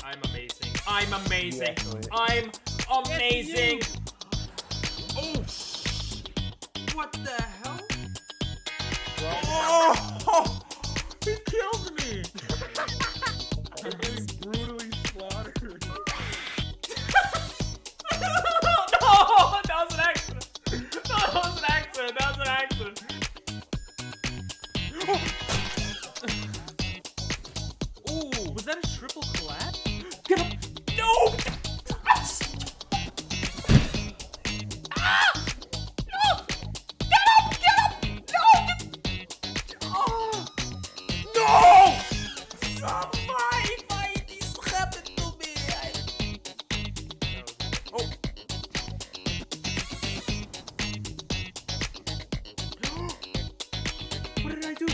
I'm amazing. I'm amazing. I'm amazing. Oh, what the hell? Oh, he killed me. I'm getting brutally slaughtered. No, that was an accident. No, that was an accident. That was an accident. Ooh, was that a triple collapse? Get up! No! Ah! No! Get up! Get up! No! Oh! No! Somebody this happened to me. Oh! What did I do?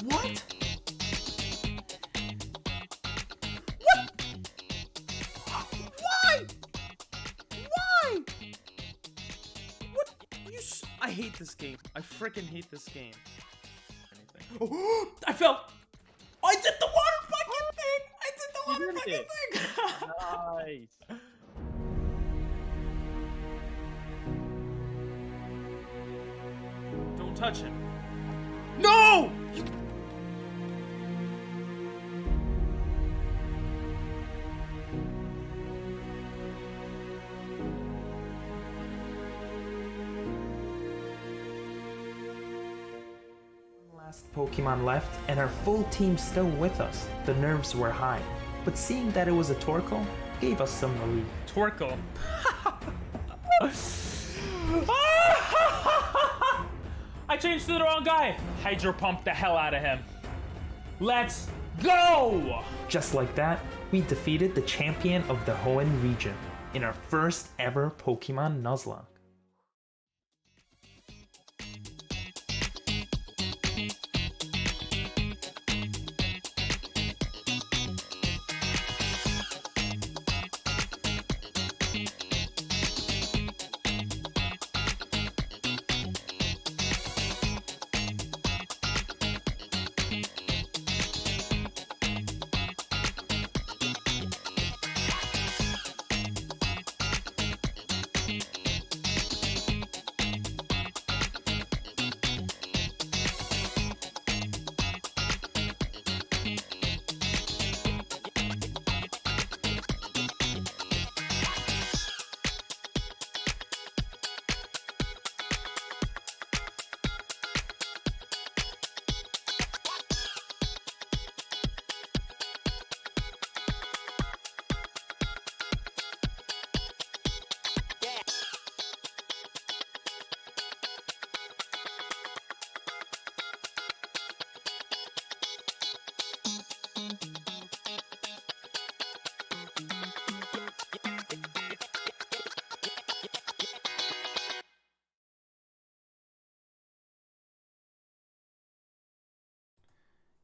What? What? Why? Why? What? I hate this game. I freaking hate this game. Oh, I fell. I did the water bucket thing. I did the water bucket thing. Nice. Don't touch him. No! Last Pokemon left, and our full team still with us. The nerves were high, but seeing that it was a Torkoal gave us some relief. Torkoal. I changed to the wrong guy. Hydro pump the hell out of him. Let's go! Just like that, we defeated the champion of the Hoenn region in our first ever Pokemon Nuzlocke.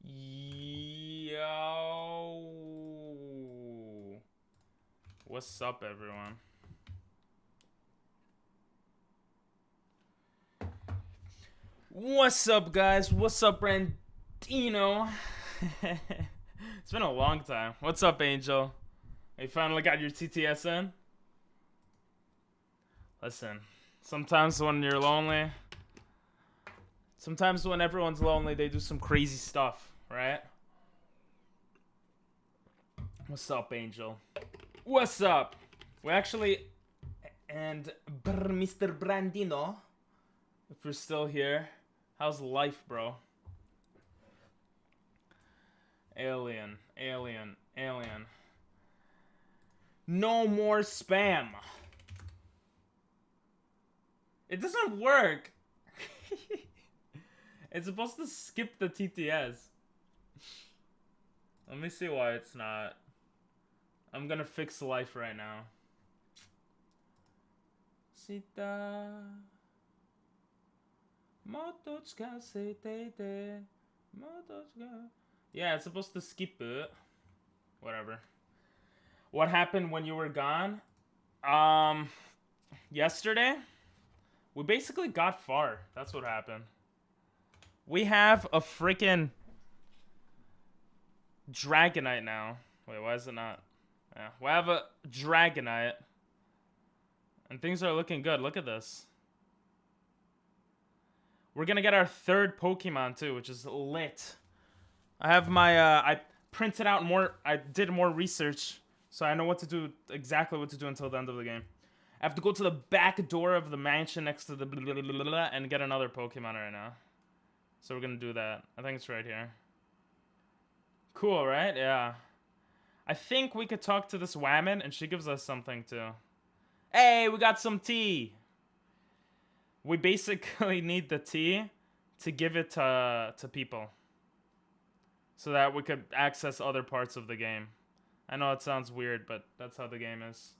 Yo. What's up, everyone? What's up, guys? What's up, Brandino? It's been a long time. What's up, Angel? You finally got your TTS in? Listen, sometimes when you're lonely, sometimes when everyone's lonely, they do some crazy stuff, right? What's up, Angel? What's up? We actually, and Mr. Brandino, if you're still here, how's life, bro? Alien, alien, alien. No more spam. It doesn't work. It's supposed to skip the TTS. Let me see why it's not. I'm gonna fix life right now. Sita. Motochka setete. Motochka. Yeah, it's supposed to skip it. Whatever. What happened when you were gone? Yesterday, we basically got far. That's what happened. We have a freaking Dragonite now. Wait, why is it not? Yeah, we have a Dragonite. And things are looking good. Look at this. We're gonna get our third Pokemon too, which is lit. I have my, I printed out more, I did more research, so I know what to do, exactly what to do until the end of the game. I have to go to the back door of the mansion next to the blah, blah, blah, blah, and get another Pokemon right now. So we're gonna do that. I think it's right here. Cool, right? Yeah. I think we could talk to this Whammon, and she gives us something too. Hey, we got some tea! We basically need the tea to give it to people. So that we could access other parts of the game. I know it sounds weird, but that's how the game is.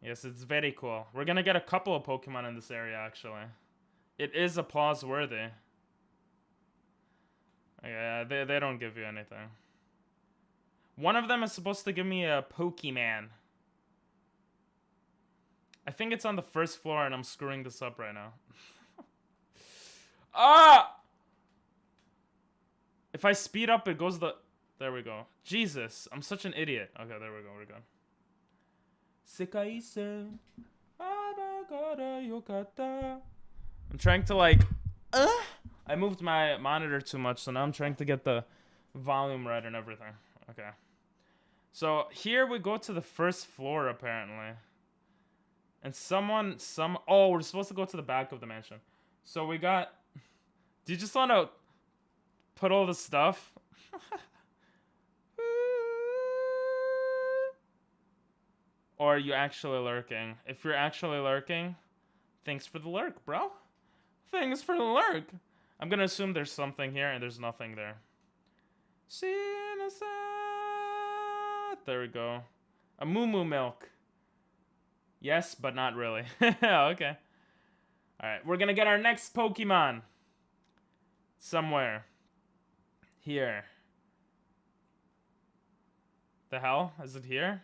Yes, it's very cool. We're gonna get a couple of Pokemon in this area, actually. It is applause worthy. Yeah, they don't give you anything. One of them is supposed to give me a Pokemon. I think it's on the first floor, and I'm screwing this up right now. Ah! If I speed up, it goes the... There we go. Jesus, I'm such an idiot. Okay, there we go, we're good. I'm trying to like... I moved my monitor too much, so now I'm trying to get the volume right and everything. Okay. So here we go to the first floor, apparently. And oh, we're supposed to go to the back of the mansion. So we got... Do you just want to put all the stuff? Or are you actually lurking? If you're actually lurking, thanks for the lurk, bro. Thanks for the lurk. I'm gonna assume there's something here, and there's nothing there. There we go. A moo milk. Yes, but not really. Okay. Alright, we're gonna get our next Pokemon. Somewhere. Here. The hell? Is it here?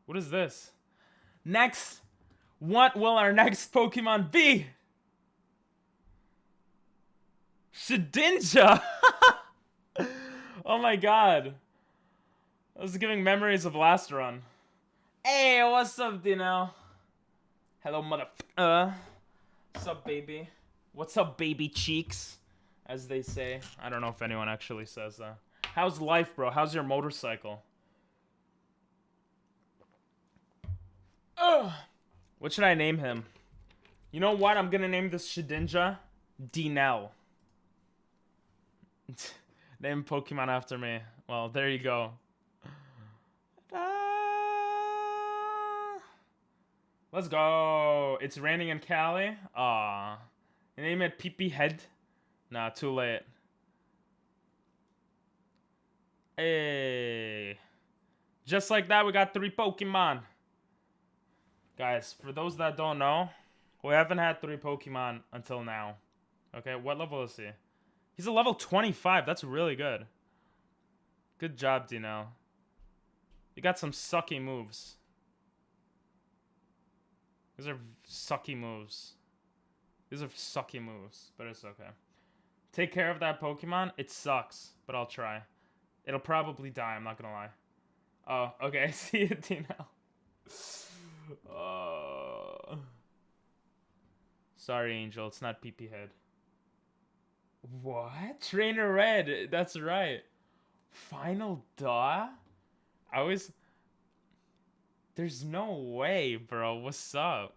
What is this? Next! What will our next Pokemon be? Shedinja! Oh my god. I was giving memories of last run. Hey, what's up, Dino? Hello, motherfucker. What's up, baby? What's up, baby cheeks? As they say. I don't know if anyone actually says that. How's life, bro? How's your motorcycle? Ugh. What should I name him? You know what? I'm gonna name this Shedinja Dinell. Name Pokemon after me. Well, there you go. Let's go. It's raining in Cali. Aw. You name it Pee-Pee Head? Nah, too late. Hey. Just like that, we got 3 Pokemon. Guys, for those that don't know, we haven't had 3 Pokemon until now. Okay, what level is he? He's a level 25. That's really good. Good job, Dino. You got some sucky moves. These are sucky moves. These are sucky moves, but it's okay. Take care of that Pokemon. It sucks, but I'll try. It'll probably die, I'm not gonna lie. Oh, okay. See you, Dino. Sorry, Angel. It's not PP Head. What? Trainer Red. That's right. Final Daw? There's no way, bro. What's up?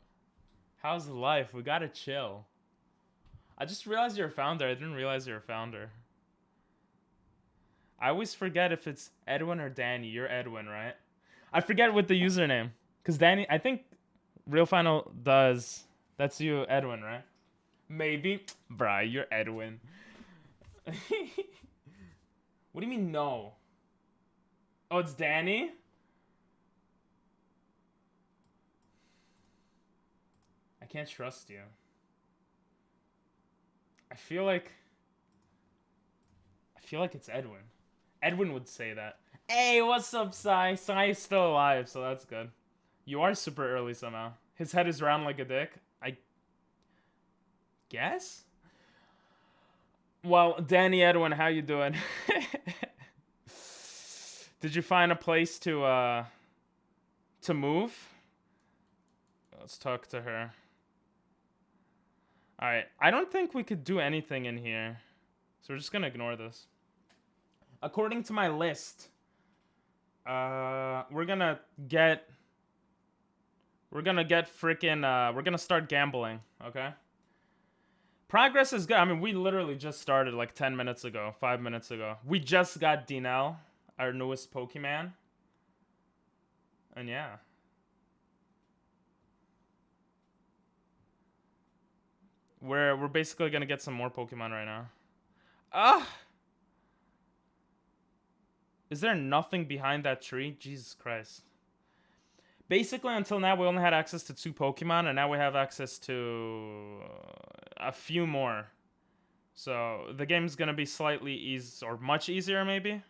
How's life? We gotta chill. I just realized you're a founder. I didn't realize you're a founder. I always forget if it's Edwin or Danny. You're Edwin, right? I forget with the username. Because Danny, I think Real Final does. That's you, Edwin, right? Maybe. Bruh, you're Edwin. What do you mean, no? Oh, it's Danny? I can't trust you. I feel like it's Edwin. Edwin would say that. Hey, what's up, Sai? Sai is still alive, so that's good. You are super early somehow. His head is round like a dick. I guess? Well, Danny Edwin, how you doing? Did you find a place to move? Let's talk to her. Alright, I don't think we could do anything in here. So we're just gonna ignore this. According to my list, we're gonna start gambling, okay? Progress is good. I mean, we literally just started like 10 minutes ago, 5 minutes ago. We just got Dinel, our newest Pokemon. And yeah. We're basically gonna get some more Pokemon right now. Is there nothing behind that tree? Jesus Christ. Basically, until now, we only had access to 2 Pokemon, and now we have access to a few more. So the game's gonna be slightly easy, or much easier, maybe.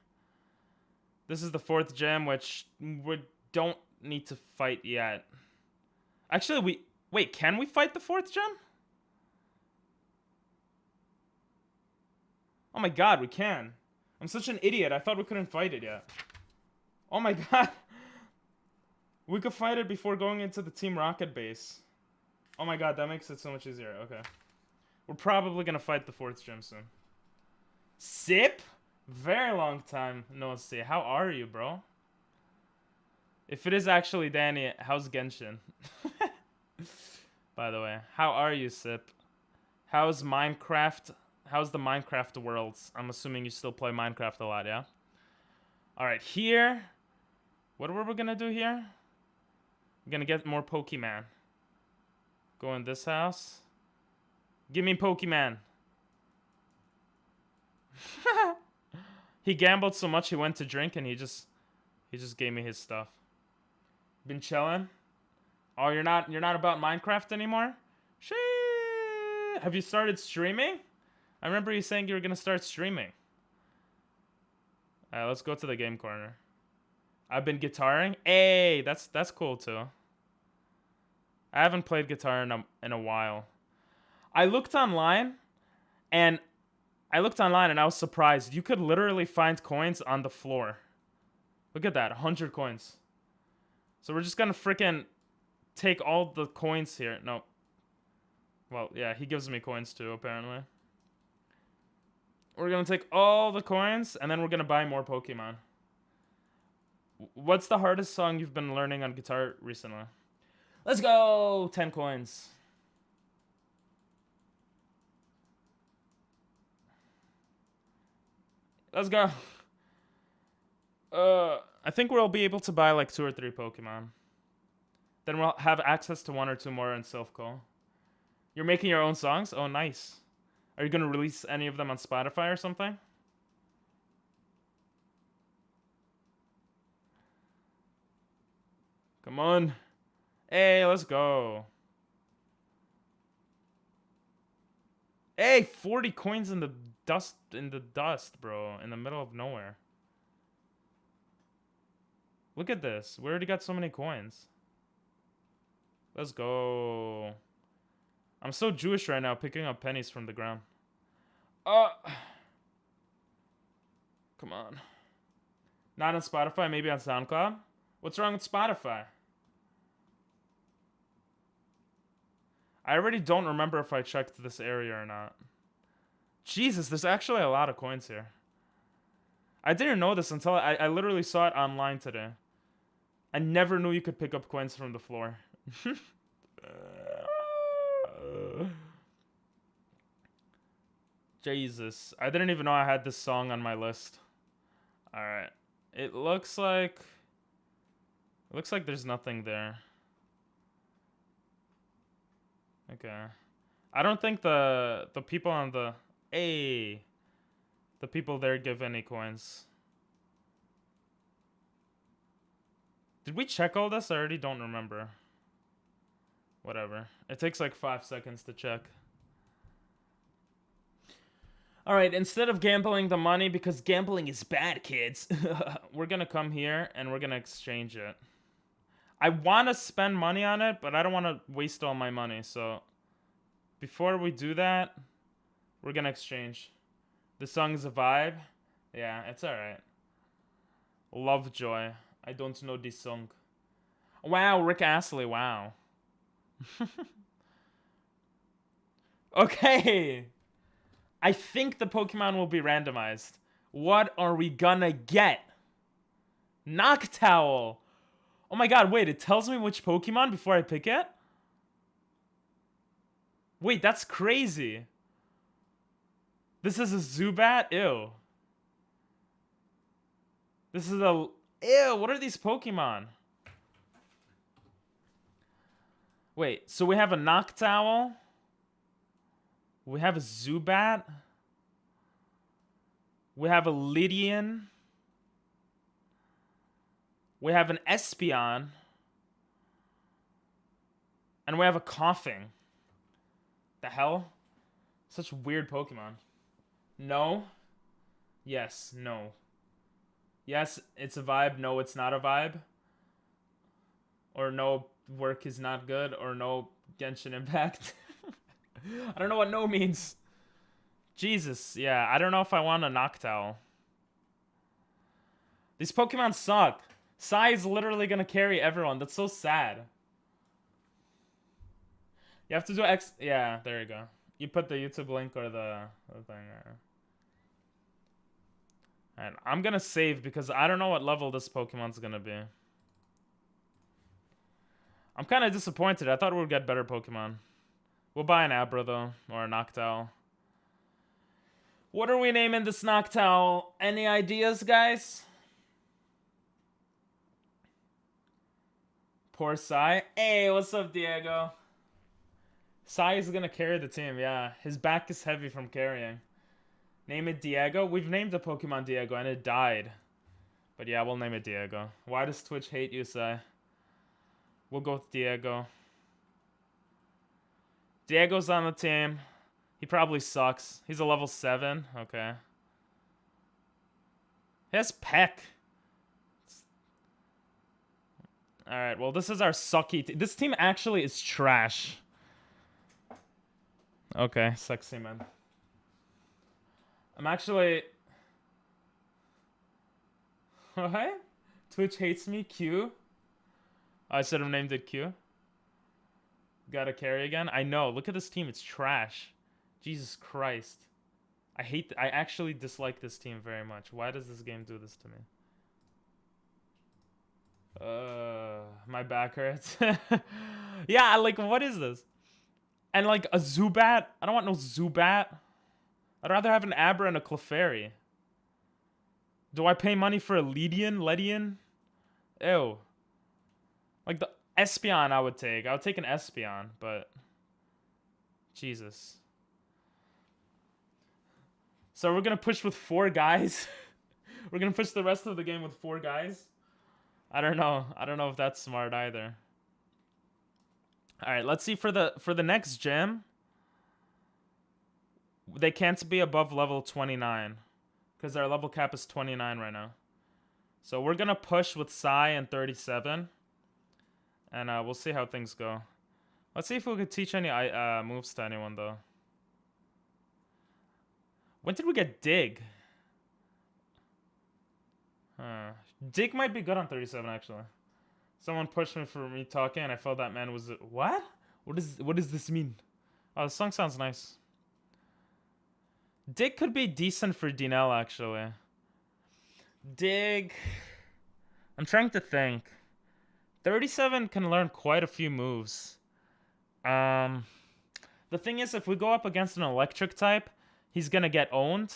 This is the 4th gym, which we don't need to fight yet. Actually, wait, can we fight the 4th gym? Oh my god, we can. I'm such an idiot. I thought we couldn't fight it yet. Oh my god. We could fight it before going into the Team Rocket base. Oh my god, that makes it so much easier. Okay. We're probably gonna fight the 4th gym soon. Sip? Very long time no see. How are you, bro? If it is actually Danny, how's Genshin? By the way, how are you, Sip? How's Minecraft? How's the Minecraft worlds? I'm assuming you still play Minecraft a lot, yeah? Alright, here. What were we gonna do here? We're gonna get more Pokemon. Go in this house. Give me Pokemon. He gambled so much he went to drink and he just gave me his stuff. Been chilling? Oh, you're not about Minecraft anymore? Shit. Have you started streaming? I remember you saying you were gonna start streaming. Alright, let's go to the game corner. I've been guitaring. Hey, that's cool too. I haven't played guitar in a while. I looked online and I was surprised. You could literally find coins on the floor. Look at that, 100 coins. So we're just gonna freaking take all the coins here. No. Well, yeah, he gives me coins too, apparently. We're gonna take all the coins, and then we're gonna buy more Pokemon. What's the hardest song you've been learning on guitar recently? Let's go! 10 coins. Let's go. I think we'll be able to buy like 2 or 3 Pokemon. Then we'll have access to 1 or 2 more in Silph Co. You're making your own songs? Oh, nice. Are you going to release any of them on Spotify or something? Come on. Hey, let's go. Hey, 40 coins in the dust, bro, in the middle of nowhere. Look at this. We already got so many coins. Let's go. I'm so Jewish right now, picking up pennies from the ground. Come on. Not on Spotify, maybe on SoundCloud? What's wrong with Spotify? I already don't remember if I checked this area or not. Jesus, there's actually a lot of coins here. I didn't know this until I literally saw it online today. I never knew you could pick up coins from the floor. Jesus. I didn't even know I had this song on my list. Alright. It looks like there's nothing there. Okay. I don't think the people on the the people there give any coins. Did we check all this? I already don't remember. Whatever. It takes like 5 seconds to check. Alright, instead of gambling the money, because gambling is bad, kids, we're gonna come here and we're gonna exchange it. I want to spend money on it, but I don't want to waste all my money, so before we do that, we're gonna exchange. The song's a vibe. Yeah, it's alright. Lovejoy. I don't know this song. Wow, Rick Astley, wow. Okay. I think the Pokemon will be randomized. What are we gonna get? Noctowl. Oh my god, wait, it tells me which Pokemon before I pick it? Wait, that's crazy. This is a Zubat? Ew. This is a... Ew, what are these Pokemon? Wait, so we have a Noctowl. We have a Zubat. We have a Lydian. We have an Espeon. And we have a Coughing. The hell? Such weird Pokemon. No. Yes, no. Yes, it's a vibe. No, it's not a vibe. Or no, work is not good. Or no, Genshin Impact. I don't know what no means. Jesus, yeah, I don't know if I want a Noctowl. These Pokemon suck. Sai is literally gonna carry everyone. That's so sad. You have to do X. Yeah, there you go. You put the YouTube link or the thing there. And I'm gonna save because I don't know what level this Pokemon's gonna be. I'm kind of disappointed. I thought we would get better Pokemon. We'll buy an Abra though, or a Noctowl. What are we naming this Noctowl? Any ideas, guys? Poor Sai. Hey, what's up, Diego? Sai is gonna carry the team, yeah. His back is heavy from carrying. Name it Diego? We've named a Pokemon Diego and it died. But yeah, we'll name it Diego. Why does Twitch hate you, Sai? We'll go with Diego. Diego's on the team. He probably sucks. He's a level 7. Okay. He has Peck. Alright, well, this is our sucky team. This team actually is trash. Okay, sexy man. I'm actually... What? Twitch hates me? Q? I should have named it Q. Gotta carry again? I know. Look at this team. It's trash. Jesus Christ. I actually dislike this team very much. Why does this game do this to me? My back hurts. Yeah, like, what is this? And, like, a Zubat? I don't want no Zubat. I'd rather have an Abra and a Clefairy. Do I pay money for a Lydian? Ew. Like, the Espeon I would take. I would take an Espeon, but... Jesus. So we're gonna push with 4 guys? We're gonna push the rest of the game with 4 guys? I don't know. I don't know if that's smart either. Alright, let's see for the next gym. They can't be above level 29. Because our level cap is 29 right now. So we're going to push with Psy and 37. And we'll see how things go. Let's see if we could teach any moves to anyone, though. When did we get Dig? Dig might be good on 37, actually. Someone pushed me for me talking, and I felt that man was... What? What does this mean? Oh, the song sounds nice. Dig could be decent for Dinel, actually. Dig... I'm trying to think. 37 can learn quite a few moves. The thing is, if we go up against an electric type, he's gonna get owned.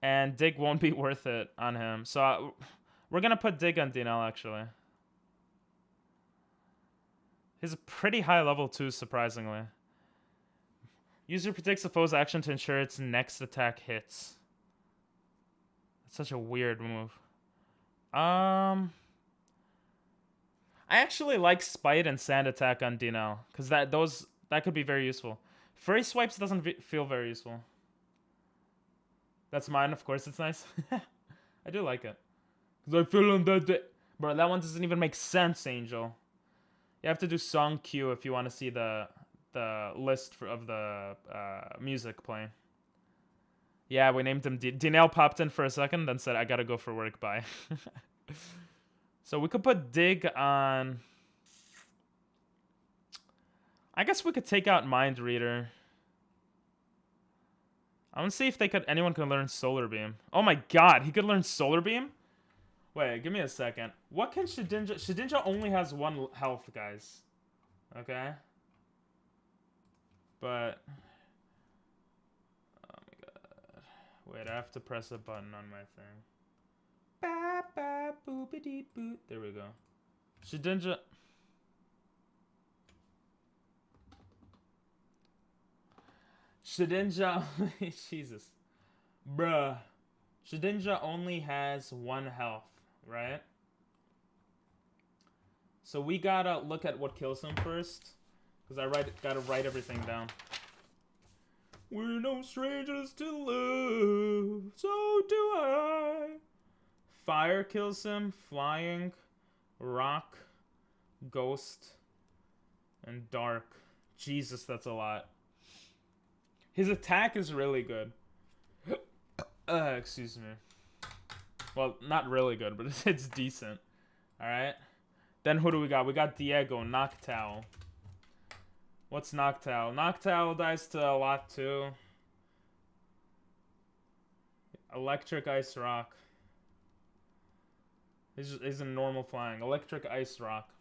And Dig won't be worth it on him. So we're gonna put Dig on Dinel, actually. He's a pretty high level too, surprisingly. User predicts the foe's action to ensure its next attack hits. That's such a weird move. I actually like Spite and Sand Attack on Dinel, because that could be very useful. Furry Swipes doesn't feel very useful. That's mine, of course it's nice. I do like it. Because I feel on that... Bro, that one doesn't even make sense, Angel. You have to do song queue if you want to see the list of the music playing. Yeah, we named him Dinel popped in for a second, then said, I gotta go for work, bye. So we could put Dig on... I guess we could take out Mind Reader. I want to see if anyone can learn Solar Beam. Oh my god, he could learn Solar Beam? Wait, give me a second. What can Shedinja... Shedinja only has 1 health, guys. Okay? But... Oh my god. Wait, I have to press a button on my thing. Ba, ba, boopity, boop. There we go. Shedinja... Shedinja... Jesus. Bruh. Shedinja only has 1 health, right? So we gotta look at what kills him first. Because I gotta write everything down. We're no strangers to love, so do I. Fire kills him, Flying, Rock, Ghost, and Dark. Jesus, that's a lot. His attack is really good. Excuse me. Well, not really good, but it's decent. Alright. Then who do we got? We got Diego, Noctowl. What's Noctowl? Noctowl dies to a lot too. Electric, Ice, Rock. He's a normal flying. Electric, Ice, Rock.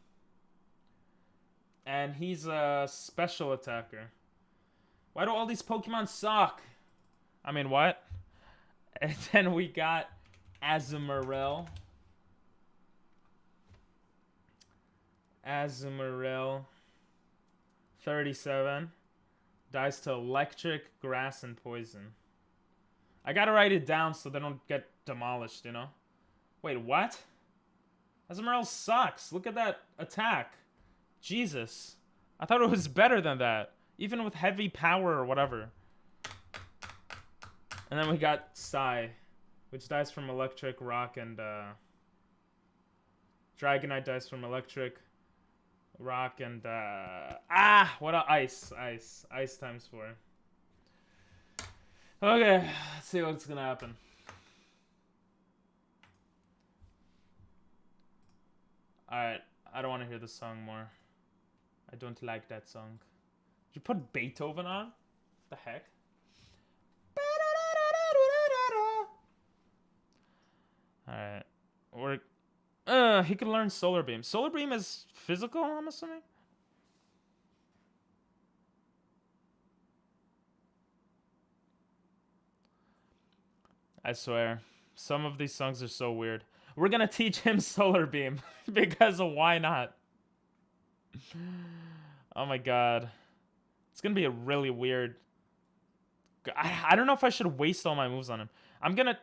And he's a special attacker. Why do all these Pokemon suck? I mean, what? And then we got Azumarill. Azumarill. 37. Dies to Electric, Grass, and Poison. I gotta write it down so they don't get demolished, you know? Wait, what? Azumarill sucks. Look at that attack. Jesus. I thought it was better than that. Even with heavy power or whatever. And then we got Psy, which dies from Electric, Rock, and Dragonite dies from Electric, Rock, and what a Ice times 4. Okay, let's see what's gonna happen. Alright, I don't want to hear this song more. I don't like that song. Did you put Beethoven on? What the heck? Alright. He can learn Solar Beam. Solar Beam is physical, I'm assuming? I swear. Some of these songs are so weird. We're gonna teach him Solar Beam. Because why not? Oh my god. It's gonna be a really weird... I don't know if I should waste all my moves on him. I'm gonna...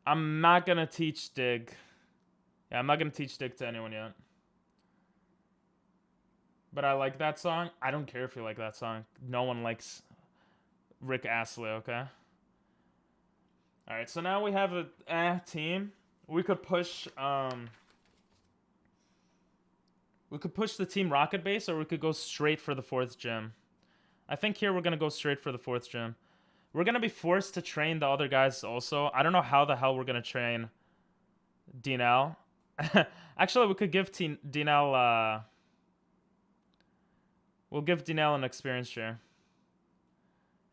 I'm not gonna teach Dig. Yeah, I'm not gonna teach Dig to anyone yet. But I like that song. I don't care if you like that song. No one likes Rick Astley, okay? Alright, so now we have a team. We could push the Team Rocket base, or we could go straight for the 4th gym. I think here we're gonna go straight for the 4th gym. We're gonna be forced to train the other guys also. I don't know how the hell we're gonna train Dinel. Actually, we could give Dinel we'll give Dinel an experience share.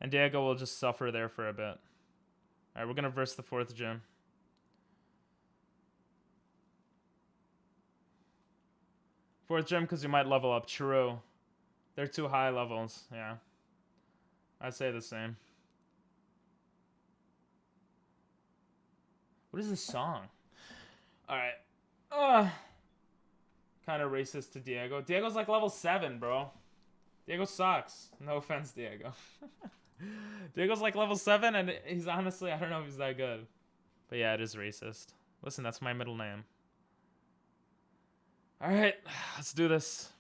And Diego will just suffer there for a bit. Alright, we're gonna verse the 4th gym. Fourth gym, because you might level up. True. They're too high levels. Yeah. I'd say the same. What is this song? Alright. Kind of racist to Diego. Diego's like level 7, bro. Diego sucks. No offense, Diego. Diego's like level 7, and he's honestly, I don't know if he's that good. But yeah, it is racist. Listen, that's my middle name. Alright, let's do this.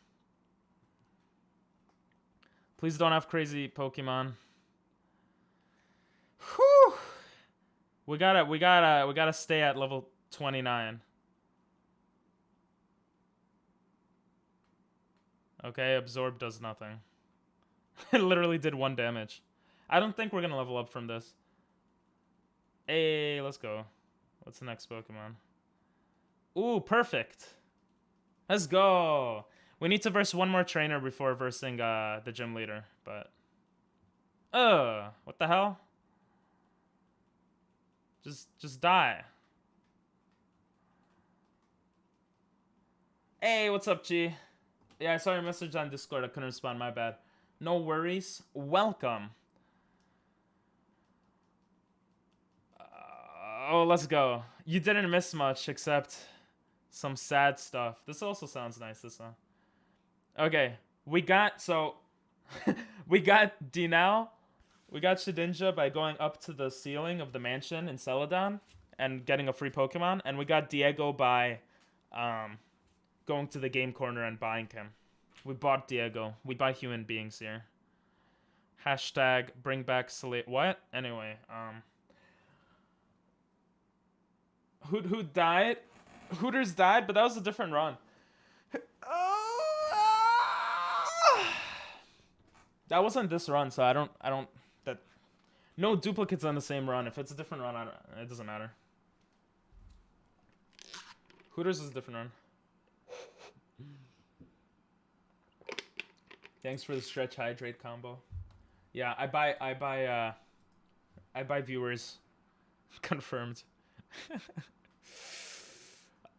Please don't have crazy Pokemon. Whew! We gotta stay at level 29. Okay, Absorb does nothing. It literally did 1 damage. I don't think we're gonna level up from this. Hey, let's go. What's the next Pokemon? Ooh, perfect. Let's go. We need to verse 1 more trainer before versing the gym leader, but... what the hell? Just die. Hey, what's up, G? Yeah, I saw your message on Discord. I couldn't respond, my bad. No worries. Welcome. Oh, let's go. You didn't miss much, except some sad stuff. This also sounds nice, this song. Okay, we got, so... we got Dinal. We got Shedinja by going up to the ceiling of the mansion in Celadon and getting a free Pokemon. And we got Diego by going to the game corner and buying him. We bought Diego. We buy human beings here. Hashtag bring back Slate. What? Anyway, who died? Hooters died, but that was a different run. That wasn't this run, so I don't that no duplicates on the same run. If it's a different run, it doesn't matter. Hooters is a different run. Thanks for the stretch hydrate combo. Yeah, I buy viewers. Confirmed.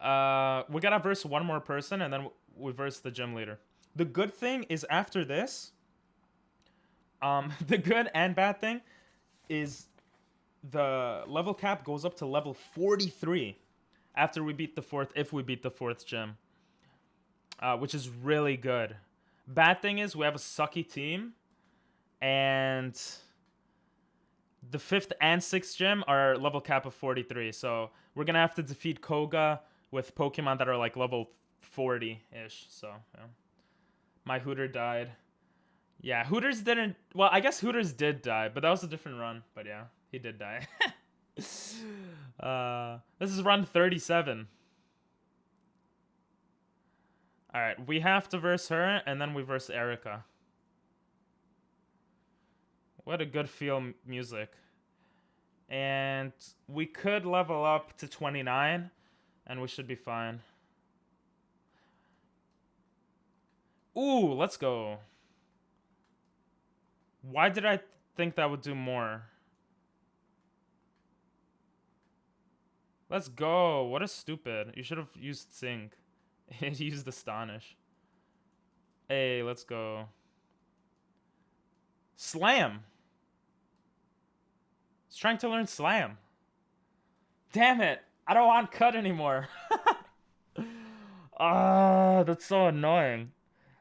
We gotta verse 1 more person, and then we verse the gym leader. The good thing is after this, the good and bad thing is the level cap goes up to level 43 after we beat the 4th, if we beat the 4th gym, which is really good. Bad thing is we have a sucky team, and the 5th and 6th gym are level cap of 43, so we're gonna have to defeat Koga with Pokemon that are like level 40-ish, so yeah. My Hooter died. Yeah, Hooters didn't... Well, I guess Hooters did die, but that was a different run. But yeah, he did die. This is run 37. Alright, we have to verse her, and then we verse Erica. What a good feel music. And we could level up to 29, and we should be fine. Ooh, let's go. Why did I think that would do more? Let's go. What a stupid. You should have used Sync. It used Astonish. Hey, let's go. Slam. He's trying to learn Slam. Damn it. I don't want Cut anymore. Ah, that's so annoying.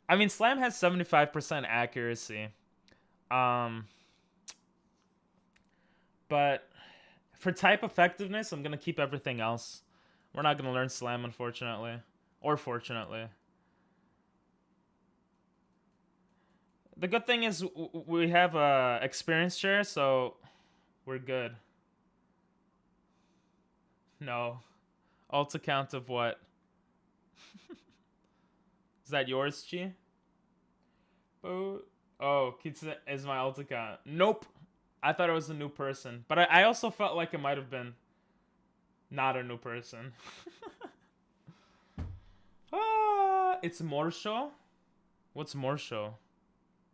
I mean, Slam has 75% accuracy. But for type effectiveness, I'm gonna keep everything else. We're not gonna learn Slam, unfortunately. Or fortunately. The good thing is we have a experience share, so we're good. No. Alt account of what? Is that yours, Chi? Oh, Kitsu is my alt account. Nope. I thought it was a new person. But I also felt like it might have been not a new person. It's Morsho? What's Morsho?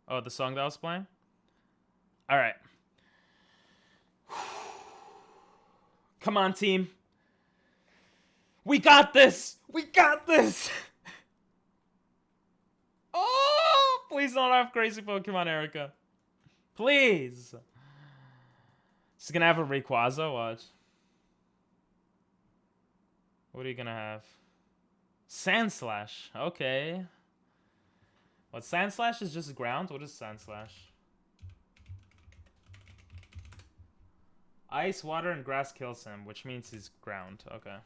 Oh, the song that I was playing? Alright. Come on, team. We got this! We got this! Oh! Please don't have crazy Pokemon, Erica. Please! She's gonna have a Rayquaza? Watch. What are you gonna have? Sandslash. Okay. What, Sandslash is just ground? What is Sandslash? Ice, water, and grass kills him, which means he's ground. Okay.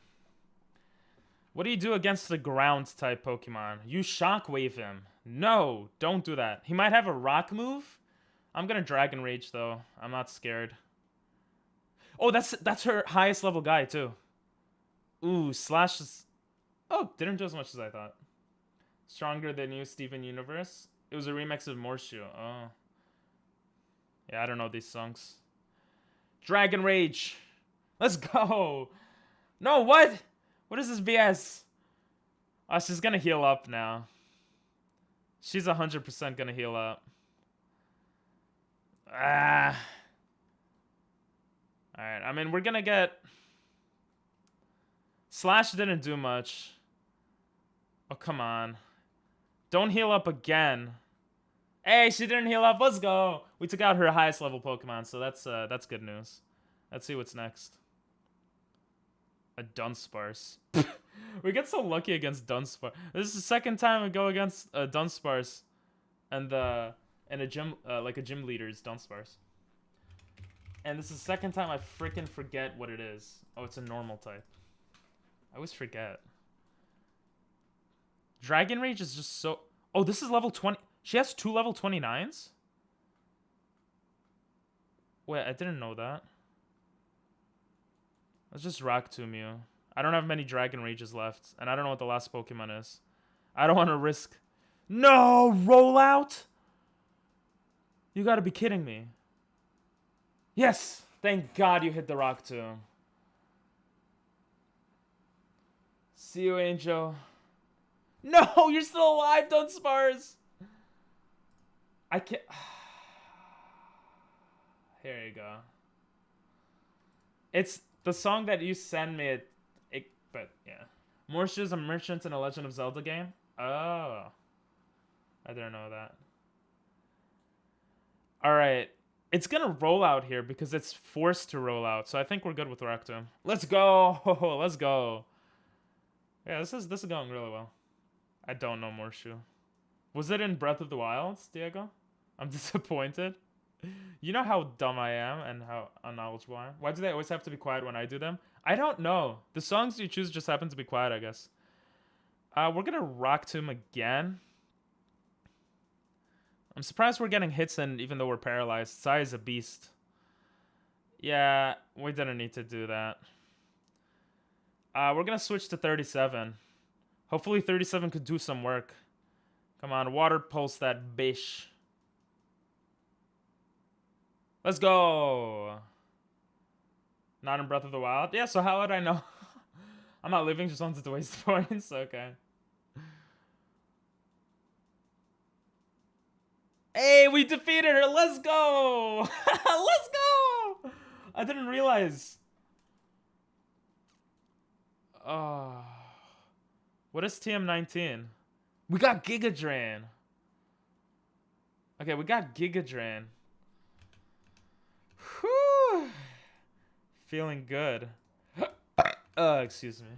What do you do against the ground-type Pokemon? You Shockwave him. No, don't do that. He might have a rock move. I'm gonna Dragon Rage, though. I'm not scared. Oh, that's her highest level guy, too. Ooh, Slash is... Oh, didn't do as much as I thought. Stronger than you, Steven Universe. It was a remix of Morshu. Oh. Yeah, I don't know these songs. Dragon Rage. Let's go. No, what? What is this BS? Oh, she's gonna heal up now. She's 100% gonna heal up. Alright, I mean, we're gonna get... Slash didn't do much. Oh, come on. Don't heal up again. Hey, she didn't heal up. Let's go. We took out her highest level Pokemon, so that's good news. Let's see what's next. A Dunsparce. We get so lucky against Dunsparce. This is the second time we go against Dunsparce, and a gym like a gym leader's Dunsparce. And this is the second time I freaking forget what it is. Oh, it's a normal type. I always forget. Dragon Rage is just so... Oh, this is level 20. She has 2 level 29s? Wait, I didn't know that. Let's just Rock Tomb you. I don't have many Dragon Rages left. And I don't know what the last Pokemon is. I don't want to risk... No! Rollout? You gotta be kidding me. Yes! Thank God you hit the Rock Tomb. See you, Angel. No! You're still alive, Dunsparce! I can't... Here you go. It's the song that you send me. But yeah. Morshu is a merchant in a Legend of Zelda game? Oh. I didn't know that. Alright. It's gonna roll out here because it's forced to roll out. So I think we're good with Rock Tomb. Let's go! Let's go. Yeah, this is going really well. I don't know Morshu. Was it in Breath of the Wild, Diego? I'm disappointed. You know how dumb I am and how unknowledgeable I am? Why do they always have to be quiet when I do them? I don't know. The songs you choose just happen to be quiet, I guess. We're gonna Rock Tomb again. I'm surprised we're getting hits in even though we're paralyzed. Sai is a beast. Yeah, we didn't need to do that. We're gonna switch to 37. Hopefully 37 could do some work. Come on, Water Pulse that bish. Let's go. Not in Breath of the Wild? Yeah, so how would I know? I'm not living, just wanted to waste points. Okay. Hey, we defeated her. Let's go. Let's go. I didn't realize. What is TM19? We got Giga Drain. Okay, we got Giga Drain. Whew. Feeling good. Excuse me.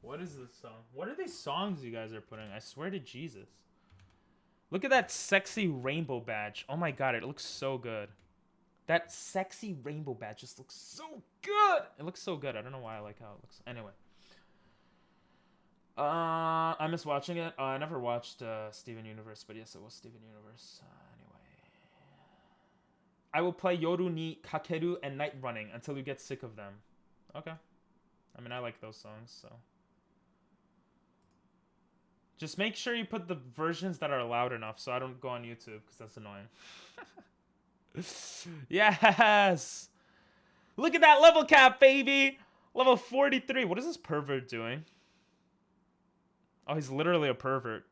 What is this song? What are these songs you guys are putting? I swear to Jesus. Look at that sexy rainbow badge. Oh my god, it looks so good. That sexy rainbow badge just looks so good. It looks so good. I don't know why I like how it looks. Anyway. I miss watching it. I never watched Steven Universe, but yes, it was Steven Universe. Anyway. I will play Yoru ni Kakeru and Night Running until you get sick of them. Okay. I mean, I like those songs, so. Just make sure you put the versions that are loud enough so I don't go on YouTube, because that's annoying. Yes! Look at that level cap, baby! Level 43. What is this pervert doing? Oh, he's literally a pervert.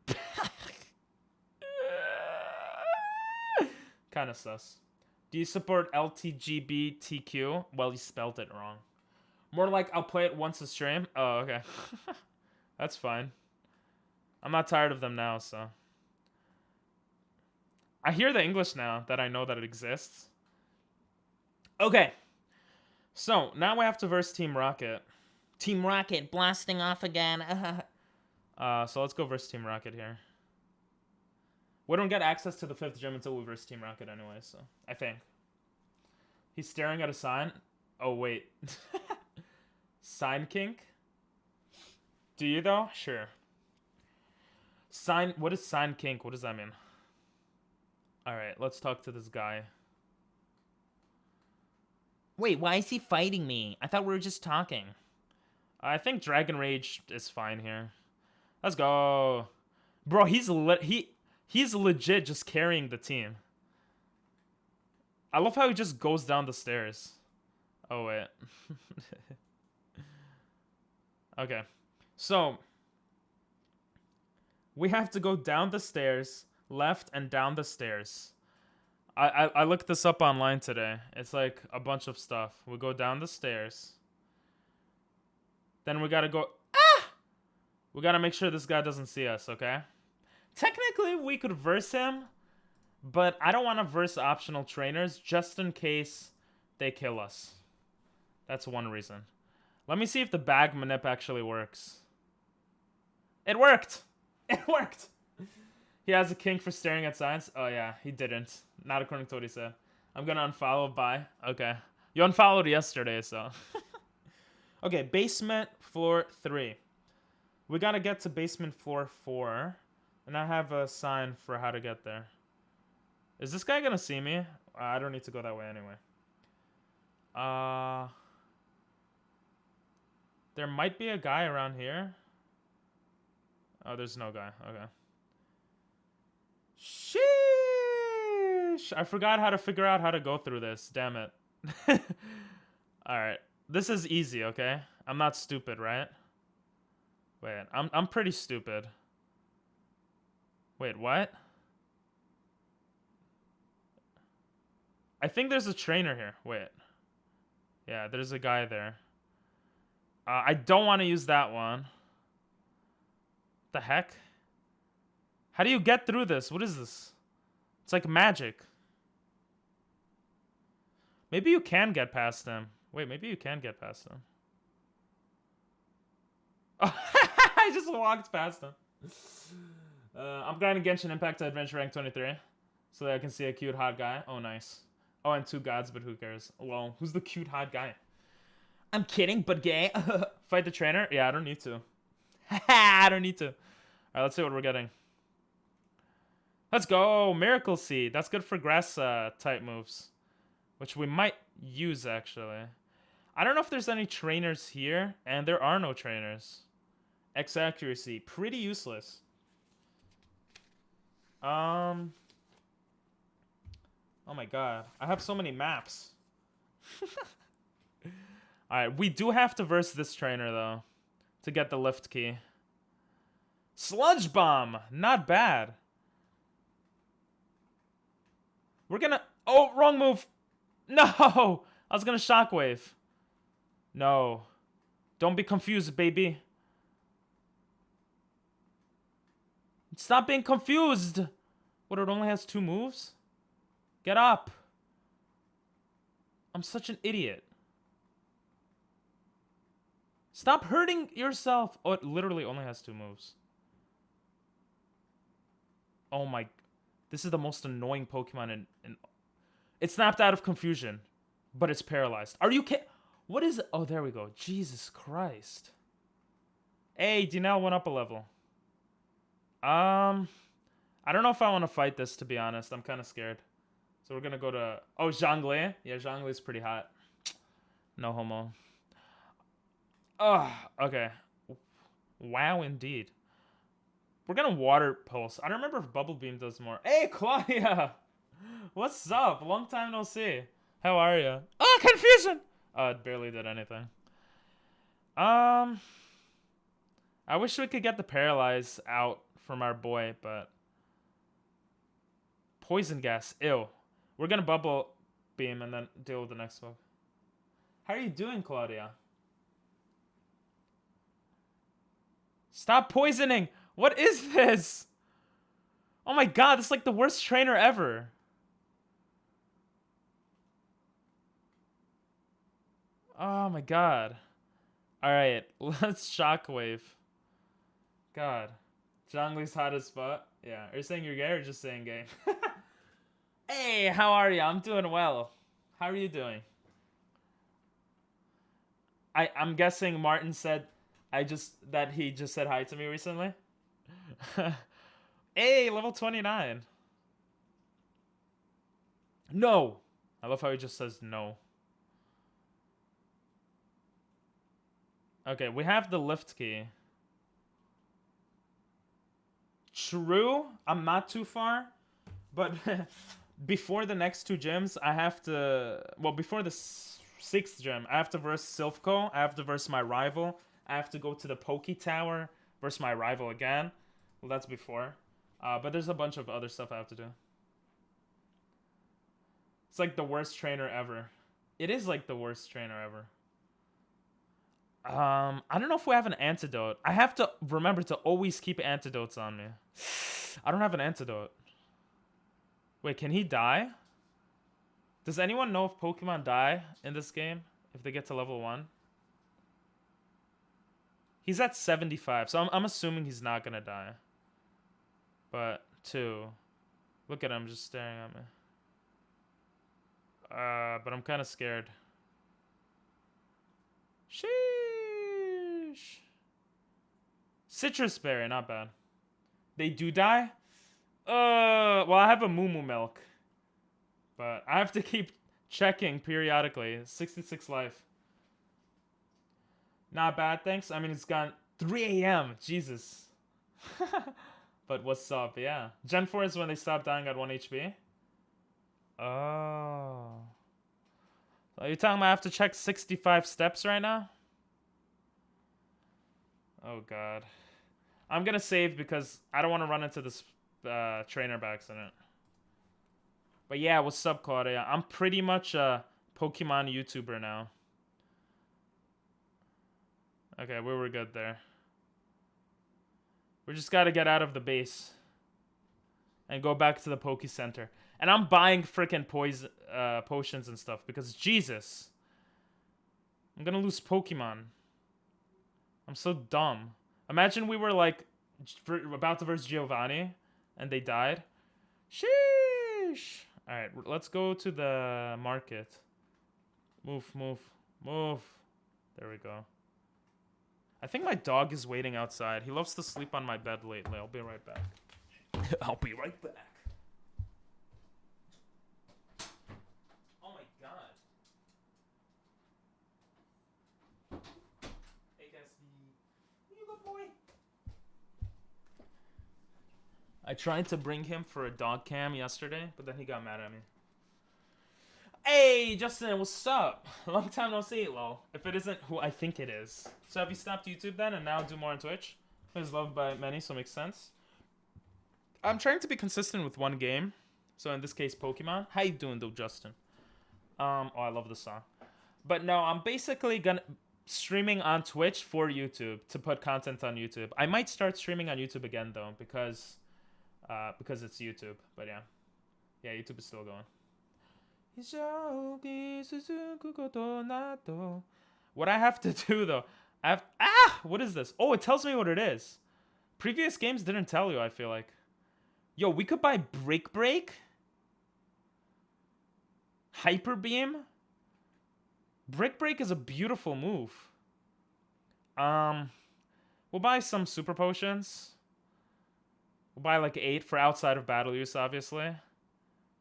Kind of sus. Do you support LTGBTQ? Well, you spelled it wrong. More like I'll play it once a stream. Oh, okay. That's fine. I'm not tired of them now, so. I hear the English now that I know that it exists. Okay. So, now we have to verse Team Rocket. Team Rocket blasting off again. So let's go verse Team Rocket here. We don't get access to the 5th gym until we verse Team Rocket anyway, so. I think. He's staring at a sign. Oh, wait. Sign kink? Do you, though? Sure. Sign... What is sign kink? What does that mean? Alright, let's talk to this guy. Wait, why is he fighting me? I thought we were just talking. I think Dragon Rage is fine here. Let's go. Bro, he's legit just carrying the team. I love how he just goes down the stairs. Oh, wait. Okay. So, we have to go down the stairs, left and down the stairs. I looked this up online today. It's like a bunch of stuff. We go down the stairs. Then we gotta go... Ah! We gotta make sure this guy doesn't see us, okay? Technically, we could verse him, but I don't want to verse optional trainers just in case they kill us. That's one reason. Let me see if the bag manip actually works. It worked! It worked! He has a kink for staring at signs? Oh yeah, he didn't. Not according to what he said. I'm gonna unfollow, bye. Okay. You unfollowed yesterday, so. Okay, basement floor 3. We gotta get to basement floor 4. And I have a sign for how to get there. Is this guy gonna see me? I don't need to go that way anyway. There might be a guy around here. Oh, there's no guy. Okay. Sheesh! I forgot how to figure out how to go through this. Damn it. Alright. This is easy, okay? I'm not stupid, right? Wait, I'm pretty stupid. Wait, what? I think there's a trainer here. Wait. Yeah, there's a guy there. I don't want to use that one. The heck? How do you get through this? What is this? It's like magic. Maybe you can get past them. Wait, maybe you can get past them. Oh, I just walked past them. I'm grinding Genshin Impact to Adventure Rank 23. So that I can see a cute hot guy. Oh, nice. Oh, and 2 gods, but who cares? Well, who's the cute hot guy? I'm kidding, but gay. Fight the trainer? Yeah, I don't need to. I don't need to. Alright, let's see what we're getting. Let's go! Miracle Seed. That's good for grass type moves. Which we might use, actually. I don't know if there's any trainers here. And there are no trainers. X accuracy. Pretty useless. Oh my god. I have so many maps. Alright, we do have to verse this trainer, though. To get the lift key. Sludge Bomb! Not bad. We're gonna... Oh, wrong move! No! I was gonna Shockwave. No. Don't be confused, baby. Stop being confused! What, it only has 2 moves? Get up! I'm such an idiot. Stop hurting yourself! Oh, it literally only has 2 moves. Oh my... This is the most annoying Pokemon in... It snapped out of confusion. But it's paralyzed. Are you kidding? What is... Oh, there we go. Jesus Christ. Hey, Dinell went up a level. I don't know if I want to fight this, to be honest. I'm kind of scared. So we're going to go to... Oh, Zhongle. Yeah, Zhongle's pretty hot. No homo. Oh, okay. Wow, indeed. We're going to Water Pulse. I don't remember if Bubble Beam does more. Hey, Claudia! What's up? Long time no see. How are you? Oh, confusion! It barely did anything. I wish we could get the Paralyze out from our boy, but... Poison Gas. Ew. We're gonna Bubble Beam and then deal with the next one. How are you doing, Claudia? Stop poisoning! What is this? Oh my god, this is like the worst trainer ever. Oh my god. Alright, let's Shockwave. God. Zhongle's hot as fuck. Yeah, are you saying you're gay or just saying gay? Hey, how are you? I'm doing well. How are you doing? I'm guessing Martin said that he just said hi to me recently. Hey, level 29. No. I love how he just says no. Okay, we have the lift key. True, I'm not too far, but before the next two gyms, I have to... Well, before the sixth gym, I have to verse Silphco, I have to verse my rival, I have to go to the Pokey Tower, verse my rival again. Well, that's before. But there's a bunch of other stuff I have to do. It's like the worst trainer ever. It is like the worst trainer ever. I don't know if we have an antidote. I have to remember to always keep antidotes on me. I don't have an antidote. Wait, can he die? Does anyone know if Pokemon die in this game? If they get to level 1? He's at 75, so I'm assuming he's not gonna die. But 2. Look at him just staring at me. But I'm kind of scared. Sheesh. Citrus berry, not bad. They do die? Well, I have a Moo Milk. But I have to keep checking periodically. 66 life. Not bad, thanks. I mean, it's gone 3 a.m. Jesus. But what's up? Yeah. Gen 4 is when they stop dying at 1 HP. Oh. So you're telling me I have to check 65 steps right now? Oh, God. I'm going to save because I don't want to run into this trainer by accident. But yeah, what's up, Claudia? I'm pretty much a Pokemon YouTuber now. Okay, we were good there. We just got to get out of the base. And go back to the Poke Center. And I'm buying freaking potions and stuff. Because, Jesus. I'm going to lose Pokemon. I'm so dumb. Imagine we were, like, about to verse Giovanni. And they died. Sheesh. Alright, let's go to the market. Move, move, move. There we go. I think my dog is waiting outside. He loves to sleep on my bed lately. I'll be right back. I'll be right back. Oh my god. Hey, Gatsby. You good boy. I tried to bring him for a dog cam yesterday, but then he got mad at me. Hey, Justin, what's up? Long time no see, lol. If it isn't who I think it is. So have you stopped YouTube then and now do more on Twitch? It's loved by many, so it makes sense. I'm trying to be consistent with one game. So in this case, Pokemon. How you doing though, Justin? Oh, I love the song. But no, I'm basically gonna streaming on Twitch for YouTube to put content on YouTube. I might start streaming on YouTube again though, because it's YouTube. But yeah. Yeah, YouTube is still going. What I have to do though, what is this? Oh, it tells me what it is. Previous games didn't tell you, I feel like. Yo, we could buy Break. Hyper Beam. Break is a beautiful move. We'll buy some super potions. We'll buy like 8 for outside of battle use, obviously.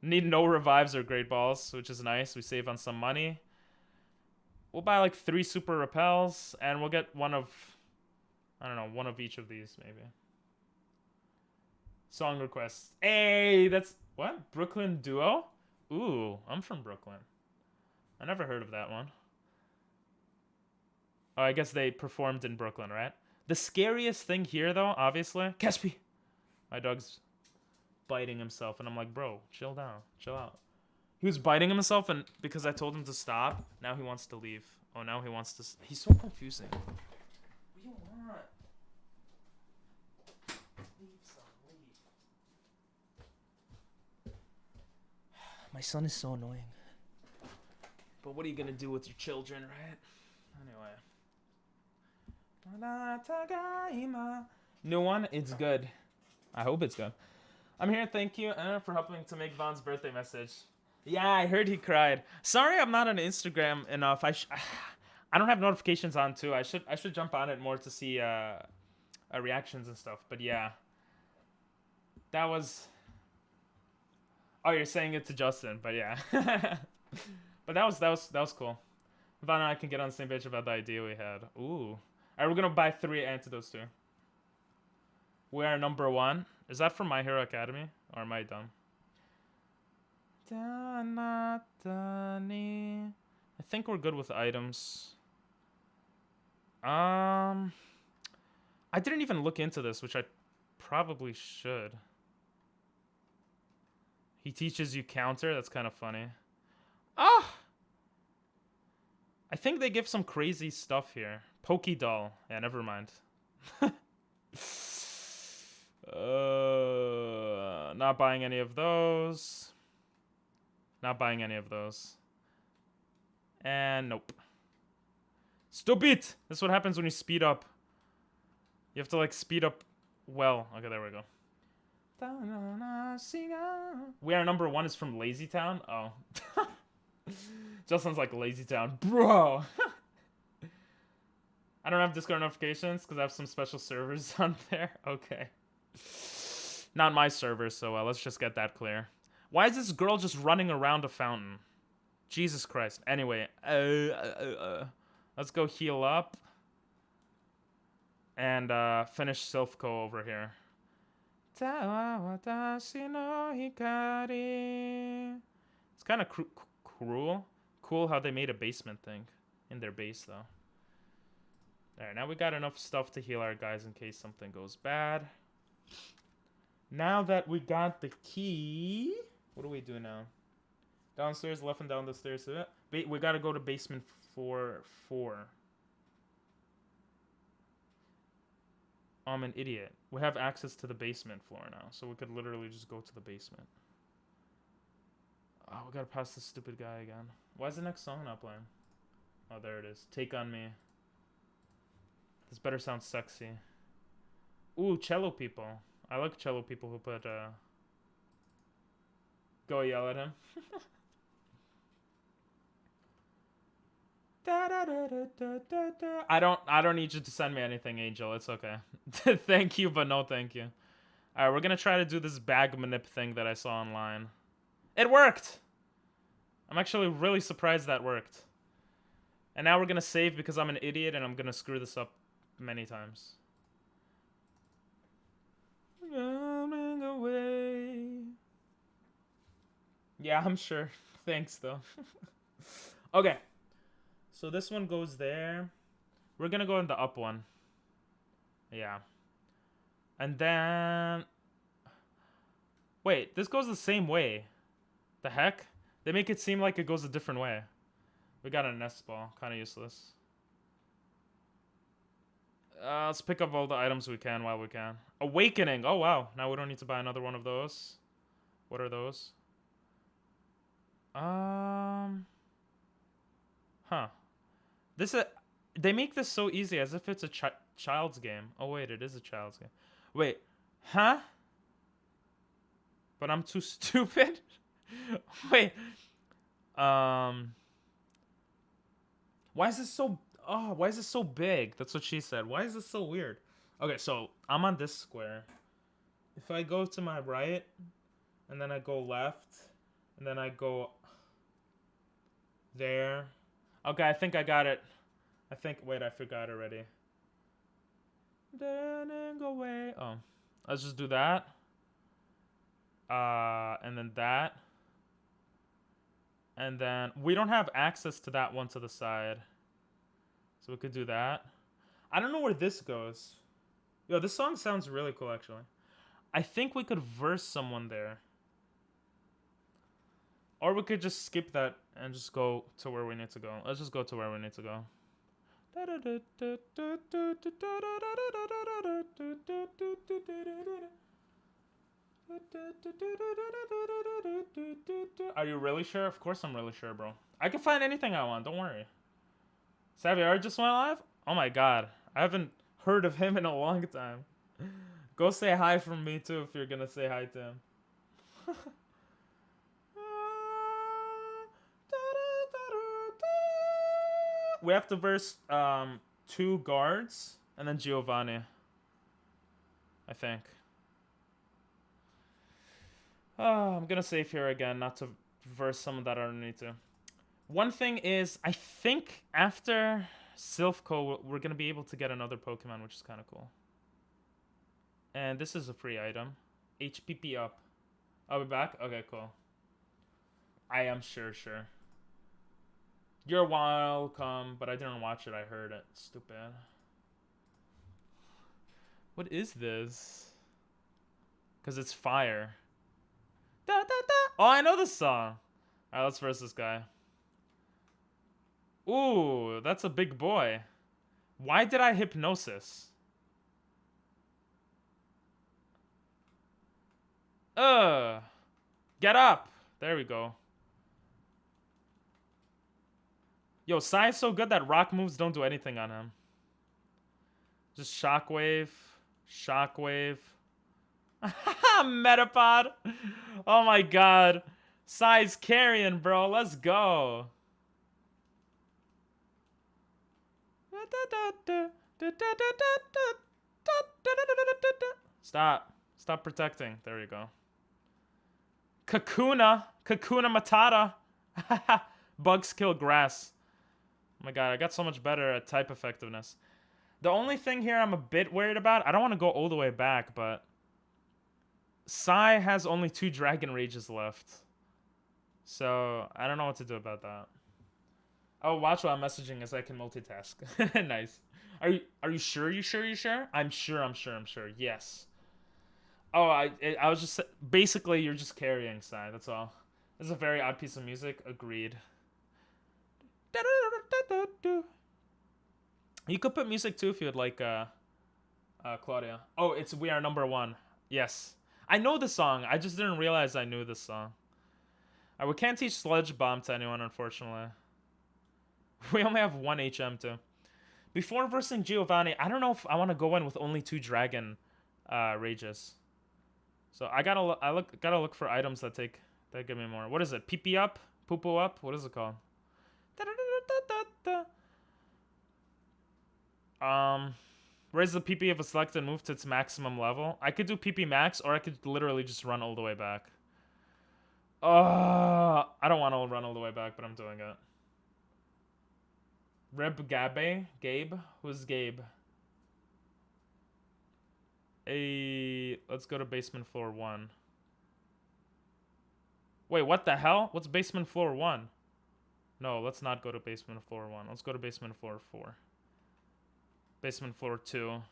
Need no revives or great balls, which is nice. We save on some money. We'll buy like 3 super repels, and we'll get one of, I don't know, one of each of these, maybe. Song requests. Hey, that's, what? Brooklyn Duo? Ooh, I'm from Brooklyn. I never heard of that one. Oh, I guess they performed in Brooklyn, right? The scariest thing here, though, obviously, Caspi. My dog's biting himself, and I'm like, bro, chill down, chill out. He was biting himself, and because I told him to stop, now he wants to leave. Oh, now he wants to. He's so confusing. What do you want? Leave, son, leave. My son is so annoying. But what are you gonna do with your children, right? Anyway. New one, it's good. I hope it's good. I'm here, thank you, for helping to make Vaughn's birthday message. Yeah, I heard he cried. Sorry I'm not on Instagram enough. I don't have notifications on, too. I should jump on it more to see reactions and stuff. But yeah. That was... Oh, you're saying it to Justin, but yeah. But that was cool. Vaughn and I can get on the same page about the idea we had. Ooh. Alright, we're gonna buy 3 antidotes, too. We are number 1. Is that from My Hero Academy? Or am I dumb? I think we're good with items. I didn't even look into this, which I probably should. He teaches you counter? That's kind of funny. Ah! I think they give some crazy stuff here. Pokey doll. Yeah, never mind. Not buying any of those. Not buying any of those. And nope. Stupid! This is what happens when you speed up. You have to like speed up well. Okay, there we go. We Are Number 1 is from Lazy Town? Oh. Just sounds like Lazy Town. Bro! I don't have Discord notifications because I have some special servers on there. Okay. Not my server, so let's just get that clear. Why is this girl just running around a fountain? Jesus Christ. Anyway, let's go heal up. And finish Silphco over here. It's kind of cruel. Cool how they made a basement thing in their base, though. Alright, now we got enough stuff to heal our guys in case something goes bad. Now that we got the key... What do we do now? Downstairs, left and down the stairs. We gotta go to basement 4. I'm an idiot. We have access to the basement floor now, so we could literally just go to the basement. Oh, we gotta pass this stupid guy again. Why is the next song not playing? Oh, there it is. Take on Me. This better sound sexy. Ooh, cello people. I like cello people who put, Go yell at him. I don't need you to send me anything, Angel. It's okay. Thank you, but no thank you. Alright, we're gonna try to do this bag manip thing that I saw online. It worked! I'm actually really surprised that worked. And now we're gonna save because I'm an idiot and I'm gonna screw this up many times. Running away. Yeah, I'm sure. Thanks, though. Okay. So this one goes there. We're gonna go in the up one. Yeah. And then... Wait, this goes the same way. The heck? They make it seem like it goes a different way. We got a nest ball. Kind of useless. Let's pick up all the items we can while we can. Awakening! Oh, wow. Now we don't need to buy another one of those. What are those? Huh. This they make this so easy as if it's a child's game. Oh, wait, it is a child's game. Wait. Huh? But I'm too stupid? Wait. Why is this so... Oh, why is this so big? That's what she said. Why is this so weird? Okay, so I'm on this square. If I go to my right, and then I go left, and then I go there. Okay, I think I got it. Wait, I forgot already. Then go away. Oh, let's just do that. And then that. And then we don't have access to that one to the side. So we could do that. I don't know where this goes. Yo, this song sounds really cool, actually. I think we could verse someone there. Or we could just skip that and just go to where we need to go. Let's just go to where we need to go. Are you really sure? Of course I'm really sure, bro. I can find anything I want, don't worry. Xavier just went live? Oh my god. I haven't heard of him in a long time. Go say hi from me too if you're gonna say hi to him. We have to verse 2 guards and then Giovanni. I think. I'm gonna save here again, not to verse some that I don't need to. One thing is, I think after Silphco, we're gonna be able to get another Pokemon, which is kind of cool. And this is a free item. HPP up. I'll be back? Okay, cool. I am sure. You're welcome, but I didn't watch it, I heard it. Stupid. What is this? Because it's fire. Da, da, da. Oh, I know this song. Alright, let's verse this guy. Ooh, that's a big boy. Why did I hypnosis? Get up. There we go. Yo, Sai is so good that rock moves don't do anything on him. Just shockwave. Shockwave. Metapod. Oh my god. Sai's carrying, bro. Let's go. Stop. Stop protecting. There we go. Kakuna. Kakuna Matata. Bugs kill grass. Oh my god, I got so much better at type effectiveness. The only thing here I'm a bit worried about, I don't want to go all the way back, but Sai has only 2 Dragon Rages left. So, I don't know what to do about that. Oh, watch while I'm messaging as I can multitask. Nice. Are you sure? You sure? I'm sure. Yes. Oh, I was just... Basically, you're just carrying Sai, that's all. This is a very odd piece of music. Agreed. You could put music too if you would like, Claudia. Oh, it's We Are Number One. Yes. I know the song. I just didn't realize I knew this song. We can't teach Sludge Bomb to anyone, unfortunately. We only have 1 HM too. Before versing Giovanni, I don't know if I want to go in with only 2 Dragon Rages. So I gotta look for items that give me more. What is it? PP up? Poo-poo up? What is it called? Raise the PP of a selected move to its maximum level. I could do PP max, or I could literally just run all the way back. I don't want to run all the way back, but I'm doing it. Reb Gabe? Who's Gabe? Let's go to basement floor 1. Wait, what the hell? What's basement floor 1? No, let's not go to basement floor 1. Let's go to basement floor 4. Basement floor 2.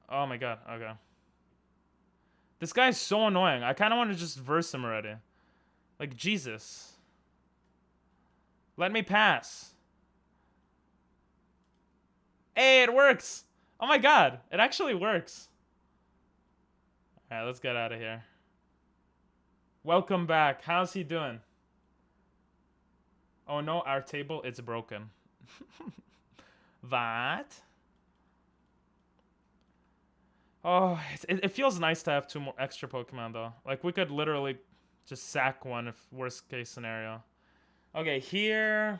Oh my god, okay. This guy's so annoying. I kind of want to just verse him already. Like, Jesus. Let me pass. Hey, it works! Oh my god, it actually works. Alright, let's get out of here. Welcome back. How's he doing? Oh no, our table is broken. What? Oh, it feels nice to have 2 more extra Pokemon though. Like, we could literally just sack one if worst case scenario. Okay, here.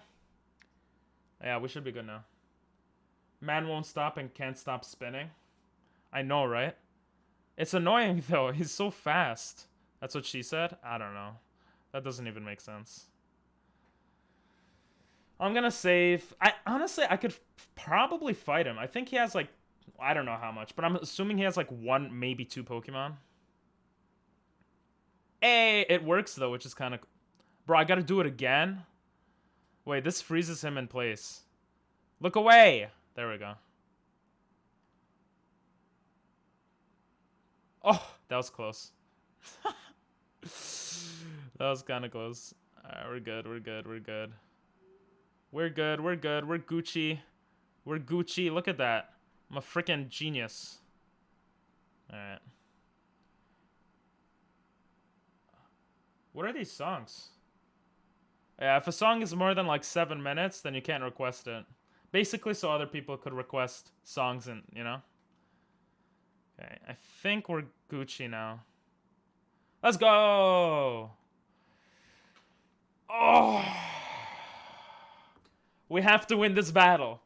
Yeah, we should be good now. Man won't stop and can't stop spinning. I know, right? It's annoying, though. He's so fast. That's what she said? I don't know. That doesn't even make sense. I'm gonna save. Honestly, I could probably fight him. I think he has, like, I don't know how much, but I'm assuming he has, like, 1, maybe 2 Pokemon. Hey, it works, though, which is kind of... Bro, I gotta do it again? Wait, this freezes him in place. Look away! There we go. Oh, that was close. That was kind of close. Alright, we're good, we're good, we're good. We're good, we're good, we're Gucci. We're Gucci, look at that. I'm a freaking genius. Alright. What are these songs? Yeah, if a song is more than like 7 minutes, then you can't request it. Basically, so other people could request songs and, you know? Okay, I think we're Gucci now. Let's go! Oh! We have to win this battle.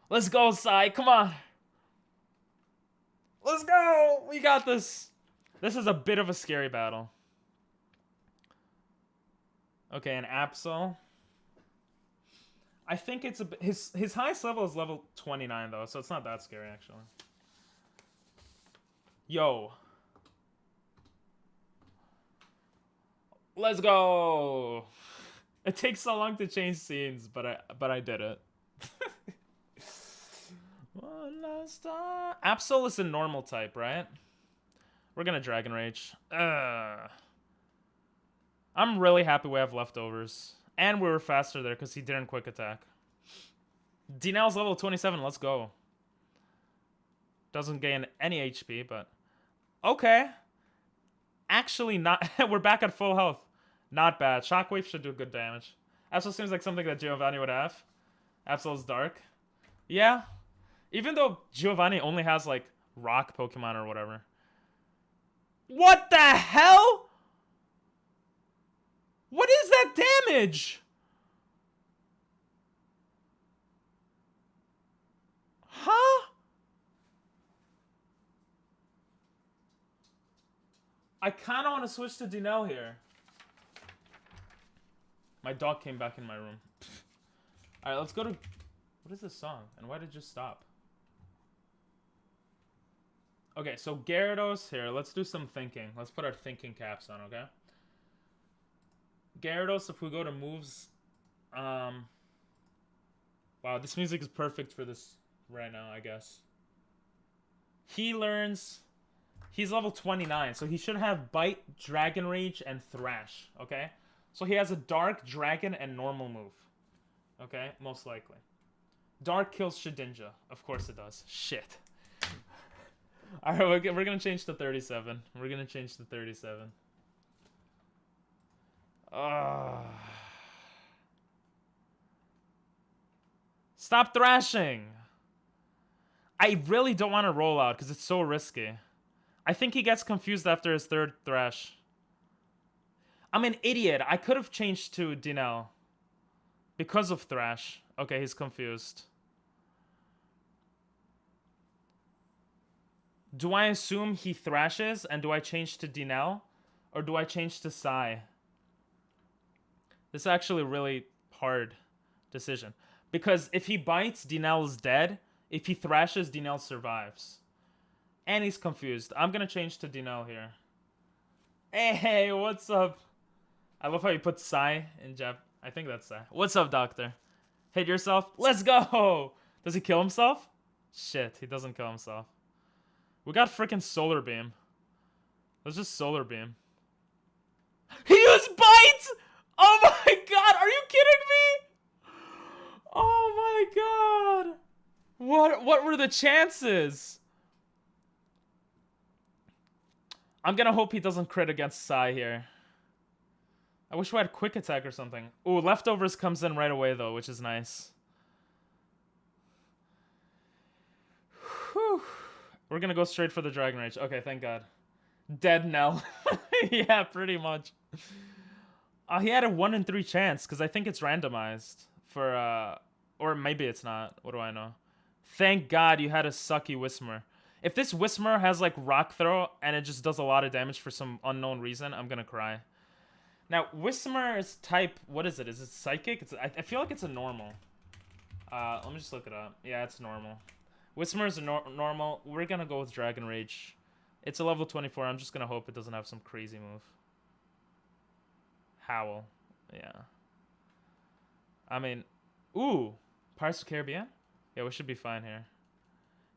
Let's go, Sai, come on! Let's go! We got this! This is a bit of a scary battle. Okay, an Absol. I think it's his highest level is level 29 though, so it's not that scary actually. Yo. Let's go. It takes so long to change scenes, but I did it. One last time. Absol is a normal type, right? We're gonna Dragon Rage. I'm really happy we have leftovers. And we were faster there because he didn't quick attack. Dinel's level 27, let's go. Doesn't gain any HP, but... Okay. Actually not... We're back at full health. Not bad. Shockwave should do good damage. Absol seems like something that Giovanni would have. Absol's dark. Yeah. Even though Giovanni only has, like, rock Pokemon or whatever. What the hell?! What is that damage? Huh? I kind of want to switch to Dinel here. My dog came back in my room. Alright, let's go to... What is this song? And why did it just stop? Okay, so Gyarados here. Let's do some thinking. Let's put our thinking caps on, okay? Gyarados, if we go to moves, wow, this music is perfect for this right now, I guess. He learns, he's level 29, so he should have Bite, Dragon Rage, and Thrash, okay? So he has a Dark, Dragon, and normal move, okay? Most likely. Dark kills Shedinja. Of course it does. Shit. Alright, we're gonna change to 37. We're gonna change to 37. Stop thrashing! I really don't want to roll out because it's so risky. I think he gets confused after his 3rd thrash. I'm an idiot. I could have changed to Dinel. Because of thrash. Okay, he's confused. Do I assume he thrashes and do I change to Dinel? Or do I change to Sai? This is actually a really hard decision. Because if he bites, Dinel's dead. If he thrashes, Dinel survives. And he's confused. I'm going to change to Dinel here. Hey, what's up? I love how you put Sai in Jap. I think that's Sai. What's up, doctor? Hit yourself? Let's go! Does he kill himself? Shit, he doesn't kill himself. We got freaking Solar Beam. Let's just Solar Beam. He used Bite! Oh my god, are you kidding me? Oh my god. What were the chances? I'm gonna hope he doesn't crit against Sai here. I wish we had quick attack or something. Ooh, leftovers comes in right away though, which is nice. Whew. We're gonna go straight for the Dragon Rage. Okay, thank god. Dead Nell. Yeah, pretty much. He had a 1 in 3 chance because I think it's randomized for Or maybe it's not. What do I know? Thank God you had a sucky Whismur. If this Whismur has like Rock Throw and it just does a lot of damage for some unknown reason, I'm gonna cry. Now, Whismur's type, what is it? Is it Psychic? I feel like it's a normal. Let me just look it up. Yeah, it's normal. Whismur's a normal. We're gonna go with Dragon Rage. It's a level 24. I'm just gonna hope it doesn't have some crazy move. Howl. Yeah. I mean, ooh. Pirates of the Caribbean? Yeah, we should be fine here.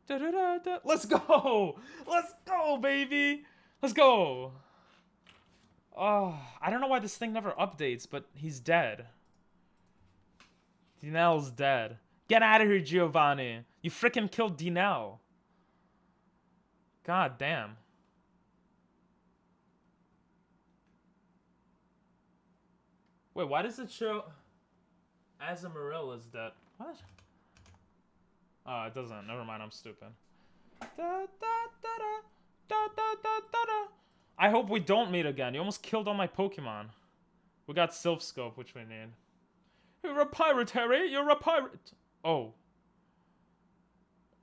Da-da-da-da. Let's go! Let's go, baby! Let's go! Oh, I don't know why this thing never updates, but he's dead. Dinel's dead. Get out of here, Giovanni. You freaking killed Dinel. God damn. Wait, why does it show Azumarill is dead? What? Oh, it doesn't. Never mind, I'm stupid. I hope we don't meet again. You almost killed all my Pokemon. We got Sylph Scope, which we need. You're a pirate, Harry. You're a pirate. Oh.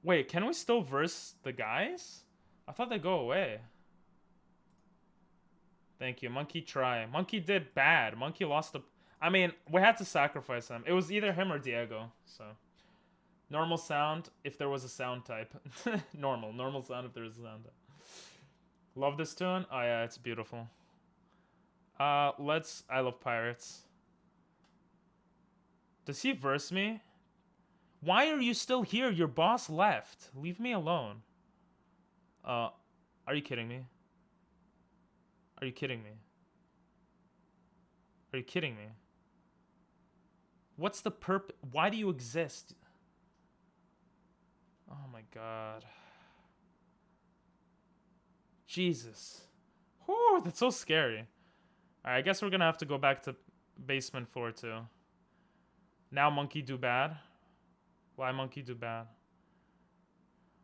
Wait, can we still verse the guys? I thought they go away. Thank you. Monkey try. Monkey did bad. Monkey lost the... I mean, we had to sacrifice him. It was either him or Diego, so... Normal sound if there was a sound type. Normal sound if there was a sound type. Love this tune? Oh yeah, it's beautiful. I love pirates. Does he verse me? Why are you still here? Your boss left. Leave me alone. Are you kidding me? Are you kidding me? Are you kidding me? What's the purpose? Why do you exist? Oh my god. Jesus. Whew, that's so scary. Alright, I guess we're gonna have to go back to basement floor 2. Now Monkey do bad? Why Monkey do bad?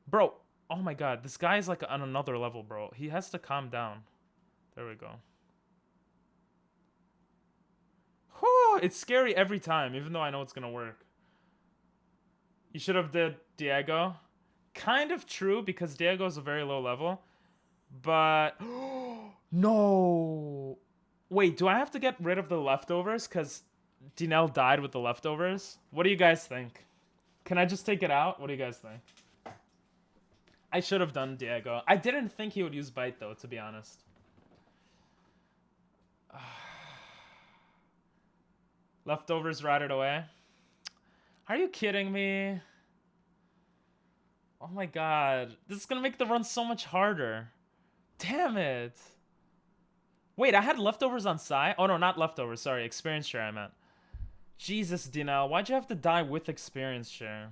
Bro, oh my god, this guy's like on another level, bro. He has to calm down. There we go. Whew, it's scary every time, even though I know it's gonna work. You should have did Diego. Kind of true, because Diego's a very low level. But... No! Wait, do I have to get rid of the leftovers? Because Dinel died with the leftovers? What do you guys think? Can I just take it out? What do you guys think? I should have done Diego. I didn't think he would use Bite, though, to be honest. Leftovers rotted away. Are you kidding me? Oh my god. This is gonna make the run so much harder. Damn it. Wait, I had leftovers on Psy? Oh no, not leftovers. Sorry, experience share I meant. Jesus, Dinel. Why'd you have to die with experience share?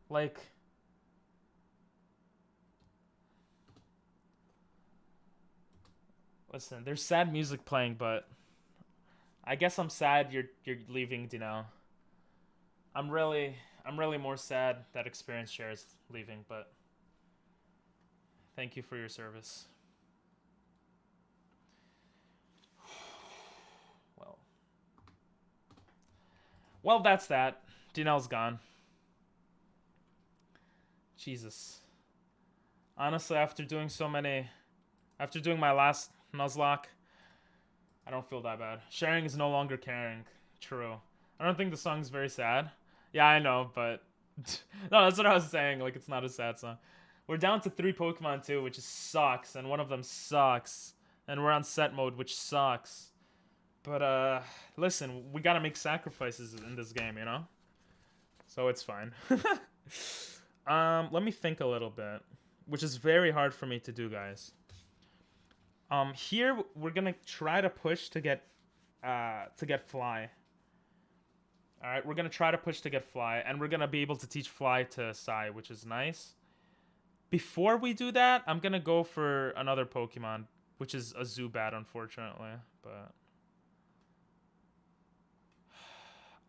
Like... Listen, there's sad music playing, but... I guess I'm sad you're leaving, Dinel. I'm really more sad that experience share is leaving, but thank you for your service. Well, that's that. Dinel's gone. Jesus. Honestly, after doing my last Nuzlocke, I don't feel that bad. Sharing is no longer caring. True. I don't think the song's very sad. Yeah, I know, but... No, that's what I was saying. Like, it's not a sad song. We're down to 3 Pokemon, too, which sucks. And one of them sucks. And we're on set mode, which sucks. But, listen, we gotta make sacrifices in this game, you know? So it's fine. Let me think a little bit. Which is very hard for me to do, guys. Here we're gonna try to push to get Fly. All right, we're gonna try to push to get Fly, and we're gonna be able to teach Fly to Sai, which is nice. Before we do that, I'm gonna go for another Pokemon, which is a Zubat, unfortunately. But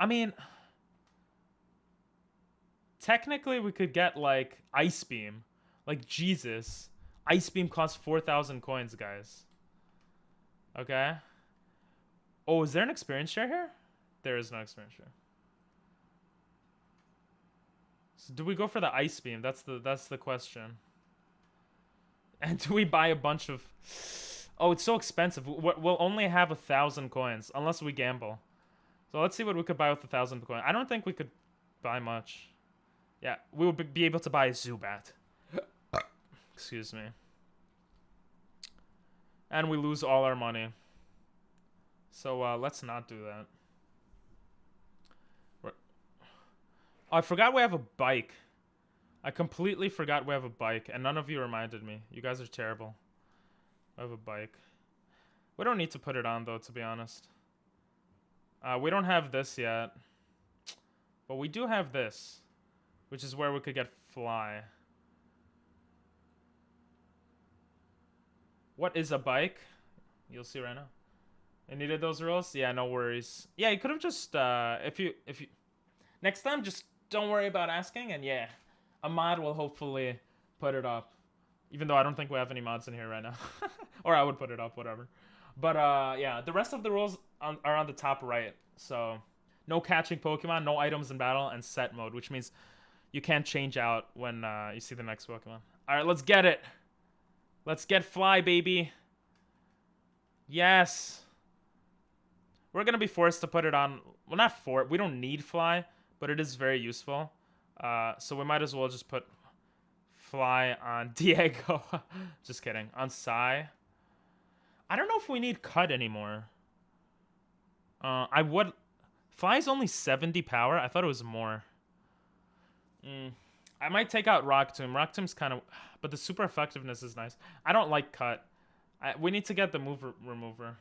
I mean, technically we could get like Ice Beam, like Jesus. Ice Beam costs 4,000 coins, guys. Okay. Oh, is there an experience share here? There is no experience share. So do we go for the ice beam? That's the question. And do we buy a bunch of... Oh, it's so expensive. We'll only have 1,000 coins unless we gamble. So let's see what we could buy with 1,000 coins. I don't think we could buy much. Yeah, we would be able to buy a Zubat. Excuse me. And we lose all our money. So let's not do that. Oh, I forgot we have a bike. I completely forgot we have a bike, and none of you reminded me. You guys are terrible. I have a bike. We don't need to put it on, though, to be honest. We don't have this yet. But we do have this, which is where we could get fly. What is a bike? You'll see right now. I needed those rules? Yeah, no worries. Yeah, you could have just, if you... Next time, just don't worry about asking, and yeah. A mod will hopefully put it up. Even though I don't think we have any mods in here right now. Or I would put it up, whatever. But, yeah, the rest of the rules are on the top right. So, no catching Pokemon, no items in battle, and set mode. Which means you can't change out when you see the next Pokemon. Alright, let's get it. Let's get fly, baby. Yes. We're going to be forced to put it on... Well, not for it. We don't need fly, but it is very useful. So we might as well just put fly on Diego. Just kidding. On Sai. I don't know if we need cut anymore. I would... Fly's only 70 power. I thought it was more. I might take out Rock Tomb. Rock Tomb's kind of... But the super effectiveness is nice. I don't like cut. We need to get the move remover.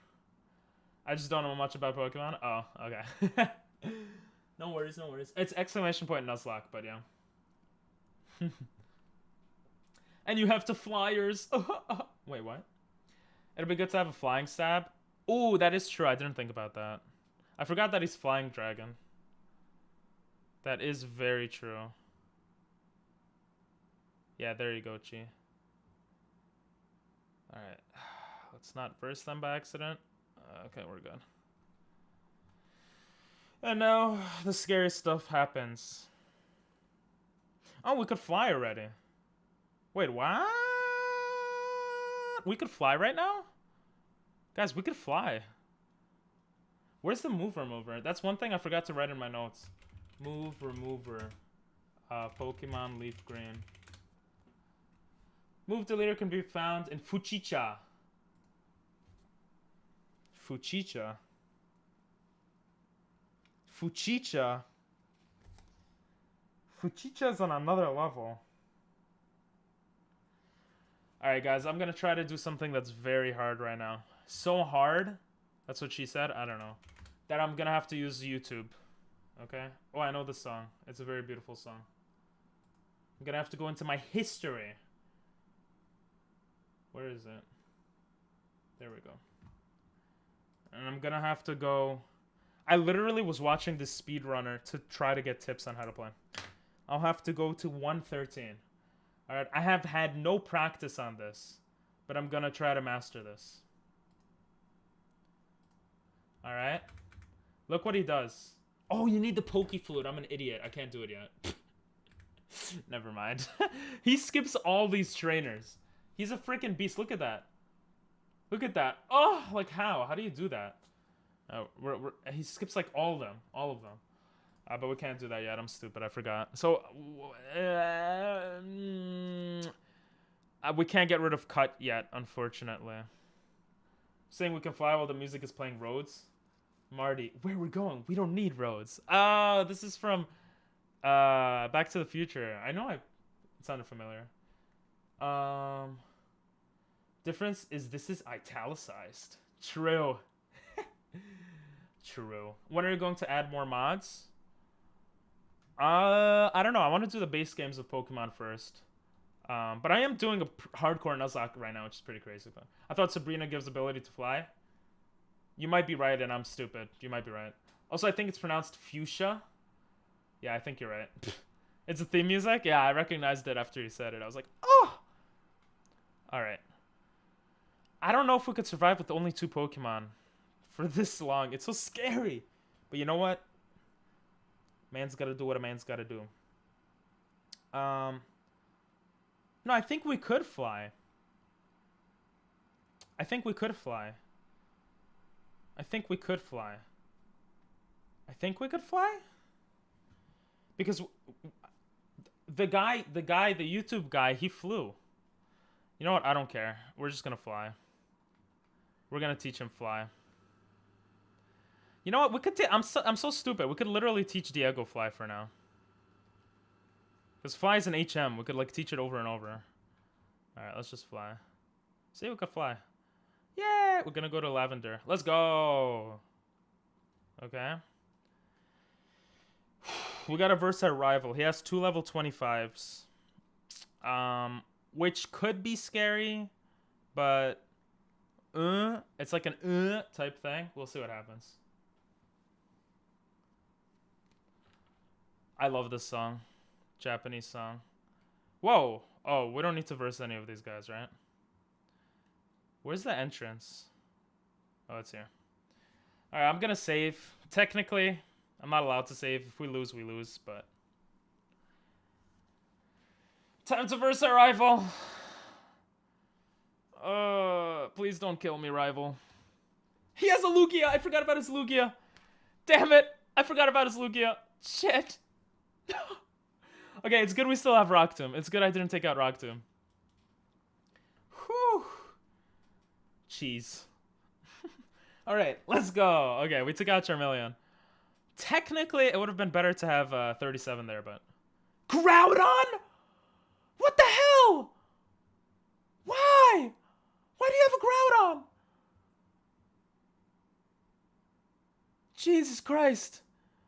I just don't know much about Pokemon. Oh, okay. No worries, no worries. It's exclamation point Nuzlocke, but yeah. And you have to flyers. Wait, what? It'd be good to have a flying stab. Ooh, that is true. I didn't think about that. I forgot that he's flying dragon. That is very true. Yeah, there you go, Chi. Alright. Let's not burst them by accident. Okay, we're good. And now the scary stuff happens. Oh, we could fly already. Wait, what? We could fly right now? Guys, we could fly. Where's the move remover? That's one thing I forgot to write in my notes. Move remover. Pokemon Leaf Green. Move deleter can be found in Fuchicha. Fuchicha. Fuchicha. Fuchicha's on another level. Alright, guys, I'm gonna try to do something that's very hard right now. So hard, that's what she said, I don't know, that I'm gonna have to use YouTube. Okay? Oh, I know this song. It's a very beautiful song. I'm gonna have to go into my history. Where is it? There we go. And I'm gonna have to go... I literally was watching this speedrunner to try to get tips on how to play. I'll have to go to 113. Alright, I have had no practice on this, but I'm gonna try to master this. Alright. Look what he does. Oh, you need the Pokey Flute. I'm an idiot. I can't do it yet. Never mind. He skips all these trainers. He's a freaking beast. Look at that. Look at that. Oh, like how? How do you do that? He skips like all of them. All of them. But we can't do that yet. I'm stupid. I forgot. So, we can't get rid of cut yet, unfortunately. Saying we can fly while the music is playing roads. Marty, where are we going? We don't need roads. Oh, this is from Back to the Future. I know it sounded familiar. Difference is this is italicized. True. True. When are you going to add more mods? I don't know. I want to do the base games of Pokemon first. But I am doing a hardcore Nuzlocke right now, which is pretty crazy. But I thought Sabrina gives ability to fly. You might be right, and I'm stupid. You might be right. Also, I think it's pronounced fuchsia. Yeah, I think you're right. It's a theme music? Yeah, I recognized it after you said it. I was like, oh! Alright. I don't know if we could survive with only 2 Pokemon for this long. It's so scary. But you know what? Man's gotta do what a man's gotta do. No, I think we could fly. I think we could fly. I think we could fly. I think we could fly? Because the YouTube guy, he flew. You know what? I don't care. We're just gonna fly. We're gonna teach him fly. You know what? We could I'm so stupid. We could literally teach Diego fly for now. Because fly is an HM. We could like teach it over and over. Alright, let's just fly. See, we could fly. Yeah! We're gonna go to Lavender. Let's go! Okay. We gotta verse our rival. He has 2 level 25s. Which could be scary, but it's like an type thing. We'll see what happens. I love this song. Japanese song. Whoa! Oh, we don't need to verse any of these guys, right? Where's the entrance? Oh, it's here. Alright, I'm gonna save. Technically, I'm not allowed to save. If we lose, we lose, but... Time to verse our rival. Please don't kill me, rival. He has a Lugia! I forgot about his Lugia! Damn it! I forgot about his Lugia. Shit! Okay, it's good we still have Rock Tomb. It's good I didn't take out Rock Tomb. Whew. Jeez. Alright, let's go. Okay, we took out Charmeleon. Technically, it would have been better to have 37 there, but... Groudon?! What the hell?! Why?! Why do you have a Groudon?! Jesus Christ.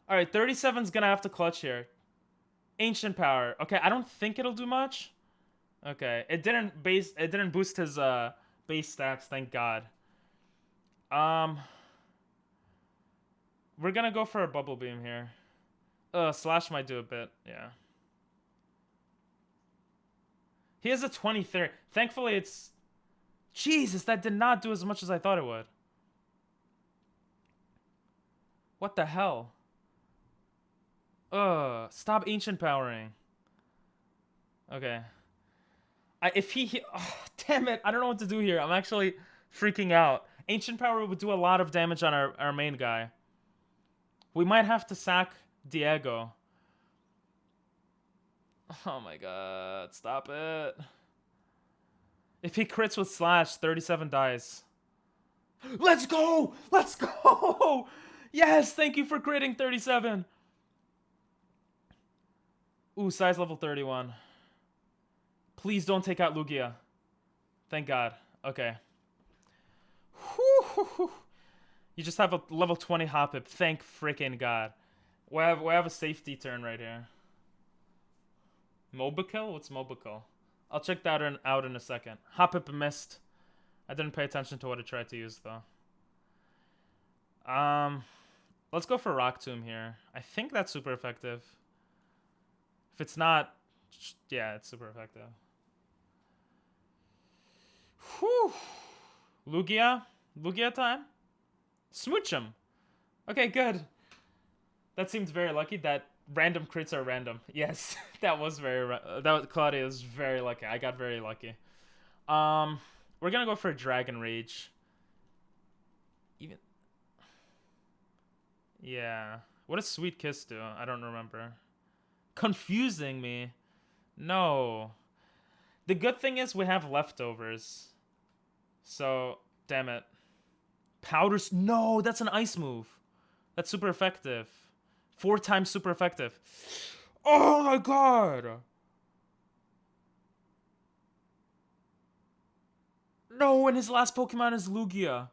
Alright, 37's gonna have to clutch here. Ancient Power. Okay, I don't think it'll do much. Okay, it didn't boost his base stats, thank God. We're gonna go for a Bubble Beam here. Slash might do a bit, yeah. He has a 23. Thankfully, it's... Jesus, that did not do as much as I thought it would. What the hell? Stop Ancient Powering. Okay. Oh, damn it, I don't know what to do here. I'm actually freaking out. Ancient Power would do a lot of damage on our main guy. We might have to sack Diego. Oh my god, stop it. If he crits with Slash, 37 dies. Let's go! Let's go! Yes, thank you for critting 37. Ooh, size level 31. Please don't take out Lugia. Thank God. Okay. Whew. You just have a level 20 Hoppip. Thank freaking God. We have a safety turn right here. Mobikill? What's Mobikill? I'll check that out in a second. Hoppip missed. I didn't pay attention to what it tried to use though. Let's go for Rock Tomb here. I think that's super effective. If it's not, yeah, it's super effective. Whew. Lugia? Lugia time? Smooch him. Okay, good. That seemed very lucky. That random crits are random. Yes, that was Claudia was very lucky. I got very lucky. We're gonna go for Dragon Rage. Yeah. What does Sweet Kiss do? I don't remember. Confusing me. No. The good thing is we have leftovers. So, damn it. Powders. No, that's an ice move. That's super effective. 4 times super effective. Oh my god. No, and his last Pokemon is Lugia.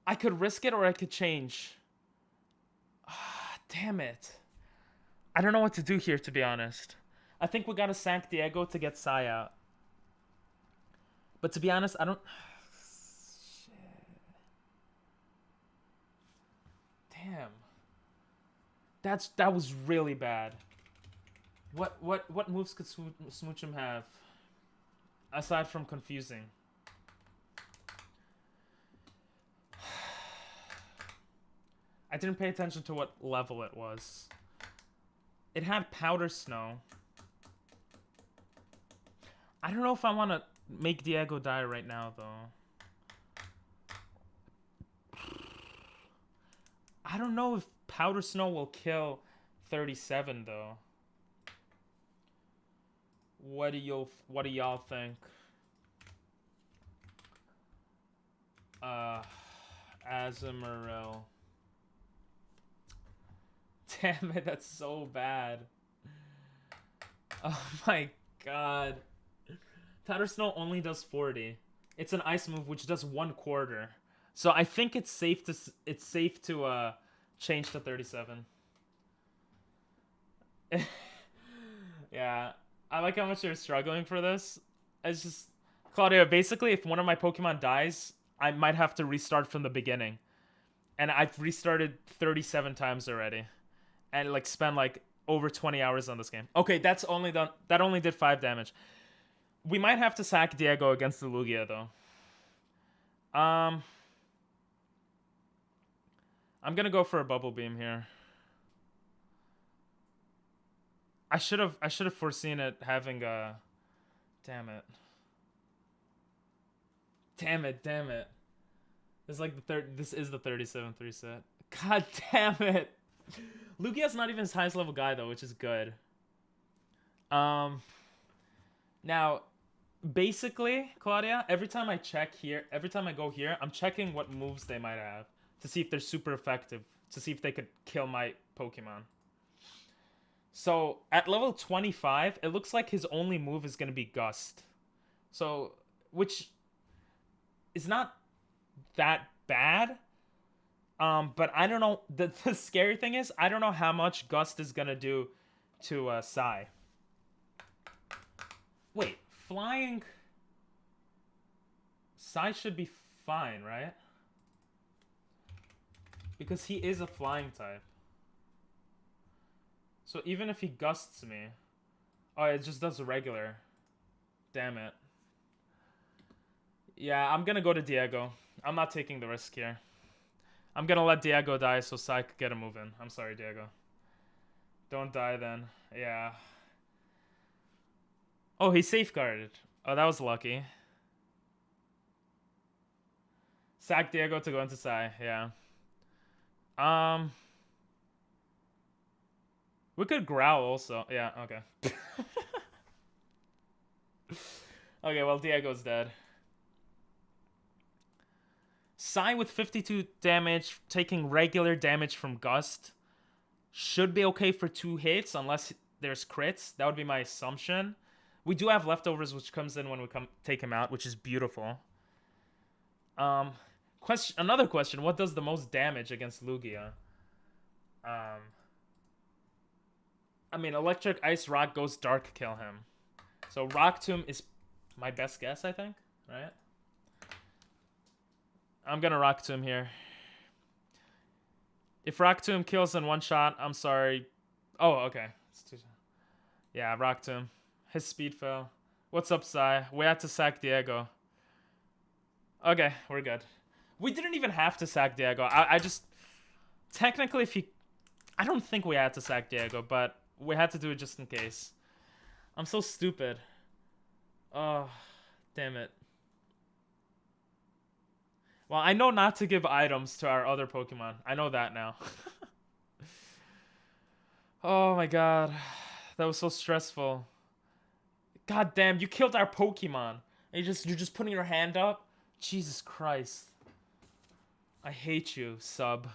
I could risk it or I could change. Ah, damn it. I don't know what to do here, to be honest. I think we gotta sank Diego to get Sai out. But to be honest, I don't... Shit. Damn. That was really bad. What moves could Smoochum have? Aside from confusing. I didn't pay attention to what level it was. It had Powder Snow. I don't know if I want to make Diego die right now, though. I don't know if Powder Snow will kill 37, though. What do y'all think? Azumarill. Damn it, that's so bad. Oh my god. Powder Snow only does 40. It's an ice move which does 1/4. So I think it's safe to change to 37. Yeah, I like how much you're struggling for this. It's just, Claudia, basically if one of my Pokemon dies, I might have to restart from the beginning. And I've restarted 37 times already. And like spent like over 20 hours on this game. Okay, that only did 5 damage. We might have to sack Diego against the Lugia though. I'm gonna go for a Bubble Beam here. I should have foreseen it having a. Damn it. This is like the third. This is the 37th reset. God damn it. Lugia's not even his highest level guy though, which is good. Now, basically, Claudia, every time I go here, I'm checking what moves they might have to see if they're super effective, to see if they could kill my Pokemon. So at level 25, it looks like his only move is gonna be Gust. So, which is not that bad. But I don't know. The scary thing is, I don't know how much Gust is gonna do to Sai. Wait, flying. Sai should be fine, right? Because he is a flying type. So even if he gusts me, oh, it just does regular. Damn it. Yeah, I'm gonna go to Diego. I'm not taking the risk here. I'm gonna let Diego die so Sai could get a move in. I'm sorry, Diego. Don't die then. Yeah. Oh, he safeguarded. Oh, that was lucky. Sack Diego to go into Sai. Yeah. We could growl also. Yeah, okay. Okay, well, Diego's dead. Sai with 52 damage, taking regular damage from Gust, should be okay for 2 hits unless there's crits. That would be my assumption. We do have leftovers, which comes in when we take him out, which is beautiful. Another question: what does the most damage against Lugia? I mean, Electric, Ice, Rock, Ghost, Dark kill him. So Rock Tomb is my best guess, I think. Right? I'm gonna Rock Tomb here. If Rock Tomb kills in one shot, I'm sorry. Oh, okay. Yeah, Rock Tomb. His speed fell. What's up, Sai? We had to sack Diego. Okay, we're good. We didn't even have to sack Diego. I just... Technically, if he... I don't think we had to sack Diego, but we had to do it just in case. I'm so stupid. Oh, damn it. Well, I know not to give items to our other Pokemon. I know that now. Oh my god. That was so stressful. God damn, you killed our Pokemon. And you're just putting your hand up? Jesus Christ. I hate you, sub.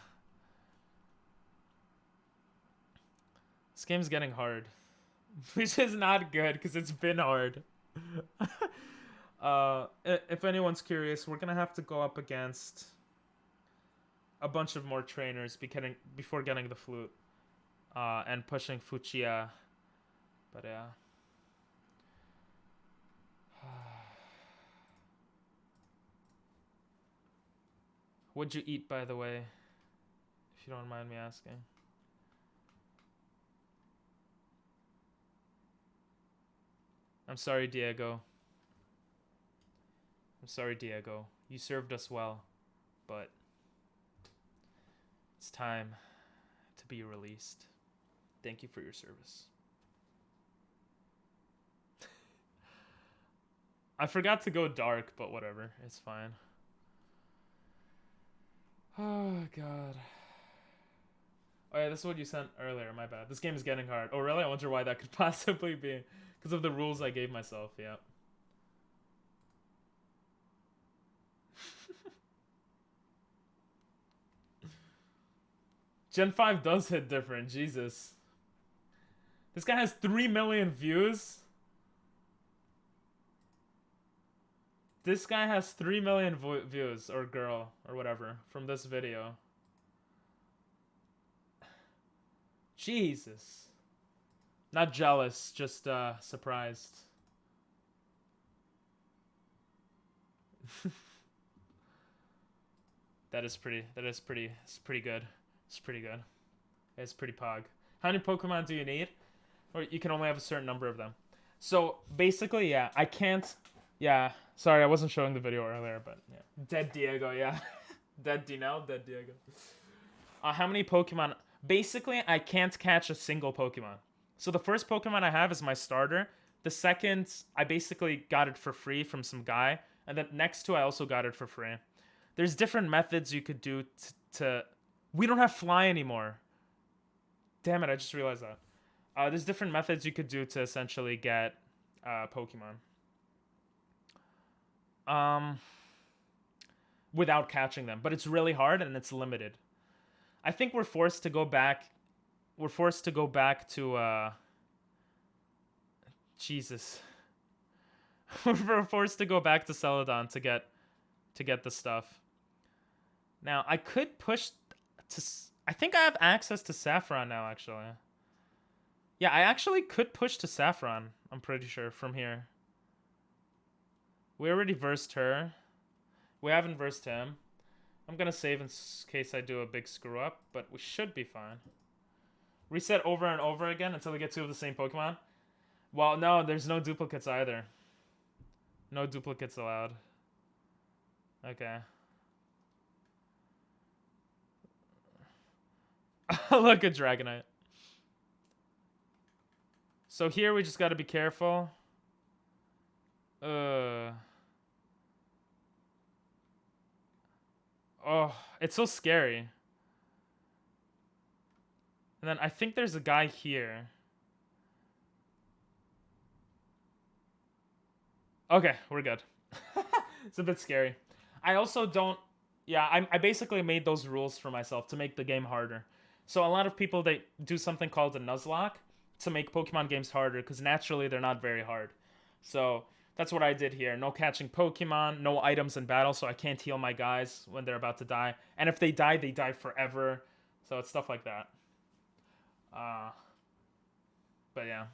This game's getting hard. Which is not good, because it's been hard. If anyone's curious, we're gonna have to go up against a bunch of more trainers before getting the flute. And pushing Fuchsia. But yeah. What'd you eat, by the way? If you don't mind me asking. I'm sorry, Diego. I'm sorry, Diego. You served us well, but It's time to be released. Thank you for your service. I forgot to go dark, but whatever. It's fine. Oh, God. Oh, yeah, this is what you sent earlier. My bad. This game is getting hard. Oh, really? I wonder why that could possibly be. Because of the rules I gave myself. Yeah. Gen 5 does hit different. Jesus. This guy has 3 million views. This guy has 3 million views, or girl, or whatever, from this video. Jesus. Not jealous, just surprised. It's pretty good. It's pretty good. It's pretty pog. How many Pokemon do you need? Or you can only have a certain number of them. So basically, yeah, I can't. Yeah, sorry, I wasn't showing the video earlier, but yeah. Dead Diego, yeah. Dead Diego. How many Pokemon? Basically, I can't catch a single Pokemon. So the first Pokemon I have is my starter. The second, I basically got it for free from some guy. And then next two, I also got it for free. There's different methods you could do to... We don't have Fly anymore. Damn it, I just realized that. There's different methods you could do to essentially get Pokemon. Without catching them. But it's really hard and it's limited. I think we're forced to go back... We're forced to go back to... Jesus. We're forced to go back to Celadon to get the stuff. Now, I could push to... I think I have access to Saffron now, actually. Yeah, I actually could push to Saffron, I'm pretty sure, from here. We already versed her. We haven't versed him. I'm gonna save in case I do a big screw up, but we should be fine. Reset over and over again until we get two of the same Pokemon. Well, no, there's no duplicates either. No duplicates allowed. Okay. Look at Dragonite. So here we just gotta be careful. Oh, it's so scary. And then I think there's a guy here. Okay, we're good. It's a bit scary. I also don't... Yeah, I basically made those rules for myself to make the game harder. So a lot of people, they do something called a Nuzlocke to make Pokemon games harder, because naturally they're not very hard. So that's what I did here. No catching Pokemon, no items in battle, so I can't heal my guys when they're about to die. And if they die forever. So it's stuff like that. But yeah.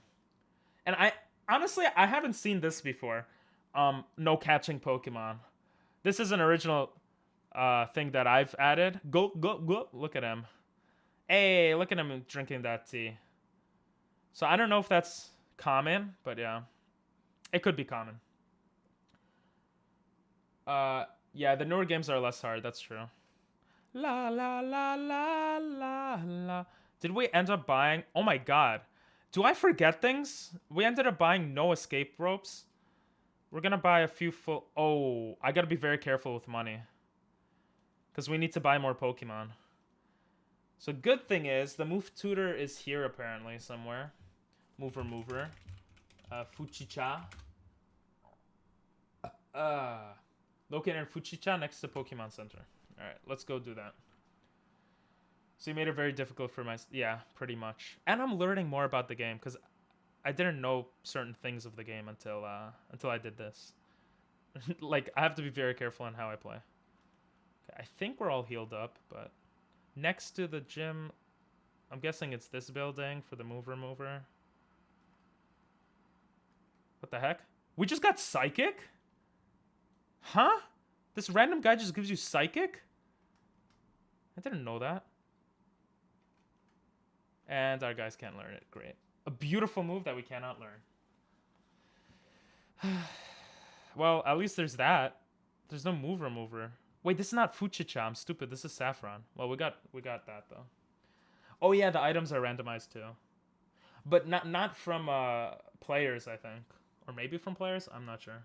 And honestly, I haven't seen this before. No catching Pokemon. This is an original thing that I've added. Go. Look at him. Hey, look at him drinking that tea. So I don't know if that's common, but yeah. It could be common. Yeah, the newer games are less hard, that's true. La la la la la la. Did we end up buying... Oh my god. Do I forget things? We ended up buying no escape ropes. We're gonna buy a few full... Oh, I gotta be very careful with money. Because we need to buy more Pokemon. So good thing is, the move tutor is here apparently somewhere. Mover. Fuchicha. Located in Fuchicha next to Pokemon Center. Alright, let's go do that. So you made it very difficult for my... Yeah, pretty much. And I'm learning more about the game, because I didn't know certain things of the game until I did this. Like, I have to be very careful on how I play. Okay, I think we're all healed up, but... Next to the gym... I'm guessing it's this building for the mover. What the heck? We just got Psychic? Huh? This random guy just gives you Psychic? I didn't know that. And our guys can't learn it. Great. A beautiful move that we cannot learn. Well, at least there's that. There's no mover. Wait, this is not Fuchicha. I'm stupid. This is Saffron. Well, we got that though. Oh yeah, the items are randomized too, but not from players, I think, or maybe from players. I'm not sure.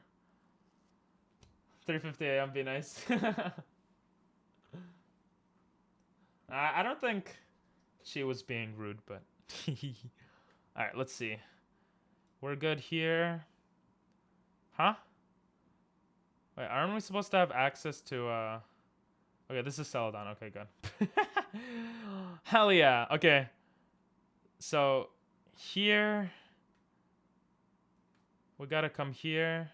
3:50 a.m. Be nice. I don't think she was being rude, but all right. Let's see. We're good here. Huh? Wait, aren't we supposed to have access to Okay, this is Celadon. Okay, good. Hell yeah. Okay. So here we gotta come here.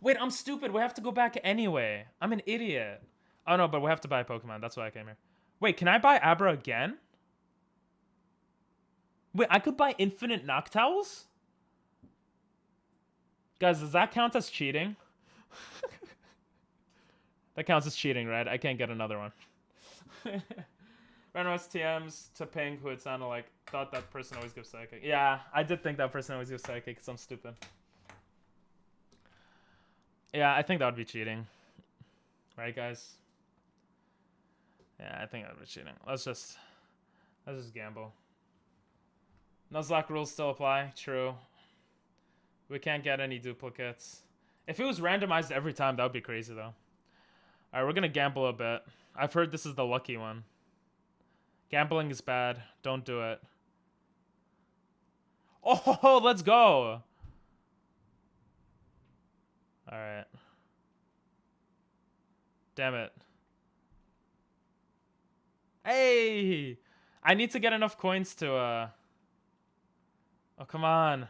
Wait, I'm stupid. We have to go back anyway. I'm an idiot. Oh no, but we have to buy Pokemon. That's why I came here. Wait, can I buy Abra again? Wait, I could buy infinite Noctowls? Guys, does that count as cheating? That counts as cheating, right? I can't get another one. Randomizer TMs to Pink, who it sounded like, thought that person always gives Psychic. Yeah, I did think that person always gives Psychic because I'm stupid. Yeah, I think that would be cheating. Right, guys? Yeah, I think that would be cheating. Let's just gamble. Nuzlocke rules still apply. True. We can't get any duplicates. If it was randomized every time, that would be crazy, though. Alright, we're gonna gamble a bit. I've heard this is the lucky one. Gambling is bad. Don't do it. Oh, let's go! Alright. Damn it. Hey! I need to get enough coins to, Oh, come on.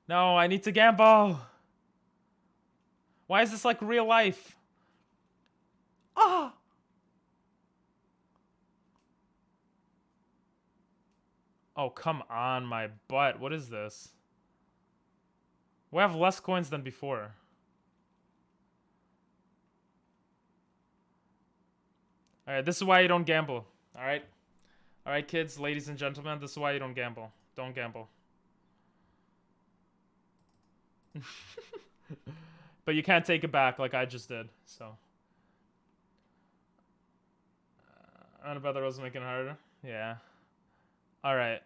No, I need to gamble! Why is this like real life? Ah! Oh, come on, my butt. What is this? We have less coins than before. Alright, this is why you don't gamble. Alright? Alright, kids, ladies and gentlemen, this is why you don't gamble. Don't gamble. But you can't take it back like I just did, so. I don't know about the rules making it harder. Yeah. Alright.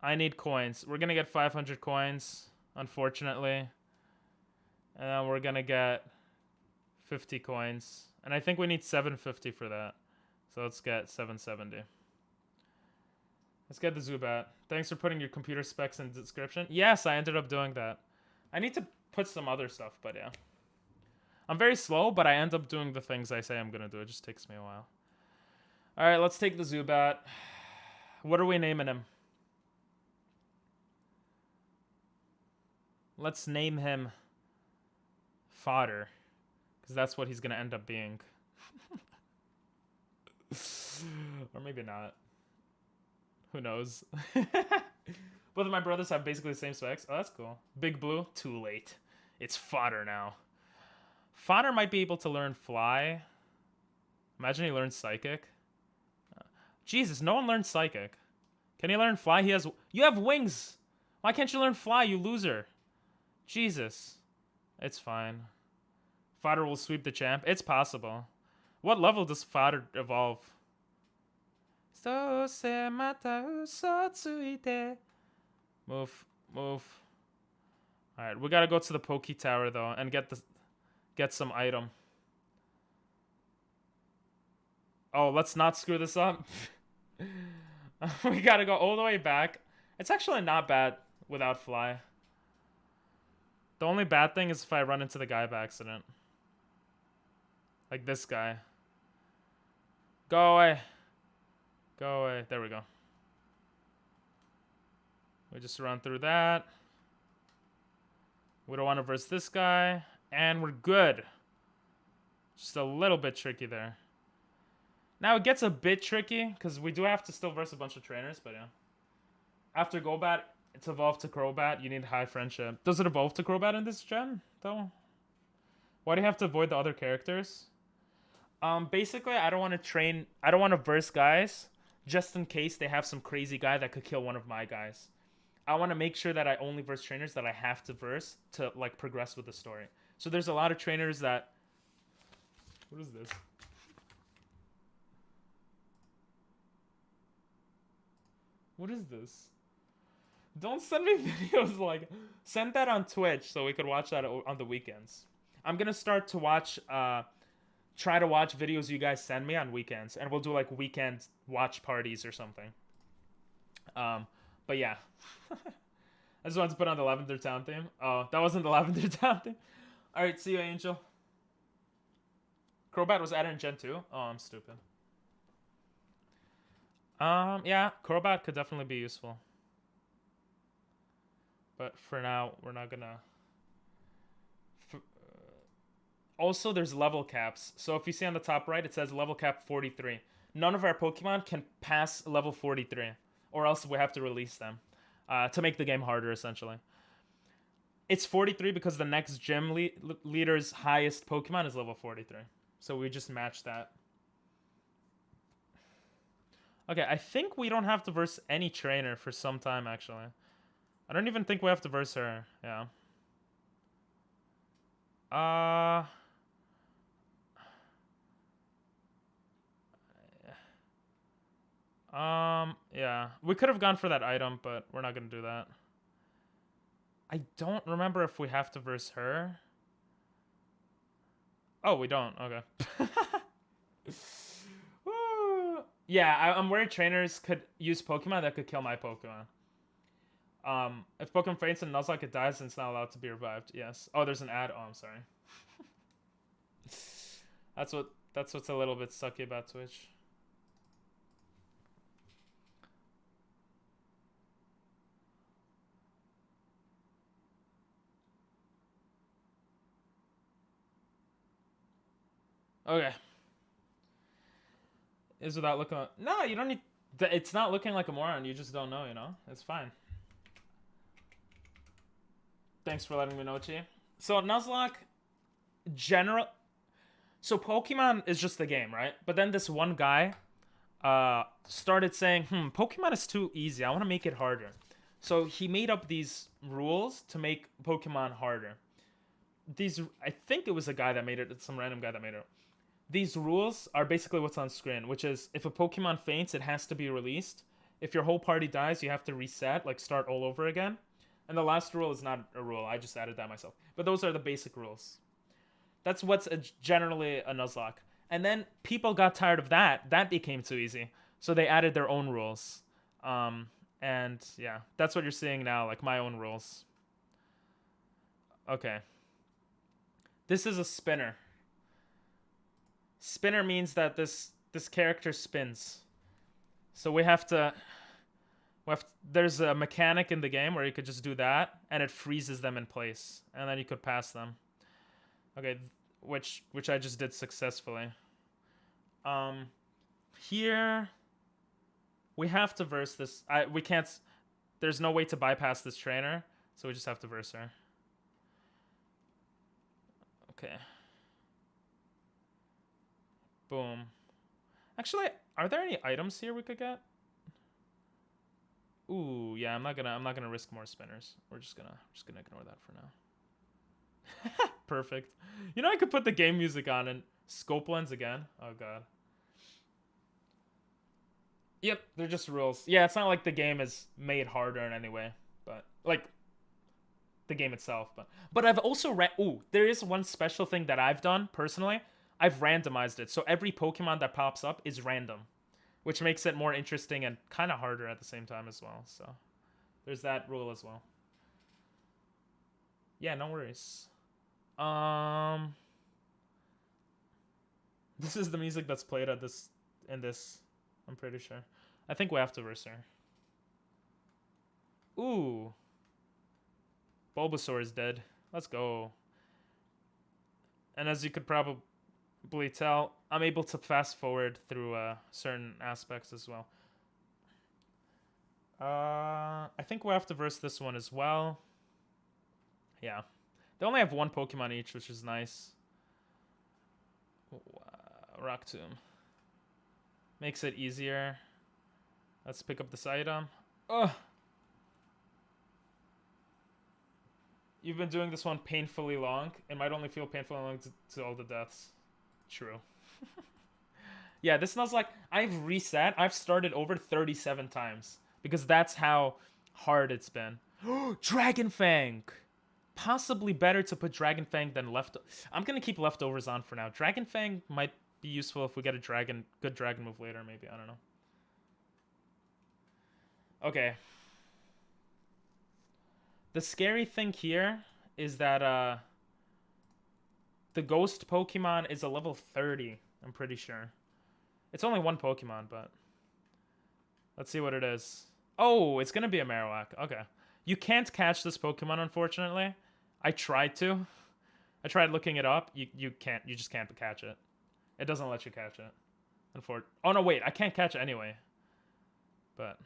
I need coins. We're gonna get 500 coins, unfortunately. And then we're gonna get 50 coins. And I think we need 750 for that. So let's get 770. Let's get the Zubat. Thanks for putting your computer specs in the description. Yes, I ended up doing that. I need to put some other stuff, but yeah. I'm very slow, but I end up doing the things I say I'm gonna do. It just takes me a while. Alright, let's take the Zubat. What are we naming him? Let's name him Fodder. Because that's what he's gonna end up being. Or maybe not. Who knows? Both of my brothers have basically the same specs. Oh, that's cool. Big Blue, too late. It's Fodder now. Fodder might be able to learn Fly. Imagine he learns Psychic. Jesus, no one learns Psychic. Can he learn Fly? You have wings! Why can't you learn Fly, you loser? Jesus. It's fine. Fodder will sweep the champ. It's possible. What level does Fodder evolve? Move. Move. Alright, we gotta go to the Pokey Tower, though, and get some item. Oh, let's not screw this up. We gotta go all the way back. It's actually not bad without Fly. The only bad thing is if I run into the guy by accident. Like this guy. Go away. Go away. There we go. We just run through that. We don't want to verse this guy. And we're good. Just a little bit tricky there. Now it gets a bit tricky, because we do have to still verse a bunch of trainers, but yeah. After Golbat, it's evolved to Crobat. You need high friendship. Does it evolve to Crobat in this gen, though? Why do you have to avoid the other characters? Basically, I don't want to verse guys, just in case they have some crazy guy that could kill one of my guys. I want to make sure that I only verse trainers that I have to verse to, like, progress with the story. So there's a lot of trainers that What is this? What is this? Don't send me videos like... Send that on Twitch so we could watch that on the weekends. I'm gonna start to watch... try to watch videos you guys send me on weekends. And we'll do like weekend watch parties or something. But yeah. I just wanted to put on the Lavender Town theme. Oh, that wasn't the Lavender Town theme. Alright, see you, Angel. Crobat was added in Gen 2? Oh, I'm stupid. Yeah, Crobat could definitely be useful. But for now, we're not gonna... Also, there's level caps. So if you see on the top right, it says level cap 43. None of our Pokemon can pass level 43. Or else we have to release them. To make the game harder, essentially. It's 43 because the next gym leader's highest Pokemon is level 43. So we just match that. Okay, I think we don't have to verse any trainer for some time, actually. I don't even think we have to verse her. Yeah. Yeah. We could have gone for that item, but we're not going to do that. I don't remember if we have to verse her. Oh, we don't. Okay. Yeah, I'm worried trainers could use Pokemon that could kill my Pokemon. If Pokemon faints in Nuzlocke, it dies and it's not allowed to be revived. Yes. Oh, there's an ad. Oh, I'm sorry. That's what's a little bit sucky about Twitch. Okay. Is without looking... No, you don't need... It's not looking like a moron. You just don't know, you know? It's fine. Thanks for letting me know, Chi. So, Nuzlocke... So, Pokemon is just the game, right? But then this one guy... started saying, Pokemon is too easy. I want to make it harder. So, he made up these rules to make Pokemon harder. I think it was a guy that made it. It's some random guy that made it. These rules are basically what's on screen, which is if a Pokemon faints, it has to be released. If your whole party dies, you have to reset, like start all over again. And the last rule is not a rule. I just added that myself. But those are the basic rules. That's what's generally a Nuzlocke. And then people got tired of that. That became too easy. So they added their own rules. And yeah, that's what you're seeing now, like my own rules. Okay. This is a spinner. Spinner means that this character spins. So we have to... There's a mechanic in the game where you could just do that, and it freezes them in place. And then you could pass them. Okay, which I just did successfully. Here... We have to verse this. We can't... There's no way to bypass this trainer, so we just have to verse her. Okay. Boom. Actually, are there any items here we could get? Ooh, yeah, I'm not gonna risk more spinners. We're just gonna ignore that for now. Perfect. You know, I could put the game music on and scope lens again. Oh god. Yep, they're just rules. Yeah, it's not like the game is made harder in any way, but like the game itself. But I've also there is one special thing that I've done personally. I've randomized it, so every Pokemon that pops up is random, which makes it more interesting and kind of harder at the same time as well. So there's that rule as well. Yeah, no worries. This is the music that's played at in this. I'm pretty sure. I think we have to verse her. Ooh. Bulbasaur is dead. Let's go. And as you could probably tell, I'm able to fast forward through certain aspects as well. I think we have to verse this one as well. Yeah. They only have one Pokemon each, which is nice. Rock Tomb. Makes it easier. Let's pick up this item. Ugh. You've been doing this one painfully long. It might only feel painfully long to all the deaths. True. Yeah, this Nuzlocke, I've reset. I've started over 37 times. Because that's how hard it's been. Dragon Fang! Possibly better to put Dragon Fang than I'm going to keep leftovers on for now. Dragon Fang might be useful if we get a good dragon move later, maybe. I don't know. Okay. The scary thing here is that the ghost Pokemon is a level 30, I'm pretty sure. It's only one Pokemon, but let's see what it is. Oh, it's going to be a Marowak. Okay. You can't catch this Pokemon, unfortunately. I tried to. I tried looking it up. You can't. You just can't catch it. It doesn't let you catch it. Oh, no, wait. I can't catch it anyway. But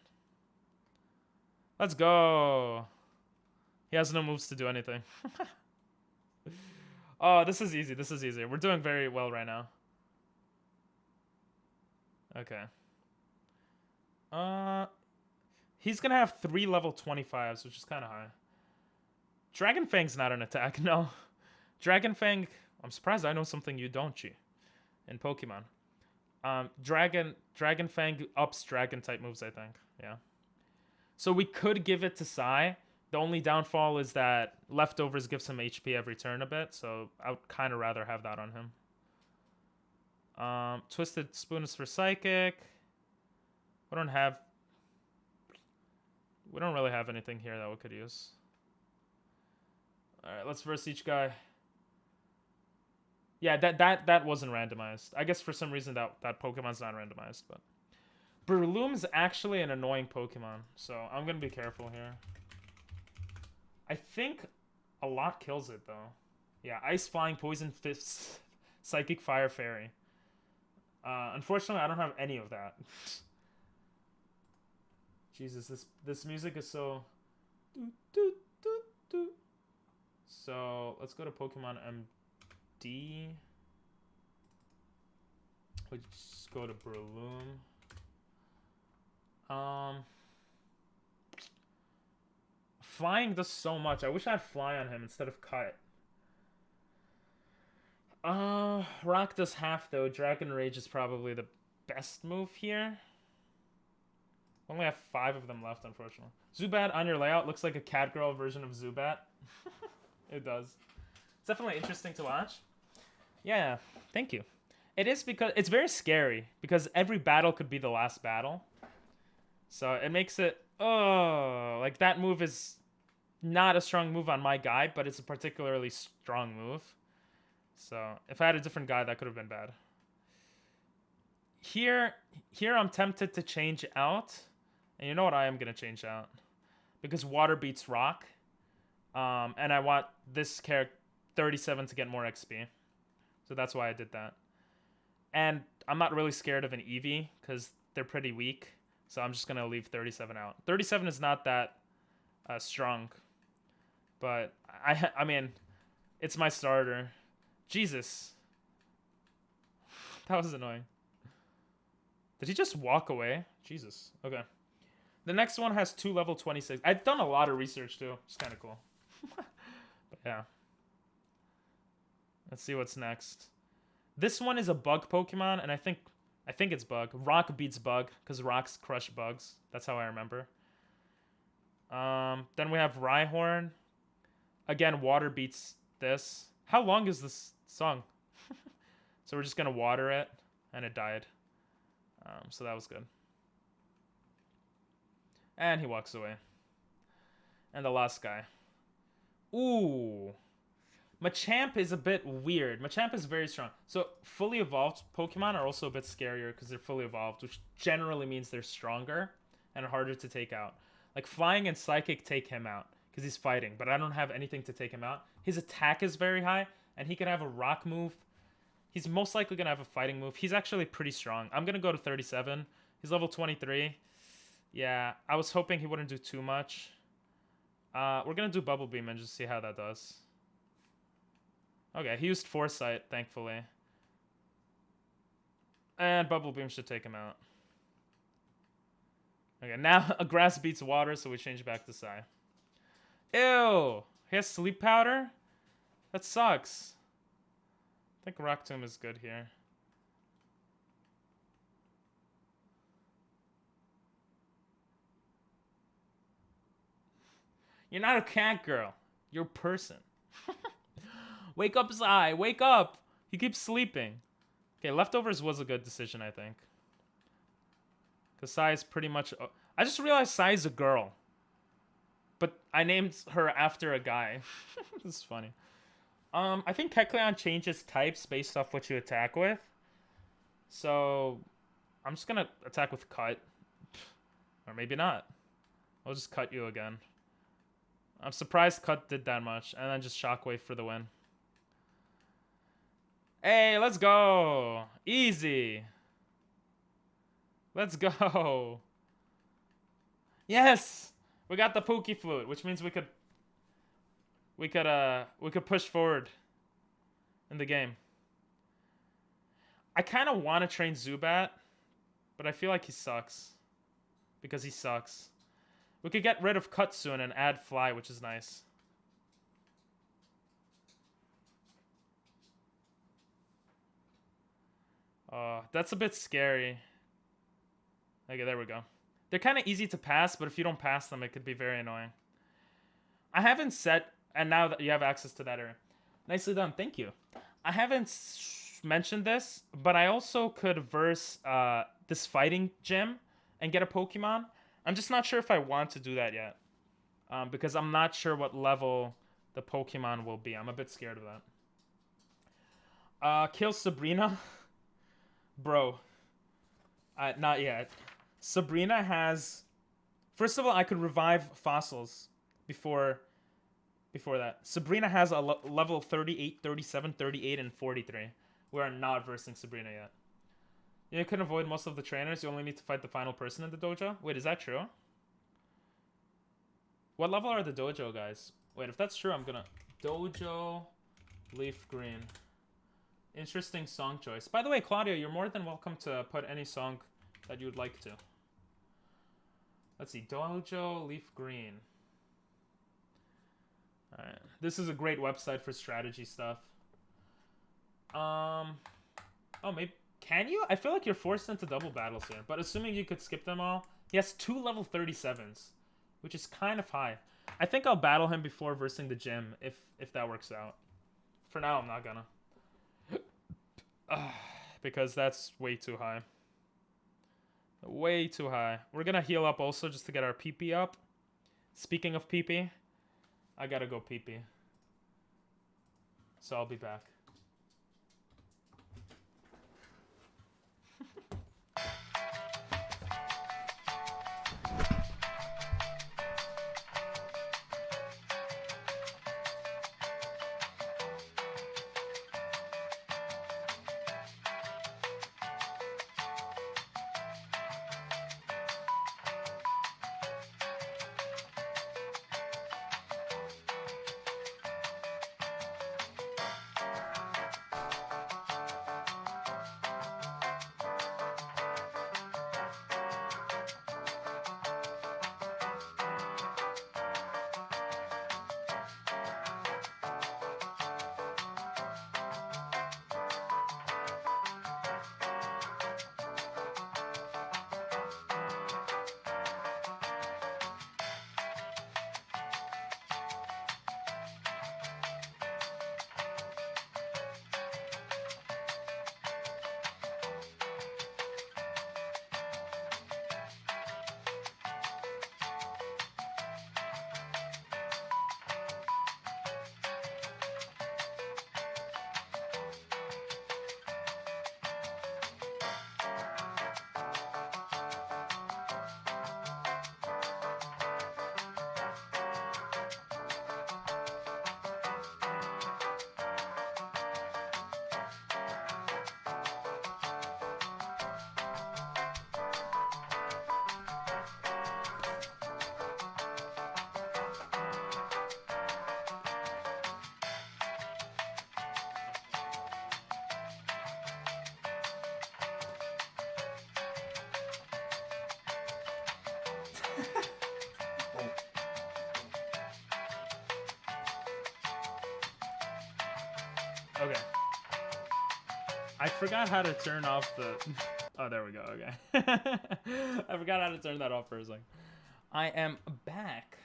let's go. He has no moves to do anything. Oh, this is easy. This is easy. We're doing very well right now. Okay. He's going to have 3 level 25s, which is kind of high. Dragon Fang's not an attack, no. Dragon Fang, I'm surprised I know something you don't, Chi. In Pokemon. Dragon Fang ups dragon type moves, I think. Yeah. So we could give it to Sai. The only downfall is that leftovers gives him HP every turn a bit, so I would kind of rather have that on him. Twisted Spoon is for Psychic. We don't really have anything here that we could use. Alright, let's verse each guy. Yeah, that wasn't randomized. I guess for some reason that Pokemon's not randomized, but Breloom's actually an annoying Pokemon, so I'm gonna be careful here. I think a lot kills it though. Yeah, Ice Flying, Poison Fist, Psychic Fire Fairy. Unfortunately I don't have any of that. Jesus, this music is so... So, let's go to Pokemon MD. Let's just go to Breloom. Flying does so much. I wish I had Fly on him instead of Cut. Rock does half though. Dragon Rage is probably the best move here. Only have 5 of them left, unfortunately. Zubat on your layout looks like a cat girl version of Zubat. It does. It's definitely interesting to watch. Yeah, thank you. It is because it's very scary because every battle could be the last battle. So it makes it, like that move is not a strong move on my guy, but it's a particularly strong move. So if I had a different guy, that could have been bad. Here I'm tempted to change out. And you know what I am going to change out? Because water beats rock. And I want this character 37 to get more XP. So that's why I did that. And I'm not really scared of an Eevee because they're pretty weak. So I'm just going to leave 37 out. 37 is not that strong. But, I mean, it's my starter. Jesus. That was annoying. Did he just walk away? Jesus. Okay. The next one has 2 level 26. I've done a lot of research too. It's kind of cool. But yeah. Let's see what's next. This one is a bug Pokemon, and I think it's bug. Rock beats bug because rocks crush bugs. That's how I remember. Then we have Rhyhorn. Again, water beats this. How long is this song? So we're just gonna water it, and it died. So that was good. And he walks away. And the last guy. Ooh. Machamp is a bit weird. Machamp is very strong. So fully evolved Pokemon are also a bit scarier because they're fully evolved, which generally means they're stronger and harder to take out. Like Flying and Psychic take him out because he's fighting, but I don't have anything to take him out. His attack is very high, and he can have a rock move. He's most likely going to have a fighting move. He's actually pretty strong. I'm going to go to 37. He's level 23. Yeah, I was hoping he wouldn't do too much. We're going to do Bubble Beam and just see how that does. Okay, he used Foresight, thankfully. And Bubble Beam should take him out. Okay, now a Grass beats Water, so we change back to Psy. Ew! He has Sleep Powder? That sucks. think Rock Tomb is good here. You're not a cat girl. You're a person. Wake up, Zai. Wake up. He keeps sleeping. Okay, Leftovers was a good decision, I think. Because Sai is pretty much... I just realized Sai is a girl. But I named her after a guy. This is funny. I think Kecleon changes types based off what you attack with. So, I'm just going to attack with Cut. Or maybe not. I'll just cut you again. I'm surprised Cut did that much. And then just Shockwave for the win. Hey, let's go. Easy. Let's go. Yes. We got the Pokey Flute, which means we could push forward in the game. I kind of want to train Zubat, but I feel like he sucks. Because he sucks. We could get rid of Cut soon and add Fly, which is nice. That's a bit scary. Okay, there we go. They're kind of easy to pass, but if you don't pass them, it could be very annoying. I haven't set... And now that you have access to that area. Nicely done. Thank you. I haven't mentioned this, but I also could verse this fighting gym and get a Pokemon. I'm just not sure if I want to do that yet. Because I'm not sure what level the Pokemon will be. I'm a bit scared of that. Kill Sabrina? Bro. Not yet. Sabrina has... First of all, I could revive fossils before that. Sabrina has a level 38, 37, 38, and 43. We are not versing Sabrina yet. You can avoid most of the trainers. You only need to fight the final person in the dojo. Wait, is that true? What level are the dojo guys? Wait, if that's true, I'm gonna... Dojo Leaf Green. Interesting song choice. By the way, Claudio, you're more than welcome to put any song that you would like to. Let's see. Dojo Leaf Green. Alright. This is a great website for strategy stuff. Oh, maybe... Can you? I feel like you're forced into double battles here. But assuming you could skip them all... He has 2 level 37s. Which is kind of high. I think I'll battle him before versing the gym. If that works out. For now, I'm not gonna. Because that's way too high. Way too high. We're gonna heal up also just to get our PP up. Speaking of PP... I gotta go pee-pee. So I'll be back. Okay. I forgot how to turn off the... Oh, there we go, okay. I forgot how to turn that off for a second. I am back.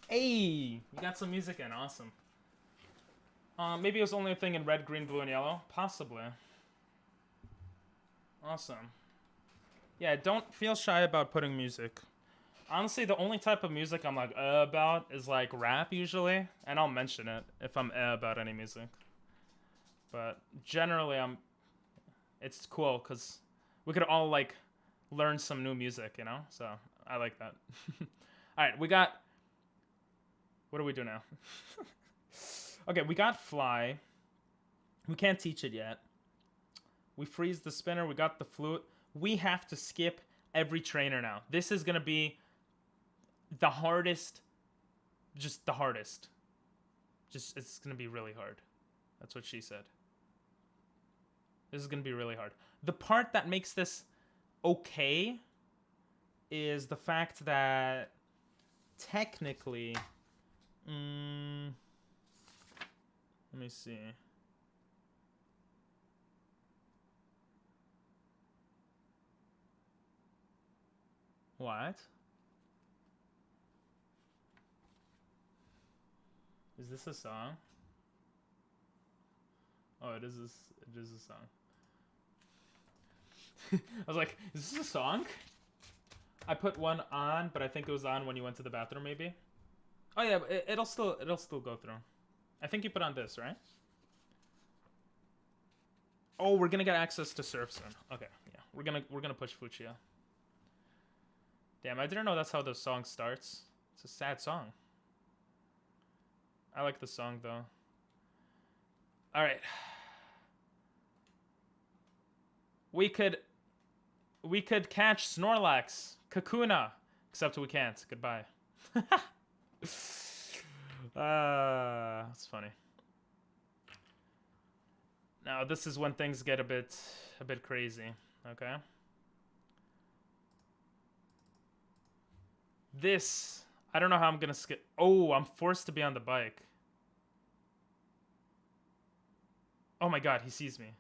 Hey, we got some music in, awesome. Maybe it was only a thing in red, green, blue, and yellow? Possibly. Awesome. Yeah, don't feel shy about putting music. Honestly, the only type of music I'm like about is like rap usually, and I'll mention it if I'm about any music. But generally, it's cool because we could all like learn some new music, you know? So I like that. All right, we got... What do we do now? Okay, we got Fly. We can't teach it yet. We freeze the spinner. We got the flute. We have to skip every trainer now. This is going to be the hardest. Just the hardest. It's going to be really hard. That's what she said. This is going to be really hard. The part that makes this okay is the fact that technically... let me see. What? Is this a song? Oh, it is a song. I was like, is this a song? I put one on, but I think it was on when you went to the bathroom, maybe. Oh yeah, it'll still go through. I think you put on this, right? Oh, we're gonna get access to Surf soon. Okay, yeah, we're gonna push Fuchsia. Damn, I didn't know that's how the song starts. It's a sad song. I like the song though. All right. We could catch Snorlax, Kakuna, except we can't. Goodbye. That's funny. Now this is when things get a bit crazy. Okay. This, I don't know how I'm gonna skip. Oh, I'm forced to be on the bike. Oh my god, he sees me.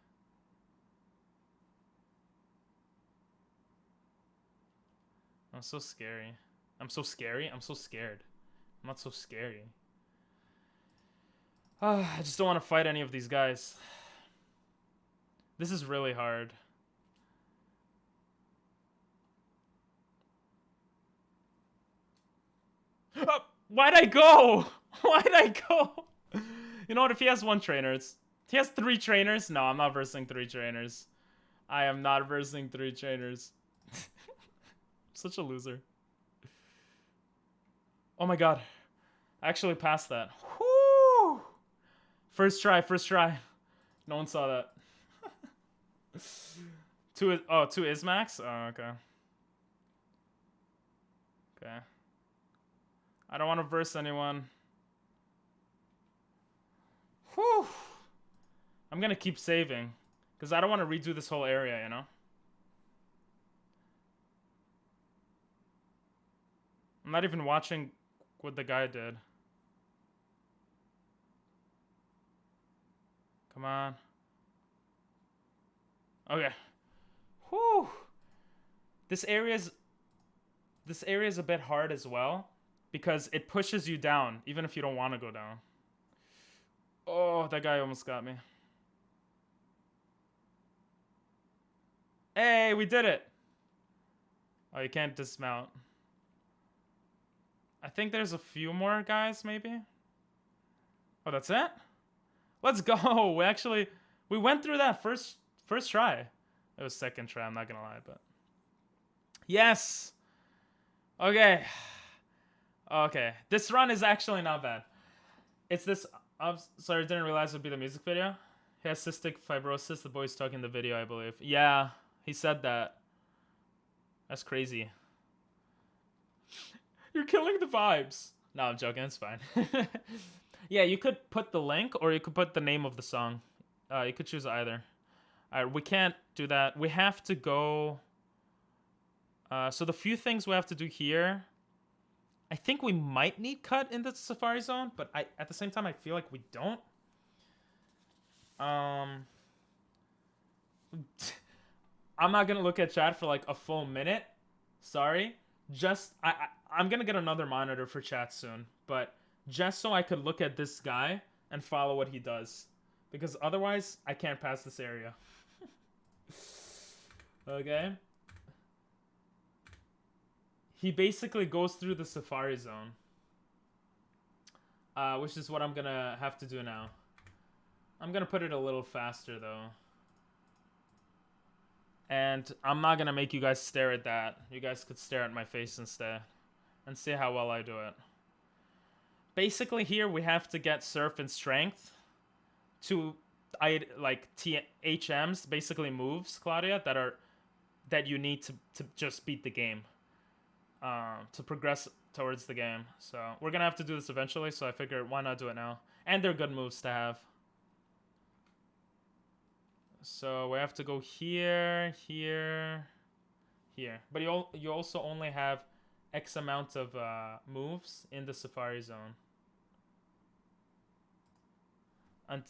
I'm so scary. I'm so scary? I'm so scared. I'm not so scary. I just don't want to fight any of these guys. This is really hard. Oh, why'd I go? Why'd I go? You know what? If he has one trainer, he has 3 trainers. No, I'm not versing 3 trainers. I am not versing 3 trainers. Such a loser. Oh my god. I actually passed that. Whoo! First try. No one saw that. 2 is max? Oh, okay. Okay. I don't want to verse anyone. Whew. I'm gonna keep saving. Because I don't want to redo this whole area, you know? I'm not even watching what the guy did. Come on. Okay. Whew. This area's a bit hard as well because it pushes you down even if you don't want to go down. Oh, that guy almost got me. Hey, we did it. Oh, you can't dismount. I think there's a few more guys, maybe. Oh, that's it? Let's go. We went through that first try. It was second try, I'm not gonna lie, but yes. Okay. This run is actually not bad. It's this. I'm sorry, I didn't realize it would be the music video. He has cystic fibrosis. The boy's talking in the video, I believe. Yeah, he said that. That's crazy. You're killing the vibes. No, I'm joking. It's fine. Yeah, you could put the link or you could put the name of the song. You could choose either. Alright, we can't do that. We have to go... so the few things we have to do here... I think we might need cut in the Safari Zone, but at the same time, I feel like we don't. I'm not gonna look at chat for like a full minute. Sorry. I'm gonna get another monitor for chat soon, but just so I could look at this guy and follow what he does, because otherwise I can't pass this area. Okay. He basically goes through the Safari Zone, which is what I'm gonna have to do now. I'm gonna put it a little faster though. And I'm not gonna make you guys stare at that. You guys could stare at my face instead and see how well I do it. Basically here we have to get Surf and Strength to HMs, basically moves, Claudia, that you need to just beat the game. To progress towards the game. So we're gonna have to do this eventually, so I figured why not do it now? And they're good moves to have. So we have to go here, here, here. But you also only have X amount of moves in the Safari Zone. And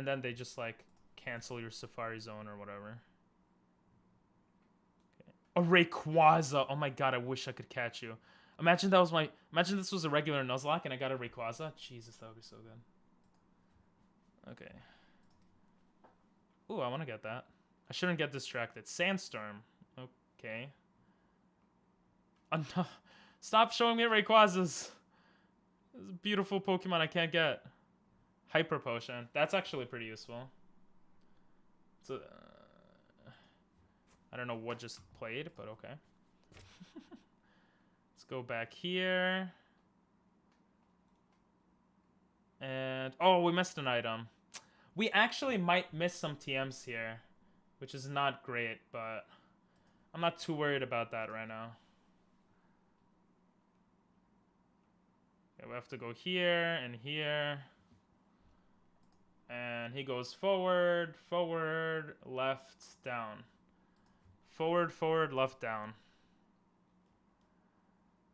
then they just like cancel your Safari Zone or whatever. A Rayquaza. Oh my god, I wish I could catch you. Imagine this was a regular Nuzlocke and I got a Rayquaza. Jesus, that would be so good. Okay. Ooh, I want to get that. I shouldn't get distracted. Sandstorm. Okay. No. Stop showing me Rayquazas. This is a beautiful Pokemon I can't get. Hyper Potion. That's actually pretty useful. So, I don't know what just played, but okay. Let's go back here. And, oh, we missed an item. We actually might miss some TMs here, which is not great, but I'm not too worried about that right now. Okay, we have to go here and here. And he goes forward, forward, left, down. Forward, forward, left, down.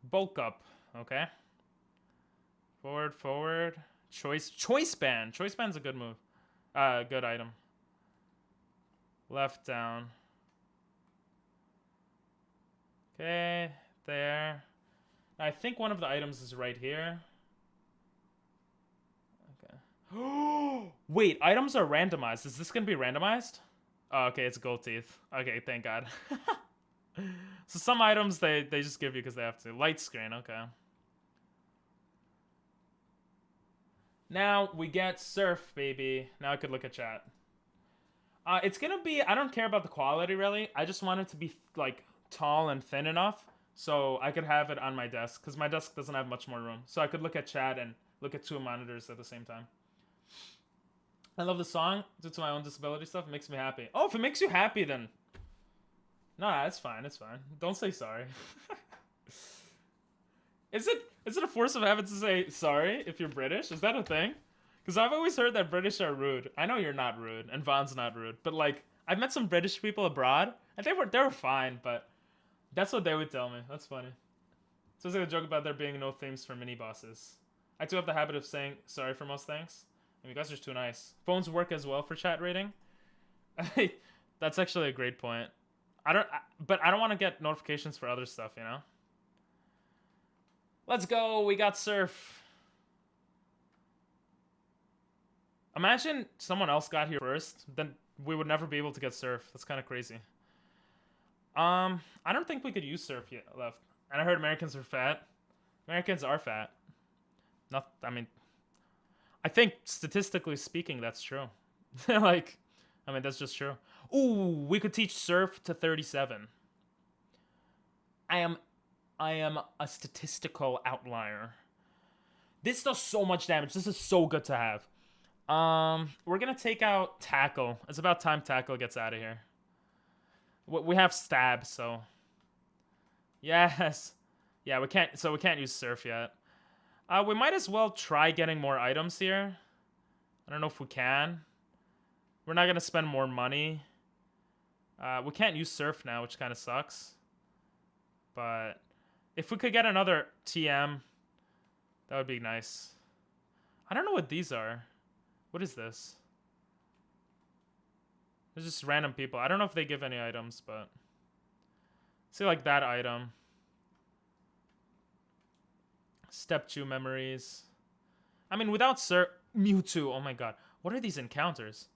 Bulk up, okay. Forward, forward. Choice band. Choice band's a good move. Good item. Left, down. Okay, there. I think one of the items is right here. Okay. Wait, items are randomized. Is this gonna be randomized? Oh, okay, it's gold teeth. Okay, thank God. So some items they just give you because they have to. Light screen, okay. Now we get Surf, baby. Now I could look at chat. It's gonna be, I don't care about the quality really. I just want it to be like tall and thin enough so I could have it on my desk because my desk doesn't have much more room. So I could look at chat and look at two monitors at the same time. I love the song due to my own disability stuff. It makes me happy. Oh, if it makes you happy, then nah, it's fine. It's fine. Don't say sorry. Is it a force of habit to say sorry if you're British? Is that a thing? Because I've always heard that British are rude. I know you're not rude, and Vaughn's not rude. But like, I've met some British people abroad, and they were fine. But that's what they would tell me. That's funny. So it's like a joke about there being no themes for mini bosses. I do have the habit of saying sorry for most things. And you guys are too nice. Phones work as well for chat rating. That's actually a great point. But I don't want to get notifications for other stuff, you know? Let's go. We got Surf. Imagine someone else got here first. Then we would never be able to get Surf. That's kind of crazy. I don't think we could use Surf yet left. And I heard Americans are fat. Americans are fat. I think statistically speaking, that's true. That's just true. Ooh, we could teach Surf to 37. I am a statistical outlier. This does so much damage. This is so good to have. We're gonna take out Tackle. It's about time Tackle gets out of here. We have Stab, so yes, yeah. We can't use Surf yet. We might as well try getting more items here. I don't know if we can. We're not gonna spend more money. We can't use Surf now, which kind of sucks. But if we could get another TM, that would be nice. I don't know what these are. What is this? There's just random people. I don't know if they give any items, but see like that item. Step 2 memories. I mean, without Surf, Mewtwo. Oh my god, what are these encounters?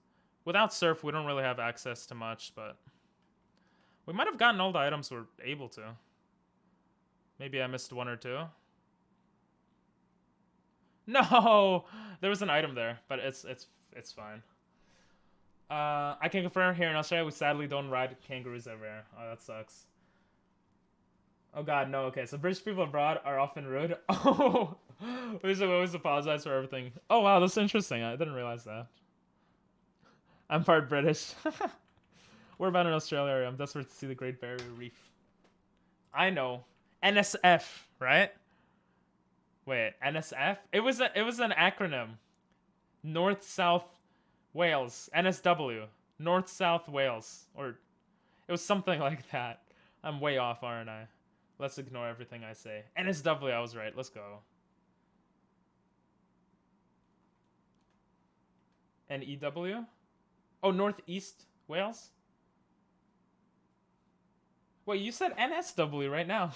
Without Surf, we don't really have access to much, but we might have gotten all the items we're able to. Maybe I missed one or two. No, there was an item there, but it's fine. I can confirm here in Australia we sadly don't ride kangaroos everywhere. Oh, that sucks. Oh god, no. Okay, so British people abroad are often rude. Oh, we should always apologize for everything. Oh wow, that's interesting. I didn't realize that. I'm part British. We're about in Australia. I'm desperate to see the Great Barrier Reef. I know. NSF, right? Wait, NSF? It was an acronym. North South Wales. NSW. North South Wales. Or it was something like that. I'm way off, aren't I? Let's ignore everything I say. NSW, I was right. Let's go. NEW? Oh, Northeast Wales? Wait, you said NSW right now.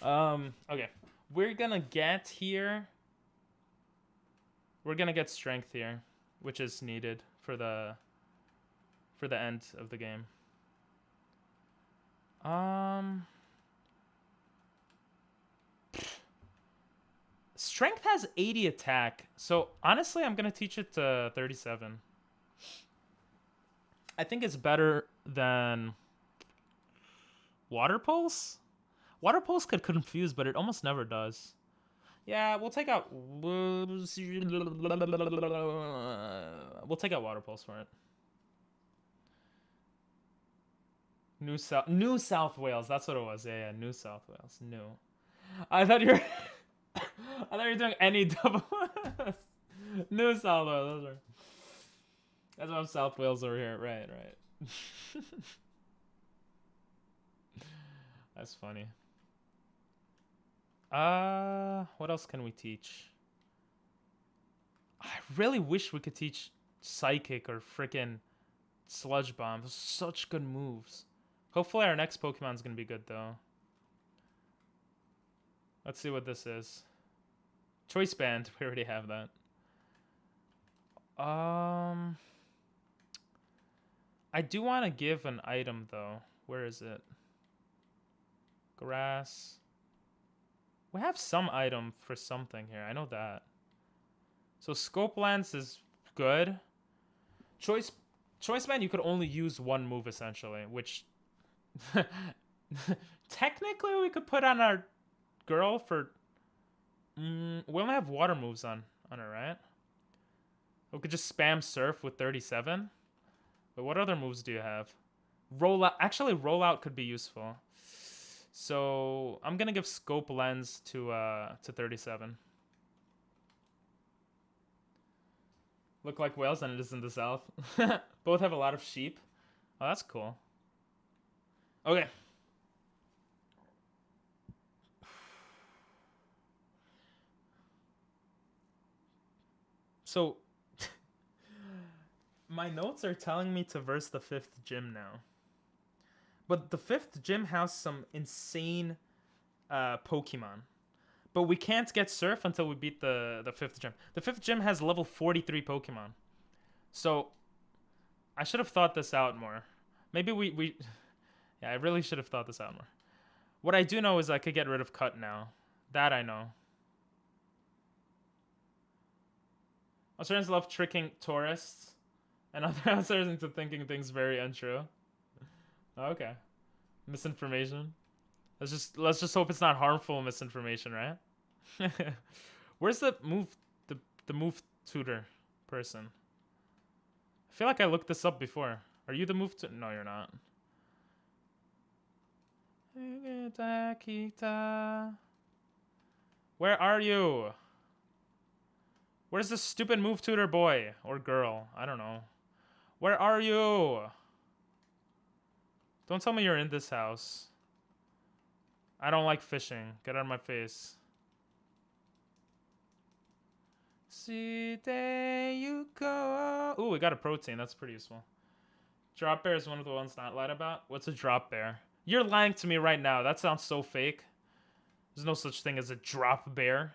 Okay. We're gonna get here. We're gonna get strength here, which is needed for the end of the game. Strength has 80 attack, so honestly, I'm gonna teach it to 37. I think it's better than Water Pulse. Water Pulse could confuse, but it almost never does. Yeah, we'll take out. We'll take out Water Pulse for it. New South Wales. That's what it was. Yeah, New South Wales. New. I thought you were. I thought you were doing any double. New South Wales. That's right. That's why I'm South Wales over here. Right. That's funny. What else can we teach? I really wish we could teach Psychic or frickin' Sludge Bomb. Those are such good moves. Hopefully our next Pokemon's gonna be good though. Let's see what this is. Choice Band. We already have that. I do want to give an item though. Where is it? Grass. We have some item for something here. I know that. So Scope Lens is good. Choice Band, you could only use one move essentially, which technically we could put on our girl for. We only have water moves on her, right? We could just spam Surf with 37. But what other moves do you have? Rollout. Actually, Rollout could be useful. So I'm gonna give Scope Lens to 37. Look like Wales and it is in the south. Both have a lot of sheep. Oh, that's cool. Okay. So my notes are telling me to verse the 5th gym now. But the 5th gym has some insane Pokemon. But we can't get Surf until we beat the 5th gym. The 5th gym has level 43 Pokemon. So I should have thought this out more. Maybe we yeah, I really should have thought this out more. What I do know is I could get rid of Cut now. That I know. Australians love tricking tourists and other outsiders into thinking things very untrue. Okay. Misinformation. Let's just hope it's not harmful misinformation, right? Where's the move tutor person? I feel like I looked this up before. Are you the move tutor? No, you're not. Where are you? Where's the stupid move tutor boy or girl? I don't know. Where are you? Don't tell me you're in this house. I don't like fishing. Get out of my face. See, there you go. Ooh, we got a protein. That's pretty useful. Drop bear is one of the ones not lied about. What's a drop bear? You're lying to me right now. That sounds so fake. There's no such thing as a drop bear.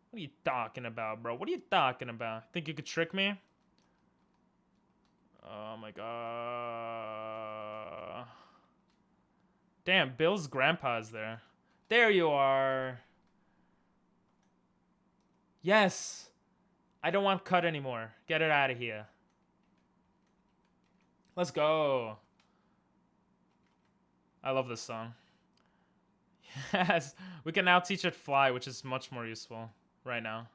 What are you talking about, bro? What are you talking about? Think you could trick me? Oh my god. Damn, Bill's grandpa is there. There you are. Yes. I don't want cut anymore. Get it out of here. Let's go. I love this song. Yes. We can now teach it fly, which is much more useful right now.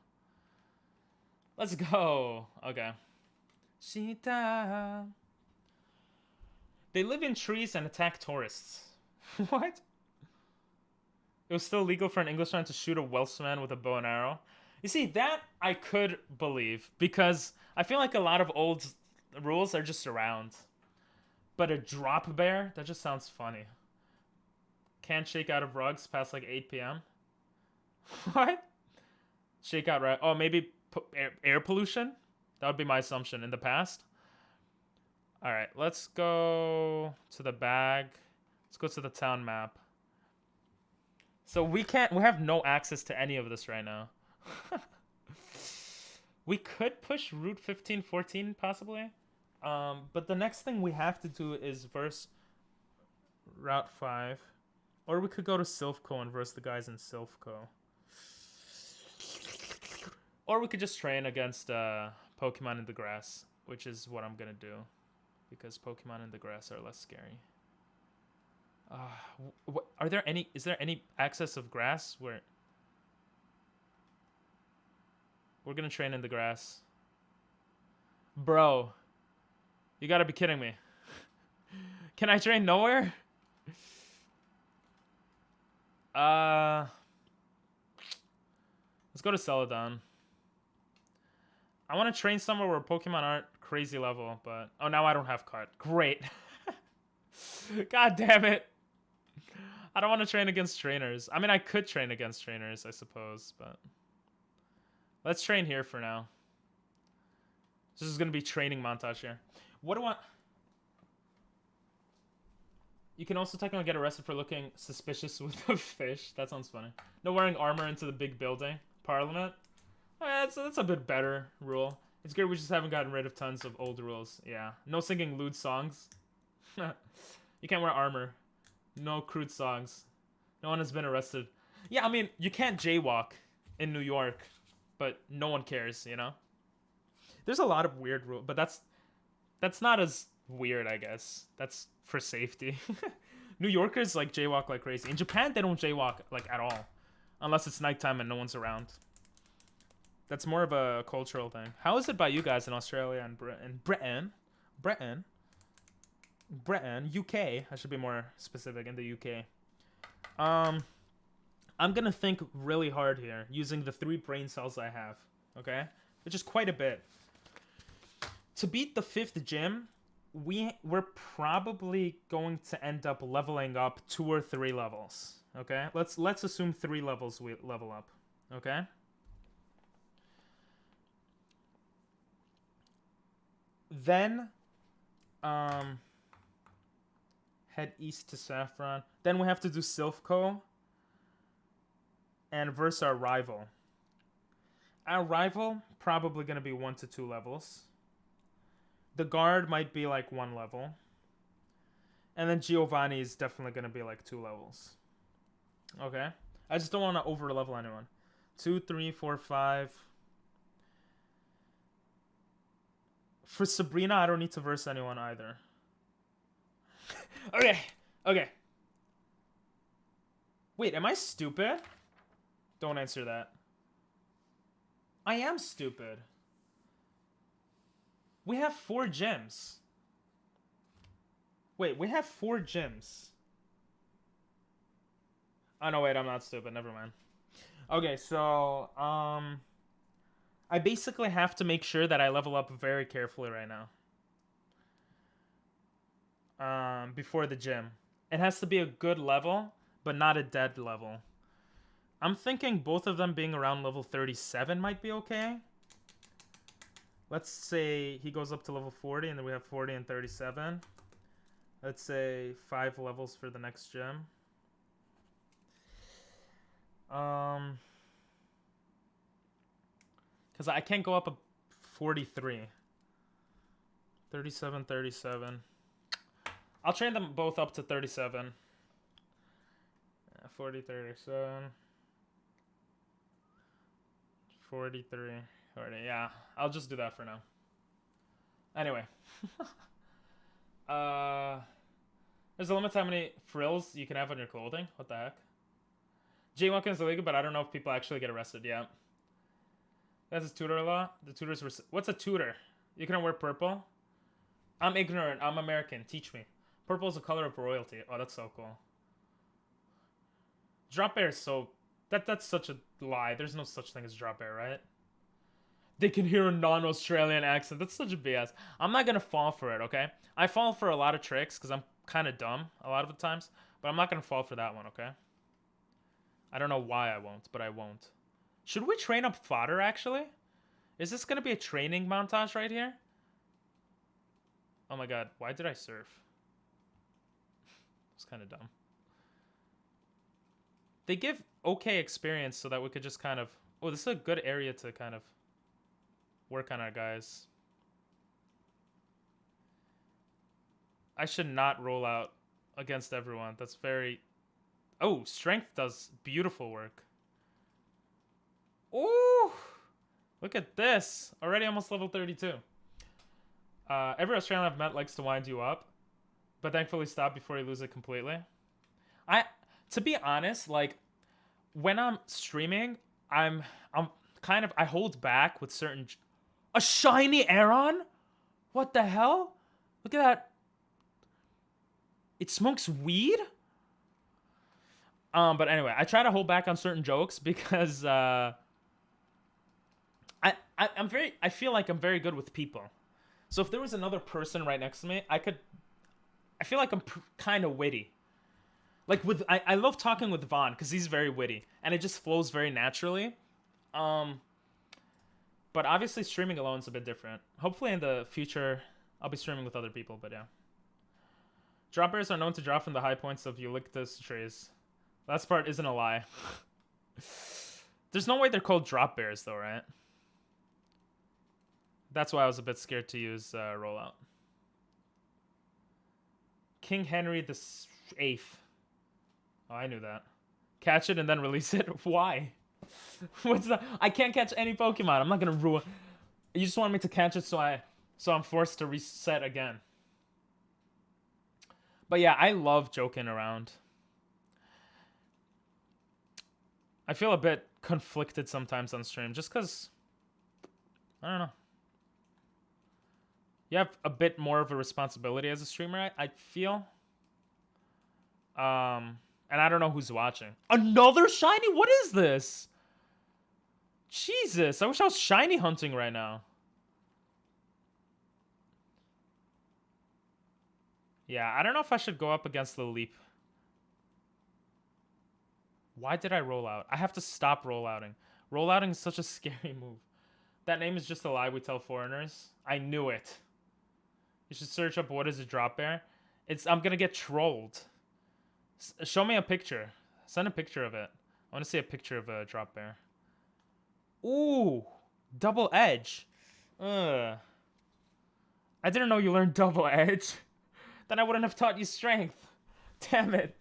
Let's go. Okay. Shita. They live in trees and attack tourists. What? It was still legal for an Englishman to shoot a Welshman with a bow and arrow. You see, that I could believe, because I feel like a lot of old rules are just around. But a drop bear? That just sounds funny. Can't shake out of rugs past like 8 p.m. What? Shake out, right? Oh, maybe air pollution? That would be my assumption in the past. Alright, let's go to the bag. Let's go to the town map. So we have no access to any of this right now. We could push Route 15, 14 possibly. But the next thing we have to do is verse Route 5. Or we could go to Silphco and verse the guys in Silphco. Or we could just train against Pokemon in the grass, which is what I'm gonna do. Because Pokemon in the grass are less scary. Is there any access of grass where... We're gonna train in the grass. Bro. You gotta be kidding me. Can I train nowhere? Let's go to Celadon. I want to train somewhere where Pokemon aren't crazy level, but... Oh, now I don't have cut. Great. God damn it. I don't want to train against trainers. I mean, I could train against trainers, I suppose, but... Let's train here for now. This is going to be training montage here. What do I... You can also technically get arrested for looking suspicious with a fish. That sounds funny. No wearing armor into the big building. Parliament. That's a bit better rule. It's great we just haven't gotten rid of tons of old rules. Yeah. No singing lewd songs. You can't wear armor. No crude songs. No one has been arrested. Yeah, I mean, you can't jaywalk in New York, but no one cares, you know? There's a lot of weird rules, but that's not as weird, I guess. That's for safety. New Yorkers, like, jaywalk like crazy. In Japan, they don't jaywalk, like, at all. Unless it's nighttime and no one's around. That's more of a cultural thing. How is it by you guys in Australia and Britain, UK. I should be more specific, in the UK. I'm gonna think really hard here using the 3 brain cells I have, okay? Which is quite a bit. To beat the 5th gym, we're probably going to end up leveling up 2 or 3 levels, okay? Let's assume 3 levels we level up, okay? Then, head east to Saffron. Then we have to do Silphco and verse our rival. Our rival, probably going to be 1 to 2 levels. The guard might be like 1 level. And then Giovanni is definitely going to be like 2 levels. Okay? I just don't want to over level anyone. 2, 3, 4, 5. For Sabrina, I don't need to verse anyone either. Okay. Wait, am I stupid? Don't answer that. I am stupid. We have 4 gyms. Wait, we have 4 gyms. Oh, no, wait, I'm not stupid. Never mind. Okay, so, I basically have to make sure that I level up very carefully right now. Before the gym. It has to be a good level, but not a dead level. I'm thinking both of them being around level 37 might be okay. Let's say he goes up to level 40, and then we have 40 and 37. Let's say 5 levels for the next gym. Because I can't go up a 43. 37, 37. I'll train them both up to 37. 40, 37. 43. 40. Yeah, I'll just do that for now. Anyway. There's a limit to how many frills you can have on your clothing. What the heck? Jaywalking is illegal, but I don't know if people actually get arrested. Yeah. That's his tutor law. The tutors were... What's a tutor? You can wear purple? I'm ignorant. I'm American. Teach me. Purple is the color of royalty. Oh, that's so cool. Drop bear is so... That's such a lie. There's no such thing as drop bear, right? They can hear a non-Australian accent. That's such a BS. I'm not gonna fall for it, okay? I fall for a lot of tricks because I'm kind of dumb a lot of the times. But I'm not gonna fall for that one, okay? I don't know why I won't, but I won't. Should we train up fodder, actually? Is this gonna be a training montage right here? Oh my god, why did I surf? It's kind of dumb. They give okay experience so that we could just kind of... Oh, this is a good area to kind of work on our guys. I should not roll out against everyone. That's very... Oh, strength does beautiful work. Ooh! Look at this. Already almost level 32. Every Australian I've met likes to wind you up, but thankfully stop before you lose it completely. To be honest, like, when I'm streaming, I'm kind of... I hold back with certain... A shiny Aeron? What the hell? Look at that. It smokes weed? But anyway, I try to hold back on certain jokes because I feel like I'm very good with people. So if there was another person right next to me, I feel like I'm kind of witty. Like I love talking with Vaughn because he's very witty and it just flows very naturally. But obviously streaming alone is a bit different. Hopefully in the future I'll be streaming with other people, but yeah. Drop bears are known to drop from the high points of eucalyptus trees. Last part isn't a lie. There's no way they're called drop bears though, right? That's why I was a bit scared to use rollout. King Henry the 8th. Oh, I knew that. Catch it and then release it? Why? What's that? I can't catch any Pokemon. I'm not gonna ruin... You just want me to catch it so I'm forced to reset again. But yeah, I love joking around. I feel a bit conflicted sometimes on stream just because... I don't know. You have a bit more of a responsibility as a streamer, I feel. And I don't know who's watching. Another shiny? What is this? Jesus, I wish I was shiny hunting right now. Yeah, I don't know if I should go up against the Leap. Why did I roll out? I have to stop rollouting. Rollouting is such a scary move. That name is just a lie we tell foreigners. I knew it. You should search up what is a drop bear. I'm gonna get trolled. Show me a picture. Send a picture of it. I want to see a picture of a drop bear. Ooh, double edge. I didn't know you learned double edge. Then I wouldn't have taught you strength. Damn it.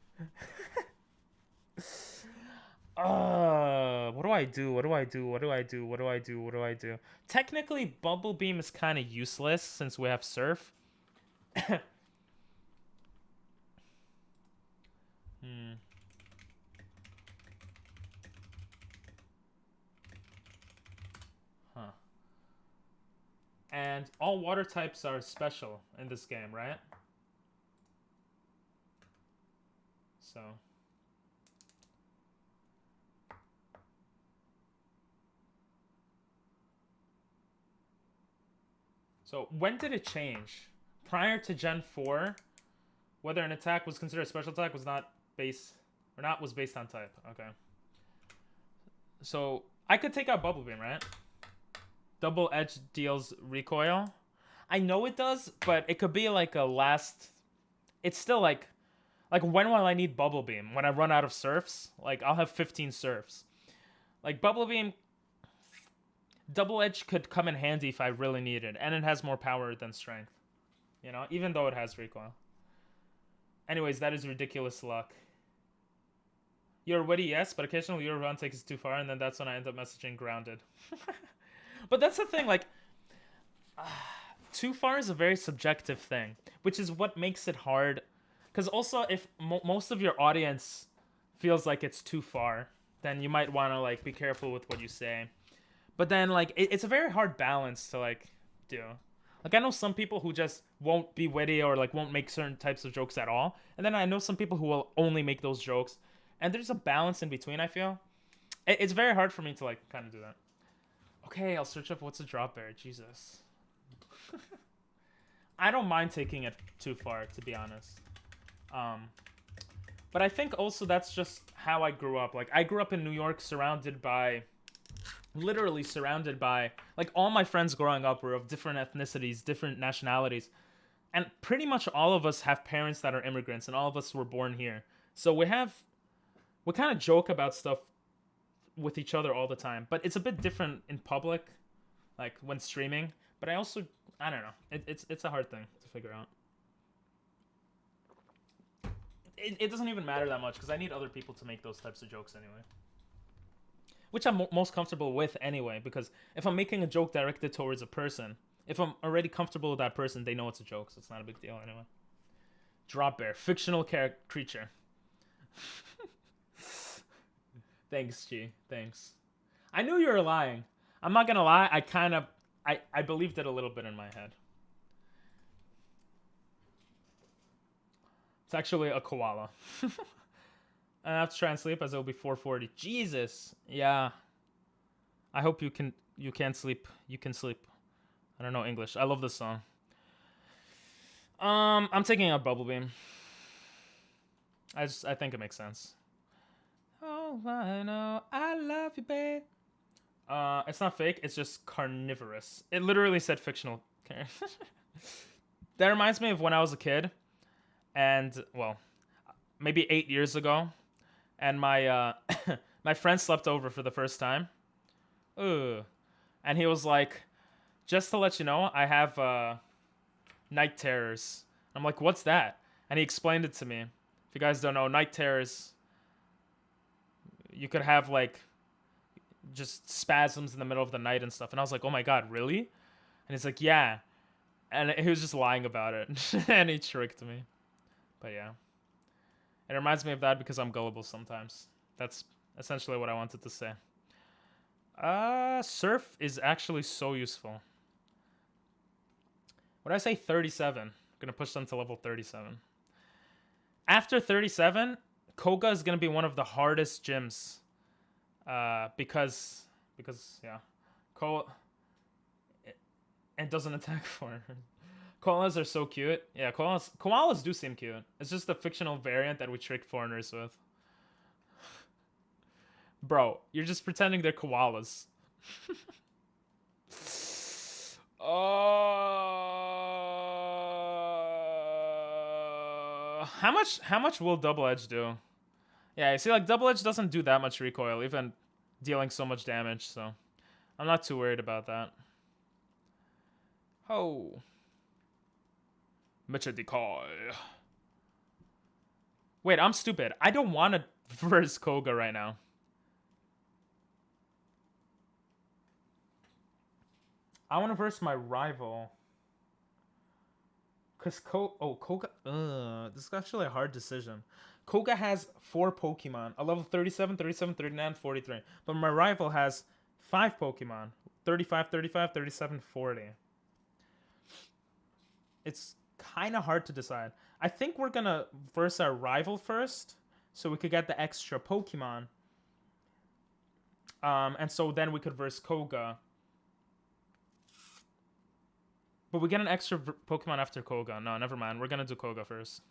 What do I do? What do I do? What do I do? What do I do? What do I do? Technically, Bubble Beam is kind of useless since we have Surf. Huh. And all water types are special in this game, right? So when did it change? Prior to Gen 4, whether an attack was considered a special attack was was based on type. Okay. So I could take out Bubble Beam, right? Double Edge deals recoil. I know it does, but it could be like a last... It's still like when will I need Bubble Beam? When I run out of surfs? Like, I'll have 15 surfs. Like, Bubble Beam... Double Edge could come in handy if I really need it. And it has more power than strength. You know? Even though it has recoil. Anyways, that is ridiculous luck. You're witty, yes, but occasionally your run takes it too far, and then that's when I end up messaging grounded. But that's the thing, like... too far is a very subjective thing. Which is what makes it hard... Because also, if most of your audience feels like it's too far, then you might want to, like, be careful with what you say. But then, like, it's a very hard balance to, like, do. Like, I know some people who just won't be witty or, like, won't make certain types of jokes at all. And then I know some people who will only make those jokes. And there's a balance in between, I feel. It's very hard for me to, like, kind of do that. Okay, I'll search up what's a drop bear. Jesus. I don't mind taking it too far, to be honest. But I think also that's just how I grew up. Like, I grew up in New York literally surrounded by, like, all my friends growing up were of different ethnicities, different nationalities. And pretty much all of us have parents that are immigrants, and all of us were born here. So we kind of joke about stuff with each other all the time. But it's a bit different in public, like, when streaming. But I don't know. It's a hard thing to figure out. It doesn't even matter that much, because I need other people to make those types of jokes anyway. Which I'm most comfortable with anyway, because if I'm making a joke directed towards a person, if I'm already comfortable with that person, they know it's a joke, so it's not a big deal anyway. Drop bear. Fictional creature. Thanks, G. Thanks. I knew you were lying. I'm not gonna lie, I believed it a little bit in my head. It's actually a koala. I have to try and sleep as it'll be 4:40. Jesus. Yeah. I hope you can sleep. You can sleep. I don't know English. I love this song. I'm taking out Bubble Beam. I think it makes sense. Oh, I know. I love you, babe. It's not fake. It's just carnivorous. It literally said fictional. That reminds me of when I was a kid. And, well, maybe 8 years ago, and my my friend slept over for the first time. Ugh. And he was like, just to let you know, I have night terrors. I'm like, what's that? And he explained it to me. If you guys don't know, night terrors, you could have, like, just spasms in the middle of the night and stuff. And I was like, oh my god, really? And he's like, yeah. And he was just lying about it. And he tricked me. But yeah. It reminds me of that because I'm gullible sometimes. That's essentially what I wanted to say. Surf is actually so useful. What did I say? 37. I'm going to push them to level 37. After 37, Koga is going to be one of the hardest gyms. Because yeah. And doesn't attack for her. Koalas are so cute. Yeah, koalas do seem cute. It's just a fictional variant that we trick foreigners with. Bro, you're just pretending they're koalas. How much will Double Edge do? Yeah, you see, like, Double Edge doesn't do that much recoil, even dealing so much damage, so I'm not too worried about that. Oh. Mecha Decoy. Wait, I'm stupid. I don't want to verse Koga right now. I want to verse my rival. Because Koga... this is actually a hard decision. Koga has 4 Pokemon. A level 37, 37, 39, 43. But my rival has 5 Pokemon. 35, 35, 37, 40. It's kind of hard to decide. I think we're going to verse our rival first. So we could get the extra Pokemon. And so then we could verse Koga. But we get an extra Pokemon after Koga. No, never mind. We're going to do Koga first.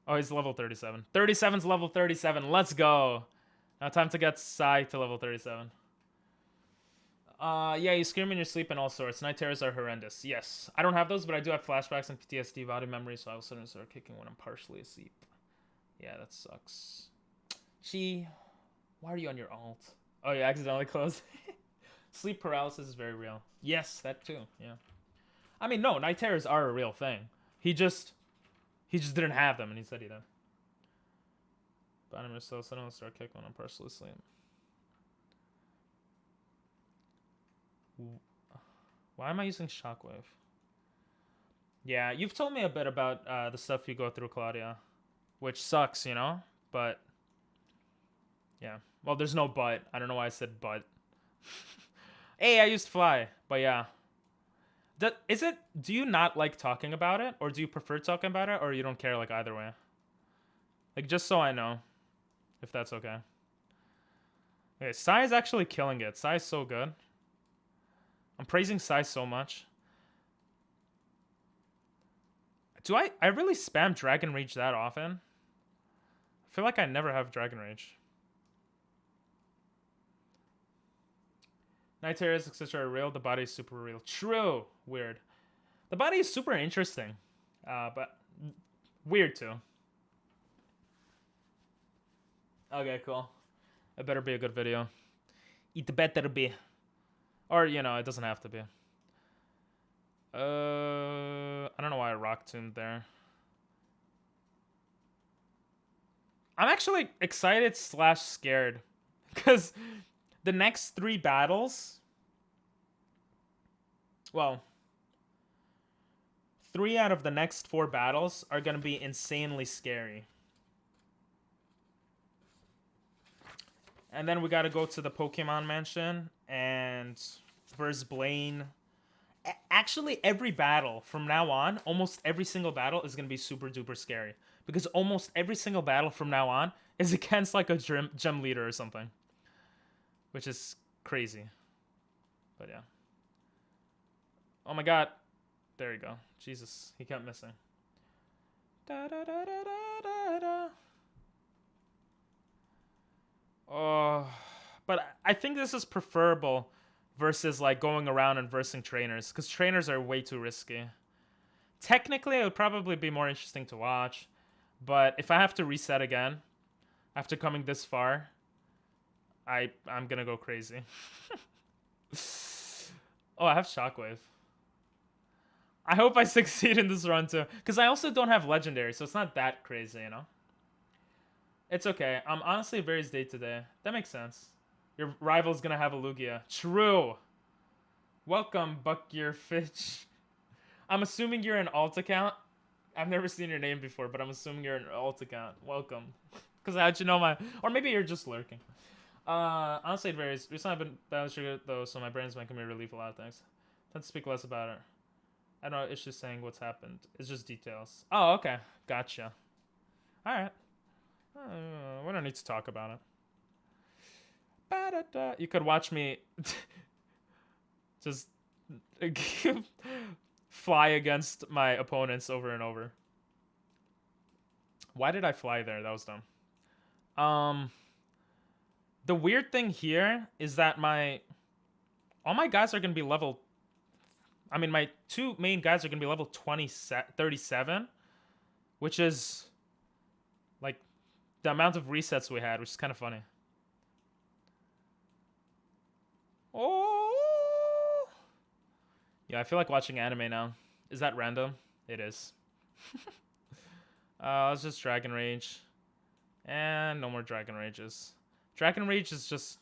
Oh, he's level 37. 37's level 37. Let's go. Now time to get Sai to level 37. Yeah, you scream in your sleep and all sorts. Night terrors are horrendous. Yes. I don't have those, but I do have flashbacks and PTSD body memory, so I will suddenly start kicking when I'm partially asleep. Yeah, that sucks. Why are you on your alt? Oh, you accidentally closed. Sleep paralysis is very real. Yes, that too. Yeah. I mean, no, night terrors are a real thing. He just didn't have them, and he said he did. But I'm so suddenly start kicking when I'm partially asleep. Why am I using Shockwave? Yeah, you've told me a bit about the stuff you go through, Claudia. Which sucks, you know? But, yeah. Well, there's no but. I don't know why I said but. Hey, I used Fly. But yeah. Do you not like talking about it? Or do you prefer talking about it? Or you don't care, like, either way? Like, just so I know. If that's okay. Okay, Sai is actually killing it. Sai is so good. I'm praising Sai so much. Do I really spam Dragon Rage that often? I feel like I never have Dragon Rage. Night terrors, etc. are real. The body is super real. True. Weird. The body is super interesting. But weird too. Okay, cool. It better be a good video. It better be. Or, you know, it doesn't have to be. I don't know why I rock tuned there. I'm actually excited / scared. Because the next 3 battles... Well... 3 out of the next 4 battles are going to be insanely scary. And then we got to go to the Pokemon Mansion and versus Blaine. Actually, every battle from now on, almost every single battle is going to be super duper scary. Because almost every single battle from now on is against like a gym leader or something. Which is crazy. But yeah. Oh my god. There you go. Jesus, he kept missing. Da, da, da, da, da, da. Oh, but I think this is preferable versus like going around and versing trainers, because trainers are way too risky. Technically, it would probably be more interesting to watch, but if I have to reset again after coming this far, I'm gonna go crazy. Oh, I have Shockwave. I hope I succeed in this run too, because I also don't have Legendary, so it's not that crazy, you know? It's okay. I'm honestly Vary's day today. That makes sense. Your rival's gonna have a Lugia. True. Welcome, Buckyearfitch. I'm assuming you're an alt account. I've never seen your name before, but I'm assuming you're an alt account. Welcome. Because how'd you know my... Or maybe you're just lurking. Honestly, it varies. Recently I've been balancing though, so my brain's making me relieve a lot of things. Tend to speak less about it. I don't know, it's just saying what's happened. It's just details. Oh, okay. Gotcha. Alright. We don't need to talk about it. Ba-da-da. You could watch me just fly against my opponents over and over. Why did I fly there? That was dumb. The weird thing here is that all my guys are going to be level... I mean, my 2 main guys are going to be level 37, which is like the amount of resets we had, which is kind of funny. Oh! Yeah, I feel like watching anime now. Is that random? It is. Let's just Dragon Rage. And no more Dragon Rages. Dragon Rage is just...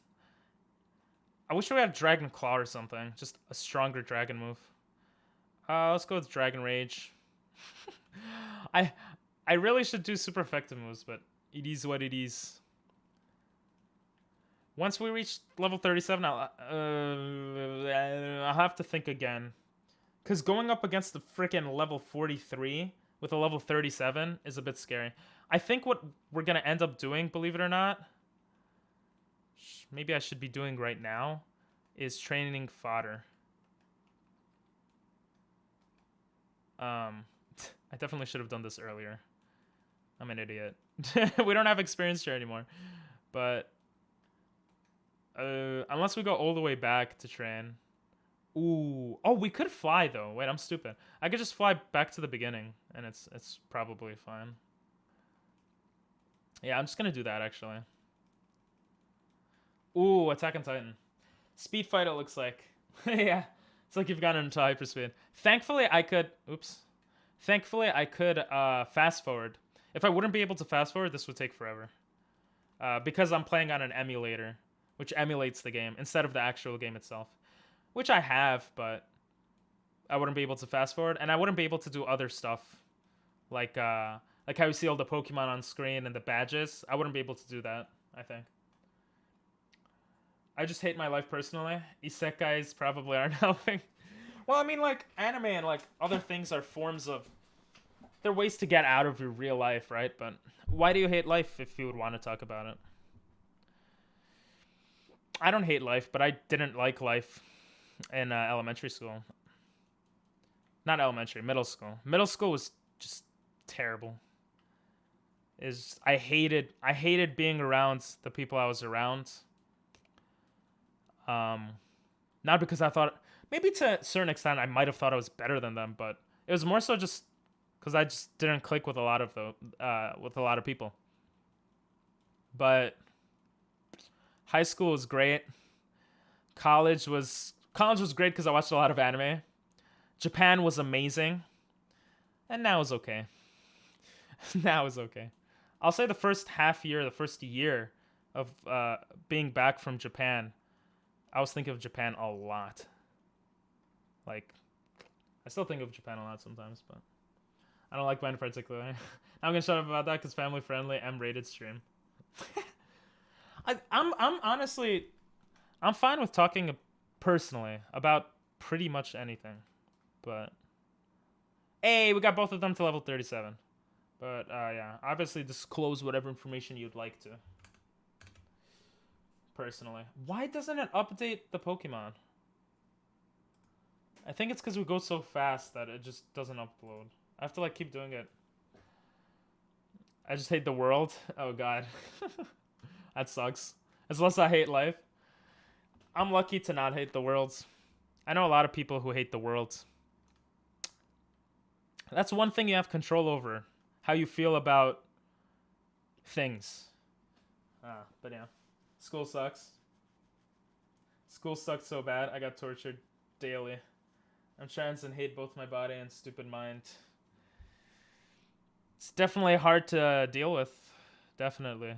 I wish we had Dragon Claw or something. Just a stronger dragon move. Let's go with Dragon Rage. I really should do super effective moves, but it is what it is. Once we reach level 37, I'll have to think again. Because going up against the freaking level 43 with a level 37 is a bit scary. I think what we're going to end up doing, believe it or not, maybe I should be doing right now, is training fodder. I definitely should have done this earlier. I'm an idiot. We don't have experience here anymore. But Unless we go all the way back to train. Ooh. Oh, we could fly though. Wait, I'm stupid. I could just fly back to the beginning, and it's probably fine. Yeah, I'm just gonna do that actually. Ooh, Attack on Titan. Speed fight, it looks like. Yeah, it's like you've gotten into hyperspeed. Thankfully, I could. Oops. Thankfully, I could fast forward. If I wouldn't be able to fast forward, this would take forever. Because I'm playing on an emulator, which emulates the game instead of the actual game itself. Which I have, but I wouldn't be able to fast forward, and I wouldn't be able to do other stuff, like how you see all the Pokemon on screen and the badges. I wouldn't be able to do that, I think. I just hate my life personally. Isekais probably aren't helping. Well, I mean, like, anime and, like, other things are forms of... They're ways to get out of your real life, right? But why do you hate life if you would want to talk about it? I don't hate life, but I didn't like life in elementary school. Not elementary, middle school. Middle school was just terrible. I hated being around the people I was around. Not because I thought, maybe to a certain extent I might have thought I was better than them, but it was more so just because I just didn't click with a lot of people. But high school was great. College was great because I watched a lot of anime. Japan was amazing. And now is okay. Now is okay. I'll say the first year of being back from Japan, I was thinking of Japan a lot. Like, I still think of Japan a lot sometimes, but I don't like mine in particular. I'm gonna shut up about that because family friendly, M-rated stream. I'm honestly, I'm fine with talking personally about pretty much anything, but hey, we got both of them to level 37. But yeah, obviously disclose whatever information you'd like to. Personally, why doesn't it update the Pokemon? I think it's because we go so fast that it just doesn't upload. I have to like keep doing it. I just hate the world. Oh god. That sucks. As less I hate life. I'm lucky to not hate the world. I know a lot of people who hate the world. That's one thing you have control over. How you feel about things. But yeah. School sucks. School sucks so bad. I got tortured daily. I'm trans and hate both my body and stupid mind. It's definitely hard to deal with. Definitely.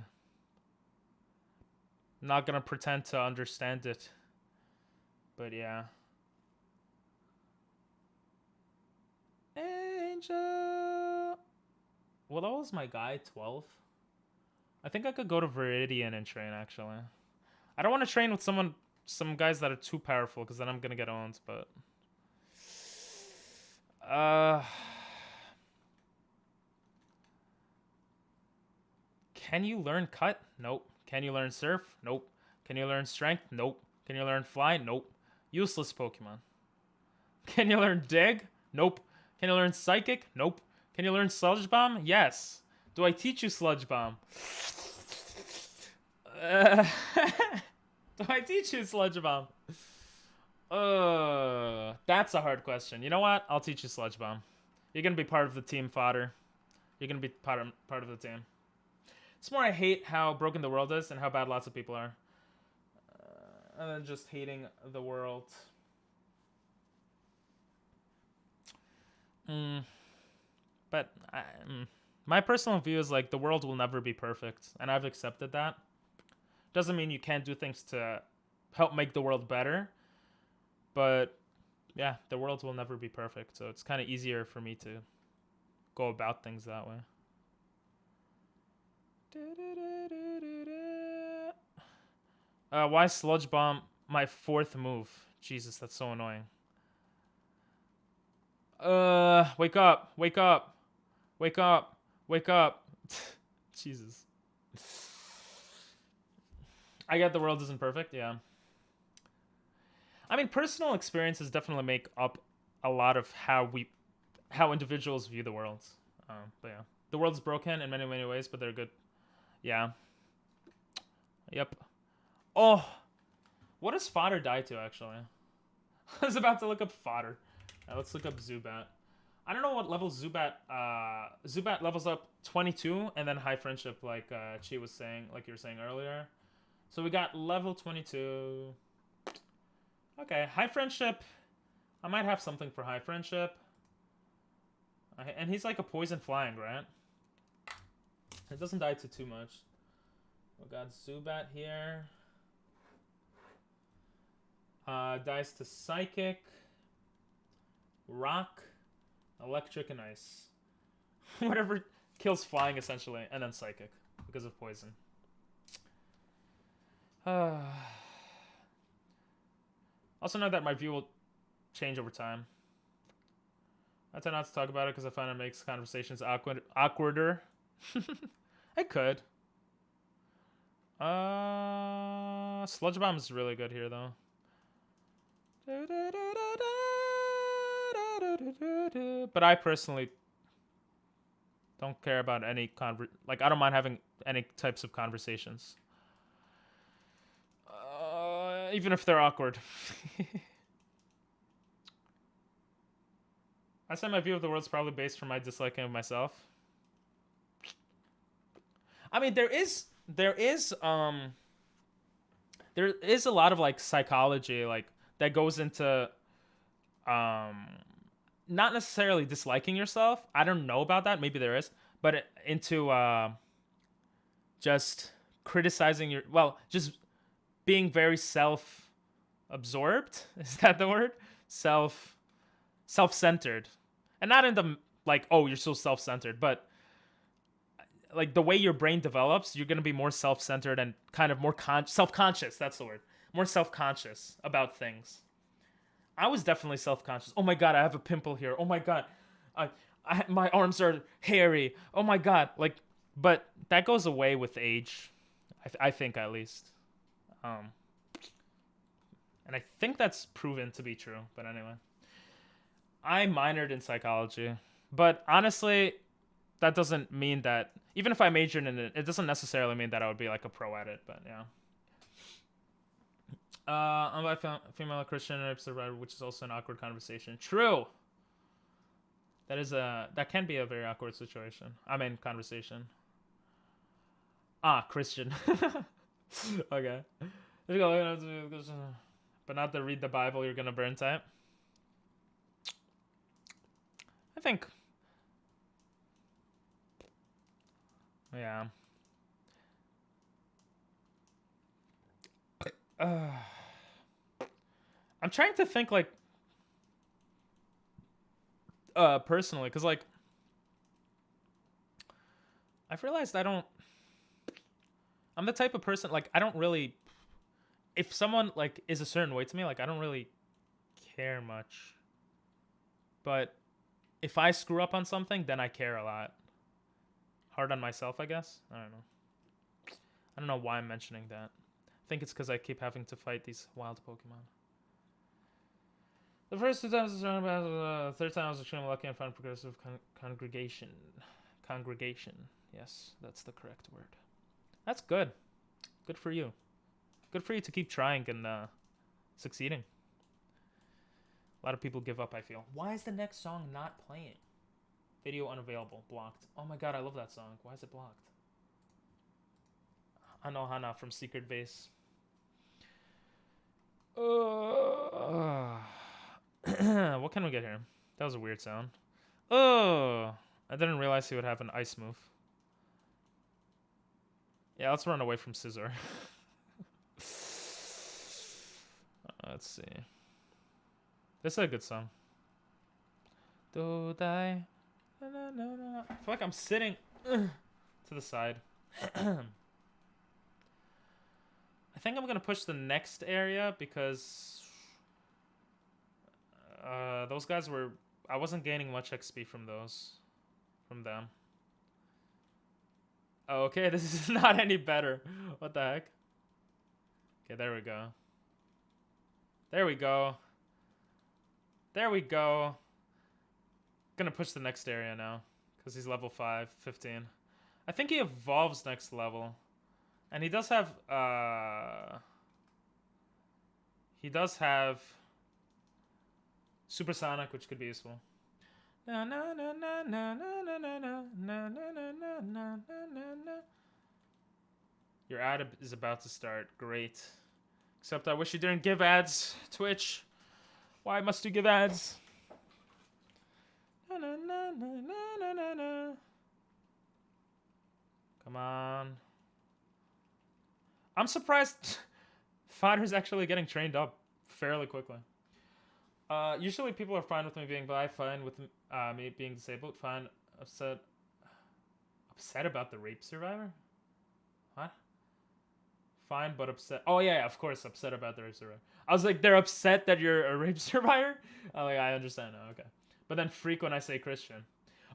I'm not gonna pretend to understand it. But yeah. Angel. Well, that was my guy, 12. I think I could go to Viridian and train, actually. I don't want to train with some guys that are too powerful, because then I'm gonna get owned, but... Can you learn Cut? Nope. Can you learn Surf? Nope. Can you learn Strength? Nope. Can you learn Fly? Nope. Useless Pokemon. Can you learn Dig? Nope. Can you learn Psychic? Nope. Can you learn Sludge Bomb? Yes. Do I teach you Sludge Bomb? Do I teach you Sludge Bomb? That's a hard question. You know what? I'll teach you Sludge Bomb. You're gonna be part of the team fodder. You're gonna be part of the team. It's more I hate how broken the world is and how bad lots of people are. And then just hating the world. But my personal view is like the world will never be perfect, and I've accepted that. Doesn't mean you can't do things to help make the world better, but yeah, the world will never be perfect, so it's kind of easier for me to go about things that way. Why Sludge Bomb my 4th move? Jesus, that's so annoying. Wake up, wake up, wake up, wake up. Jesus. I get the world isn't perfect, yeah. I mean, personal experiences definitely make up a lot of how individuals view the world. But yeah, the world's broken in many ways, but they're good. Yeah. Yep. Oh, What does fodder die to, actually? I was about to look up fodder. Let's look up Zubat. I don't know what level Zubat... Zubat levels up 22 and then high friendship, like Chi was saying, like you were saying earlier. So we got level 22. Okay, high friendship. I might have something for high friendship. And he's like a poison flying, right? It doesn't die to too much. We got Zubat here. Dies to Psychic, Rock, Electric, and Ice. Whatever kills flying, essentially, and then Psychic, because of poison. Also know that my view will change over time. I tend not to talk about it because I find it makes conversations awkwarder. I could. Sludge Bomb is really good here, though. But I personally don't care about any like, I don't mind having any types of conversations. Even if they're awkward. I say my view of the world is probably based from my disliking of myself. I mean, there is a lot of like psychology like that goes into not necessarily disliking yourself. I don't know about that. Maybe there is, but into just criticizing just being very self-absorbed. Is that the word? Self-centered, and not in the like, oh, you're so self-centered, but like the way your brain develops, you're gonna be more self-centered and kind of more self-conscious. That's the word. More self-conscious about things. I was definitely self-conscious. Oh my god, I have a pimple here. Oh my god, my arms are hairy. Oh my god, like, but that goes away with age. I think at least. And I think that's proven to be true. But anyway, I minored in psychology, but honestly, that doesn't mean that even if I majored in it, it doesn't necessarily mean that I would be like a pro at it. But yeah. I'm by female Christian survivor, which is also an awkward conversation. True. That can be a very awkward situation. I mean, conversation. Christian. Okay. But not to read the Bible, you're gonna burn type. I think. Yeah. I'm trying to think like personally, because like I've realized I'm the type of person, like, I don't really, if someone like is a certain way to me, like, I don't really care much, but if I screw up on something, then I care a lot. Hard on myself, I guess. I don't know why I'm mentioning that. I think it's because I keep having to fight these wild Pokemon. The first 2 times I was surrounded by the third time I was extremely lucky and found progressive congregation. Congregation. Yes, that's the correct word. That's good. Good for you. Good for you to keep trying and succeeding. A lot of people give up, I feel. Why is the next song not playing? Video unavailable. Blocked. Oh my god, I love that song. Why is it blocked? Hana from Secret Base. What can we get here? That was a weird sound. Oh, I didn't realize he would have an ice move. Yeah, let's run away from Scizor. Let's see. This is a good song. Do die. I feel like I'm sitting to the side. I think I'm gonna push the next area because those guys were. I wasn't gaining much XP from them. Oh, okay, this is not any better. What the heck? Okay, there we go. There we go. There we go. Gonna push the next area now because he's level 15. I think he evolves next level. And he does have He does have Supersonic, which could be useful. Na na na na na na na na na na na na na na. Your ad is about to start. Great. Except I wish you didn't give ads, Twitch. Why must you give ads? Na na na na na na na. Come on. I'm surprised Fighter's actually getting trained up fairly quickly. Usually people are fine with me being bi, fine with me being disabled, fine, upset about the rape survivor? What? Fine, but upset. Oh yeah, of course, upset about the rape survivor. I was like, they're upset that you're a rape survivor? Like, I understand now, okay. But then freak when I say Christian.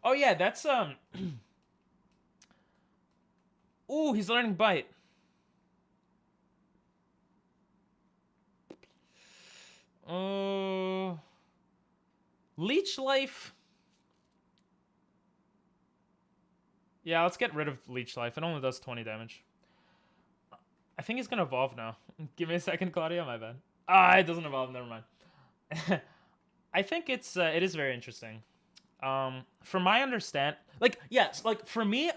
Oh yeah, that's, Ooh, he's learning bite. Leech Life. Yeah, let's get rid of Leech Life. It only does 20 damage. I think he's gonna evolve now. Give me a second, Claudia. My bad. It doesn't evolve. Never mind. I think it is very interesting. From my understand, yes, for me,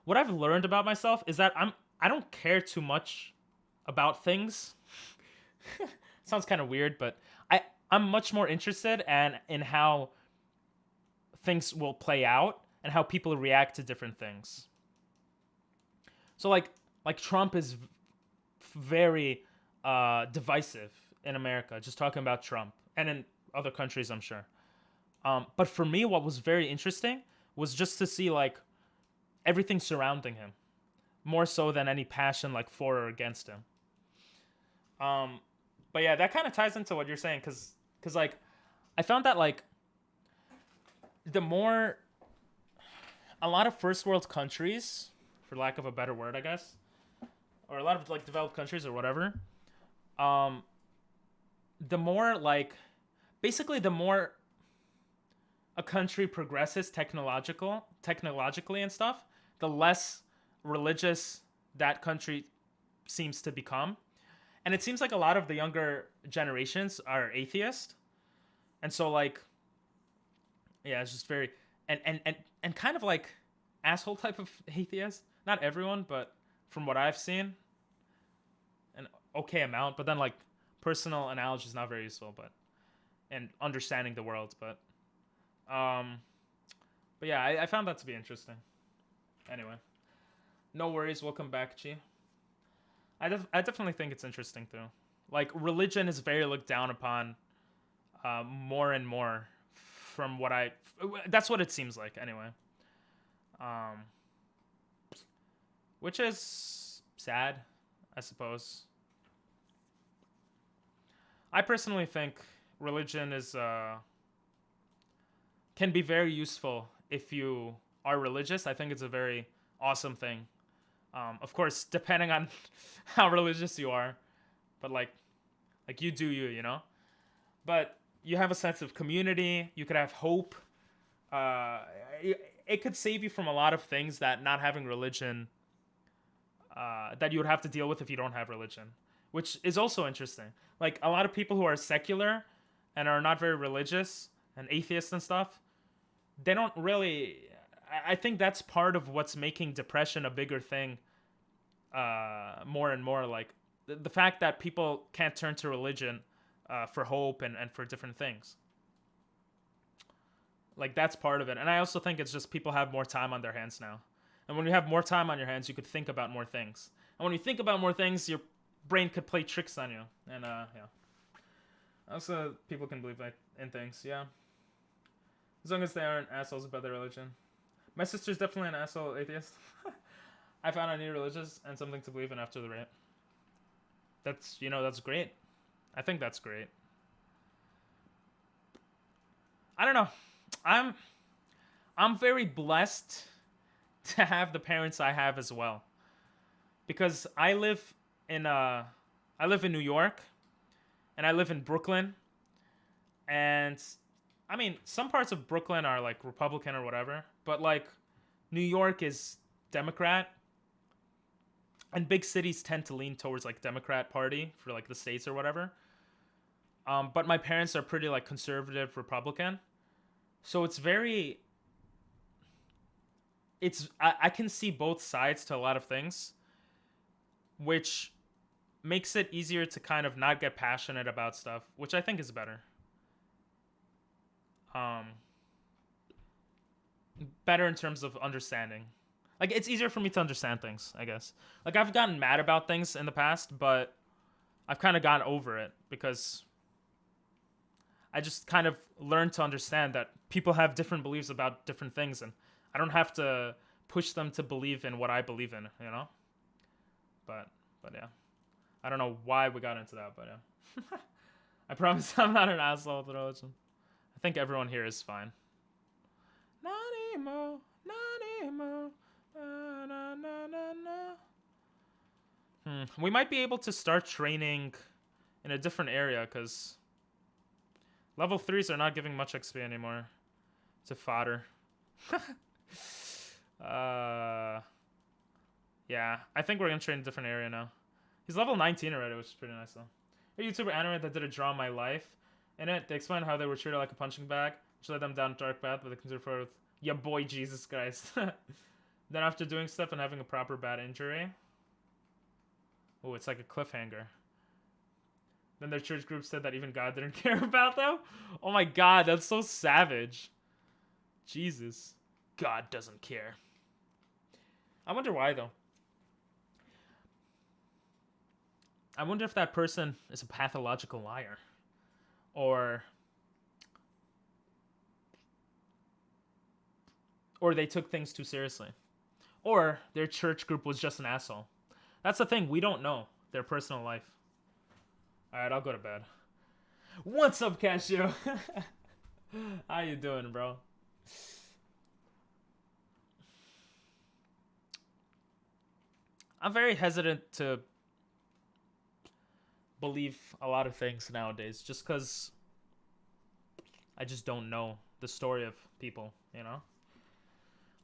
what I've learned about myself is that I don't care too much about things. Sounds kind of weird, but I'm much more interested in how things will play out and how people react to different things. So like Trump is very divisive in America, just talking about Trump, and in other countries, I'm sure. But for me, what was very interesting was just to see like everything surrounding him, more so than any passion like for or against him. But yeah, that kind of ties into what you're saying, because like I found that like a lot of first world countries, for lack of a better word, I guess, or a lot of like developed countries or whatever, the more like basically the more a country progresses technologically and stuff, the less religious that country seems to become. And it seems like a lot of the younger generations are atheist. And so like, yeah, it's just very, and kind of like asshole type of atheist. Not everyone, but from what I've seen, an okay amount. But then like personal analogy is not very useful, and understanding the world. But yeah, I found that to be interesting. Anyway, no worries. Welcome back, Chi. I definitely think it's interesting too. Like religion is very looked down upon, more and more, from what that's what it seems like anyway. Which is sad, I suppose. I personally think religion is can be very useful if you are religious. I think it's a very awesome thing. Of course, depending on how religious you are, but like you do you know. But you have a sense of community. You could have hope. It could save you from a lot of things that not having religion, that you would have to deal with if you don't have religion, which is also interesting. Like a lot of people who are secular and are not very religious and atheists and stuff, they don't really. I think that's part of what's making depression a bigger thing, more and more. Like the fact that people can't turn to religion for hope and for different things. Like that's part of it. And I also think it's just people have more time on their hands now. And when you have more time on your hands, you could think about more things. And when you think about more things, your brain could play tricks on you. And yeah. Also, people can believe in things, yeah. As long as they aren't assholes about their religion. My sister's definitely an asshole atheist. I found I need religious and something to believe in after the rape. That's great. I think that's great. I don't know. I'm very blessed to have the parents I have as well. Because I live in New York and I live in Brooklyn. And I mean, some parts of Brooklyn are like Republican or whatever, but like New York is Democrat, and big cities tend to lean towards like Democrat Party for like the states or whatever. But my parents are pretty like conservative Republican. So it's very... I can see both sides to a lot of things, which makes it easier to kind of not get passionate about stuff, which I think is better. Better in terms of understanding. Like, it's easier for me to understand things, I guess. Like, I've gotten mad about things in the past, but I've kind of gotten over it because I just kind of learned to understand that people have different beliefs about different things, and I don't have to push them to believe in what I believe in, you know? But yeah. I don't know why we got into that, but yeah. I promise I'm not an asshole with religion. I think everyone here is fine. Not anymore, not anymore. Na, na, na, na, na. We might be able to start training in a different area, because level 3s are not giving much XP anymore. It's a fodder. Yeah, I think we're gonna train in a different area now. He's level 19 already, which is pretty nice though. A YouTuber anime that did a draw my life. In it, they explained how they were treated like a punching bag, which led them down a dark path, but they considered for with ya boy Jesus Christ. Then after doing stuff and having a proper bad injury. Oh, it's like a cliffhanger. Then their church group said that even God didn't care about them. Oh my god, that's so savage. Jesus. God doesn't care. I wonder why though. I wonder if that person is a pathological liar. Or they took things too seriously. Or their church group was just an asshole. That's the thing, we don't know their personal life. Alright, I'll go to bed. What's up, Cashew? How you doing, bro? I'm very hesitant to believe a lot of things nowadays, just because I just don't know the story of people, you know?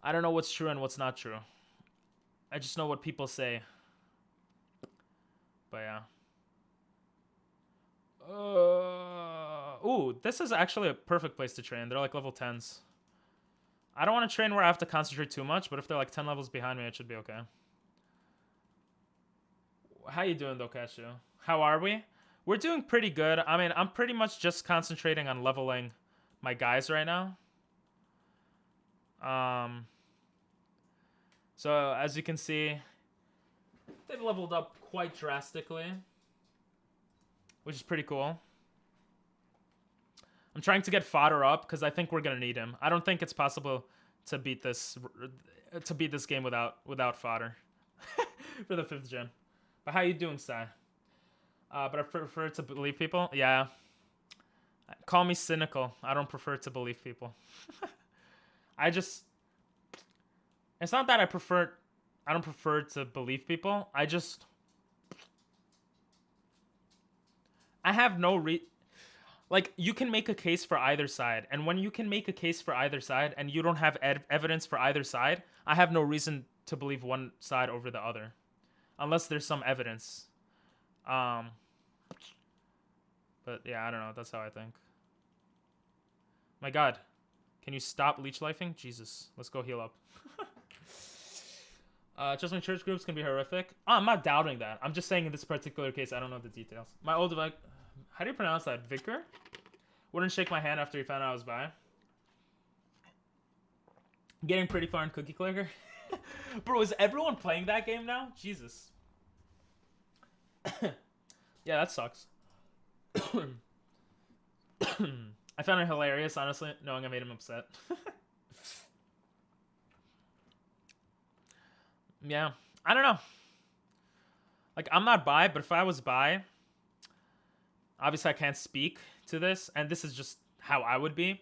I don't know what's true and what's not true. I just know what people say. But yeah. Ooh, this is actually a perfect place to train. They're like level 10s. I don't want to train where I have to concentrate too much, but if they're like 10 levels behind me, it should be okay. How you doing though, Cashew? How are we? We're doing pretty good. I mean, I'm pretty much just concentrating on leveling my guys right now. So as you can see, they've leveled up quite drastically, which is pretty cool. I'm trying to get fodder up because I think we're gonna need him. I don't think it's possible to beat this game without fodder for the 5th gen. But how you doing, Sai? But I prefer to believe people. Yeah. Call me cynical. I don't prefer to believe people. It's not that I don't prefer to believe people. I have no like, you can make a case for either side. And when you can make a case for either side and you don't have evidence for either side, I have no reason to believe one side over the other. Unless there's some evidence. But yeah, I don't know. That's how I think. My god. Can you stop leech lifing? Jesus. Let's go heal up. Just my church groups can be horrific. Oh, I'm not doubting that. I'm just saying in this particular case, I don't know the details. My old device... How do you pronounce that? Vicar? Wouldn't shake my hand after he found out I was bi. Getting pretty far in Cookie Clicker. Bro, is everyone playing that game now? Jesus. Yeah, that sucks. I found it hilarious, honestly, knowing I made him upset. Yeah, I don't know. Like, I'm not bi, but if I was bi, obviously I can't speak to this, and this is just how I would be.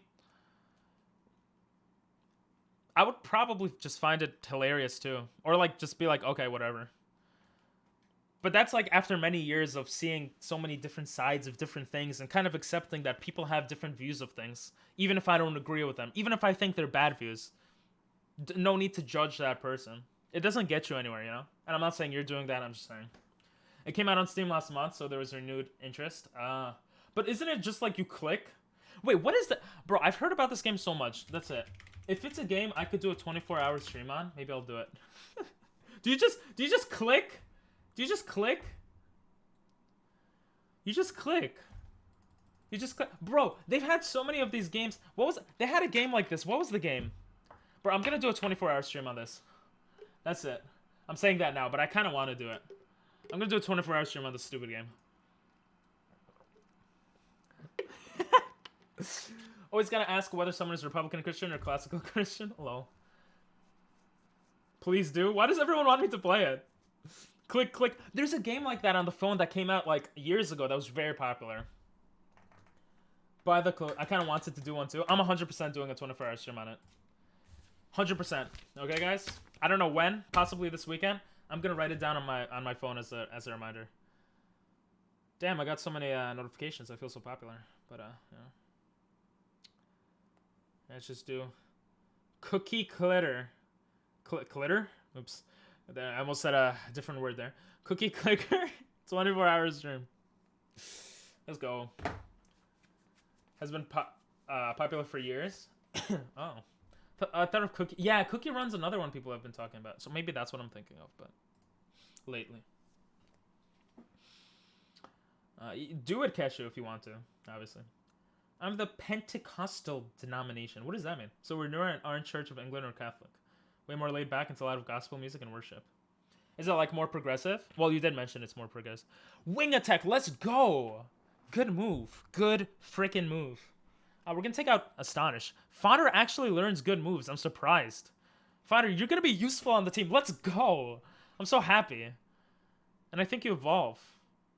I would probably just find it hilarious too. Or like, just be like, okay, whatever. But that's like after many years of seeing so many different sides of different things and kind of accepting that people have different views of things, even if I don't agree with them, even if I think they're bad views. No need to judge that person. It doesn't get you anywhere, you know? And I'm not saying you're doing that, I'm just saying. It came out on Steam last month, so there was renewed interest. But isn't it just like you click? Wait, what is that? Bro, I've heard about this game so much. That's it. If it's a game I could do a 24-hour stream on, maybe I'll do it. Do you just click? Do you just click? You just click. You just click. Bro, they've had so many of these games. They had a game like this. What was the game? Bro, I'm gonna do a 24-hour stream on this. That's it. I'm saying that now, but I kind of want to do it. I'm gonna do a 24-hour stream on this stupid game. Always gotta ask whether someone is Republican Christian or classical Christian. Hello. Please do. Why does everyone want me to play it? Click, click. There's a game like that on the phone that came out like years ago that was very popular. By the code, I kind of wanted to do one too. I'm 100% doing a 24-hour stream on it. 100%. Okay, guys. I don't know when. Possibly this weekend. I'm gonna write it down on my phone as a reminder. Damn, I got so many notifications. I feel so popular. But you know. Let's just do cookie clitter. Clitter? Oops. I almost said a different word there. Cookie clicker. 24 hours stream. Let's go. Has been popular for years. Oh. I thought of Cookie. Yeah, Cookie Run's another one people have been talking about. So maybe that's what I'm thinking of, but lately. Do it, Cashew, if you want to, obviously. I'm the Pentecostal denomination. What does that mean? So we're newer aren't Church of England or Catholic. Way more laid back until out of gospel music and worship. Is it like more progressive? Well, you did mention it's more progressive. Wing attack, let's go! Good move. Good freaking move. We're gonna take out Astonish. Fodder actually learns good moves. I'm surprised. Fodder, you're gonna be useful on the team. Let's go! I'm so happy. And I think you evolve.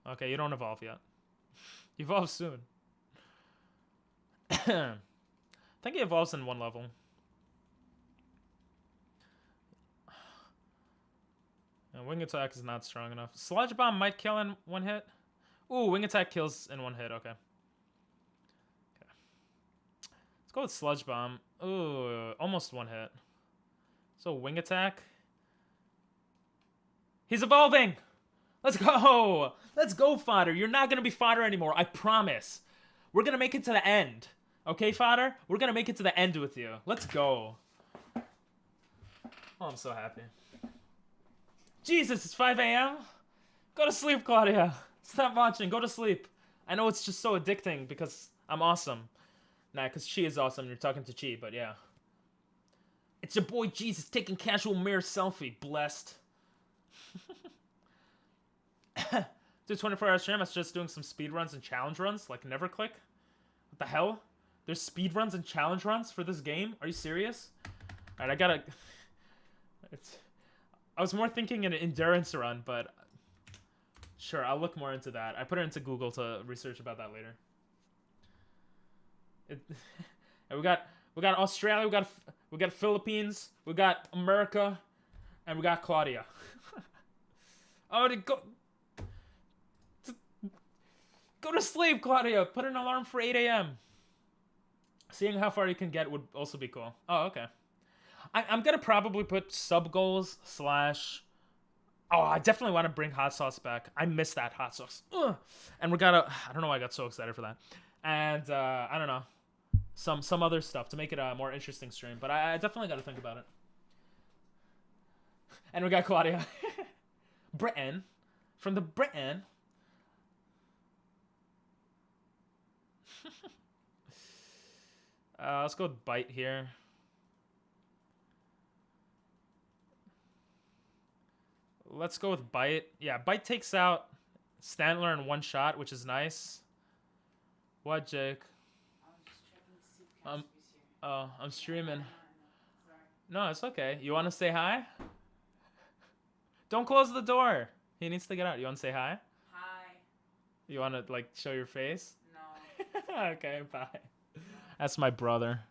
Okay, you don't evolve yet. You evolve soon. I think he evolves in one level. And wing attack is not strong enough. Sludge Bomb might kill in one hit. Ooh, wing attack kills in one hit. Okay. Let's go with Sludge Bomb. Ooh, almost one hit. So wing attack. He's evolving! Let's go! Let's go, Fodder. You're not going to be Fodder anymore. I promise. We're going to make it to the end. Okay, Fodder? We're going to make it to the end with you. Let's go. Oh, I'm so happy. Jesus, it's 5 a.m.? Go to sleep, Claudia. Stop watching. Go to sleep. I know it's just so addicting because I'm awesome. Nah, because Chi is awesome. You're talking to Chi, but yeah. It's your boy Jesus taking casual mirror selfie. Blessed. Dude, 24-hour stream. I was just doing some speed runs and challenge runs. Like, never click. What the hell? There's speed runs and challenge runs for this game? Are you serious? Alright, I gotta... I was more thinking an endurance run, but... Sure, I'll look more into that. I put it into Google to research about that later. And we got Australia, we got Philippines, we got America, and we got Claudia. Oh, go to sleep, Claudia. Put an alarm for 8 a.m. Seeing how far you can get would also be cool. Oh, okay. I'm gonna probably put sub goals / Oh, I definitely want to bring hot sauce back. I miss that hot sauce. Ugh. And we gotta... I don't know why I got so excited for that. And, I don't know. Some other stuff to make it a more interesting stream. But I definitely gotta think about it. And we got Claudia. Britain. From the Britain. Let's go with Bite here. Let's go with Bite. Yeah, Bite takes out Stantler in one shot, which is nice. What, Jake? Oh, I'm streaming. No, it's okay. You want to say hi? Don't close the door. He needs to get out. You want to say hi? Hi. You want to, like, show your face? No. Okay, bye. That's my brother.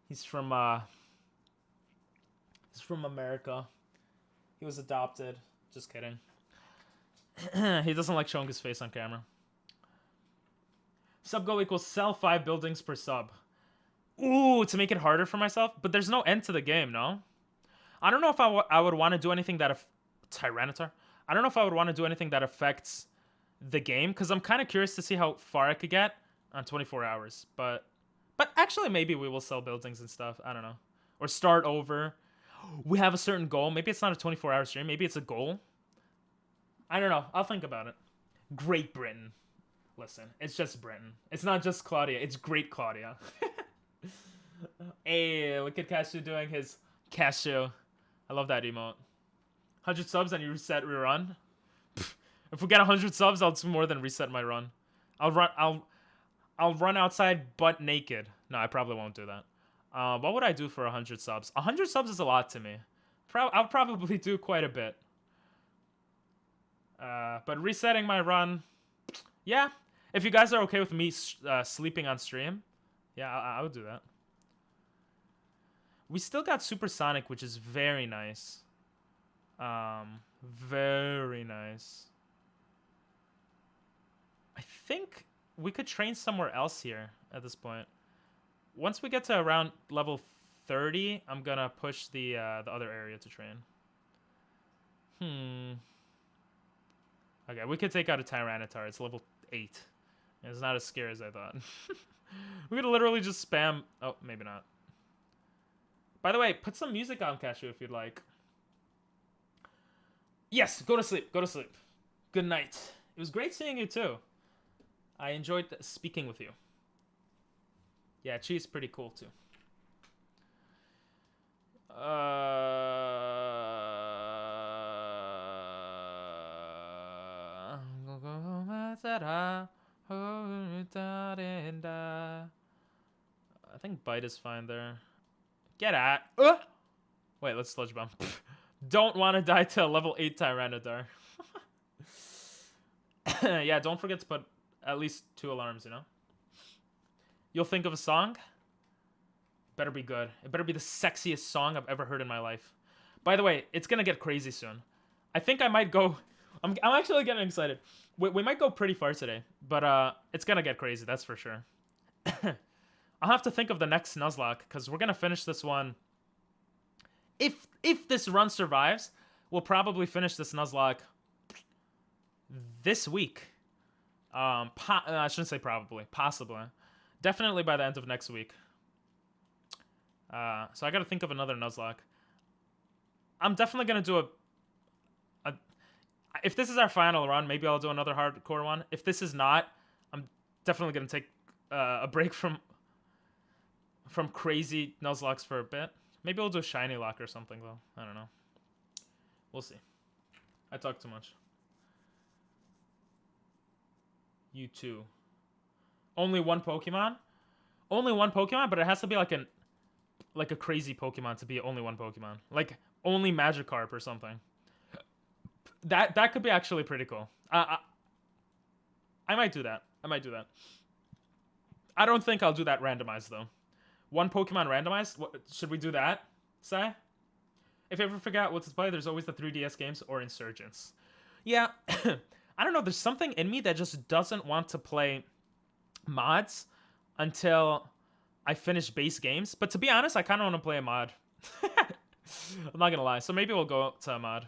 He's from America. He was adopted. Just kidding. He doesn't like showing his face on camera. Sub goal equals sell 5 buildings per sub. Ooh, to make it harder for myself? But there's no end to the game, no? I don't know if I would want to do anything that... Tyranitar? I don't know if I would want to do anything that affects the game, because I'm kind of curious to see how far I could get on 24 hours. But actually, maybe we will sell buildings and stuff. I don't know. Or start over. We have a certain goal. Maybe it's not a 24-hour stream. Maybe it's a goal. I don't know. I'll think about it. Great Britain. Listen, it's just Britain. It's not just Claudia. It's Great Claudia. Hey, look at Cashew doing his Cashew. I love that emote. 100 subs and you reset rerun. If we get 100 subs, I'll do more than reset my run. I'll run outside butt naked. No, I probably won't do that. What would I do for 100 subs? 100 subs is a lot to me. I'll probably do quite a bit. But resetting my run, yeah. If you guys are okay with me sleeping on stream, yeah, I would do that. We still got Supersonic, which is very nice. Very nice. I think we could train somewhere else here at this point. Once we get to around level 30, I'm gonna push the other area to train. Okay, we could take out a Tyranitar. It's level 8. It's not as scary as I thought. We could literally just spam... Oh, maybe not. By the way, put some music on, Cashew, if you'd like. Yes, go to sleep. Go to sleep. Good night. It was great seeing you, too. I enjoyed speaking with you. Yeah, Chi's pretty cool, too. I think Bite is fine there. Get at. Wait, let's Sludge Bomb. Don't want to die to a level 8 Tyranitar. Yeah, don't forget to put at least 2 alarms, you know? You'll think of a song. Better be good. It better be the sexiest song I've ever heard in my life. By the way, it's gonna get crazy soon. I think I might go... I'm actually getting excited. We might go pretty far today, but it's gonna get crazy, that's for sure. I'll have to think of the next Nuzlocke, because we're gonna finish this one. If this run survives, we'll probably finish this Nuzlocke this week. I shouldn't say probably, possibly. Definitely by the end of next week. So I gotta think of another Nuzlocke. I'm definitely gonna do a... If this is our final run, maybe I'll do another hardcore one. If this is not, I'm definitely gonna take a break from crazy Nuzlocks for a bit. Maybe we'll do a Shiny Lock or something, though. I don't know. We'll see. I talk too much. You too. Only one Pokemon? Only one Pokemon, but it has to be like a crazy Pokemon to be only one Pokemon. Like, only Magikarp or something. That could be actually pretty cool. I might do that. I might do that. I don't think I'll do that randomized, though. One Pokemon randomized? What, should we do that, Sai? If you ever forget what to play, there's always the 3DS games or Insurgents. Yeah, I don't know. There's something in me that just doesn't want to play mods until I finish base games. But to be honest, I kind of want to play a mod. I'm not going to lie. So maybe we'll go to a mod.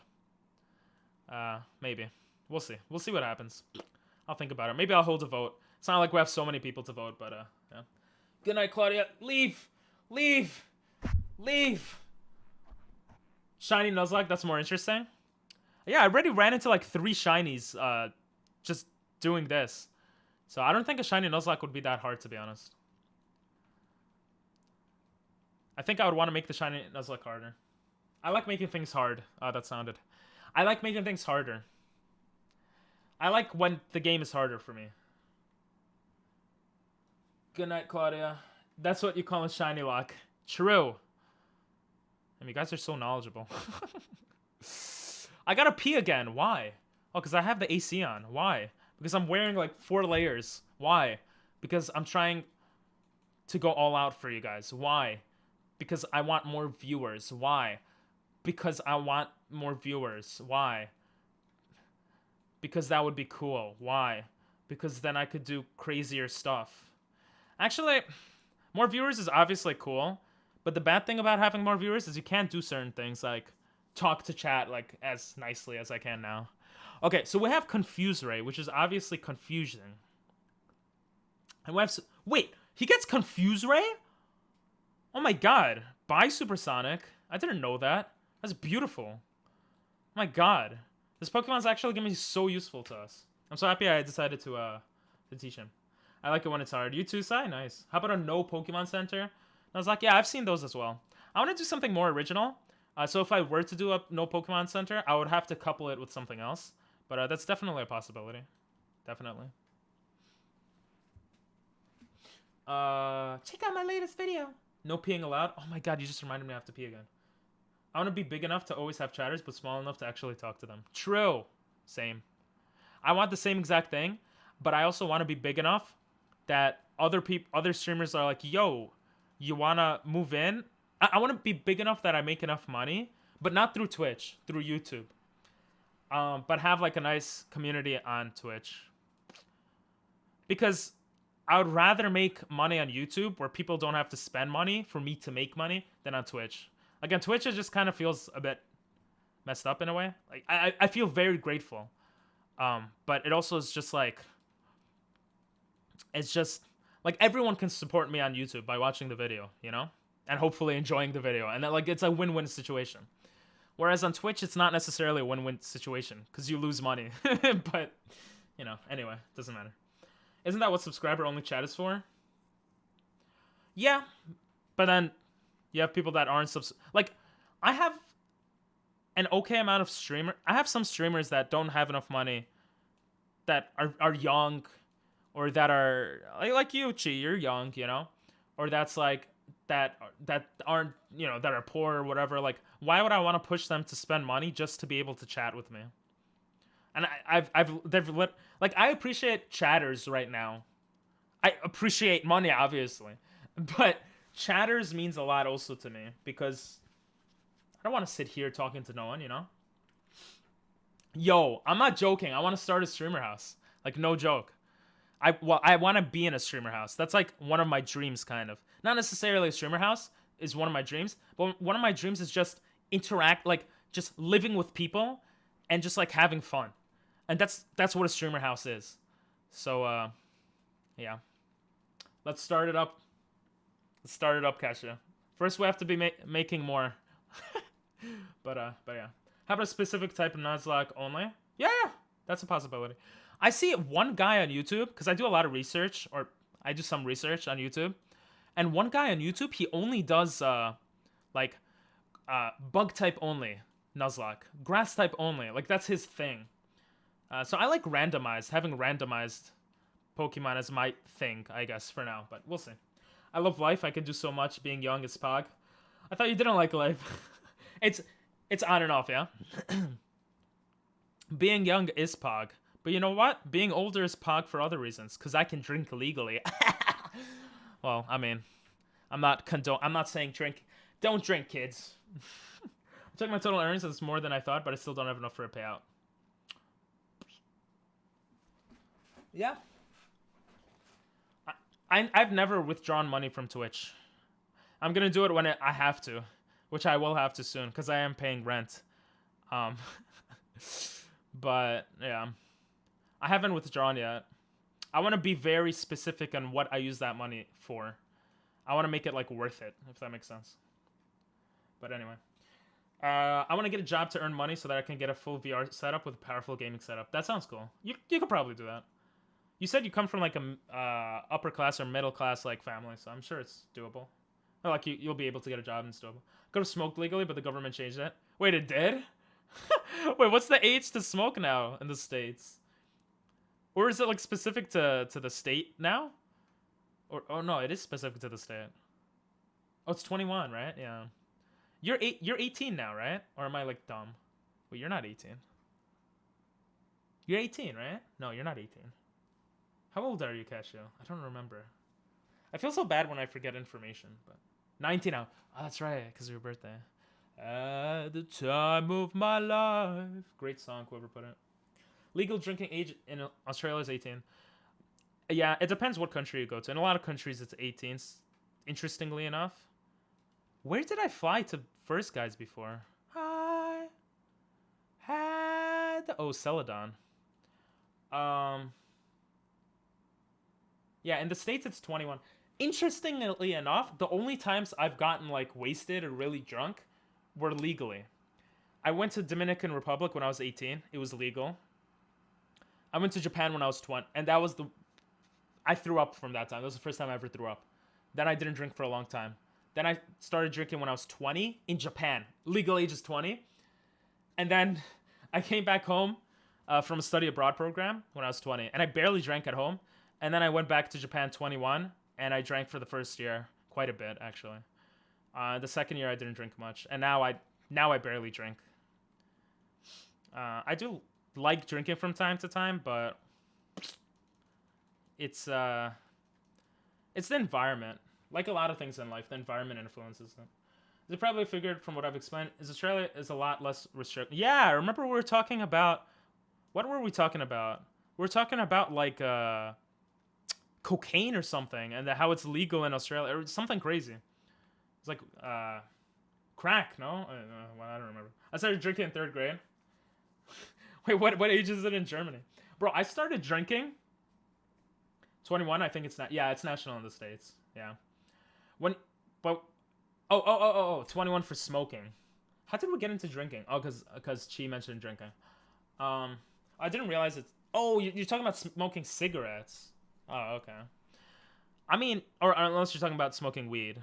Maybe. We'll see. We'll see what happens. I'll think about it. Maybe I'll hold a vote. It's not like we have so many people to vote, but yeah. Good night, Claudia. Leave! Leave! Leave! Shiny Nuzlocke, that's more interesting. Yeah, I already ran into like 3 shinies just doing this. So I don't think a Shiny Nuzlocke would be that hard, to be honest. I think I would want to make the Shiny Nuzlocke harder. I like making things hard. Oh, that sounded... I like making things harder. I like when the game is harder for me. Good night, Claudia. That's what you call a Shiny Lock. True. I mean, you guys are so knowledgeable. I gotta pee again. Why? Oh, because I have the AC on. Why? Because I'm wearing like 4 layers. Why? Because I'm trying to go all out for you guys. Why? Because I want more viewers. Why? Because I want more viewers. Why? Because that would be cool. Why? Because then I could do crazier stuff. Actually, more viewers is obviously cool, but the bad thing about having more viewers is you can't do certain things like talk to chat like as nicely as I can now. Okay, so we have Confuse Ray, which is obviously confusion. And we have... Wait, he gets Confuse Ray? Oh my god. Bye, Supersonic. I didn't know that. That's beautiful. Oh my god. This Pokemon's actually going to be so useful to us. I'm so happy I decided to teach him. I like it when it's hard. You too, Sai? Nice. How about a no Pokemon Center? I was like, yeah, I've seen those as well. I want to do something more original. So if I were to do a no Pokemon Center, I would have to couple it with something else. But that's definitely a possibility. Definitely. Check out my latest video. No peeing allowed. Oh my god, you just reminded me I have to pee again. I want to be big enough to always have chatters, but small enough to actually talk to them. True. Same. I want the same exact thing, but I also want to be big enough that other streamers are like, yo, you want to move in? I want to be big enough that I make enough money, but not through Twitch, through YouTube. But have like a nice community on Twitch. Because I would rather make money on YouTube where people don't have to spend money for me to make money than on Twitch. Like on Twitch, it just kind of feels a bit messed up in a way. Like I feel very grateful. But it also is just like, it's just like everyone can support me on YouTube by watching the video, you know? And hopefully enjoying the video. And like it's a win-win situation. Whereas on Twitch, it's not necessarily a win-win situation because you lose money. But, you know, anyway, doesn't matter. Isn't that what subscriber-only chat is for? Yeah, but then you have people that aren't like, I have an okay amount of I have some streamers that don't have enough money that are young or that are like you, Chi, you're young, you know? Or that's like that aren't, you know, that are poor or whatever. Like, why would I want to push them to spend money just to be able to chat with me? And I appreciate chatters right now. I appreciate money, obviously, but chatters means a lot also to me because I don't want to sit here talking to no one, you know? Yo, I'm not joking. I want to start a streamer house. Like, no joke. I want to be in a streamer house. That's like one of my dreams, kind of. Not necessarily a streamer house is one of my dreams, but one of my dreams is just just living with people and just like having fun. And that's what a streamer house is. So, yeah. Let's start it up. Let's start it up, Kasha. First, we have to be making more. but yeah. How about a specific type of Nuzlocke only? Yeah, that's a possibility. I see one guy on YouTube, because I do a lot of research, or I do some research on YouTube. And one guy on YouTube, he only does, bug type only Nuzlocke. Grass type only. Like, that's his thing. So I like randomized. Having randomized Pokemon as my thing, I guess, for now. But we'll see. I love life. I can do so much. Being young is Pog. I thought you didn't like life. It's on and off, yeah? Being young is Pog. But you know what? Being older is Pog for other reasons. Because I can drink legally. Well, I mean, I'm not saying drink. Don't drink, kids. I took my total earnings. It's more than I thought, but I still don't have enough for a payout. Yeah. I've never withdrawn money from Twitch. I'm going to do it when I have to. Which I will have to soon. Because I am paying rent. But, yeah. I haven't withdrawn yet. I want to be very specific on what I use that money for. I want to make it, like, worth it. If that makes sense. But anyway. I want to get a job to earn money so that I can get a full VR setup with a powerful gaming setup. That sounds cool. You could probably do that. You said you come from like a upper class or middle class like family, so I'm sure it's doable. Or like you'll be able to get a job and it's doable. Could have smoked legally, but the government changed it. Wait, it did? Wait, what's the age to smoke now in the States? Or is it like specific to the state now? Or oh no, it is specific to the state. Oh, it's 21, right? Yeah. You're 18 now, right? Or am I like dumb? Wait, you're not 18. You're 18, right? No, you're not 18. How old are you, Casio? I don't remember. I feel so bad when I forget information, but 19 now. Oh, that's right, because of your birthday. At the time of my life. Great song, whoever put it. Legal drinking age in Australia is 18. Yeah, it depends what country you go to. In a lot of countries, it's 18. Interestingly enough. Where did I fly to First Guys before? I had Oh, Celadon. Yeah, in the States it's 21. Interestingly enough, the only times I've gotten like wasted or really drunk were legally. I went to Dominican Republic when I was 18. It was legal. I went to Japan when I was 20, and that was I threw up from that time. That was the first time I ever threw up. Then I didn't drink for a long time. Then I started drinking when I was 20 in Japan. Legal age is 20. And then I came back home from a study abroad program when I was 20, and I barely drank at home. And then I went back to Japan 21, and I drank for the first year quite a bit, actually. The second year I didn't drink much, and now I barely drink. I do like drinking from time to time, but it's the environment. Like a lot of things in life, the environment influences them. As you probably figured from what I've explained, Australia is a lot less restricted. Yeah, remember we were talking about... What were we talking about? We were talking about, like, cocaine or something, and how it's legal in Australia, or something crazy. It's like, crack, no? I don't remember. I started drinking in 3rd grade. Wait, what age is it in Germany? Bro, I started drinking... 21, I think it's not... Yeah, it's national in the States. Yeah. 21 for smoking. How did we get into drinking? Oh, because Chi mentioned drinking. I didn't realize it's... Oh, you're talking about smoking cigarettes. Oh, okay. I mean, or unless you're talking about smoking weed.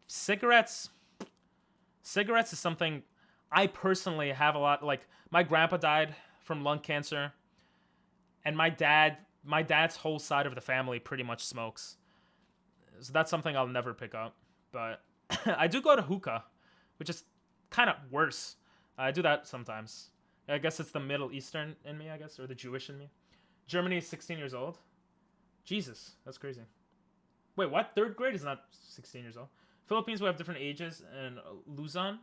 Cigarettes is something I personally have a lot... Like, my grandpa died from lung cancer, and my dad's whole side of the family pretty much smokes. So that's something I'll never pick up. But I do go to hookah, which is kind of worse. I do that sometimes. I guess it's the Middle Eastern in me, I guess, or the Jewish in me. Germany is 16 years old. Jesus, that's crazy. Wait, what? 3rd grade is not 16 years old. Philippines, we have different ages. And Luzon,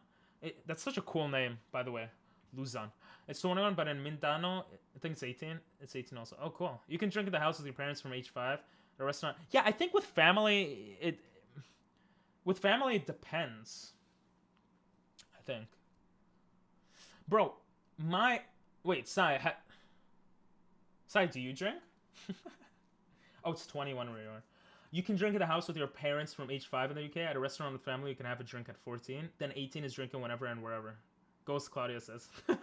that's such a cool name, by the way. Luzon. It's 21, but in Mindanao, I think it's 18. It's 18 also. Oh, cool. You can drink at the house with your parents from age 5. At a restaurant. Yeah, I think with family, it depends. I think. Bro, wait, Sai, Sai, do you drink? Oh, it's 21 where you are. You can drink at the house with your parents from age 5 in the UK. At a restaurant with family, you can have a drink at 14. Then 18 is drinking whenever and wherever. Ghost Claudia says. You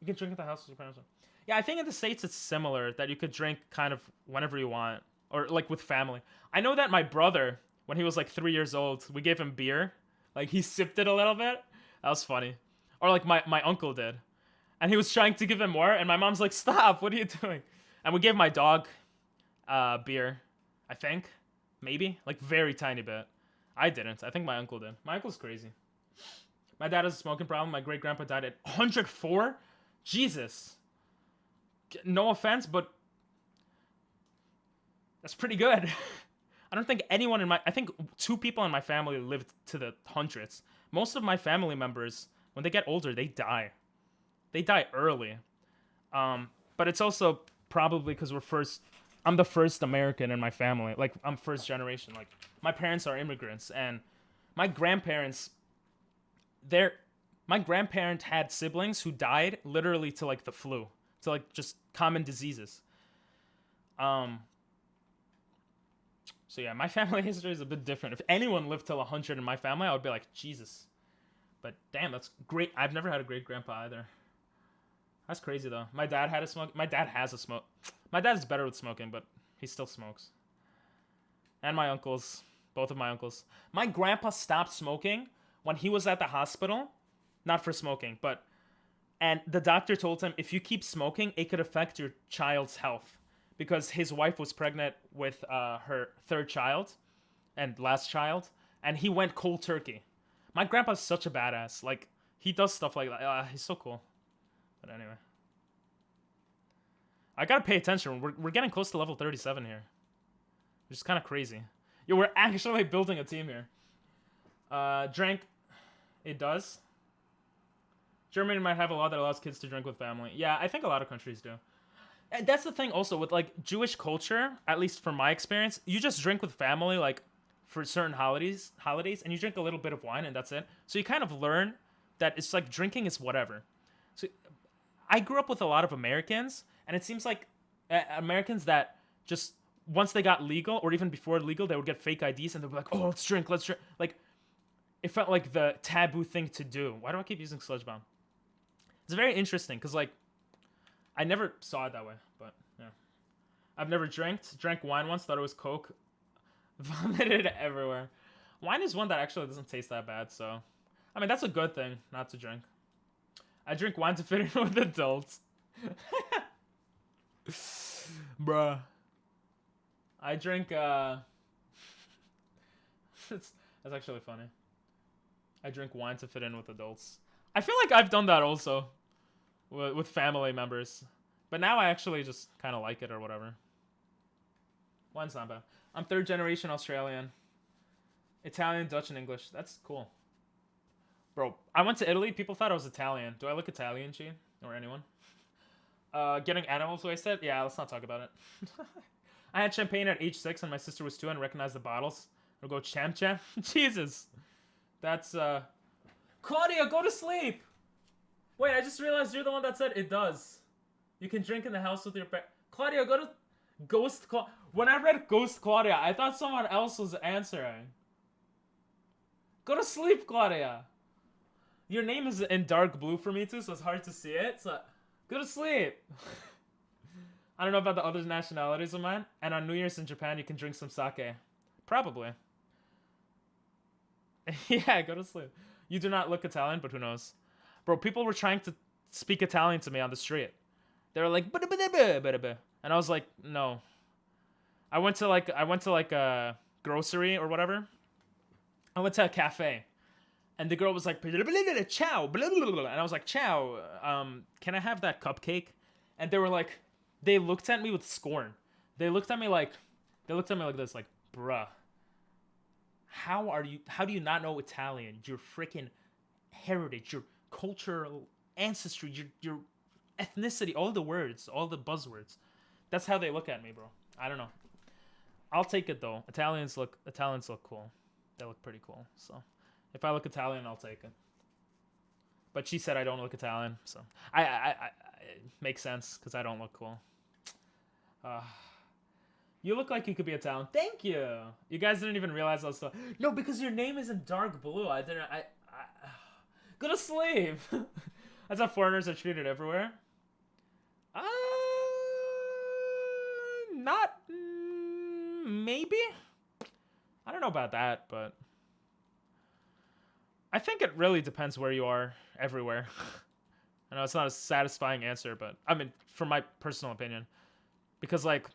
can drink at the house with your parents. Yeah, I think in the States it's similar, that you could drink kind of whenever you want. Or like with family. I know that my brother, when he was like 3 years old, we gave him beer. Like he sipped it a little bit. That was funny. Or like my uncle did. And he was trying to give him more, and my mom's like, stop, what are you doing? And we gave my dog beer, I think. Maybe. Like very tiny bit. I didn't. I think my uncle did. My uncle's crazy. My dad has a smoking problem. My great-grandpa died at 104? Jesus. No offense, but that's pretty good. I don't think anyone I think 2 people in my family lived to the hundreds. Most of my family members, when they get older, they die. They die early. But it's also probably because I'm the first American in my family. Like, I'm first generation. Like, my parents are immigrants, and my grandparents, my grandparent had siblings who died literally to, like, the flu. To, like, just common diseases. So yeah, my family history is a bit different. If anyone lived till 100 in my family, I would be like, Jesus. But damn, that's great. I've never had a great grandpa either. That's crazy though. My dad had a smoke. My dad has a smoke. My dad's better with smoking, but he still smokes. And my uncles, both of my uncles. My grandpa stopped smoking when he was at the hospital, not for smoking, and the doctor told him, if you keep smoking, it could affect your child's health. Because his wife was pregnant with her 3rd child and last child, and he went cold turkey. My grandpa's such a badass. Like, he does stuff like that. He's so cool. But anyway. I gotta pay attention. We're getting close to level 37 here. Which is kind of crazy. Yo, we're actually building a team here. Drink. It does. Germany might have a law that allows kids to drink with family. Yeah, I think a lot of countries do. And that's the thing also with, like, Jewish culture, at least from my experience, you just drink with family, like, for certain holidays, and you drink a little bit of wine and that's it. So you kind of learn that it's like drinking is whatever. So I grew up with a lot of Americans, and it seems like Americans that just once they got legal, or even before legal, they would get fake IDs and they'd be like, oh, let's drink. Like, it felt like the taboo thing to do. Why do I keep using Sludge Bomb? It's very interesting, because, like, I never saw it that way, but, yeah. I've never drank wine once, thought it was Coke. Vomited everywhere. Wine is one that actually doesn't taste that bad, so... I mean, that's a good thing, not to drink. I drink wine to fit in with adults. Bruh. I drink, that's actually funny. I drink wine to fit in with adults. I feel like I've done that also. With family members. But now I actually just kind of like it or whatever. Wine's not bad. I'm 3rd generation Australian. Italian, Dutch, and English. That's cool. Bro, I went to Italy. People thought I was Italian. Do I look Italian, G? Or anyone? Getting animals wasted? Yeah, let's not talk about it. I had champagne at age 6 and my sister was 2 and recognized the bottles. I'll go champ. Jesus. That's, Claudia, go to sleep! Wait, I just realized you're the one that said it does. You can drink in the house with your Claudia, go to Ghost Claudia. When I read Ghost Claudia, I thought someone else was answering. Go to sleep, Claudia. Your name is in dark blue for me too, so it's hard to see it. So go to sleep. I don't know about the other nationalities of mine. And on New Year's in Japan, you can drink some sake. Probably. Yeah, go to sleep. You do not look Italian, but who knows? Bro, people were trying to speak Italian to me on the street. They were like, and I was like, no. I went to like a grocery or whatever. I went to a cafe. And the girl was like, ciao, blah, blah, blah. And I was like, ciao, can I have that cupcake? And they were like, they looked at me with scorn. They looked at me like this, like, bruh. How do you not know Italian? Your freaking heritage, your cultural ancestry, your ethnicity, all the words, all the buzzwords. That's how they look at me, bro. I don't know. I'll take it though. Italians look cool. They look pretty cool. So if I look Italian, I'll take it. But she said I don't look Italian, so I it makes sense because I don't look cool. You look like you could be Italian. Thank you. You guys didn't even realize I was so... No, because your name is in dark blue. I go to sleep. That's how foreigners are treated everywhere. Not... maybe? I don't know about that, but... I think it really depends where you are everywhere. I know it's not a satisfying answer, but... I mean, from my personal opinion. Because, like...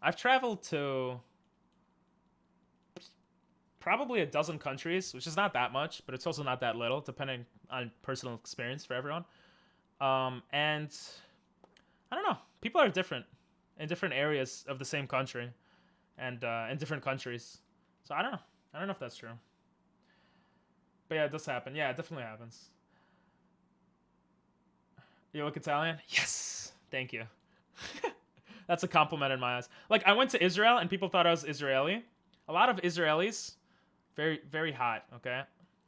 I've traveled to... probably a dozen countries, which is not that much, but it's also not that little, depending on personal experience for everyone. And... I don't know. People are different in different areas of the same country. And in different countries. So I don't know. I don't know if that's true. But yeah, it does happen. Yeah, it definitely happens. You look Italian? Yes! Thank you. That's a compliment in my eyes. Like, I went to Israel and people thought I was Israeli. A lot of Israelis, very, very hot, okay?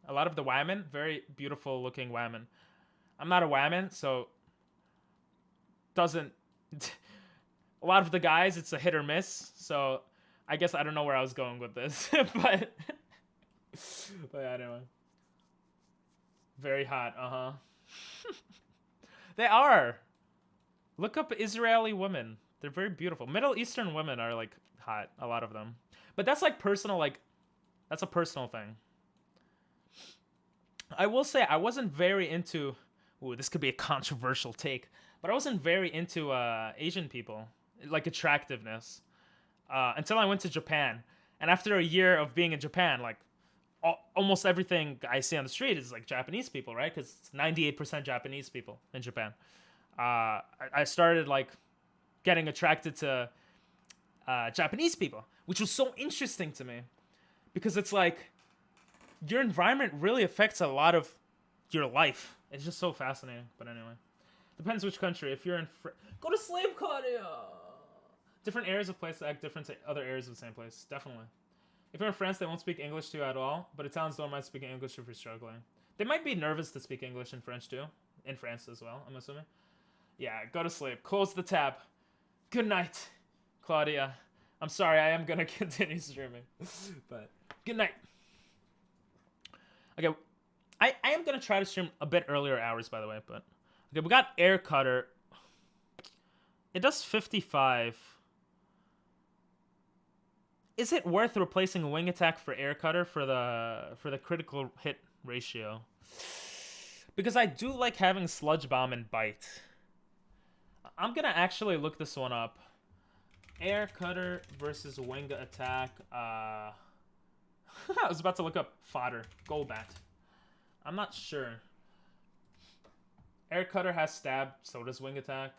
A lot of the women, very beautiful looking women. I'm not a woman, so doesn't... A lot of the guys, it's a hit or miss, so I guess I don't know where I was going with this, but yeah, anyway. Very hot, uh-huh. They are. Look up Israeli women. They're very beautiful. Middle Eastern women are, like, hot, a lot of them. But that's, like, personal, like, that's a personal thing. I will say I wasn't very into... Ooh, this could be a controversial take. But I wasn't very into Asian people. Like, attractiveness. Until I went to Japan. And after a year of being in Japan, like, almost everything I see on the street is, like, Japanese people, right? Because it's 98% Japanese people in Japan. I started, like, getting attracted to Japanese people, which was so interesting to me. Because it's like, your environment really affects a lot of your life. It's just so fascinating. But anyway. Depends which country. If you're in... Go to sleep, Claudia! Different areas of place act different to other areas of the same place. Definitely. If you're in France, they won't speak English to you at all, but Italians don't mind speaking English if you're struggling. They might be nervous to speak English and French too. In France as well, I'm assuming. Yeah, go to sleep. Close the tab. Good night, Claudia. I'm sorry, I am gonna continue streaming. But good night. Okay, I am gonna try to stream a bit earlier hours, by the way, but okay, we got Air Cutter. It does 55. Is it worth replacing Wing Attack for Air Cutter for the critical hit ratio? Because I do like having Sludge Bomb and Bite. I'm gonna actually look this one up. Air Cutter versus Wing Attack. I was about to look up Fodder. Golbat. I'm not sure. Air Cutter has Stab, so does Wing Attack.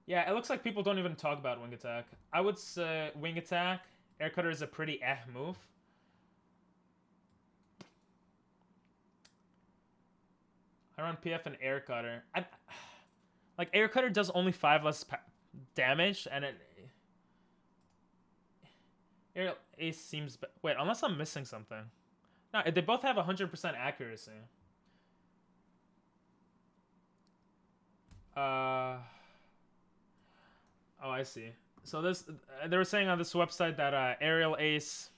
Yeah, it looks like people don't even talk about Wing Attack. I would say Wing Attack. Air Cutter is a pretty move. I run PF and Air Cutter. Like, Air Cutter does only 5 less damage, and it... Aerial Ace seems... Wait, unless I'm missing something. No, they both have 100% accuracy. Oh, I see. So this... They were saying on this website that Aerial Ace...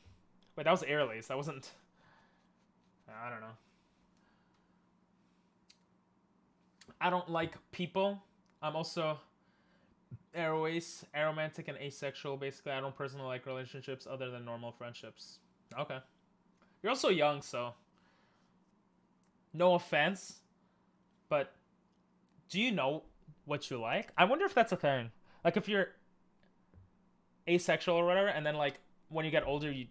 Wait, that was Aerial Ace. That wasn't... I don't know. I don't like people. I'm also Aero Ace, aromantic and asexual. Basically, I don't personally like relationships other than normal friendships. Okay. You're also young, so... No offense. But do you know what you like? I wonder if that's a thing. Like, if you're asexual or whatever, and then, like, when you get older, you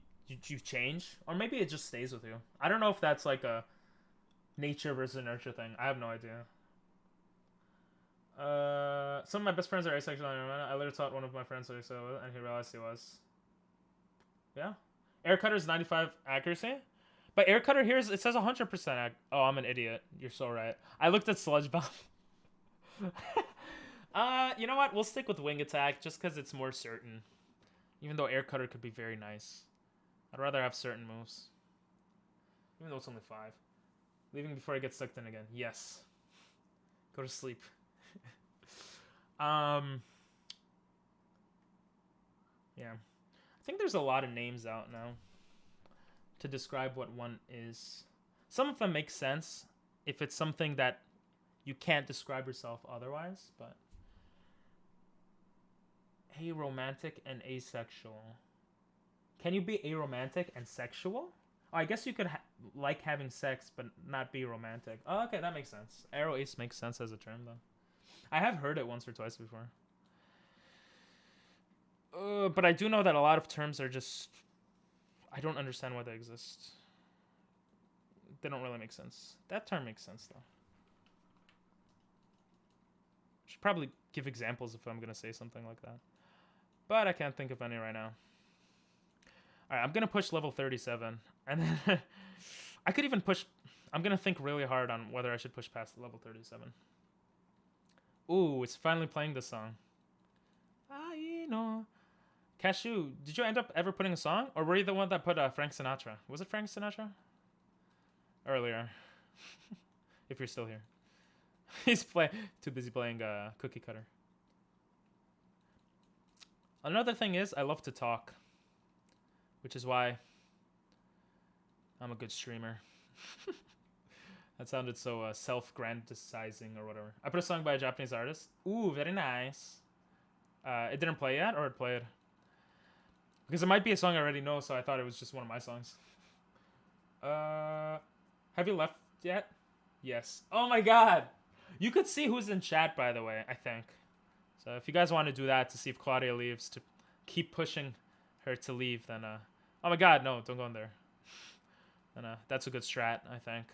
change. Or maybe it just stays with you. I don't know if that's, like, a nature versus nurture thing. I have no idea. Some of my best friends are asexual. I later taught one of my friends so, and he realized he was. Yeah. Air Cutter is 95 accuracy. But Air Cutter here, it says 100% Oh, I'm an idiot. You're so right. I looked at Sludge Bomb. You know what? We'll stick with Wing Attack just because it's more certain. Even though Air Cutter could be very nice. I'd rather have certain moves. Even though it's only 5. Leaving before I get sucked in again. Yes. Go to sleep. Yeah. I think there's a lot of names out now to describe what one is. Some of them make sense if it's something that you can't describe yourself otherwise, but aromantic and asexual. Can you be aromantic and sexual? Oh, I guess you could like having sex but not be romantic. Oh, okay, that makes sense. Aero Ace makes sense as a term, though. I have heard it once or twice before. But I do know that a lot of terms are just... I don't understand why they exist. They don't really make sense. That term makes sense, though. Should probably give examples if I'm going to say something like that. But I can't think of any right now. Alright, I'm going to push level 37. And then... I could even push... I'm going to think really hard on whether I should push past level 37. Ooh, it's finally playing this song. I know. Cashew, did you end up ever putting a song? Or were you the one that put Frank Sinatra? Was it Frank Sinatra? Earlier. If you're still here. He's too busy playing Cookie Cutter. Another thing is, I love to talk. Which is why I'm a good streamer. That sounded so self-grandizing or whatever. I put a song by a Japanese artist. Ooh, very nice. It didn't play yet, or it played? Because it might be a song I already know, so I thought it was just one of my songs. Have you left yet? Yes. Oh my god! You could see who's in chat, by the way, I think. So if you guys want to do that to see if Claudia leaves, to keep pushing her to leave, then... Oh my god, no, don't go in there. And that's a good strat, I think.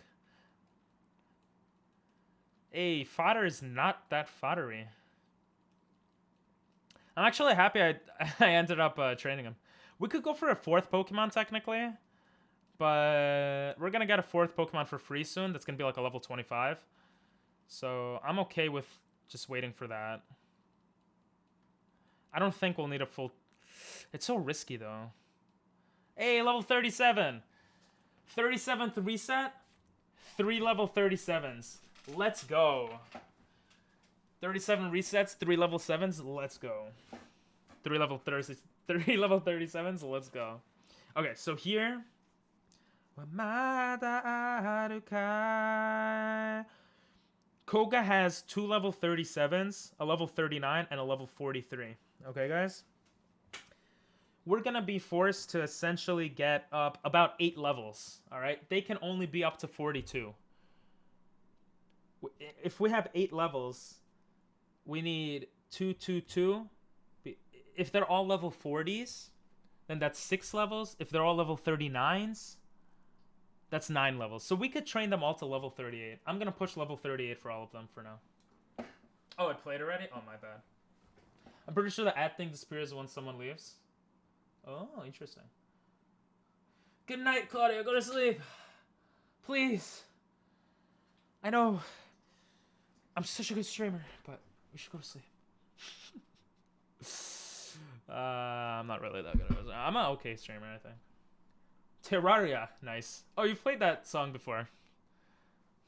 Hey, fodder is not that foddery. I'm actually happy I ended up training him. We could go for a 4th Pokemon, technically. But we're going to get a 4th Pokemon for free soon. That's going to be like a level 25. So I'm okay with just waiting for that. I don't think we'll need a full... It's so risky, though. Hey, level 37. 37th reset. 3 level 37s. Let's go. 37 resets, 3 level 7s. Let's go. 3 level 37s. Let's go. Okay, so here. Koga has 2 level 37s, a level 39, and a level 43. Okay, guys? We're going to be forced to essentially get up about 8 levels, all right? They can only be up to 42. If we have 8 levels, we need 2, 2, 2. If they're all level 40s, then that's 6 levels. If they're all level 39s, that's 9 levels. So we could train them all to level 38. I'm going to push level 38 for all of them for now. Oh, it played already? Oh, my bad. I'm pretty sure the ad thing disappears once someone leaves. Oh, interesting. Good night, Claudia. Go to sleep. Please. I know I'm such a good streamer, but we should go to sleep. I'm not really that good at it. I'm an okay streamer, I think. Terraria. Nice. Oh, you've played that song before.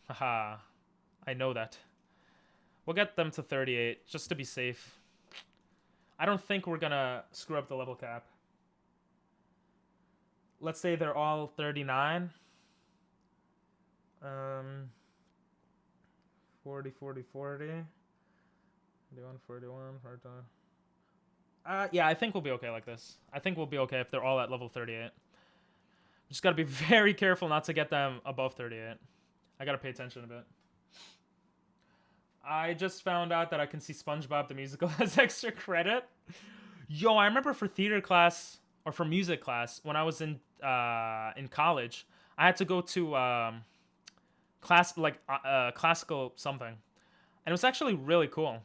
Haha. I know that. We'll get them to 38, just to be safe. I don't think we're gonna screw up the level cap. Let's say they're all 39. 40, 40, 40. 41, 41, 41. Yeah, I think we'll be okay like this. I think we'll be okay if they're all at level 38. Just gotta be very careful not to get them above 38. I gotta pay attention a bit. I just found out that I can see SpongeBob the Musical as extra credit. Yo, I remember for theater class, or for music class, when I was in college, I had to go to classical something, and it was actually really cool.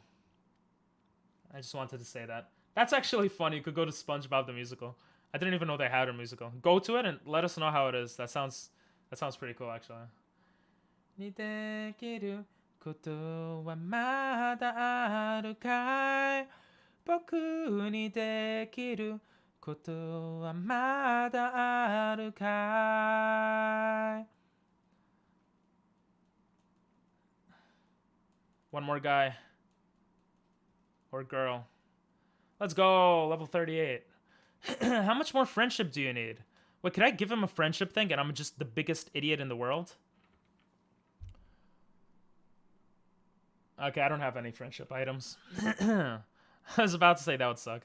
I just wanted to say that. That's actually funny. You could go to SpongeBob the Musical. I didn't even know they had a musical. Go to it and let us know how it is. That sounds pretty cool, actually. にできることはまだあるかい僕にできることはまだあるかい One more guy. Or girl. Let's go, level 38. How much more friendship do you need? Wait, could I give him a friendship thing and I'm just the biggest idiot in the world? Okay, I don't have any friendship items. I was about to say that would suck.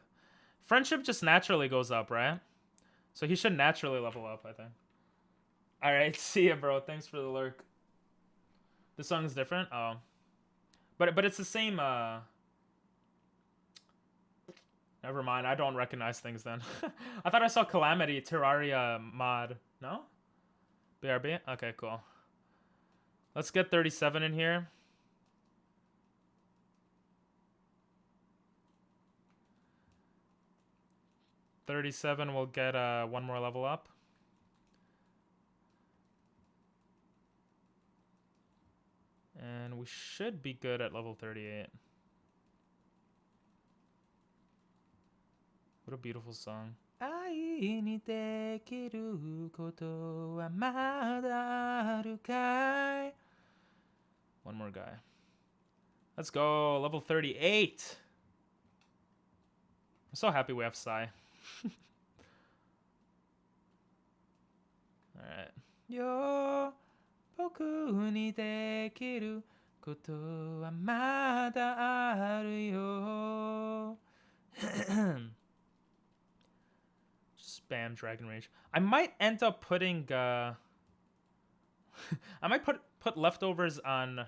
Friendship just naturally goes up, right? So he should naturally level up, I think. Alright, see ya, bro. Thanks for the lurk. This song is different? Oh. But it's the same, Never mind, I don't recognize things then. I thought I saw Calamity, Terraria mod. No? BRB? Okay, cool. Let's get 37 in here. $37 will get one more level up. And we should be good at level 38. What a beautiful song. One more guy. Let's go. Level 38. I'm so happy we have Sai. Alright. Yo, boku ni dekiru koto wa mada aru yo. Spam Dragon Rage. I might end up putting I might put leftovers on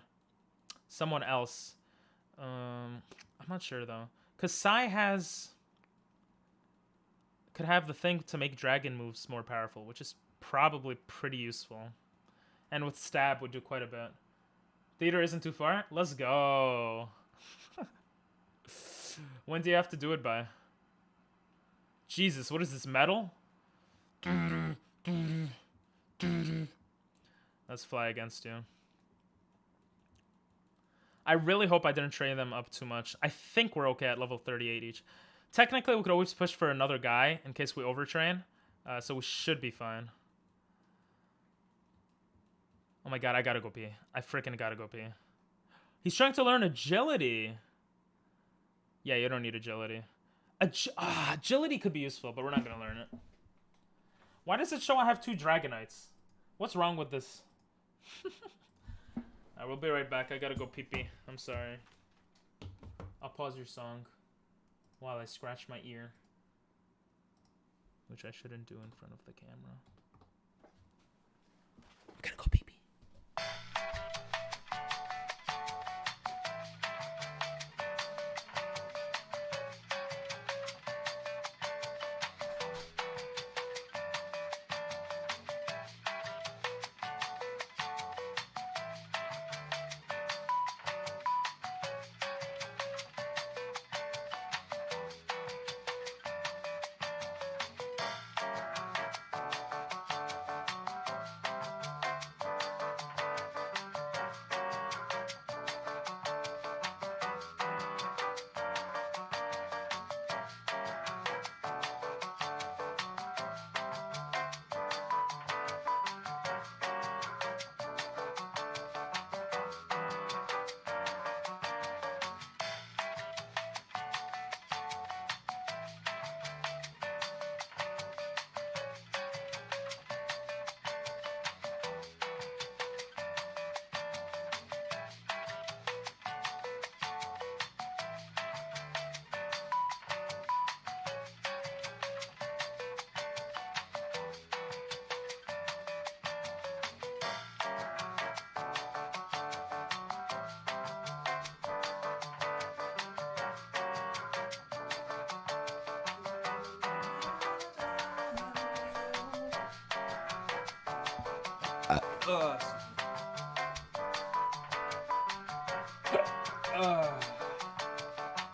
someone else. I'm not sure though. Cause Sai could have the thing to make dragon moves more powerful, which is probably pretty useful. And with stab would do quite a bit. Theater isn't too far? Let's go. When do you have to do it by? Jesus, what is this, metal? Let's fly against you. I really hope I didn't train them up too much. I think we're okay at level 38 each. Technically, we could always push for another guy in case we overtrain. So we should be fine. Oh my god, I gotta go pee. I freaking gotta go pee. He's trying to learn agility. Yeah, you don't need agility. Agility could be useful, but we're not gonna learn it. Why does it show I have 2 Dragonites? What's wrong with this? Alright, we'll be right back. I gotta go pee-pee. I'm sorry. I'll pause your song while I scratch my ear. Which I shouldn't do in front of the camera. I'm gonna go pee-pee.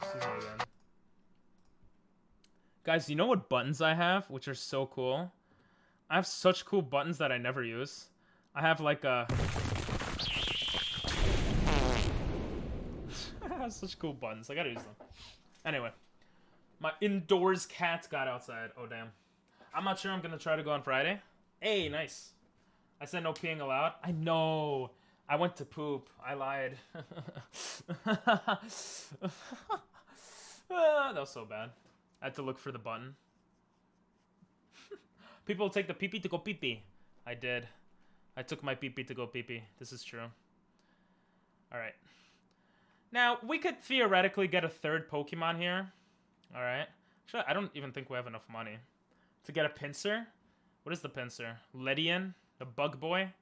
Excuse me again. Guys, you know what buttons I have, which are so cool? I have such cool buttons that I never use. I have like a... I have such cool buttons. I gotta use them. Anyway. My indoors cat got outside. Oh, damn. I'm not sure I'm gonna try to go on Friday. Hey, nice. I said no peeing allowed. I know. I went to poop. I lied. That was so bad. I had to look for the button. People take the pee-pee to go pee-pee. I did. I took my pee-pee to go pee-pee. This is true. Alright. Now, we could theoretically get a 3rd Pokemon here. Alright. Actually, I don't even think we have enough money. To get a Pinsir? What is the Pinsir? Ledian? A Bug Boy?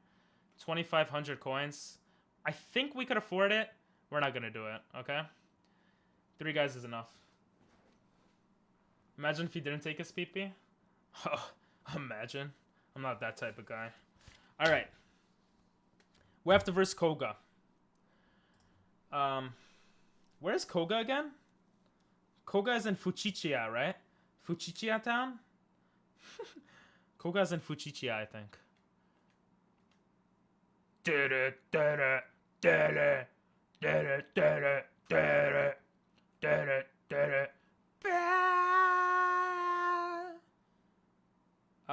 2,500 coins. I think we could afford it. We're not gonna do it, okay? 3 guys is enough. Imagine if he didn't take his pee-pee. Oh, imagine. I'm not that type of guy. Alright. We have to verse Koga. Where's Koga again? Koga is in Fuchichia, right? Fuchichia town? Koga's in Fuchichia, I think.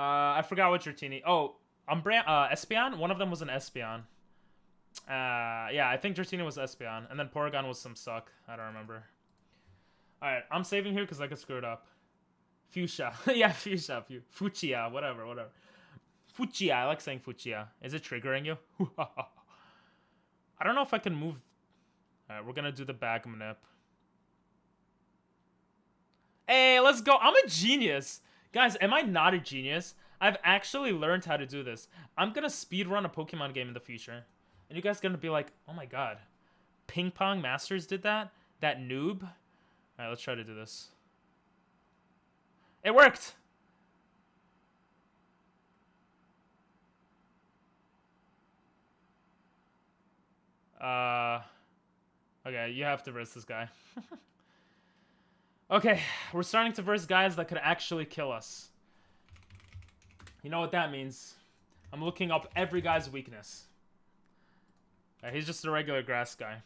I forgot what Dratini. Oh, Espeon? One of them was an Espeon. Yeah, I think Dratini was Espeon. And then Porygon was some suck. I don't remember. Alright, I'm saving here because I could screw it up. Fuchsia. Yeah, Fuchsia. Fuchsia. Whatever. Fuchsia. I like saying Fuchsia. Is it triggering you? I don't know if I can move. Alright, we're gonna do the bag manip. Hey, let's go. I'm a genius. Guys, am I not a genius? I've actually learned how to do this. I'm gonna speedrun a Pokemon game in the future. And you guys are gonna be like, oh my god. Ping Pong Masters did that? That noob? Alright, let's try to do this. It worked! Okay, you have to verse this guy. Okay, we're starting to verse guys that could actually kill us. You know what that means. I'm looking up every guy's weakness. He's just a regular grass guy.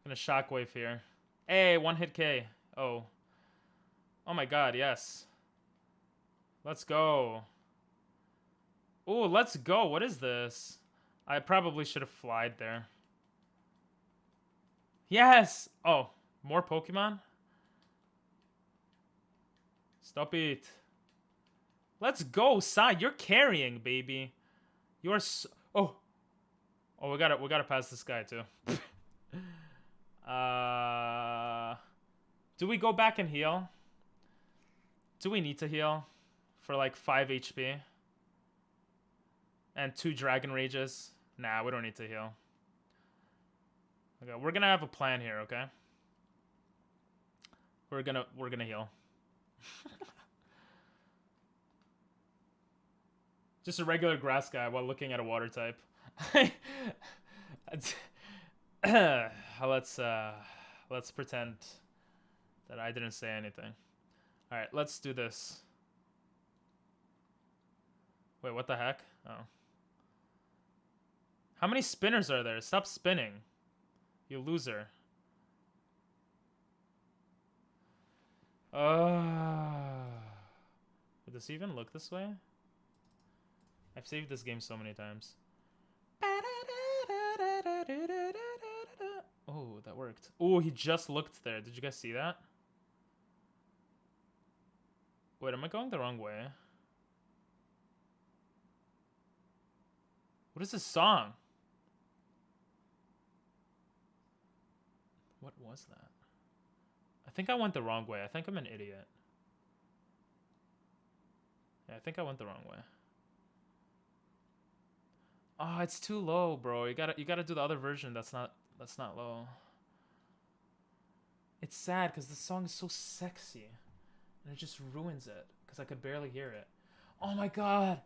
Gonna shockwave here. Hey, 1-hit K. Oh. Oh my god, yes. Let's go. Oh, let's go. What is this? I probably should have flied there. Yes! Oh, more Pokemon? Stop it. Let's go, Sai. You're carrying, baby. You are so... Oh. Oh, we gotta pass this guy, too. Do we go back and heal? Do we need to heal? For like 5 HP? And 2 Dragon Rages? Nah, we don't need to heal. Okay, we're gonna have a plan here, okay? We're gonna heal. Just a regular grass guy while looking at a water type. Let's pretend that I didn't say anything. All right, let's do this. Wait, what the heck? Oh. How many spinners are there? Stop spinning. You loser. Would this even look this way? I've saved this game so many times. Oh, that worked. Oh, he just looked there. Did you guys see that? Wait, am I going the wrong way? What is this song? What was that? I think I went the wrong way. I think I'm an idiot. Yeah, I think I went the wrong way. Oh, it's too low, bro. You gotta do the other version that's not low. It's sad because the song is so sexy. And it just ruins it. Because I could barely hear it. Oh my god.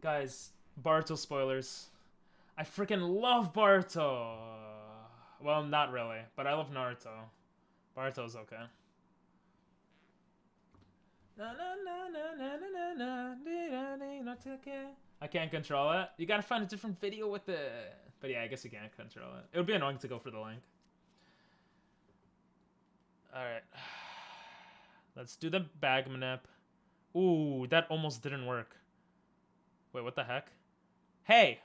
Guys, Barto spoilers. I freaking love Barto. Well, not really. But I love Naruto. Barto's okay. I can't control it. You gotta find a different video with it. But yeah, I guess you can't control it. It would be annoying to go for the link. Alright. Let's do the bag manip. Ooh, that almost didn't work. Wait, what the heck? Hey!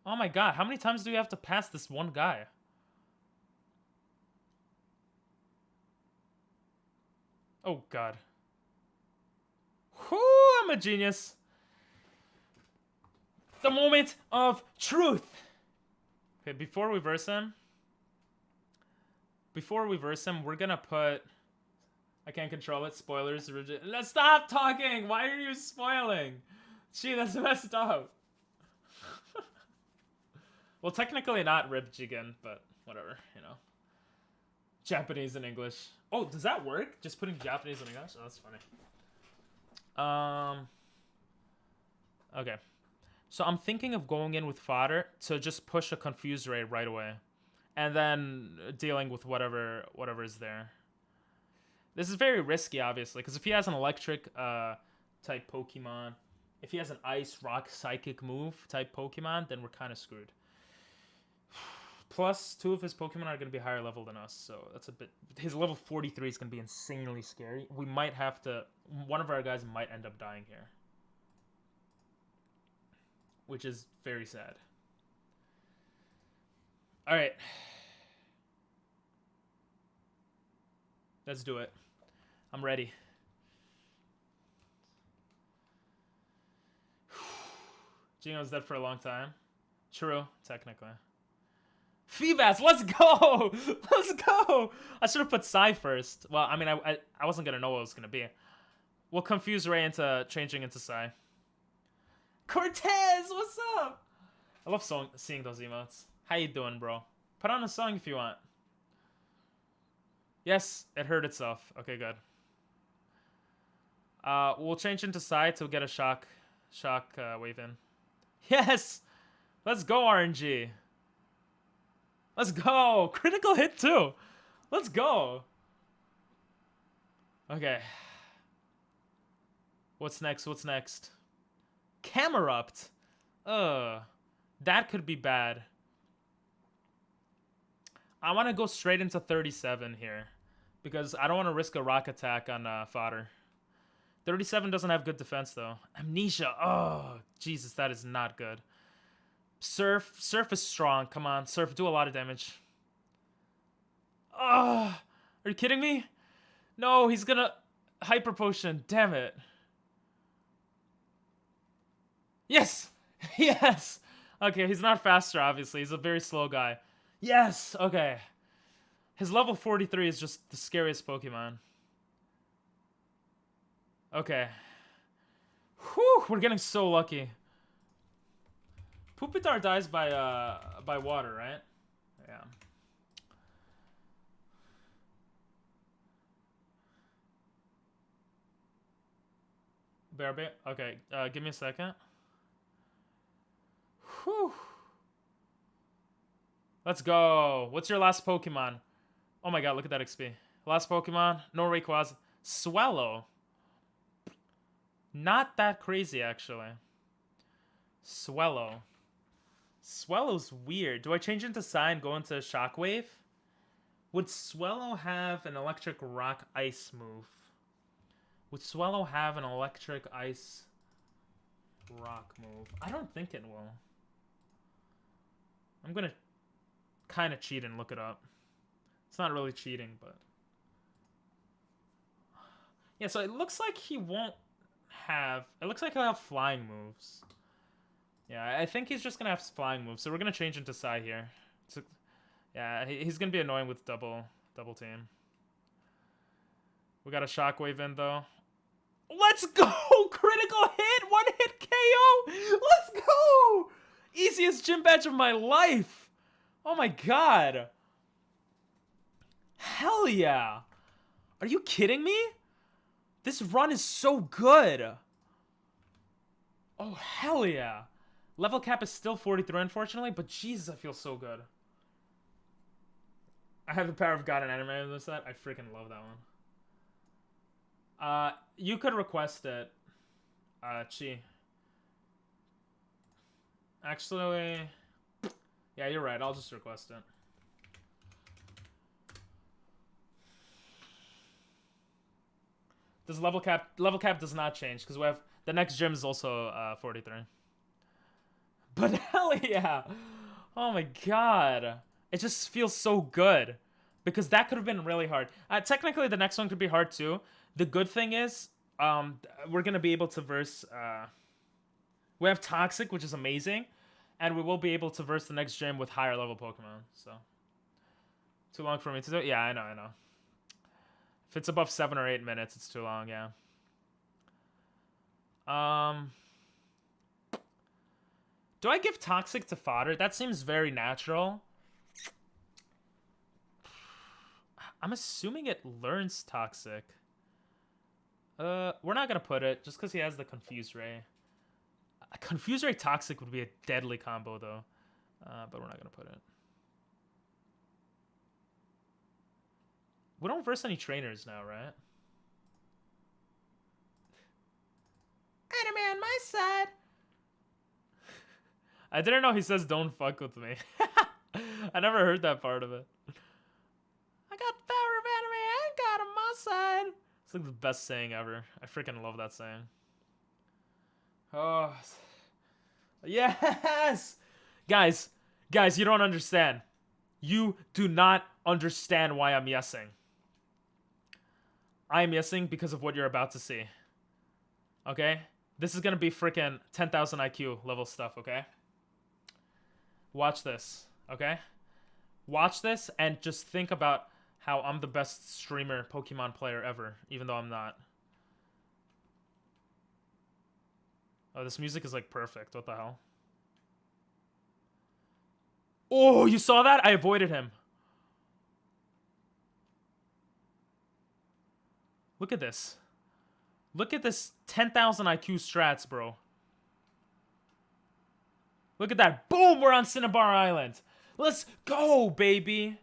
Oh my god, how many times do we have to pass this one guy? Oh god. Whoo, I'm a genius. The moment of truth. Okay, before we verse him, we're gonna put... I can't control it. Spoilers. Let's stop talking. Why are you spoiling? Gee, that's messed up. Well, technically not Rip Jigen, but whatever, you know. Japanese and English. Oh, does that work? Just putting Japanese and English? Oh, that's funny. Okay. So I'm thinking of going in with fodder to just push a Confuse Ray right away. And then dealing with whatever is there. This is very risky, obviously, because if he has an electric type Pokemon, if he has an Ice, Rock, Psychic move type Pokemon, then we're kind of screwed. Plus, 2 of his Pokemon are going to be higher level than us, so that's a bit... His level 43 is going to be insanely scary. We might have to... One of our guys might end up dying here. Which is very sad. Alright. Let's do it. I'm ready. Gino's dead for a long time. True, technically. Feebas, let's go! Let's go! I should have put Psy first. Well, I mean, I wasn't going to know what it was going to be. We'll confuse Ray into changing into Psy. Cortez, what's up? I love seeing those emotes. How you doing, bro? Put on a song if you want. Yes, it hurt itself. Okay, good. We'll change into Psy to get a shock wave in. Yes! Let's go, RNG. Let's go! Critical hit, too! Let's go! Okay. What's next? What's next? Camerupt! That could be bad. I want to go straight into 37 here. Because I don't want to risk a rock attack on fodder. 37 doesn't have good defense, though. Amnesia. Oh, Jesus, that is not good. Surf. Surf is strong. Come on, Surf, do a lot of damage. Oh, are you kidding me? No, he's gonna Hyper Potion. Damn it. Yes! Yes! Okay, he's not faster, obviously. He's a very slow guy. Yes! Okay. His level 43 is just the scariest Pokemon. Okay. Whew, we're getting so lucky. Pupitar dies by water, right? Yeah. Bear. Okay, give me a second. Whew. Let's go. What's your last Pokemon? Oh my god, look at that XP. Last Pokemon, no Rayquaza. Swallow. Not that crazy, actually. Swallow. Swallow's weird. Do I change into Psy and go into Shockwave? Would Swallow have an electric rock ice move? Would Swallow have an electric ice rock move? I don't think it will. I'm gonna kind of cheat and look it up. It's not really cheating, but... yeah, so it looks like he won't have... it looks like he'll have flying moves. Yeah, I think he's just gonna have flying moves, so we're gonna change into Psy here. So, yeah, he's gonna be annoying with double team. We got a Shockwave in, though. Let's go! Critical hit! One hit KO! Let's go! Easiest gym badge of my life! Oh my god! Hell yeah! Are you kidding me? This run is so good! Oh, hell yeah! Level cap is still 43, unfortunately, but Jesus, I feel so good. I have the power of God and anime in this set. I freaking love that one. You could request it, Chi. Actually, yeah, you're right. I'll just request it. Does level cap does not change because we have the next gym is also 43. But hell yeah! Oh my god, it just feels so good because that could have been really hard. Technically, the next one could be hard too. The good thing is, we're gonna be able to verse. We have Toxic, which is amazing, and we will be able to verse the next gym with higher level Pokemon. So, too long for me to do. Yeah, I know. If it's above 7 or 8 minutes, it's too long. Yeah. Do I give Toxic to Fodder? That seems very natural. I'm assuming it learns Toxic. We're not gonna put it just because he has the Confuse Ray. A Confuse Ray Toxic would be a deadly combo though, but we're not gonna put it. We don't verse any trainers now, right? Enemy on my side. I didn't know he says don't fuck with me. I never heard that part of it. I got the power of enemy and God on my side. It's like the best saying ever. I freaking love that saying. Oh. Yes! Guys, you don't understand. You do not understand why I'm yesing. I am yesing because of what you're about to see. Okay? This is gonna be freaking 10,000 IQ level stuff, okay? Watch this, okay? Watch this and just think about how I'm the best streamer Pokemon player ever, even though I'm not. Oh, this music is like perfect. What the hell? Oh, you saw that? I avoided him. Look at this. Look at this 10,000 IQ strats, bro. Look at that. Boom, we're on Cinnabar Island. Let's go, baby.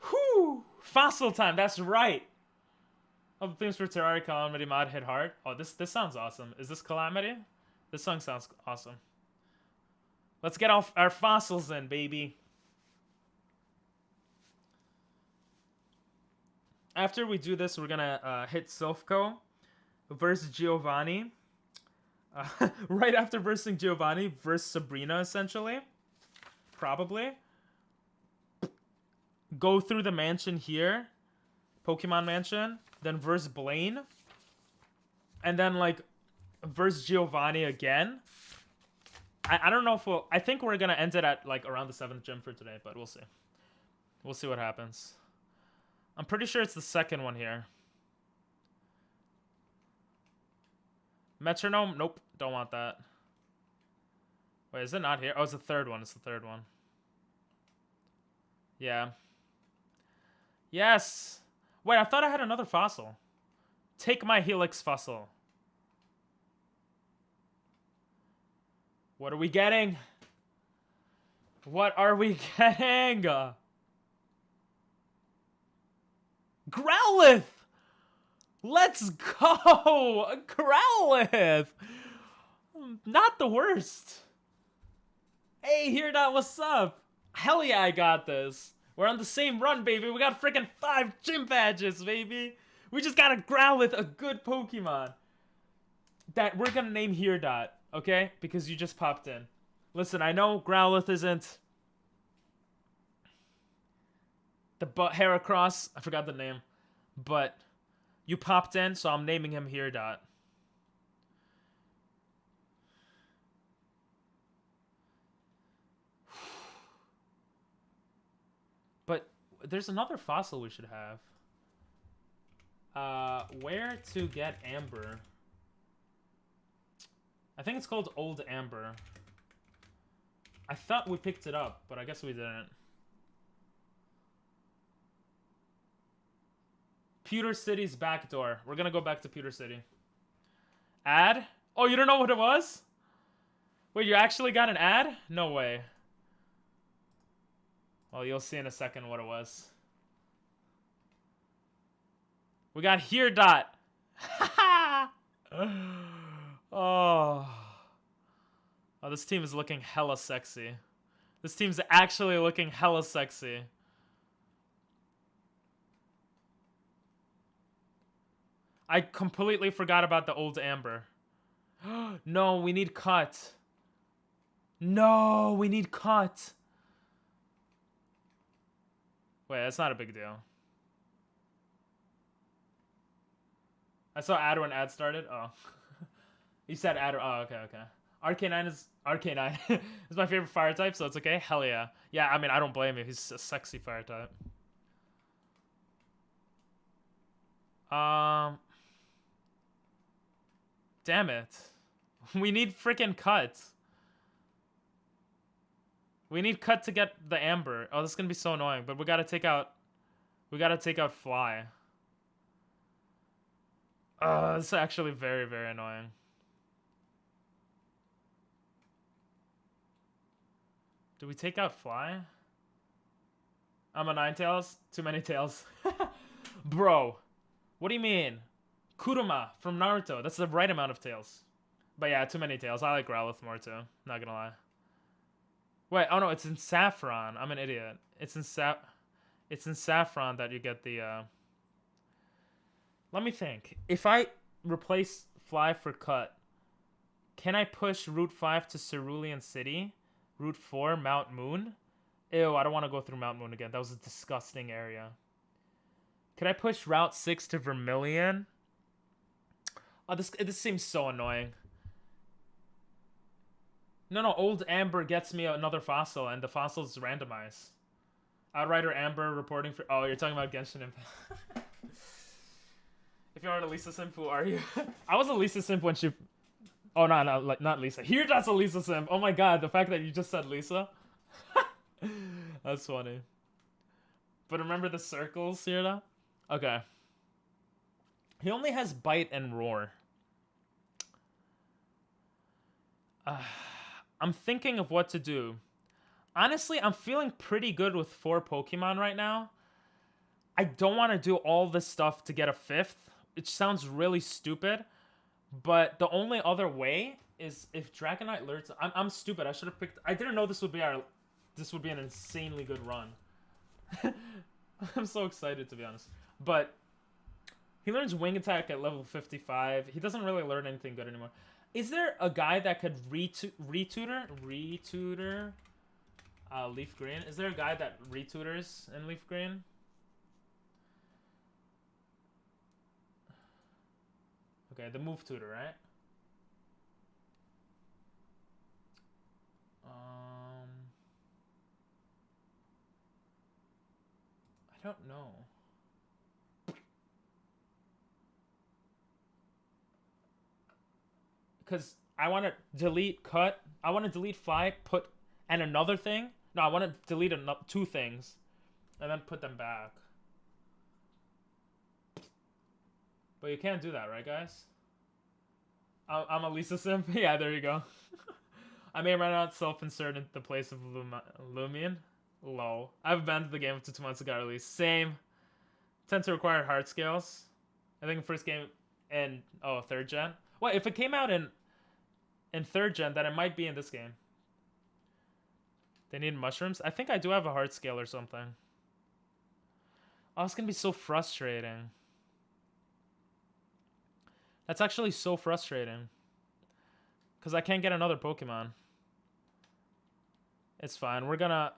Whew. Fossil time, that's right. Oh, themes for Terraria Calamity mod hit hard. Oh, this sounds awesome. Is this Calamity? This song sounds awesome. Let's get our fossils in, baby. After we do this, we're gonna hit Silphco. versus Giovanni. Right after versing Giovanni, versus Sabrina, essentially. Probably. Go through the mansion here. Pokemon Mansion. Then versus Blaine. And then, like, versus Giovanni again. I don't know if we'll... I think we're going to end it at, like, around the 7th gym for today, but we'll see. We'll see what happens. I'm pretty sure it's the second one here. Metronome? Nope. Don't want that. Wait, is it not here? Oh, it's the third one. It's the third one. Yeah. Yes! Wait, I thought I had another fossil. Take my Helix fossil. What are we getting? What are we getting? Growlithe! Let's go! Growlithe! Not the worst. Hey, here, what's up? Hell yeah, I got this. We're on the same run, baby. We got freaking 5 gym badges, baby. We just gotta Growlithe, a good Pokemon. That we're gonna name Here, okay? Because you just popped in. Listen, I know Growlithe isn't the Heracross. I forgot the name. But you popped in, so I'm naming him Here, But there's another fossil we should have. Where to get Amber? I think it's called Old Amber. I thought we picked it up, but I guess we didn't. Pewter City's back door. We're gonna go back to Pewter City. Ad? Oh, you don't know what it was? Wait, you actually got an ad? No way. Well, you'll see in a second what it was. We got Here, Oh. Oh, this team is looking hella sexy. This team's actually looking hella sexy. I completely forgot about the Old Amber. No, we need Cut. No, we need Cut. Wait, that's not a big deal. I saw ad when ad started. Oh. You said ad. Oh, okay, okay. Arcanine is my favorite fire type, so it's okay. Hell yeah. Yeah, I mean, I don't blame you. He's a sexy fire type. Damn it. We need freaking Cut. We need Cut to get the Amber. Oh, this is gonna be so annoying, but we gotta take out Fly. This is actually very, very annoying. Do we take out Fly? I'm a 9-tails? Too many tails. Bro, what do you mean? Kuruma from Naruto. That's the right amount of tails. But yeah, too many tails. I like Growlithe more too. Not gonna lie. Wait, oh no, it's in Saffron. I'm an idiot. It's in Saffron that you get the Let me think. If I replace Fly for Cut, can I push Route 5 to Cerulean City? Route 4, Mount Moon? Ew, I don't want to go through Mount Moon again. That was a disgusting area. Can I push Route 6 to Vermilion? Oh, this seems so annoying. No, Old Amber gets me another fossil, and the fossils randomize. Outrider Amber reporting for... Oh, you're talking about Genshin Impact. If you aren't a Lisa Simp, who are you? I was a Lisa Simp when she... Oh, no, like not Lisa. Here, that's a Lisa Simp. Oh my god, the fact that you just said Lisa. That's funny. But remember the circles, Sierra? Okay. He only has Bite and Roar. I'm thinking of what to do. Honestly, I'm feeling pretty good with 4 Pokemon right now. I don't want to do all this stuff to get a 5th. It sounds really stupid. But the only other way is if Dragonite lures... I'm stupid. I should have picked... I didn't know this would be an insanely good run. I'm so excited, to be honest. But He learns Wing Attack at level 55. He doesn't really learn anything good anymore. Is there a guy that could retutor Leaf Green? Is there a guy that retutors in Leaf Green? Okay, the move tutor, right? I don't know. Because I want to delete, cut. I want to delete fly, put, and another thing. No, I want to delete two things, and then put them back. But you can't do that, right, guys? I'm a Lisa simp. Yeah, there you go. I may run out self-insert in the place of Lumion. Lol. I've abandoned the game up to 2 months ago release. Same. Tend to require hard scales. I think the first game in 3rd gen. Well, if it came out in 3rd gen, then it might be in this game. They need mushrooms. I think I do have a hard scale or something. Oh, it's gonna be so frustrating. That's actually so frustrating. Because I can't get another Pokemon. It's fine. We're gonna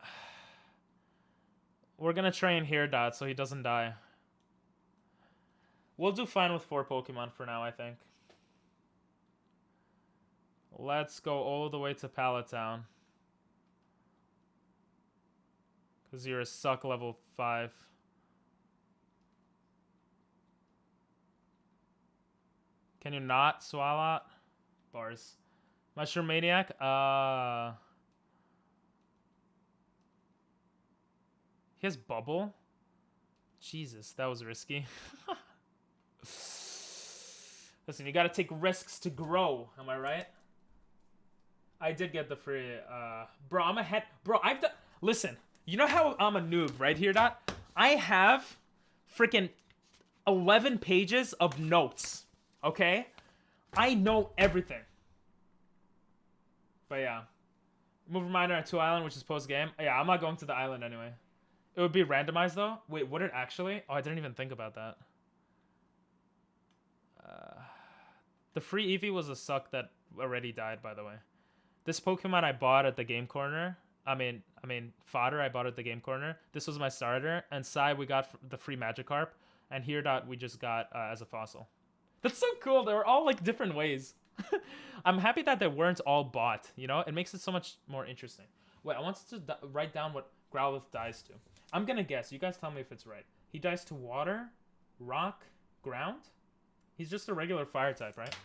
train here, Dot, so he doesn't die. We'll do fine with 4 Pokemon for now, I think. Let's go all the way to Pallet Town. Because you're a suck level 5. Can you not swallow it? Bars. Mushroom Maniac? He has Bubble? Jesus, that was risky. Listen, you gotta take risks to grow. Am I right? I did get the free, bro, I'm ahead. Bro, I've done... Listen, you know how I'm a noob, right here, Dot? I have freaking 11 pages of notes, okay? I know everything. But yeah. Move reminder at 2 Island, which is post-game. Yeah, I'm not going to the island anyway. It would be randomized, though. Wait, would it actually? Oh, I didn't even think about that. The free Eevee was a suck that already died, by the way. This Pokemon I bought at the game corner. I mean, fodder I bought at the game corner. This was my starter. And Sai, we got the free Magikarp. And here, Dot, we just got as a fossil. That's so cool. They were all, like, different ways. I'm happy that they weren't all bought, you know? It makes it so much more interesting. Wait, I wanted to write down what Growlithe dies to. I'm gonna guess. You guys tell me if it's right. He dies to water, rock, ground? He's just a regular fire type, right?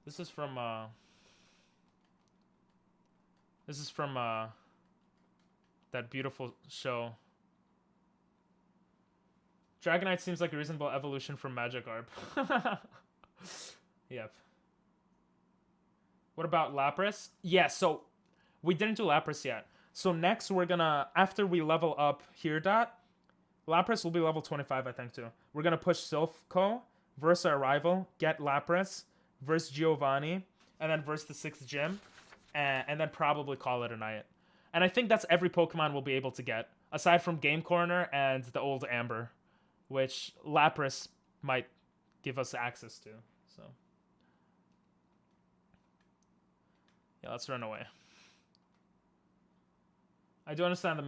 This is from that beautiful show. Dragonite seems like a reasonable evolution from Magikarp. Yep. What about Lapras? Yeah, so we didn't do Lapras yet. So next we're gonna, after we level up here, Dot, Lapras will be level 25, I think, too. We're gonna push Silph versus our rival, get Lapras, versus Giovanni, and then versus the 6th gym, and then probably call it a night. And I think that's every Pokemon we'll be able to get, aside from Game Corner and the old Amber, which Lapras might give us access to. So yeah, let's run away. I do understand the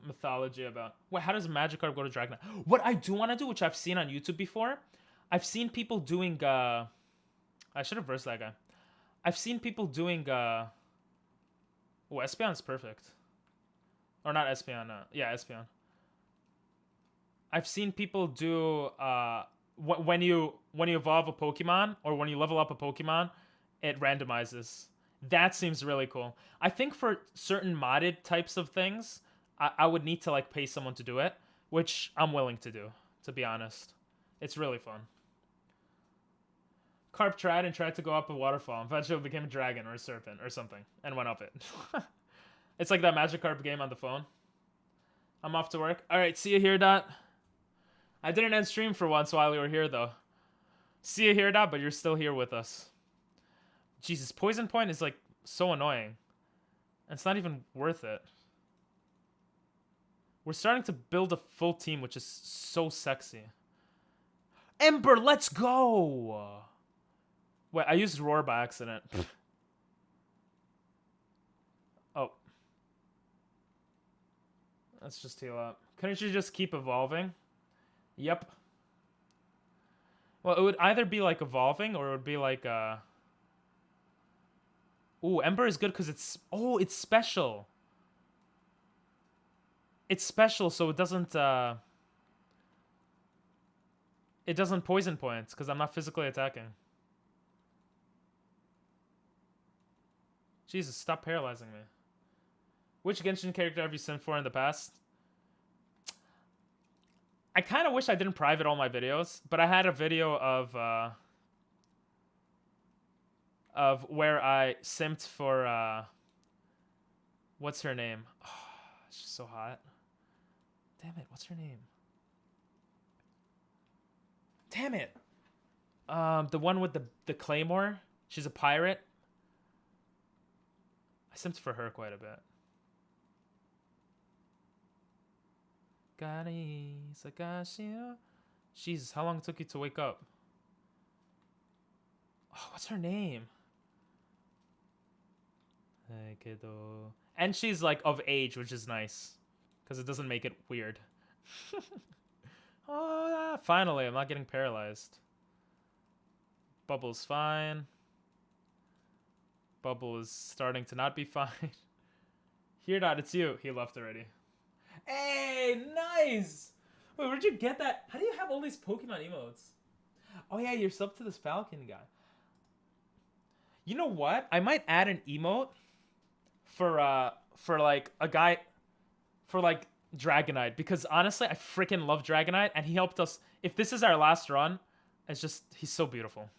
mythology about... Wait, how does Magikarp go to Dragonite? What I do want to do, which I've seen on YouTube before, I've seen people doing... I should have versed that guy. I've seen people doing... Oh, Espeon's perfect. Or not Espeon. Yeah, Espeon. I've seen people do... when you evolve a Pokemon, or when you level up a Pokemon, it randomizes. That seems really cool. I think for certain modded types of things, I would need to like pay someone to do it, which I'm willing to do, to be honest. It's really fun. Carp tried to go up a waterfall. Eventually became a dragon or a serpent or something and went up it. It's like that Magikarp game on the phone. I'm off to work. All right, see you here, Dot. I didn't end stream for once while you were here, though. See you here, Dot, but you're still here with us. Jesus, Poison Point is, like, so annoying. And it's not even worth it. We're starting to build a full team, which is so sexy. Ember, let's go. Wait, I used Roar by accident. Oh. Let's just heal up. Couldn't you just keep evolving? Yep. Well, it would either be like evolving or it would be like Ooh, Ember is good because it's it's special. It's special, so it doesn't poison points because I'm not physically attacking. Jesus, stop paralyzing me. Which Genshin character have you simmed for in the past? I kind of wish I didn't private all my videos, but I had a video of where I simped for what's her name? Oh, she's so hot. Damn it, what's her name? Damn it. The one with the claymore. She's a pirate. I simped for her quite a bit. Jesus, how long it took you to wake up? Oh, what's her name? And she's like of age, which is nice. Because it doesn't make it weird. Oh, finally, I'm not getting paralyzed. Bubble's fine. Bubble is starting to not be fine. Here, Dot, it's you. He left already. Hey, nice! Wait, where'd you get that? How do you have all these Pokemon emotes? Oh yeah, you're sub to this Falcon guy. You know what? I might add an emote for like a guy for like Dragonite, because honestly, I freaking love Dragonite, and he helped us. If this is our last run, it's just he's so beautiful.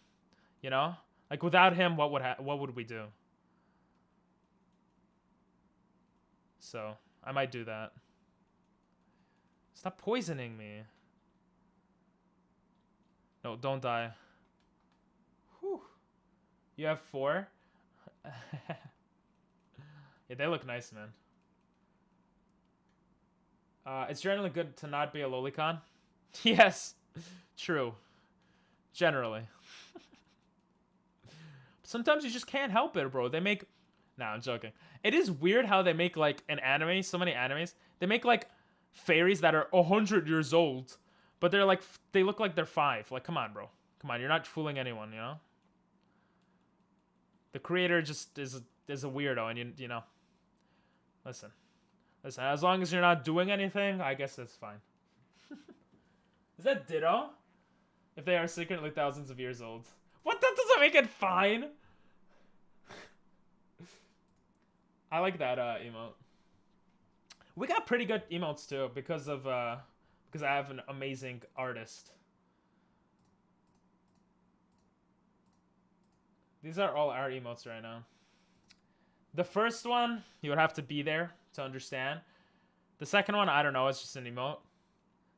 You know? Like without him, what would we do? So, I might do that. Stop poisoning me. No, don't die. Whew. You have 4? Yeah, they look nice, man. It's generally good to not be a lolicon. Yes, true. Generally. Sometimes you just can't help it, bro. They make... Nah, I'm joking. It is weird how they make, like, an anime, so many animes. They make, like, fairies that are 100 years old, but they're, like, they look like they're 5. Like, come on, bro. Come on, you're not fooling anyone, you know? The creator just is a weirdo, and, you know. Listen, as long as you're not doing anything, I guess that's fine. Is that Ditto? If they are secretly thousands of years old. What? That doesn't make it fine! I like that emote. We got pretty good emotes too because I have an amazing artist. These are all our emotes right now. The first one, you would have to be there to understand. The second one, I don't know, it's just an emote.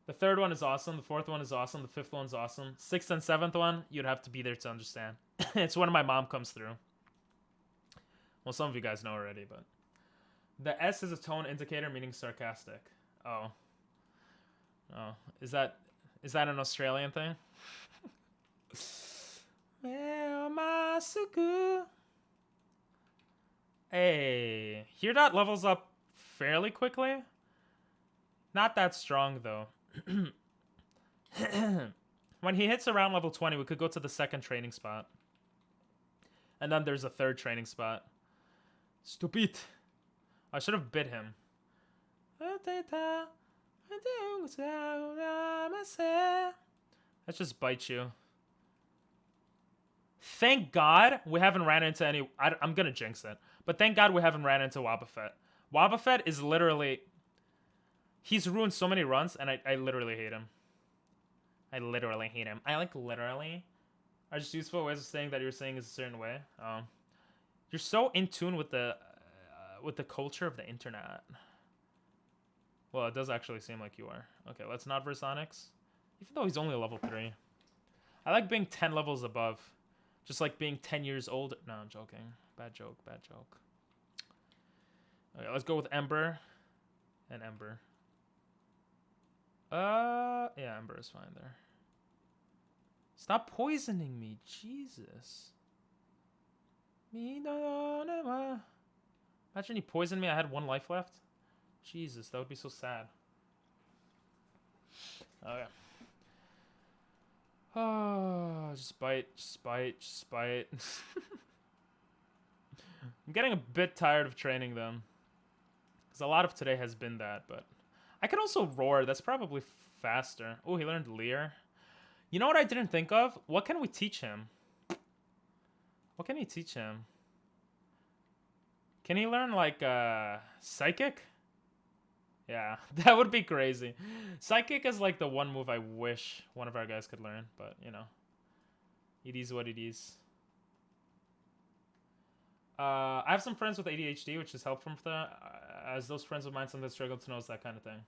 The third one is awesome. The fourth one is awesome. The fifth one's awesome. Sixth and seventh one, you'd have to be there to understand. It's when my mom comes through. Well, some of you guys know already, but... The S is a tone indicator, meaning sarcastic. Oh. Oh. Is that an Australian thing? Hey. Here dot levels up fairly quickly. Not that strong, though. When he hits around level 20, we could go to the second training spot. And then there's a third training spot. Stupid. I should have bit him. Let's just bite you. Thank God we haven't ran into any... I'm gonna jinx it. But thank God we haven't ran into Wobbuffet. Wobbuffet is literally... He's ruined so many runs, and I literally hate him. I literally hate him. I like literally... Are just useful ways of saying that you're saying is a certain way. You're so in tune with the culture of the internet. Well, it does actually seem like you are. Okay, let's not verse Onyx. Even though he's only level 3. I like being 10 levels above. Just like being 10 years old. No, I'm joking. Bad joke, bad joke. Okay, let's go with Ember. And Ember. Yeah, Ember is fine there. Stop poisoning me, Jesus. Imagine he poisoned me, I had 1 life left. Jesus, that would be so sad. Okay. Oh, just bite. I'm getting a bit tired of training them. Because a lot of today has been that, but... I can also roar, that's probably faster. Oh, he learned Leer. You know what I didn't think of? What can we teach him? What can he teach him? Can he learn, like, Psychic? Yeah, that would be crazy. Psychic is, like, the one move I wish one of our guys could learn, but, you know. It is what it is. I have some friends with ADHD, which is helpful for them, as those friends of mine sometimes struggle to notice that kind of thing.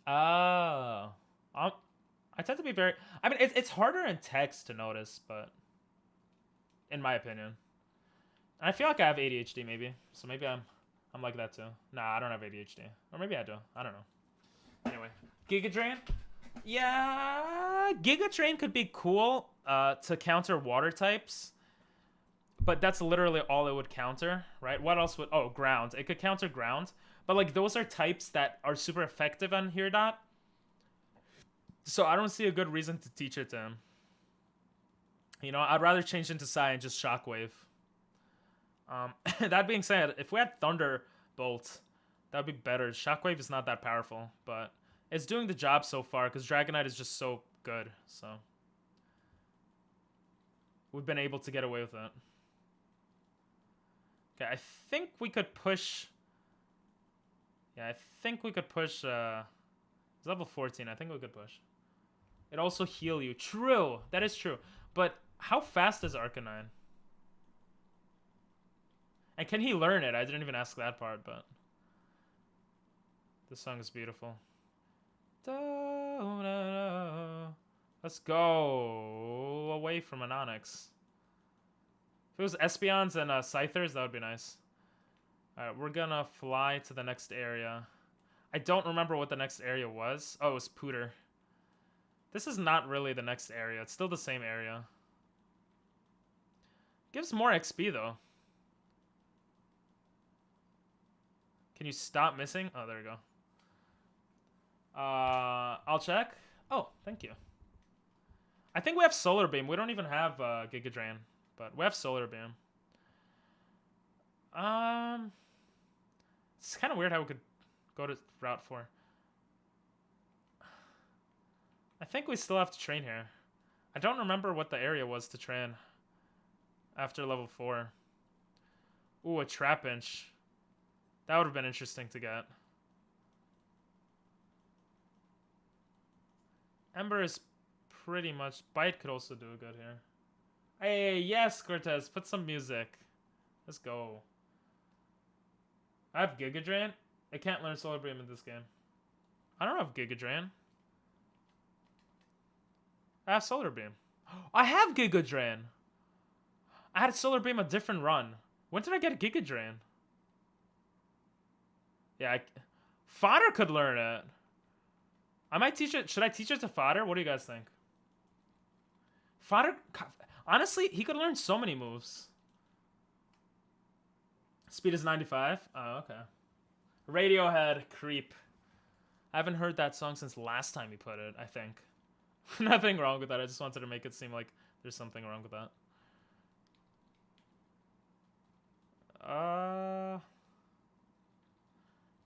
Oh. I tend to be very... I mean, it's harder in text to notice, but... In my opinion. I feel like I have ADHD, maybe. So maybe I'm like that, too. Nah, I don't have ADHD. Or maybe I do. I don't know. Anyway. Giga Drain? Yeah... Giga Drain could be cool to counter water types. But that's literally all it would counter, right? What else would... Oh, ground. It could counter ground. But, like, those are types that are super effective on Here Dot. So I don't see a good reason to teach it to him. You know, I'd rather change into Psy and just Shockwave. That being said, if we had Thunderbolt, that would be better. Shockwave is not that powerful, but it's doing the job so far because Dragonite is just so good. So we've been able to get away with it. Okay, I think we could push... Yeah, I think we could push... It's level 14. I think we could push. It also heal you. True. That is true. But how fast is Arcanine? And can he learn it? I didn't even ask that part, but... This song is beautiful. Let's go away from an Onix. If it was Espeons and Scythers, that would be nice. Alright, we're gonna fly to the next area. I don't remember what the next area was. Oh, it was Pooter. This is not really the next area. It's still the same area. Gives more XP, though. Can you stop missing? Oh, there we go. I'll check. Oh, thank you. I think we have Solar Beam. We don't even have Giga Drain, but we have Solar Beam. It's kind of weird how we could go to Route 4. I think we still have to train here. I don't remember what the area was to train after level 4. Ooh, a Trapinch. That would have been interesting to get. Ember is pretty much... Bite could also do good here. Hey, yes, Cortez, put some music. Let's go. I have Giga Drain. I can't learn Solar Beam in this game. I don't have Giga Drain. I have Solar Beam. I have Giga Drain. I had Solar Beam a different run. When did I get Giga Drain? Yeah, Fodder could learn it. I might teach it. Should I teach it to Fodder? What do you guys think? Fodder, honestly, he could learn so many moves. Speed is 95. Oh, okay. Radiohead, Creep. I haven't heard that song since last time he put it, I think. Nothing wrong with that. I just wanted to make it seem like there's something wrong with that.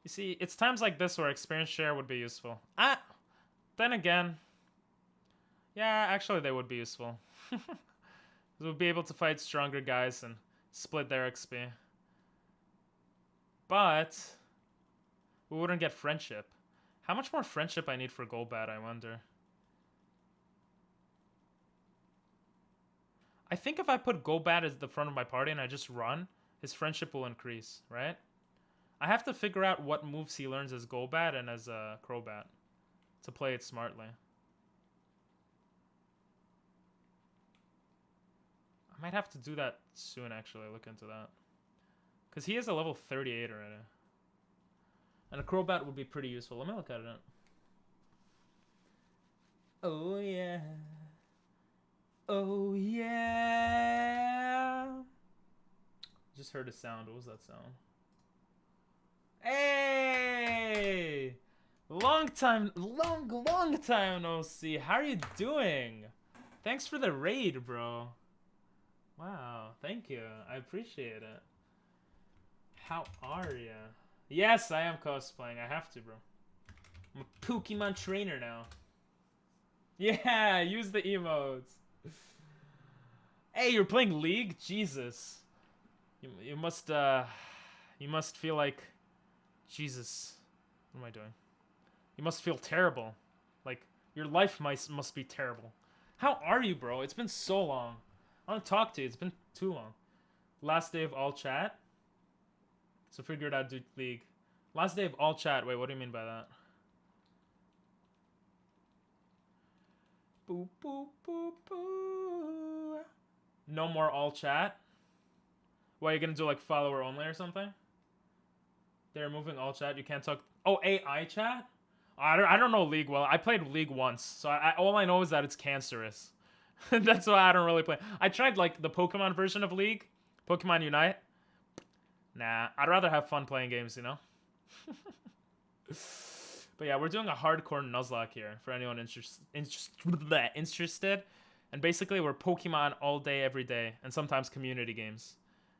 You see, it's times like this where experience share would be useful. Then again, yeah, actually they would be useful. We'll be able to fight stronger guys and split their XP. But we wouldn't get friendship. How much more friendship I need for Golbat, I wonder. I think if I put Golbat as the front of my party and I just run, his friendship will increase, right? I have to figure out what moves he learns as Golbat and as Crobat to play it smartly. I might have to do that soon, actually, look into that. Because he is a level 38 already. And a Crobat would be pretty useful. Let me look at it. Oh, yeah. Oh yeah. Just heard a sound. What was that sound? Hey! Long time no see. How are you doing? Thanks for the raid, bro. Wow, thank you. I appreciate it. How are ya? Yes, I am cosplaying. I have to, bro. I'm a Pokemon trainer now. Yeah, use the emotes. Hey, you're playing League? Jesus. You must feel like Jesus. What am I doing? You must feel terrible. Like your life must be terrible. How are you, bro? It's been so long. I want to talk to you. It's been too long. Last day of all chat. So figure it out, dude. League. Last day of all chat. Wait, what do you mean by that? Boop, boop, boop, boop. No more all chat? What, are you gonna do like follower only or something? They're removing all chat. You can't talk. Oh, AI chat? I don't know League well. I played League once, so all I know is that it's cancerous. That's why I don't really play. I tried like the Pokemon version of League, Pokemon Unite. Nah, I'd rather have fun playing games, you know? But yeah, we're doing a hardcore Nuzlocke here for anyone interested. And basically, we're Pokemon all day, every day, and sometimes community games.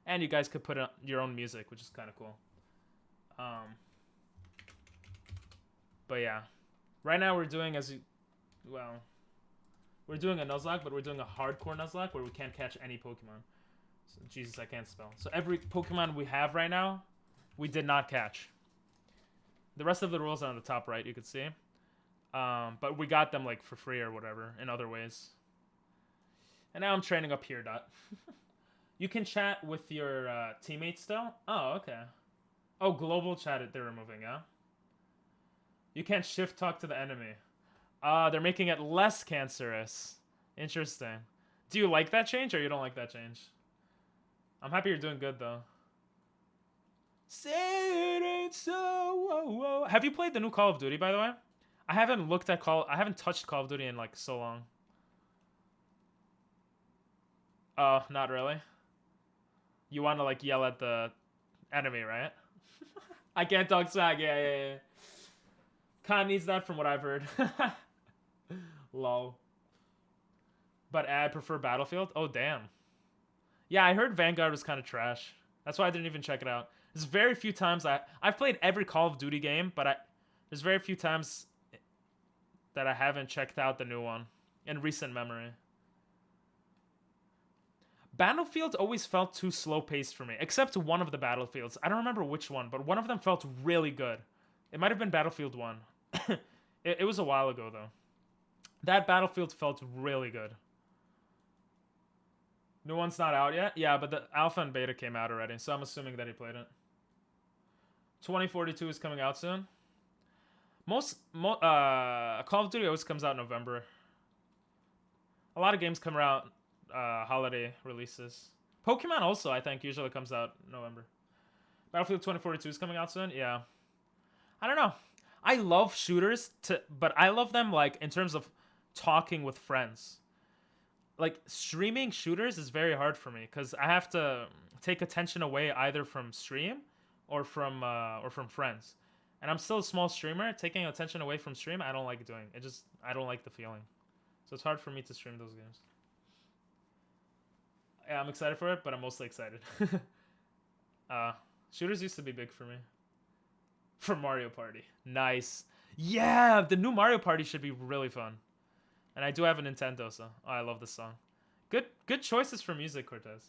And you guys could put your own music, which is kind of cool. But yeah, right now we're doing we're doing a Nuzlocke, but we're doing a hardcore Nuzlocke where we can't catch any Pokemon. So, Jesus, I can't spell. So every Pokemon we have right now, we did not catch. The rest of the rules are on the top right, you could see. But we got them like for free or whatever in other ways. And now I'm training up here, Dot. You can chat with your teammates still? Oh, okay. Oh, global chat they're removing, yeah? You can't shift talk to the enemy. They're making it less cancerous. Interesting. Do you like that change or you don't like that change? I'm happy you're doing good though. Say it ain't so. Whoa, whoa. Have you played the new Call of Duty, by the way? I haven't touched Call of Duty in like so long. Oh, not really. You want to like yell at the enemy, right? I can't talk swag. Yeah. Khan needs that from what I've heard. Lol. But I prefer Battlefield. Oh, damn. Yeah, I heard Vanguard was kind of trash. That's why I didn't even check it out. There's very few times I've played every Call of Duty game, but there's very few times that I haven't checked out the new one in recent memory. Battlefield always felt too slow-paced for me, except one of the Battlefields. I don't remember which one, but one of them felt really good. It might have been Battlefield 1. It was a while ago, though. That Battlefield felt really good. New one's not out yet? Yeah, but the alpha and beta came out already, so I'm assuming that he played it. 2042 is coming out soon. Call of Duty always comes out in November. A lot of games come out holiday releases. Pokemon also, I think, usually comes out in November. Battlefield 2042 is coming out soon? Yeah. I don't know. I love shooters, but I love them like in terms of talking with friends. Like streaming shooters is very hard for me because I have to take attention away either from stream or from friends. And I'm still a small streamer. Taking attention away from stream, I don't like doing. I don't like the feeling. So it's hard for me to stream those games. Yeah, I'm excited for it, but I'm mostly excited. Shooters used to be big for me. For Mario Party. Nice. Yeah, the new Mario Party should be really fun. And I do have a Nintendo, so I love this song. Good choices for music, Cortez.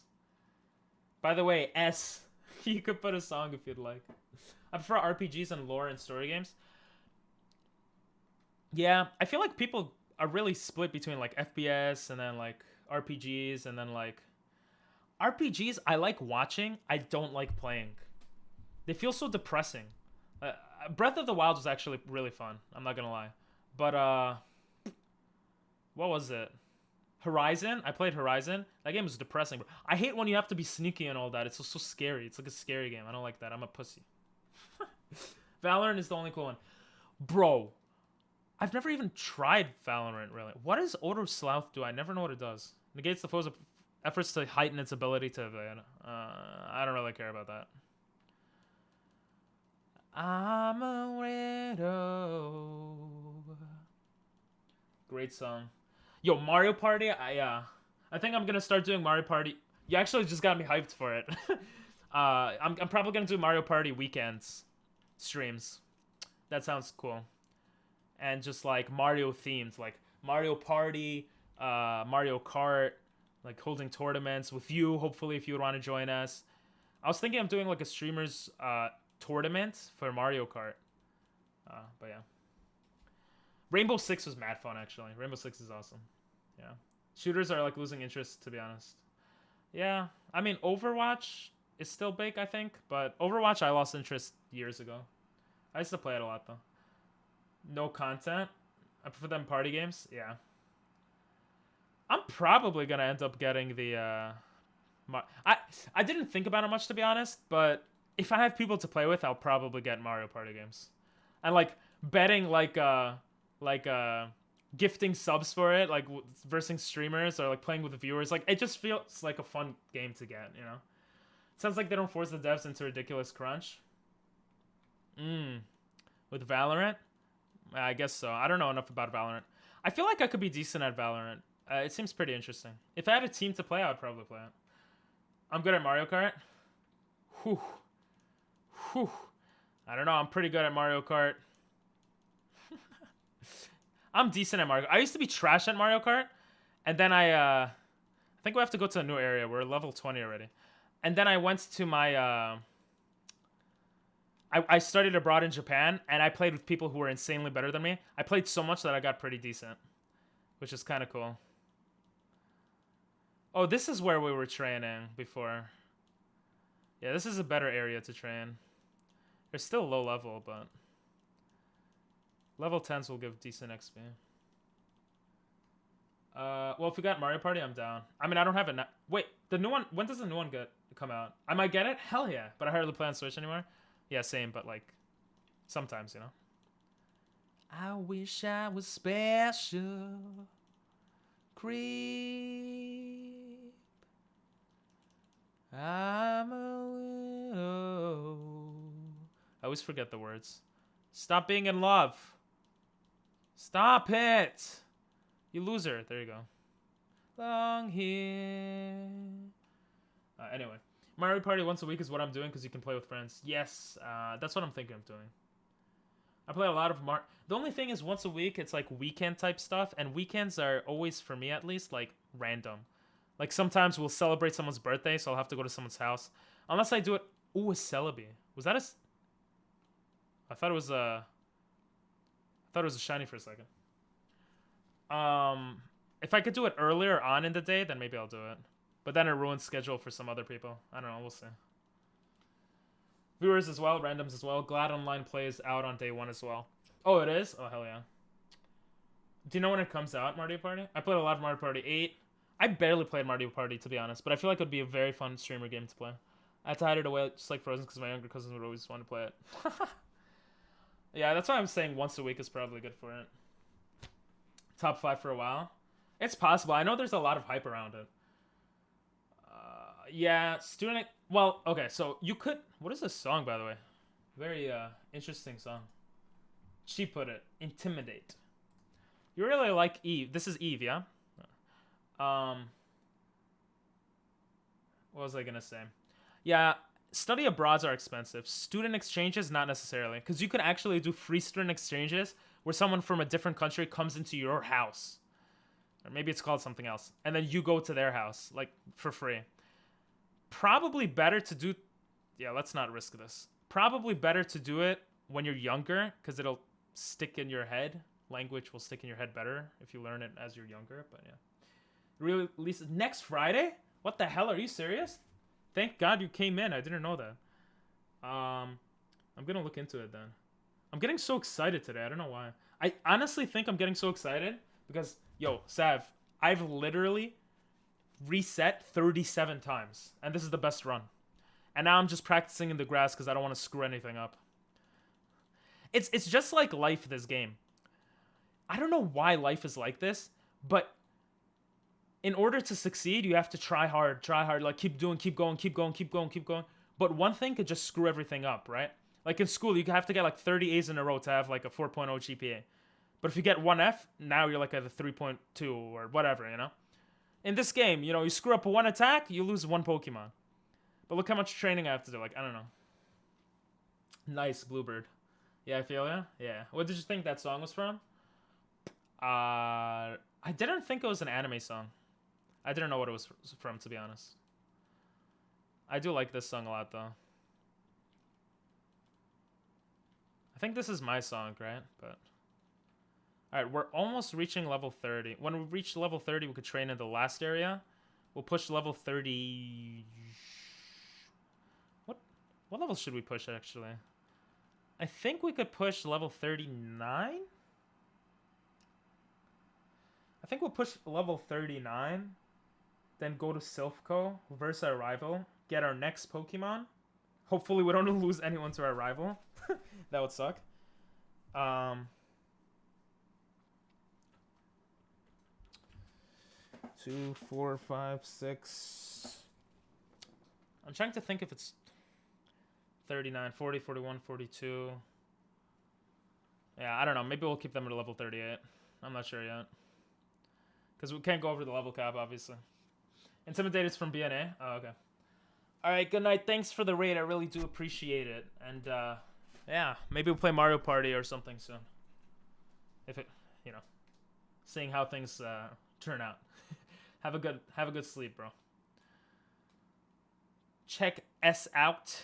By the way, S. You could put a song if you'd like. I prefer RPGs and lore and story games. Yeah, I feel like people are really split between like FPS and then like RPGs and then like... RPGs, I like watching. I don't like playing. They feel so depressing. Breath of the Wild was actually really fun. I'm not gonna lie. But, what was it? Horizon? I played Horizon. That game was depressing, bro. I hate when you have to be sneaky and all that. It's so scary. It's like a scary game. I don't like that. I'm a pussy. Valorant is the only cool one. Bro, I've never even tried Valorant, really. What does Auto Sloth do? I never know what it does. Negates the foe's efforts to heighten its ability to evade. I don't really care about that. I'm a widow. Great song. Yo, Mario Party. I think I'm gonna start doing Mario Party. You actually just got me hyped for it. I'm probably gonna do Mario Party weekends streams. That sounds cool. And just like Mario themed, like Mario Party, Mario Kart, like holding tournaments with you. Hopefully, if you would want to join us. I was thinking of doing like a streamers tournament for Mario Kart. But yeah. Rainbow Six was mad fun, actually. Rainbow Six is awesome. Yeah. Shooters are like losing interest, to be honest. Yeah. I mean, Overwatch is still big, I think. But Overwatch, I lost interest years ago. I used to play it a lot, though. No content. I prefer them party games. Yeah. I'm probably going to end up getting the... I didn't think about it much, to be honest. But if I have people to play with, I'll probably get Mario Party games. And, like, betting, like gifting subs for it, like versing streamers or like playing with the viewers, like it just feels like a fun game to get, you know. Sounds like they don't force the devs into ridiculous crunch. With Valorant, I guess so. I don't know enough about Valorant. I feel like I could be decent at Valorant. It seems pretty interesting. If I had a team to play, I would probably play it. I'm good at Mario Kart. Whew. I don't know. I'm pretty good at Mario Kart. I'm decent at Mario Kart. I used to be trash at Mario Kart. And then I think we have to go to a new area. We're level 20 already. And then I went to my... I studied abroad in Japan. And I played with people who were insanely better than me. I played so much that I got pretty decent. Which is kind of cool. Oh, this is where we were training before. Yeah, this is a better area to train. They're still low level, but... Level 10s will give decent XP. Well, if we got Mario Party, I'm down. I mean, I don't have it now. Wait, the new one... When does the new one come out? I might get it? Hell yeah. But I hardly play on Switch anymore. Yeah, same, but like... Sometimes, you know? I wish I was special. Creep. I'm a widow. I always forget the words. Stop being in love. Stop it. You loser. There you go. Long here. Anyway. Mario Party once a week is what I'm doing because you can play with friends. Yes. That's what I'm thinking of doing. I play a lot of The only thing is once a week, it's like weekend type stuff. And weekends are always, for me at least, like random. Like sometimes we'll celebrate someone's birthday, so I'll have to go to someone's house. Unless I do it... Ooh, a Celebi. Was that a... I thought it was a shiny for a second. If I could do it earlier on in the day, then maybe I'll do it. But then it ruins schedule for some other people. I don't know. We'll see. Viewers as well, randoms as well. Glad Online plays out on day 1 as well. Oh, it is? Oh, hell yeah. Do you know when it comes out, Mario Party? I played a lot of Mario Party 8. I barely played Mario Party, to be honest. But I feel like it would be a very fun streamer game to play. I had to hide it away just like Frozen because my younger cousins would always want to play it. Yeah, that's why I'm saying once a week is probably good for it. Top 5 for a while. It's possible. I know there's a lot of hype around it. Yeah, student... Well, okay, so you could... What is this song, by the way? Very interesting song. She put it. Intimidate. You really like Eve. This is Eve, yeah? What was I going to say? Yeah, study abroads are expensive. Student exchanges, not necessarily. Because you could actually do free student exchanges where someone from a different country comes into your house. Or maybe it's called something else. And then you go to their house, like, for free. Probably better to do... Yeah, let's not risk this. Probably better to do it when you're younger, because it'll stick in your head. Language will stick in your head better if you learn it as you're younger, but yeah. Release next Friday? What the hell? Are you serious? Thank God you came in. I didn't know that. I'm going to look into it then. I'm getting so excited today. I don't know why. I honestly think I'm getting so excited because, yo, Sav, I've literally reset 37 times. And this is the best run. And now I'm just practicing in the grass because I don't want to screw anything up. It's just like life, this game. I don't know why life is like this, but in order to succeed, you have to try hard, like keep doing, keep going. But one thing could just screw everything up, right? Like in school, you have to get like 30 A's in a row to have like a 4.0 GPA. But if you get one F, now you're like at a 3.2 or whatever, you know? In this game, you know, you screw up one attack, you lose one Pokemon. But look how much training I have to do. Like, I don't know. Nice, Bluebird. Yeah, I feel ya. Yeah. What did you think that song was from? I didn't think it was an anime song. I didn't know what it was from, to be honest. I do like this song a lot, though. I think this is my song, right? But alright, we're almost reaching level 30. When we reach level 30, we could train in the last area. We'll push level 30... What level should we push, actually? I think we could push level 39? I think we'll push level 39, then go to Silphco, versus our rival, get our next Pokemon. Hopefully we don't lose anyone to our rival. That would suck. 2, 4, 5, 6. I'm trying to think if it's 39, 40, 41, 42. Yeah, I don't know. Maybe we'll keep them at level 38. I'm not sure yet. Because we can't go over the level cap, obviously. Intimidated's from BNA? Oh, okay. Alright, good night. Thanks for the raid. I really do appreciate it. And, yeah, maybe we'll play Mario Party or something soon. If it, you know, seeing how things turn out. Have a good sleep, bro. Check S out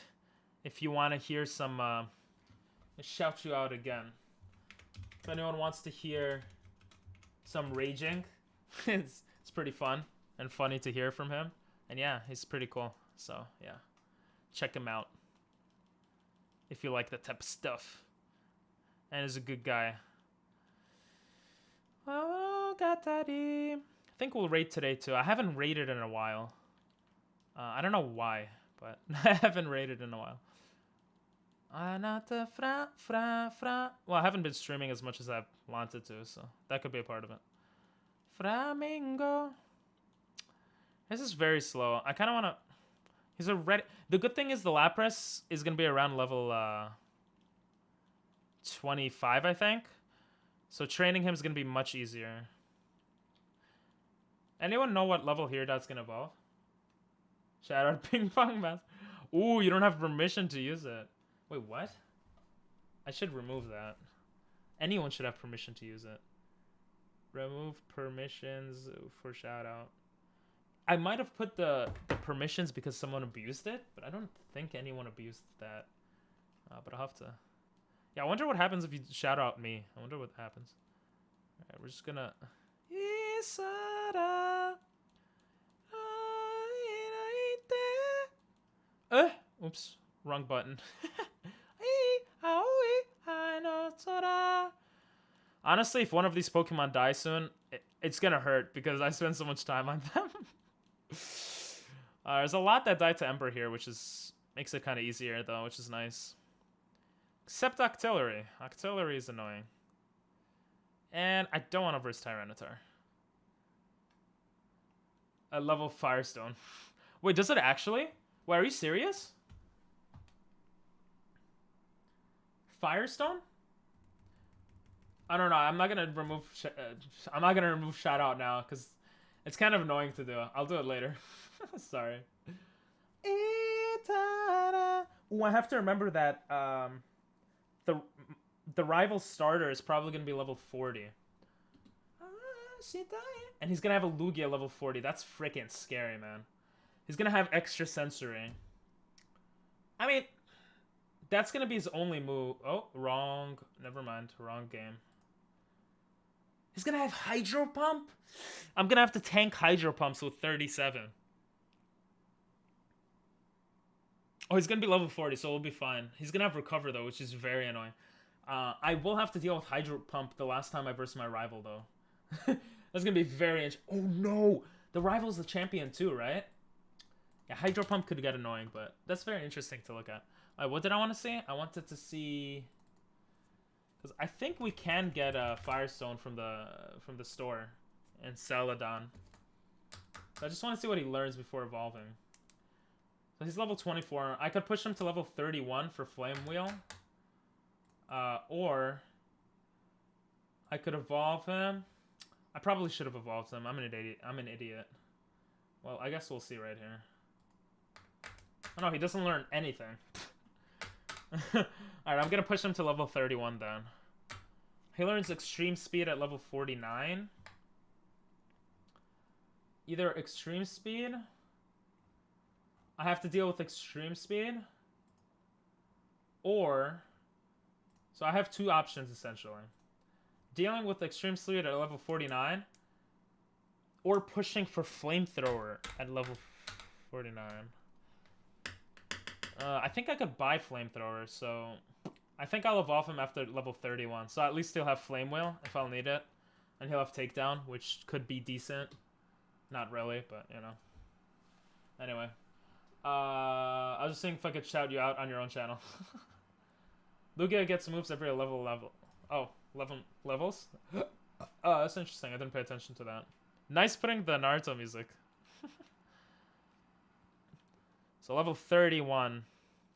if you want to hear some, shout you out again. If anyone wants to hear some raging, it's pretty fun and funny to hear from him. And yeah, he's pretty cool. So yeah, check him out if you like that type of stuff. And he's a good guy. Oh, got daddy. I think we'll raid today too. I haven't raided in a while. I don't know why, but I haven't raided in a while. Well, I haven't been streaming as much as I wanted to, so that could be a part of it. Flamingo. This is very slow. I kind of want to... He's already... The good thing is the Lapras is going to be around level 25, I think. So training him is going to be much easier. Anyone know what level Hierdot's going to evolve? Shout out Ping Pong Master. Ooh, you don't have permission to use it. Wait, what? I should remove that. Anyone should have permission to use it. Remove permissions for shout out. I might have put the permissions because someone abused it, but I don't think anyone abused that. But I'll have to... Yeah, I wonder what happens if you shout out me. I wonder what happens. Alright, we're just gonna... Oops, wrong button. Honestly, if one of these Pokemon die soon, it's gonna hurt because I spend so much time on them. There's a lot that die to Ember here, which makes it kind of easier though, which is nice. Except Octillery. Octillery is annoying. And I don't want to verse Tyranitar. A level Firestone. Wait, does it actually? Wait, are you serious? Firestone? I don't know. I'm not gonna remove. I'm not gonna remove shout out now because it's kind of annoying to do. I'll do it later. Sorry. Ooh, I have to remember that the rival starter is probably gonna be level 40. And he's gonna have a Lugia level 40. That's freaking scary, man. He's gonna have extra sensory. I mean, that's gonna be his only move. Oh, wrong. Never mind. Wrong game. He's gonna have Hydro Pump? I'm gonna have to tank Hydro Pumps with 37. Oh, he's gonna be level 40, so we'll be fine. He's gonna have Recover, though, which is very annoying. I will have to deal with Hydro Pump the last time I verse my rival, though. That's gonna be very interesting. Oh, no! The rival's the champion, too, right? Yeah, Hydro Pump could get annoying, but that's very interesting to look at. What did I want to see? I wanted to see... Because I think we can get a Firestone from the store in Celadon. So I just want to see what he learns before evolving. So he's level 24. I could push him to level 31 for Flame Wheel. Or I could evolve him. I probably should have evolved him. I'm an idiot. Well, I guess we'll see right here. Oh no, he doesn't learn anything. Alright, I'm gonna push him to level 31 then. He learns Extreme Speed at level 49. Either Extreme Speed... I have to deal with Extreme Speed. Or... So I have two options, essentially. Dealing with Extreme Speed at level 49. Or pushing for Flamethrower at level 49. I think I could buy Flamethrower, so... I think I'll evolve him after level 31. So at least he'll have Flame Wheel, if I'll need it. And he'll have Takedown, which could be decent. Not really, but, you know. Anyway. I was just saying if I could shout you out on your own channel. Lugia gets moves every level. Oh, 11 levels? Oh, that's interesting. I didn't pay attention to that. Nice putting the Naruto music. So level 31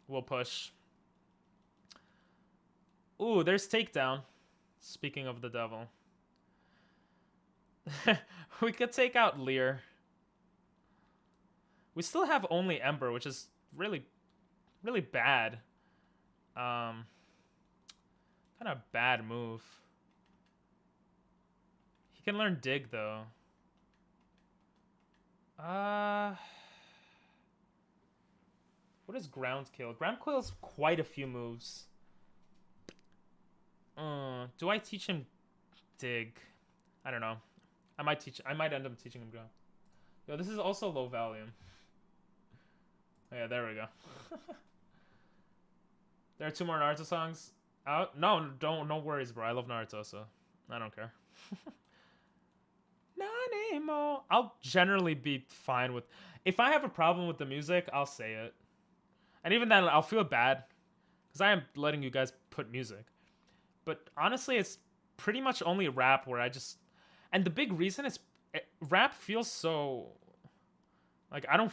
will push. Ooh, there's Takedown. Speaking of the devil. We could take out Leer. We still have only Ember, which is really, really bad. Kind of bad move. He can learn Dig, though. What is Ground Kill? Ground Kill is quite a few moves. Do I teach him Dig? I don't know. I might end up teaching him Ground. Yo, this is also low volume. Oh, yeah, there we go. There are 2 more Naruto songs out. No worries, bro. I love Naruto, so I don't care. Not anymore. I'll generally be fine with... If I have a problem with the music, I'll say it. And even then, I'll feel bad. Because I am letting you guys put music. But honestly, it's pretty much only rap where I just... And the big reason is... Rap feels so... Like, I don't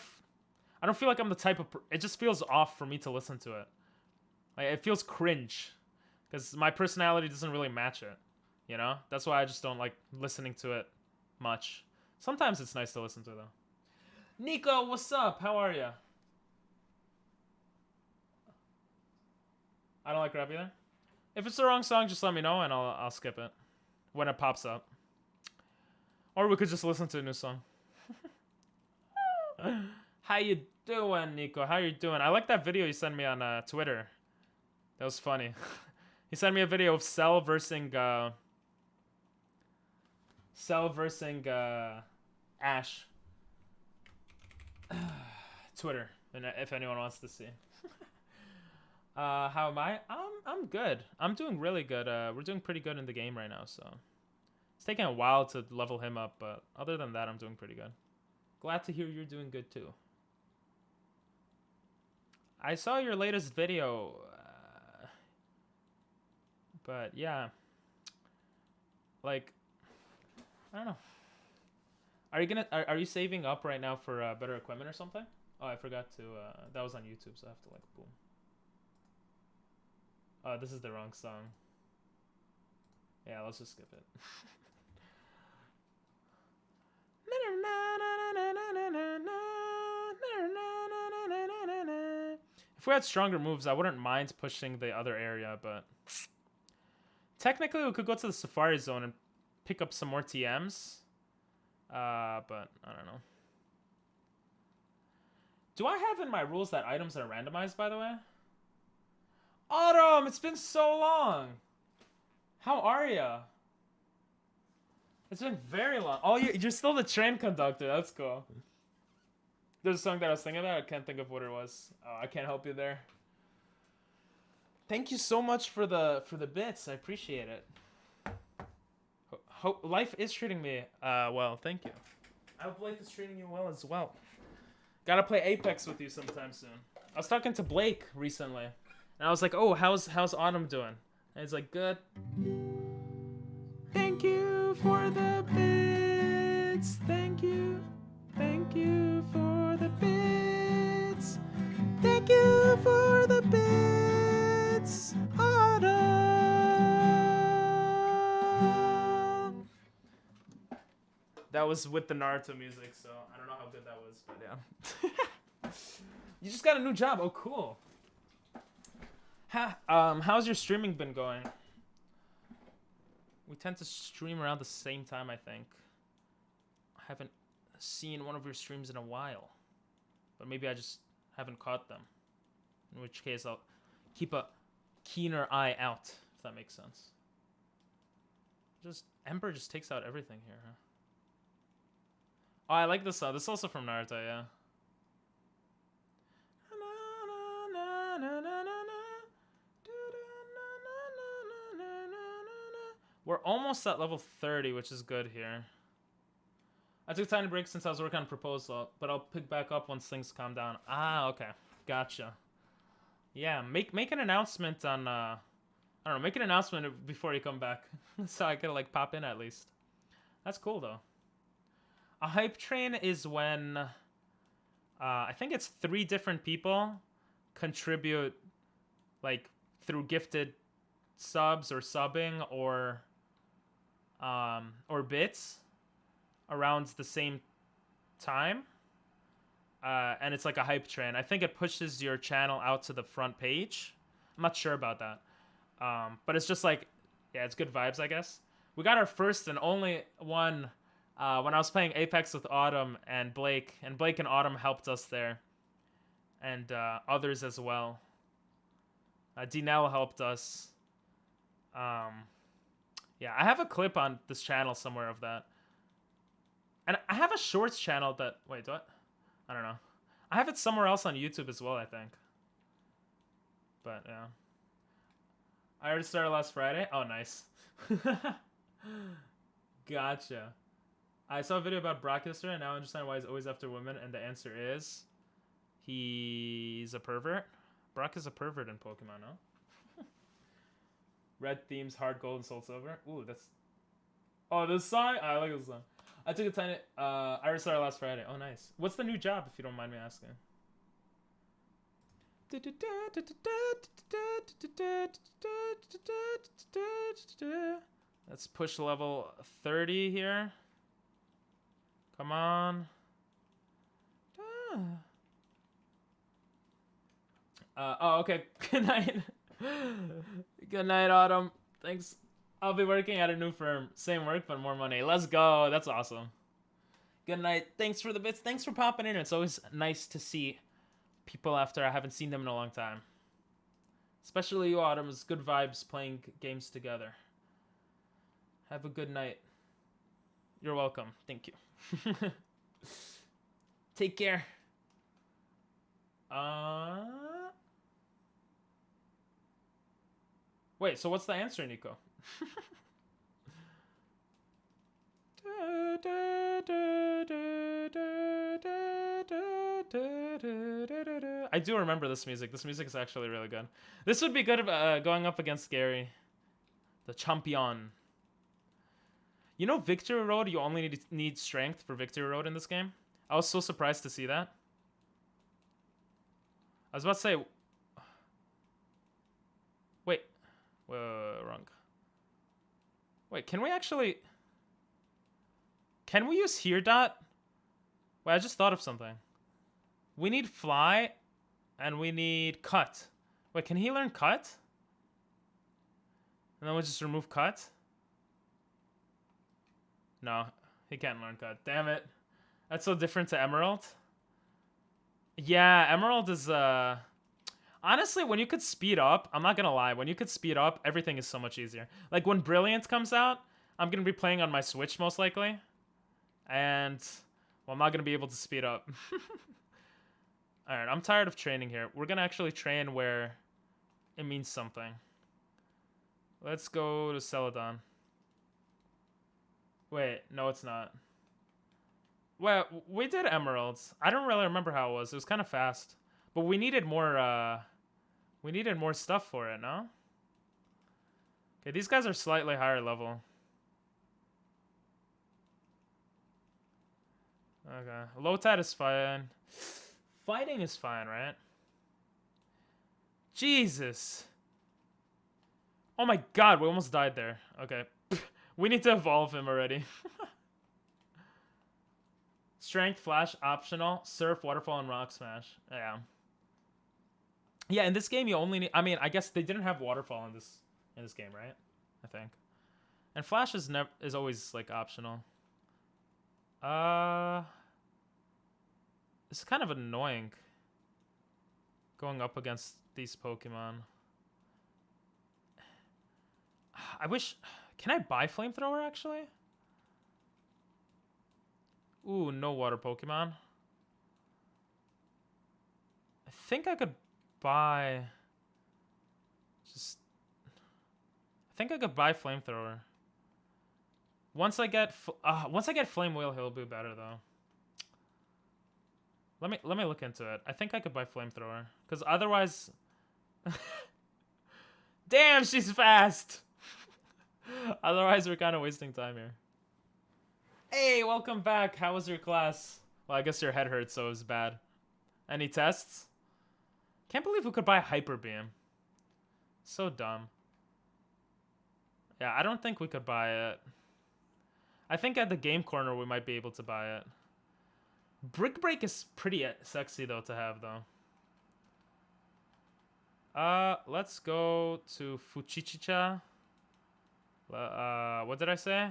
feel like I'm the type of... It just feels off for me to listen to it. Like, it feels cringe. Because my personality doesn't really match it. You know? That's why I just don't like listening to it much. Sometimes it's nice to listen to, though. Nico, what's up? How are ya? I don't like rap either. If it's the wrong song, just let me know and I'll skip it when it pops up. Or we could just listen to a new song. How you doing, Nico? How you doing? I like that video you sent me on Twitter. That was funny. He sent me a video of Cell versing Ash. Twitter, and if anyone wants to see. How am I? I'm good. I'm doing really good. We're doing pretty good in the game right now, so it's taking a while to level him up, but other than that, I'm doing pretty good. Glad to hear you're doing good too. I saw your latest video, but yeah, like, I don't know. Are you saving up right now for better equipment or something? Oh, I forgot to. That was on YouTube, so I have to like boom. This is the wrong song. Yeah, let's just skip it. If we had stronger moves, I wouldn't mind pushing the other area, but technically we could go to the Safari Zone and pick up some more TMs. But I don't know. Do I have in my rules that items are randomized, by the way? Autumn, it's been so long. How are ya? It's been very long. Oh, you're still the train conductor. That's cool. There's a song that I was thinking about. I can't think of what it was. Oh, I can't help you there. Thank you so much for the bits. I appreciate it. Hope life is treating me well. Thank you. I hope life is treating you well as well. Gotta play Apex with you sometime soon. I was talking to Blake recently, and I was like, "Oh, how's Autumn doing?" And he's like, "Good." Thank you for the bits. Thank you. Thank that was with the Naruto music, so I don't know how good that was, but yeah. You just got a new job. Oh, cool. How's your streaming been going? We tend to stream around the same time, I think. I haven't seen one of your streams in a while, but maybe I just haven't caught them. In which case, I'll keep a keener eye out, if that makes sense. Ember just takes out everything here, huh? Oh, I like this song. This is also from Naruto, yeah. We're almost at level 30, which is good here. I took a tiny break since I was working on proposal, but I'll pick back up once things calm down. Ah, okay. Gotcha. Yeah, make an announcement on, I don't know, make an announcement before you come back. So I could, like, pop in at least. That's cool, though. A hype train is when, I think it's 3 different people contribute, like, through gifted subs or subbing or bits around the same time. And it's like a hype train. I think it pushes your channel out to the front page. I'm not sure about that. But it's just like, yeah, it's good vibes, I guess. We got our first and only one when I was playing Apex with Autumn and Blake. And Blake and Autumn helped us there. And others as well. Dinell helped us. Yeah, I have a clip on this channel somewhere of that. And I have a shorts channel that... Wait, what? I don't know. I have it somewhere else on YouTube as well, I think. But, yeah. I already started last Friday. Oh, nice. Gotcha. I saw a video about Brock yesterday, and now I understand why he's always after women, and the answer is... he's a pervert. Brock is a pervert in Pokemon, no? Red themes, hard gold, and soul silver. Ooh, that's... Oh, this song? I like this song. I took a tiny... I already started last Friday. Oh, nice. What's the new job, if you don't mind me asking? Let's push level 30 here. Come on. Oh, okay. Good night. Good night, Autumn. Thanks. I'll be working at a new firm. Same work, but more money. Let's go. That's awesome. Good night. Thanks for the bits. Thanks for popping in. It's always nice to see people after I haven't seen them in a long time. Especially you, Autumn. It's good vibes playing games together. Have a good night. You're welcome. Thank you. Take care. Wait, so what's the answer, Nico? I do remember this music. This music is actually really good. This would be good going up against Gary. The champion. You know Victory Road, you only need strength for Victory Road in this game? I was so surprised to see that. I was about to say... Wait. Wrong. Wait, can we actually... Can we use here dot? Wait, I just thought of something. We need fly, and we need cut. Wait, can he learn cut? And then we'll just remove cut? No, he can't learn cut. Damn it. That's so different to Emerald. Yeah, Emerald is, honestly, when you could speed up, I'm not gonna lie, when you could speed up, everything is so much easier. Like, when Brilliant comes out, I'm gonna be playing on my Switch, most likely. And, well, I'm not gonna be able to speed up. Alright, I'm tired of training here. We're gonna actually train where it means something. Let's go to Celadon. Wait, no, it's not. Well, we did Emeralds. I don't really remember how it was. It was kind of fast. But we needed more, stuff for it, no? Okay, these guys are slightly higher level. Okay. Lotad is fine. Fighting is fine, right? Jesus. Oh my god, we almost died there. Okay. We need to evolve him already. Strength, Flash, optional. Surf, Waterfall, and Rock Smash. Yeah. Yeah, in this game you only need... I mean, I guess they didn't have Waterfall in this game, right? I think. And Flash is always, like, optional. It's kind of annoying going up against these Pokemon. I wish... Can I buy Flamethrower, actually? Ooh, no water Pokemon. I think I could buy... I think I could buy Flamethrower. Once I get Flame Wheel, he'll be better, though. Let me look into it. I think I could buy Flamethrower. Because otherwise... Damn, she's fast! Otherwise, we're kind of wasting time here. Hey, welcome back. How was your class? Well, I guess your head hurts, so it was bad. Any tests? Can't believe we could buy Hyper Beam. So dumb. Yeah, I don't think we could buy it. I think at the game corner we might be able to buy it. Brick Break is pretty sexy, though, to have, though. Let's go to Fuchichicha. What did I say?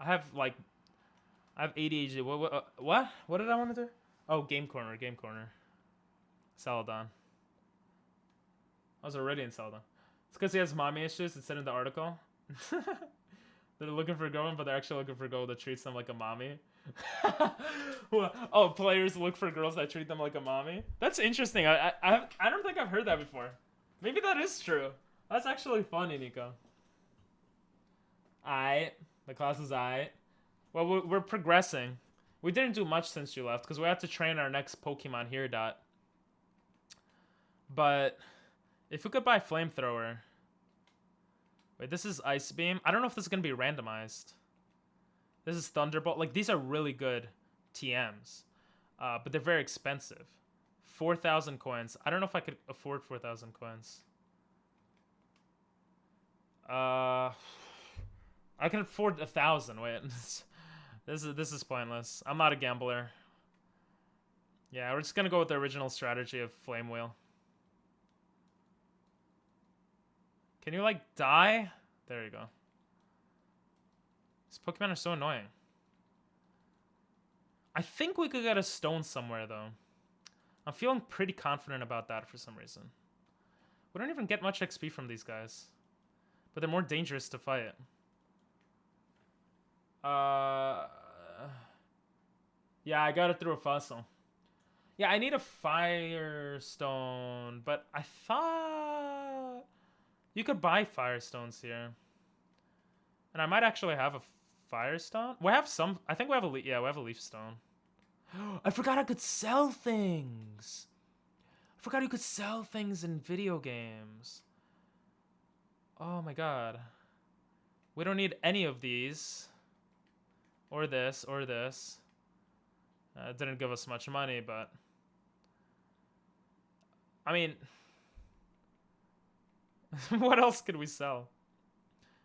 I have ADHD. What did I want to do? Oh, game corner. Celadon. I was already in Celadon. It's because he has mommy issues. It said in the article. They're looking for a girl, but they're actually looking for a girl that treats them like a mommy. Oh, players look for girls that treat them like a mommy? That's interesting. I don't think I've heard that before. Maybe that is true. That's actually funny, Nico. Aight. The class is aight. Well, we're progressing. We didn't do much since you left, because we had to train our next Pokemon here, Dot. But if we could buy Flamethrower... Wait, this is Ice Beam. I don't know if this is going to be randomized. This is Thunderbolt. Like, these are really good TMs. But they're very expensive. 4,000 coins. I don't know if I could afford 4,000 coins. I can afford 1,000. Wait. This is pointless. I'm not a gambler. Yeah, we're just going to go with the original strategy of Flame Wheel. Can you, like, die? There you go. These Pokemon are so annoying. I think we could get a stone somewhere, though. I'm feeling pretty confident about that for some reason. We don't even get much XP from these guys. But they're more dangerous to fight. Yeah, I got it through a fossil. Yeah, I need a Firestone, but I thought... You could buy Firestones here. And I might actually have a Firestone. We have some... I think we have a... Yeah, we have a Leaf Stone. I forgot I could sell things. I forgot you could sell things in video games. Oh my god. We don't need any of these. Or this, or this. It didn't give us much money, but... I mean... What else could we sell?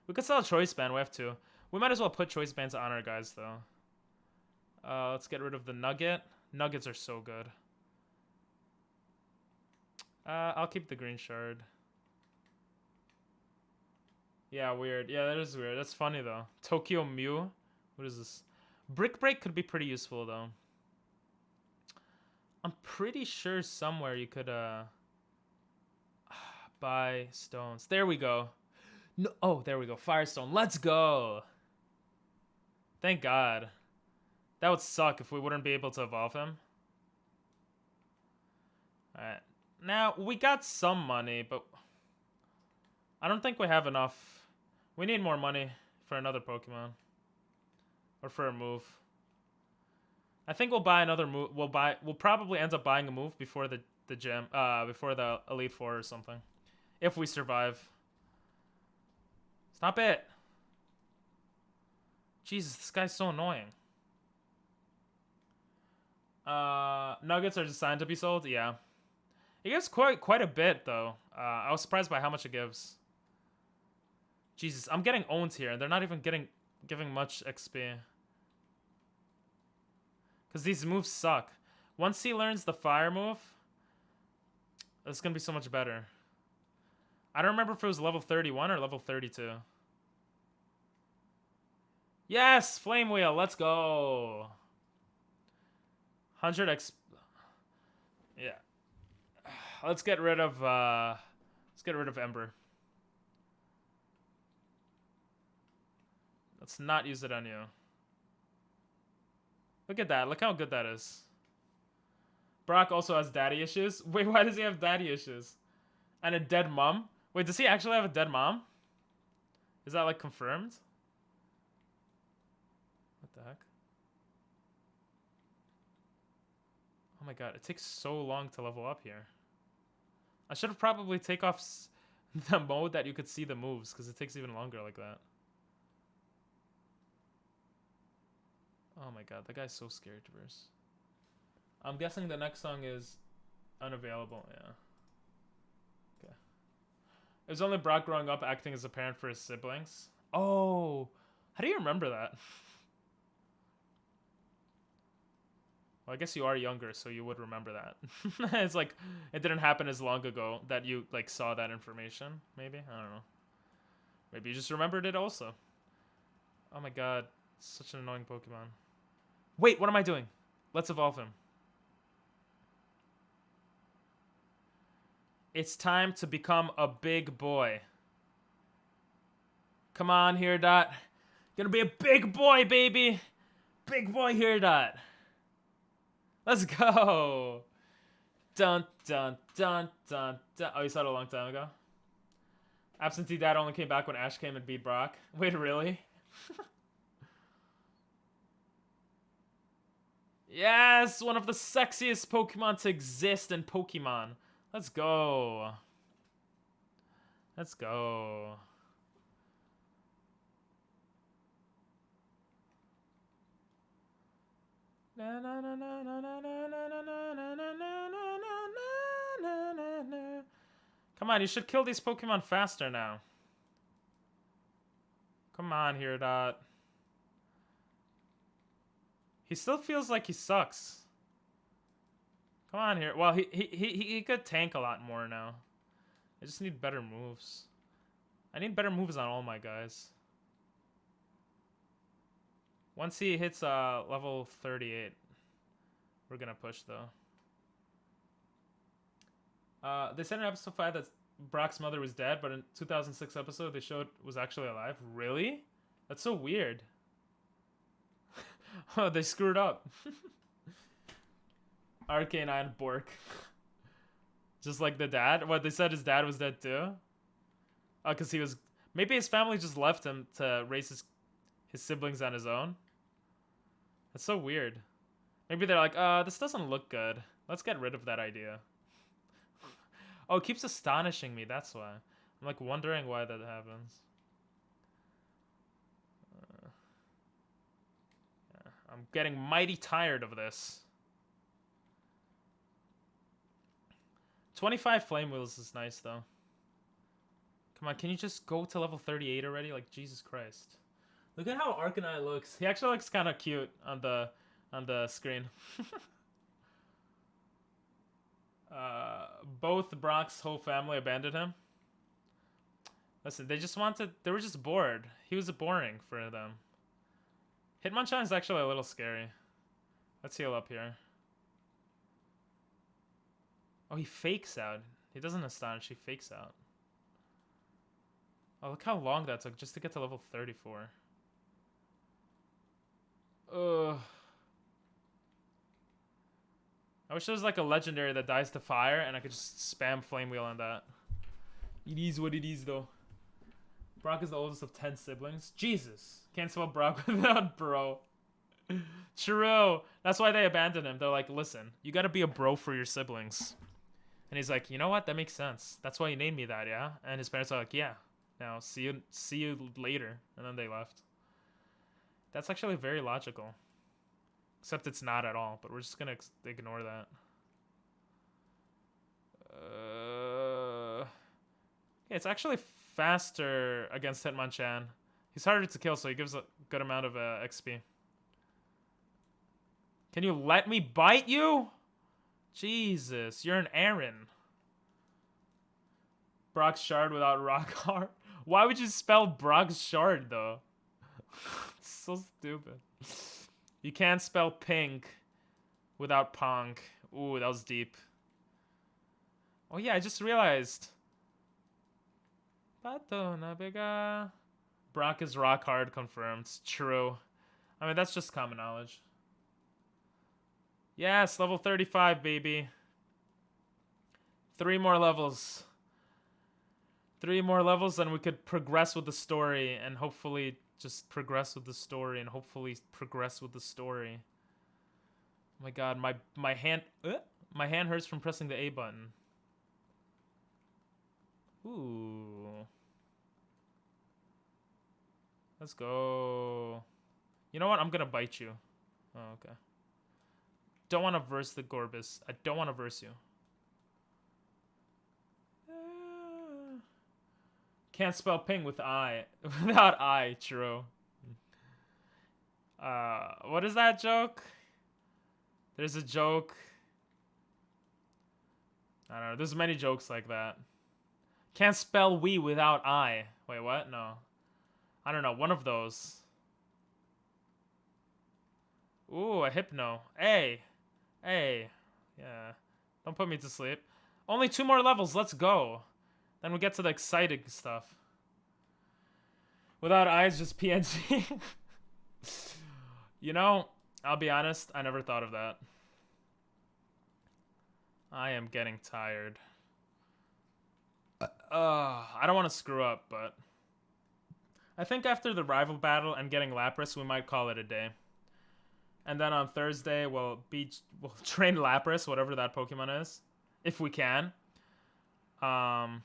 We could sell a Choice Band. We have to. We might as well put Choice Bands on our guys, though. Let's get rid of the Nugget. Nuggets are so good. I'll keep the Green Shard. Yeah, weird. Yeah, that is weird. That's funny, though. Tokyo Mew. What is this? Brick Break could be pretty useful, though. I'm pretty sure somewhere you could, buy stones. There we go. No, oh, there we go. Firestone. Let's go. Thank God. That would suck if we wouldn't be able to evolve him. Alright. Now, we got some money, but... I don't think we have enough. We need more money for another Pokemon. Or for a move. I think we'll buy another move. We'll probably end up buying a move before the gym. Before the Elite Four or something. If we survive. Stop it. Jesus, this guy's so annoying. Nuggets are designed to be sold? Yeah. It gives quite a bit, though. I was surprised by how much it gives. Jesus, I'm getting owned here. They're not even giving much XP. Because these moves suck. Once he learns the fire move, it's going to be so much better. I don't remember if it was level 31 or level 32. Yes! Flame Wheel, let's go! 100 X... Yeah. Let's get rid of Ember. Let's not use it on you. Look at that. Look how good that is. Brock also has daddy issues. Wait, why does he have daddy issues? And a dead mom? Wait, does he actually have a dead mom? Is that like confirmed? What the heck? Oh my god, it takes so long to level up here. I should have probably take off the mode that you could see the moves, because it takes even longer like that. Oh my god, that guy's so scary to verse. I'm guessing the next song is unavailable, yeah. Okay. It was only Brock growing up acting as a parent for his siblings. Oh, how do you remember that? Well, I guess you are younger, so you would remember that. It's like, it didn't happen as long ago that you, like, saw that information, maybe? I don't know. Maybe you just remembered it also. Oh my god, such an annoying Pokemon. Wait, what am I doing? Let's evolve him. It's time to become a big boy. Come on, here, Dot. Gonna be a big boy, baby. Big boy here, Dot. Let's go. Dun, dun, dun, dun, dun. Oh, you saw it a long time ago? Absentee Dad only came back when Ash came and beat Brock. Wait, really? Yes, one of the sexiest Pokemon to exist in Pokemon. Let's go. Let's go. Come on, you should kill these Pokemon faster now. Come on here, Dot. He still feels like he sucks. Come on here. Well, he could tank a lot more now. I just need better moves. I need better moves on all my guys. Once he hits level 38, we're gonna push though. They said in episode 5 that Brock's mother was dead, but in 2006 episode they showed was actually alive. Really? That's so weird. Oh, they screwed up. Arcanine Bork. Just like the dad? What, they said his dad was dead too? Oh, because he was... Maybe his family just left him to raise his siblings on his own. That's so weird. Maybe they're like, this doesn't look good. Let's get rid of that idea. Oh, it keeps astonishing me, that's why. I'm like wondering why that happens. Yeah, I'm getting mighty tired of this. 25 Flame Wheels is nice, though. Come on, can you just go to level 38 already? Like, Jesus Christ. Look at how Arcanine looks. He actually looks kind of cute on the screen. Both Brock's whole family abandoned him. Listen, they were just bored. He was boring for them. Hitmonchan is actually a little scary. Let's heal up here. Oh, he fakes out. He doesn't astonish, he fakes out. Oh, look how long that took just to get to level 34. Ugh. I wish there was like a legendary that dies to fire and I could just spam Flame Wheel on that. It is what it is, though. Brock is the oldest of 10 siblings. Jesus. Can't spell Brock without bro. True. That's why they abandoned him. They're like, listen, you gotta be a bro for your siblings. And he's like, you know what? That makes sense. That's why you named me that, yeah? And his parents are like, yeah. Now, see you later. And then they left. That's actually very logical. Except it's not at all, but we're just gonna ignore that. Yeah, it's actually faster against Hitmonchan. He's harder to kill, so he gives a good amount of XP. Can you let me bite you? Jesus, you're an Aaron. Brock's Shard without Rock Hard. Why would you spell Brock's Shard though? It's so stupid. You can't spell pink without Punk. Ooh, that was deep. Oh yeah, I just realized. Brock is rock hard confirmed. True. I mean, that's just common knowledge. Yes, level 35, baby. 3 more levels. 3 more levels, and we could progress with the story, and hopefully just progress with the story, and hopefully progress with the story. Oh my god, my hand hurts from pressing the A button. Ooh. Let's go. You know what? I'm gonna bite you. Oh, okay. Don't want to verse the Gorbis. I don't want to verse you. Can't spell ping with I. Without I, true. What is that joke? There's a joke. I don't know. There's many jokes like that. Can't spell we without I. Wait, what? No. I don't know. One of those. Ooh, a hypno. Hey. Hey. Yeah. Don't put me to sleep. Only 2 more levels. Let's go. Then we get to the exciting stuff. Without eyes, just PNG. You know, I'll be honest. I never thought of that. I am getting tired. I don't want to screw up, but I think after the rival battle and getting Lapras, we might call it a day. And then on Thursday, we'll train Lapras, whatever that Pokemon is, if we can. And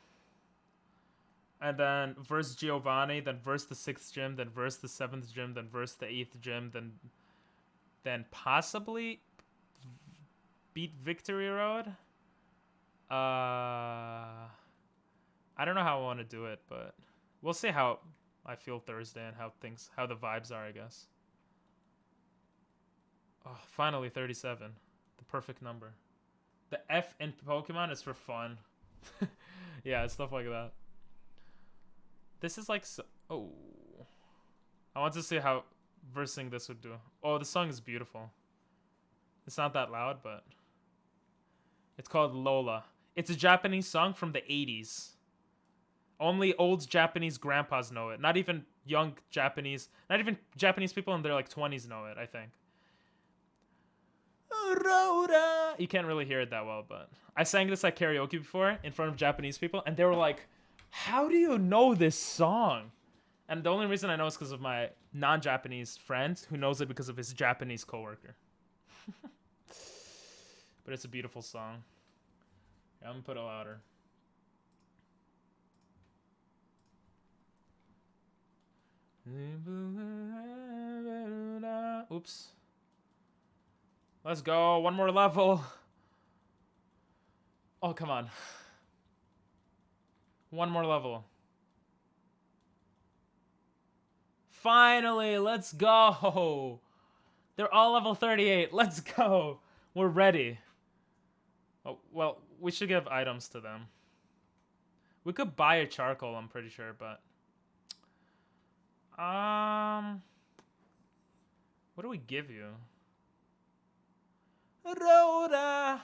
then verse Giovanni, then verse the 6th gym, then verse the 7th gym, then verse the 8th gym, then possibly beat Victory Road. I don't know how I want to do it, but we'll see how I feel Thursday and how the vibes are, I guess. Oh, finally 37. The perfect number. The F in Pokemon is for fun. Yeah, stuff like that. This is like so... Oh. I want to see how versing this would do. Oh, the song is beautiful. It's not that loud, but... It's called Lola. It's a Japanese song from the 80s. Only old Japanese grandpas know it. Not even young Japanese... Not even Japanese people in their like 20s know it, I think. You can't really hear it that well, but... I sang this at karaoke before in front of Japanese people, and they were like... How do you know this song? And the only reason I know is because of my non-Japanese friend who knows it because of his Japanese coworker. But it's a beautiful song. Yeah, I'm gonna put it louder. Oops. Let's go. 1 more level. Oh, come on. 1 more level. Finally, let's go. They're all level 38. Let's go. We're ready. Oh, well, we should give items to them. We could buy a charcoal, I'm pretty sure, but... What do we give you? Rhoda!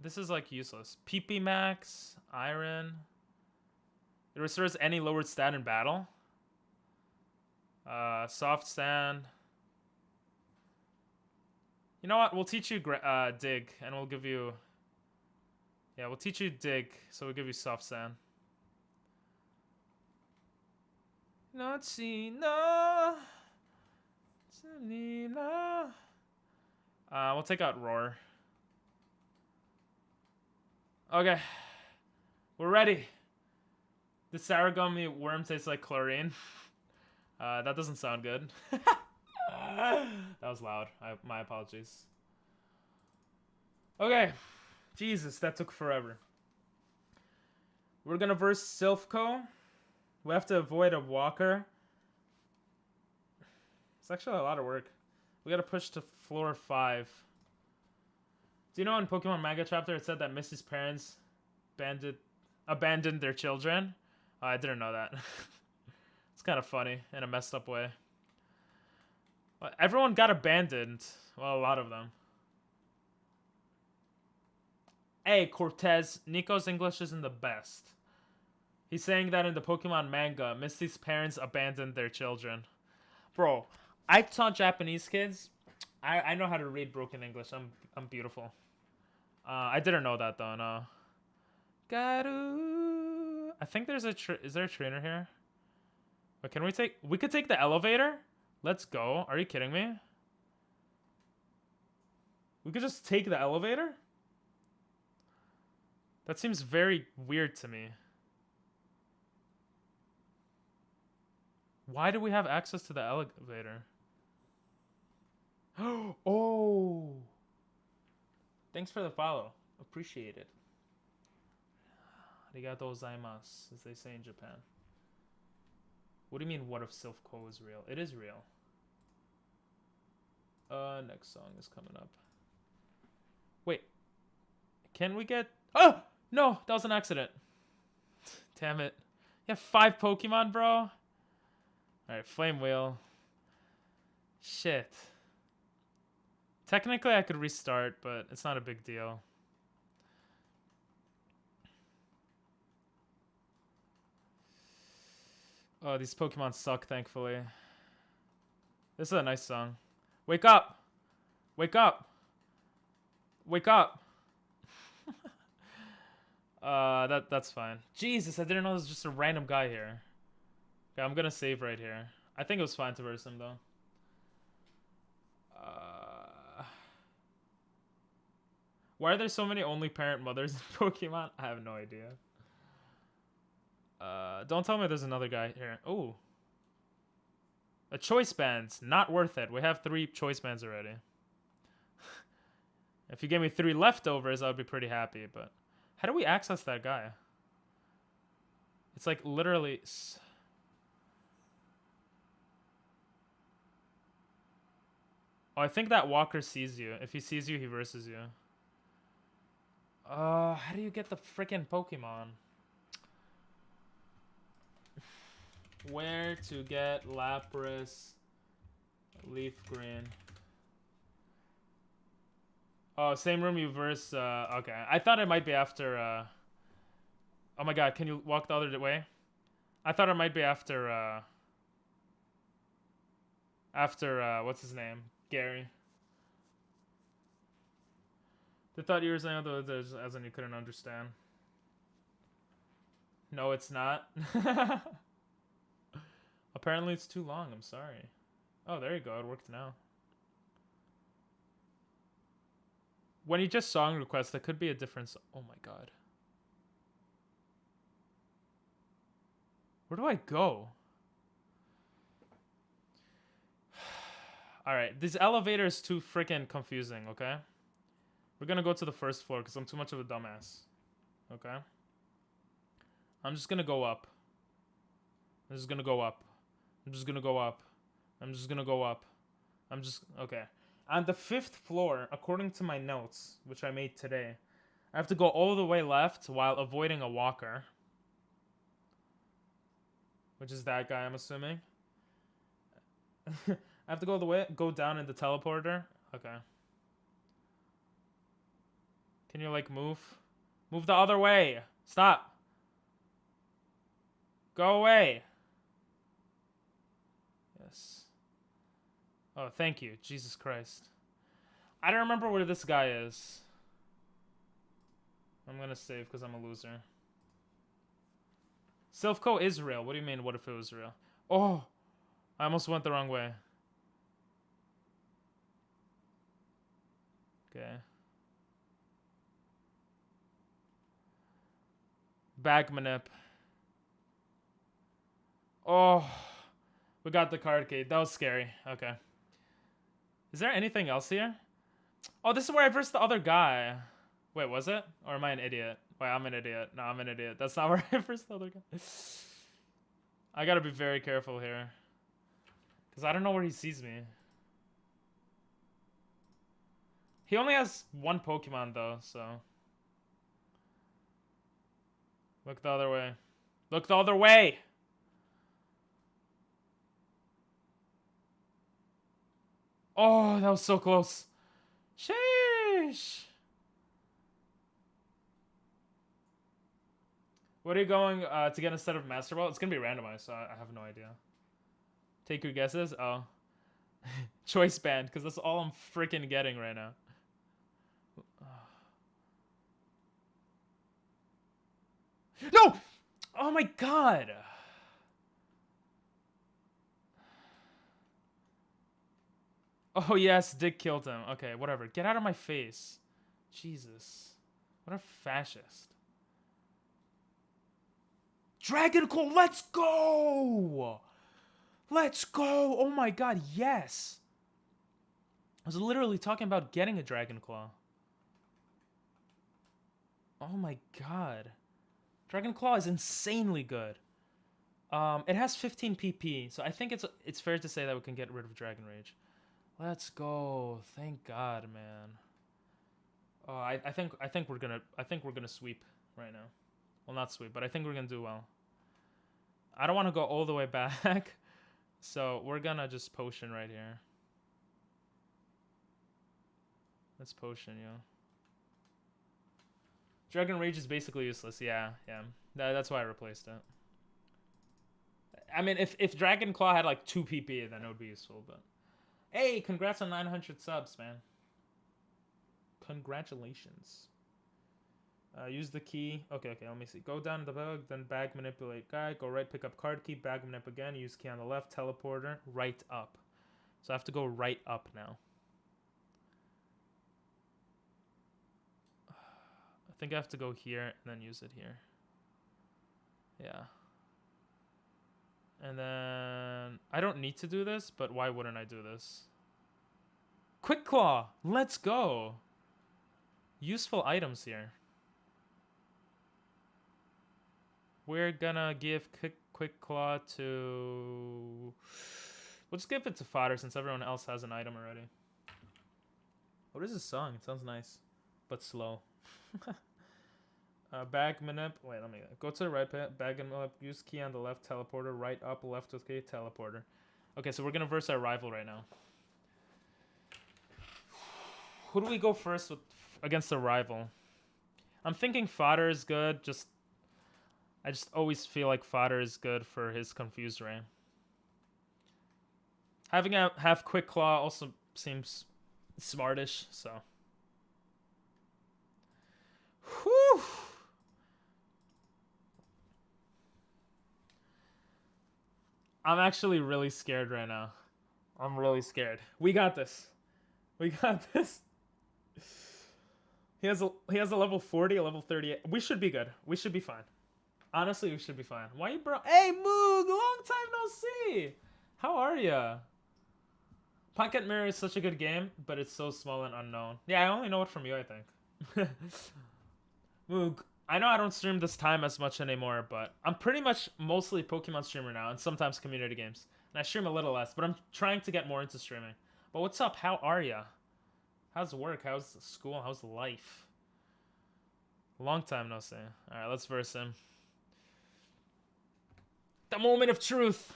This is like useless. PP Max, Iron. It restores any lowered stat in battle. Soft Sand. You know what? We'll teach you Dig, and we'll give you... Yeah, we'll teach you Dig, so we'll give you Soft Sand. Not Cena. We'll take out Roar. Okay. We're ready. The Saragami worm tastes like chlorine. That doesn't sound good. That was loud. My apologies. Okay. Jesus, that took forever. We're gonna verse Silphco. We have to avoid a Walker. It's actually a lot of work. We gotta push to floor 5. Do you know in Pokemon Manga Chapter it said that Missy's parents abandoned their children? Oh, I didn't know that. It's kind of funny in a messed up way. Everyone got abandoned. Well, a lot of them. Hey, Cortez. Nico's English isn't the best. He's saying that in the Pokemon manga, Misty's parents abandoned their children. Bro, I taught Japanese kids. I know how to read broken English. I'm beautiful. I didn't know that though. No. Garu. I think there's is there a trainer here? But can we could take the elevator? Let's go. Are you kidding me? We could just take the elevator? That seems very weird to me. Why do we have access to the elevator? Oh! Thanks for the follow. Appreciate it. Arigatou gozaimasu, as they say in Japan. What do you mean, what if Silph-Co is real? It is real. Next song is coming up. Wait. Can we get... Oh! No! That was an accident. Damn it. You have 5 Pokemon, bro? Alright, Flame Wheel. Shit. Technically, I could restart, but it's not a big deal. Oh, these Pokemon suck, thankfully. This is a nice song. Wake up! Wake up! Wake up! That's fine. Jesus, I didn't know there was just a random guy here. Okay, I'm gonna save right here. I think it was fine to verse him, though. Why are there so many only parent mothers in Pokemon? I have no idea. Don't tell me there's another guy here. Oh. A choice bands. Not worth it. We have 3 choice bands already. If you gave me 3 leftovers, I would be pretty happy, but... How do we access that guy? It's like literally... Oh, I think that walker sees you. If he sees you, he versus you. How do you get the freaking Pokemon? Where to get Lapras Leaf Green? Oh, same room you verse. Okay. I thought it might be after. Oh my god, can you walk the other way? I thought it might be after. What's his name? Gary. They thought you were saying other as in you couldn't understand. No, it's not. Apparently it's too long. I'm sorry. Oh, there you go. It worked now. When you just song request, that could be a difference. Oh my god. Where do I go? Alright, this elevator is too freaking confusing, okay? We're gonna go to the first floor because I'm too much of a dumbass. Okay? I'm just gonna go up. I'm just gonna go up. I'm just gonna go up. I'm just gonna go up. Okay. On the 5th floor, according to my notes, which I made today, I have to go all the way left while avoiding a walker. Which is that guy, I'm assuming. I have to go down in the teleporter. Okay. Can you, like, move? Move the other way. Stop. Go away. Yes. Oh, thank you. Jesus Christ. I don't remember where this guy is. I'm gonna save because I'm a loser. Silph-Co is real. What do you mean, what if it was real? Oh! I almost went the wrong way. Okay. Bag manip. Oh! We got the card key. That was scary. Okay. Is there anything else here? Oh, this is where I versed the other guy. Wait, was it? Or am I an idiot? Wait, I'm an idiot. No, I'm an idiot. That's not where I versed the other guy. I gotta be very careful here. Because I don't know where he sees me. He only has one Pokemon though, so. Look the other way. Look the other way! Oh, that was so close. Sheesh. What are you going to get instead of Master Ball? It's going to be randomized, so I have no idea. Take your guesses? Oh. Choice band, because that's all I'm freaking getting right now. No! Oh my god! Oh yes, Dick killed him. Okay, whatever. Get out of my face. Jesus. What a fascist. Dragon Claw, let's go! Let's go! Oh my god, yes! I was literally talking about getting a Dragon Claw. Oh my god. Dragon Claw is insanely good. It has 15 PP, so I think it's fair to say that we can get rid of Dragon Rage. Let's go. Thank God, man. Oh, I think we're gonna sweep right now. Well, not sweep, but I think we're gonna do well. I don't want to go all the way back, so we're gonna just potion right here. Let's potion, yo. Dragon Rage is basically useless. Yeah. That's why I replaced it. I mean, if Dragon Claw had like 2 PP, then it would be useful, but. Hey, congrats on 900 subs, man. Congratulations. Use the key. Okay, let me see. Go down the bag, then bag manipulate guy. Go right, pick up card key, bag manip again. Use key on the left, teleporter, right up. So I have to go right up now. I think I have to go here and then use it here. Yeah. And then I don't need to do this, but why wouldn't I do this? Quick Claw, let's go. Useful items here. We're gonna give Quick Claw to... We'll just give it to Fodder since everyone else has an item already. What is this song? It sounds nice, but slow. Bag manip. Wait, let me go to the right. Bag manip. Use key on the left. Teleporter. Right up. Left with key. Teleporter. Okay, so we're gonna verse our rival right now. Who do we go first with against the rival? I'm thinking Fodder is good. I just always feel like Fodder is good for his Confused Ray. Having a half Quick Claw also seems smartish. So. Whew. I'm actually really scared right now. I'm really scared. We got this. We got this. He has a level 40, a level 38. We should be good. We should be fine. Honestly, we should be fine. Why you bro? Hey, Moog! Long time no see! How are ya? Pocket Mirror is such a good game, but it's so small and unknown. Yeah, I only know it from you, I think. Moog, I know I don't stream this time as much anymore, but I'm pretty much mostly Pokemon streamer now, and sometimes community games. And I stream a little less, but I'm trying to get more into streaming. But what's up? How are ya? How's work? How's school? How's life? Long time no see. Alright, let's verse him. The moment of truth.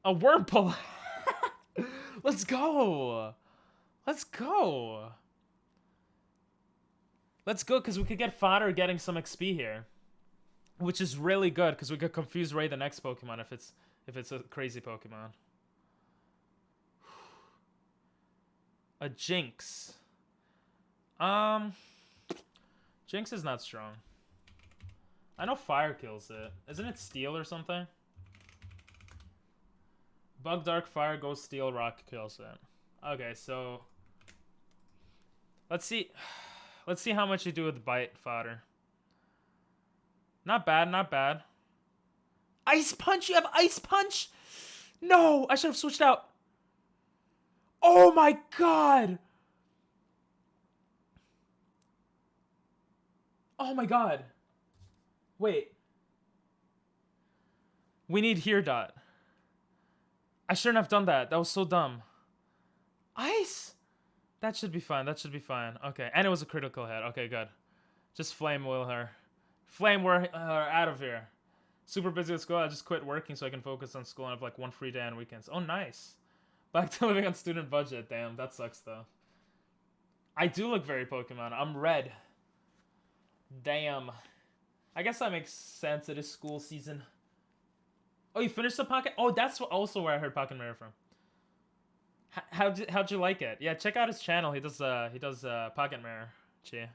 A Wurmple. Let's go. Let's go. Let's go, because we could get Fodder getting some XP here. Which is really good, because we could confuse Ray the next Pokemon if it's a crazy Pokemon. A Jinx. Jinx is not strong. I know Fire kills it. Isn't it Steel or something? Bug, Dark, Fire, Ghost, Steel, Rock kills it. Okay, so... Let's see... Let's see how much you do with Bite, Fodder. Not bad, not bad. Ice Punch? You have Ice Punch? No! I should have switched out. Oh my god! Oh my god. Wait. We need Here Dot. I shouldn't have done that. That was so dumb. Ice? That should be fine. That should be fine. Okay, and it was a critical hit. Okay, good. Just flame will her. Flame her out of here. Super busy at school. I just quit working so I can focus on school and have like 1 free day on weekends. Oh, nice. Back to living on student budget. Damn, that sucks though. I do look very Pokemon. I'm red. Damn. I guess that makes sense. It is school season. Oh, you finished the Pocket? Oh, that's also where I heard Pocket Mirror from. How'd you like it? Yeah, check out his channel. He does Pocket Mirror. Chi.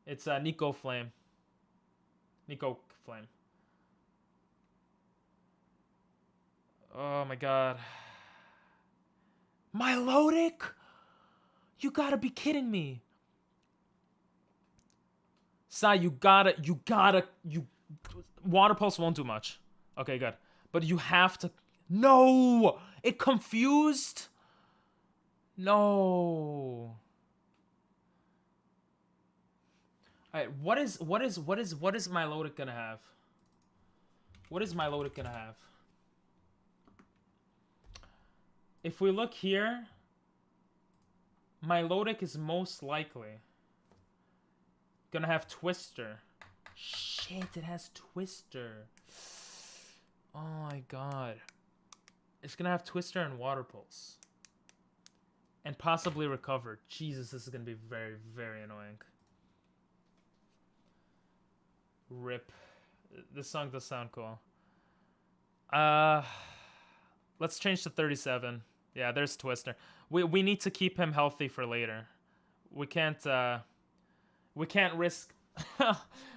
It's Nico Flame. Nico Flame. Oh my god. Milotic? You gotta be kidding me. Sai, you Water Pulse won't do much. Okay, good. But you have to... No! It confused? No. Alright, what is Milotic gonna have? What is Milotic gonna have? If we look here, Milotic is most likely gonna have Twister. Shit, it has Twister. Oh my god. It's gonna have Twister and Water Pulse. And possibly Recover. Jesus, this is gonna be very, very annoying. RIP. This song does sound cool. Let's change to 37. Yeah, there's Twister. We need to keep him healthy for later. We can't risk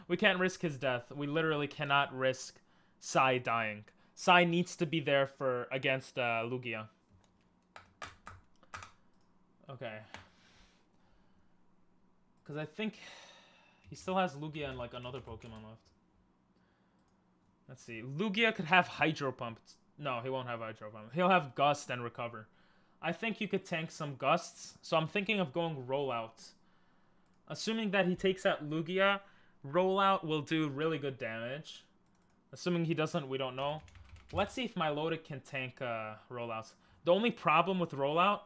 we can't risk his death. We literally cannot risk Sai dying. Sai needs to be there for against Lugia. Okay. Because I think he still has Lugia and like another Pokemon left. Let's see. Lugia could have Hydro Pump. No, he won't have Hydro Pump. He'll have Gust and Recover. I think you could tank some Gusts. So I'm thinking of going Rollout. Assuming that he takes out Lugia, Rollout will do really good damage. Assuming he doesn't, we don't know. Let's see if Milotic can tank Rollouts. The only problem with Rollout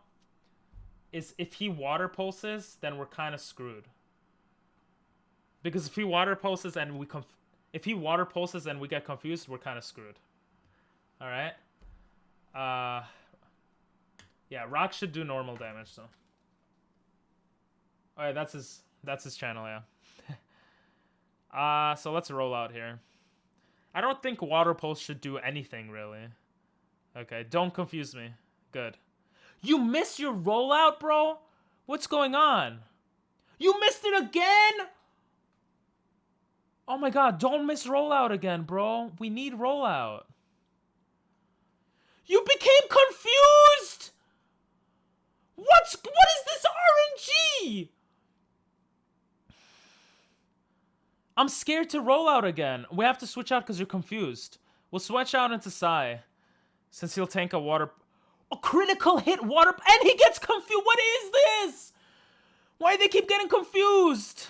is if he Water Pulses, then we're kind of screwed. Because if he Water Pulses and we get confused, we're kind of screwed. All right. Yeah, Rock should do normal damage. So. All right, that's his channel. Yeah. So let's roll out here. I don't think Water Pulse should do anything really. Okay, don't confuse me. Good. You missed your rollout, bro? What's going on? You missed it again? Oh my god, don't miss rollout again, bro. We need rollout. You became confused? What is this RNG? I'm scared to roll out again. We have to switch out because you're confused. We'll switch out into Sai. Since he'll tank a critical hit water... And he gets confused. What is this? Why do they keep getting confused?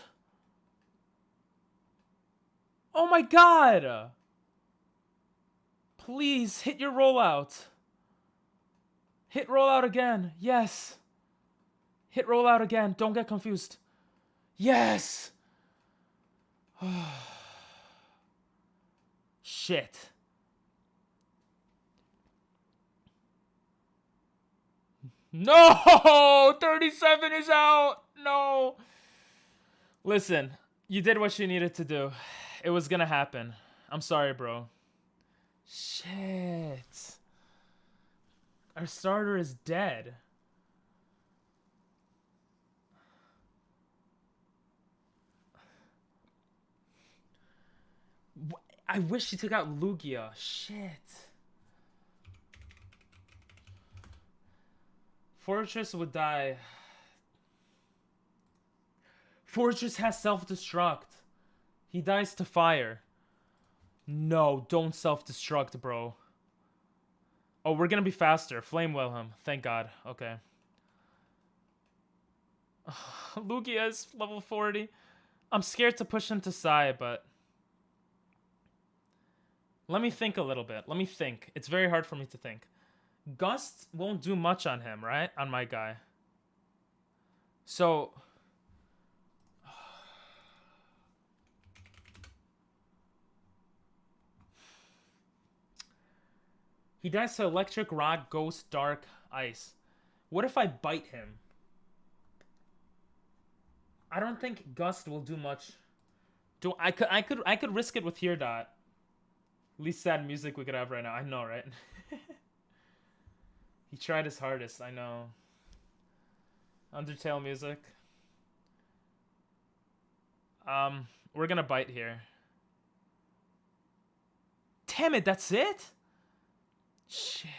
Oh my god. Please, hit your rollout. Hit rollout again. Yes. Hit rollout again. Don't get confused. Yes. Shit. No! 37 is out! No! Listen, you did what you needed to do. It was gonna happen. I'm sorry, bro. Shit. Our starter is dead. I wish he took out Lugia. Shit. Fortress would die. Fortress has self-destruct. He dies to fire. No, don't self-destruct, bro. Oh, we're gonna be faster. Flame will him. Thank God. Okay. Lugia is level 40. I'm scared to push him to Sai, but... Let me think a little bit. Let me think. It's very hard for me to think. Gust won't do much on him, right? On my guy. So he dies to Electric, Rock, Ghost, Dark, Ice. What if I bite him? I don't think Gust will do much. I could risk it with Here Dot. Least sad music we could have right now. I know, right? He tried his hardest. I know. Undertale music. We're gonna bite here. Damn it! That's it. Shit.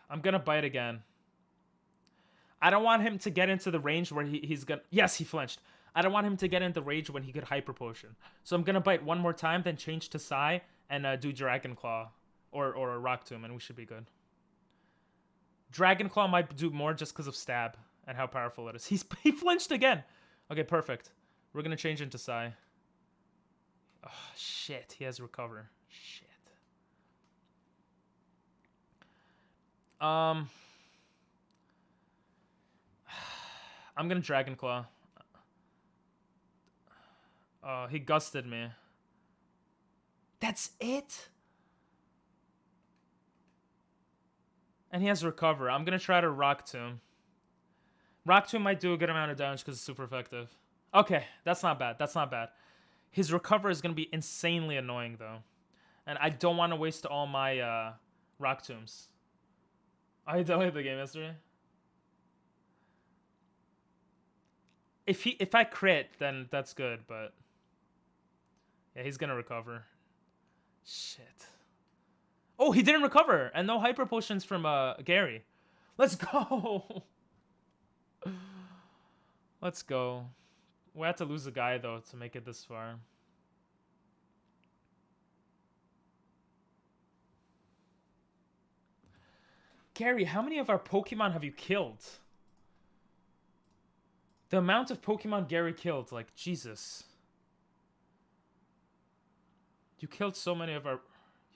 I'm gonna bite again. I don't want him to get into the range where he's gonna... Yes, he flinched. I don't want him to get into rage when he could Hyper Potion. So I'm gonna bite one more time, then change to Psy, and do Dragon Claw. Or a Rock Tomb, and we should be good. Dragon Claw might do more just because of Stab and how powerful it is. He flinched again. Okay, perfect. We're gonna change into Psy. Oh, shit. He has Recover. Shit. I'm gonna Dragon Claw. He gusted me. That's it? And he has Recover. I'm gonna try to Rock Tomb. Rock Tomb might do a good amount of damage because it's super effective. Okay, that's not bad. That's not bad. His Recover is gonna be insanely annoying though. And I don't want to waste all my Rock Tombs. I deleted the game yesterday. If I crit, then that's good, but yeah, he's gonna Recover. Shit. Oh, he didn't Recover, and no Hyper Potions from Gary. Let's go. Let's go. We have to lose a guy though to make it this far. Gary, how many of our Pokemon have you killed? The amount of Pokemon Gary killed, like, Jesus. You killed so many of our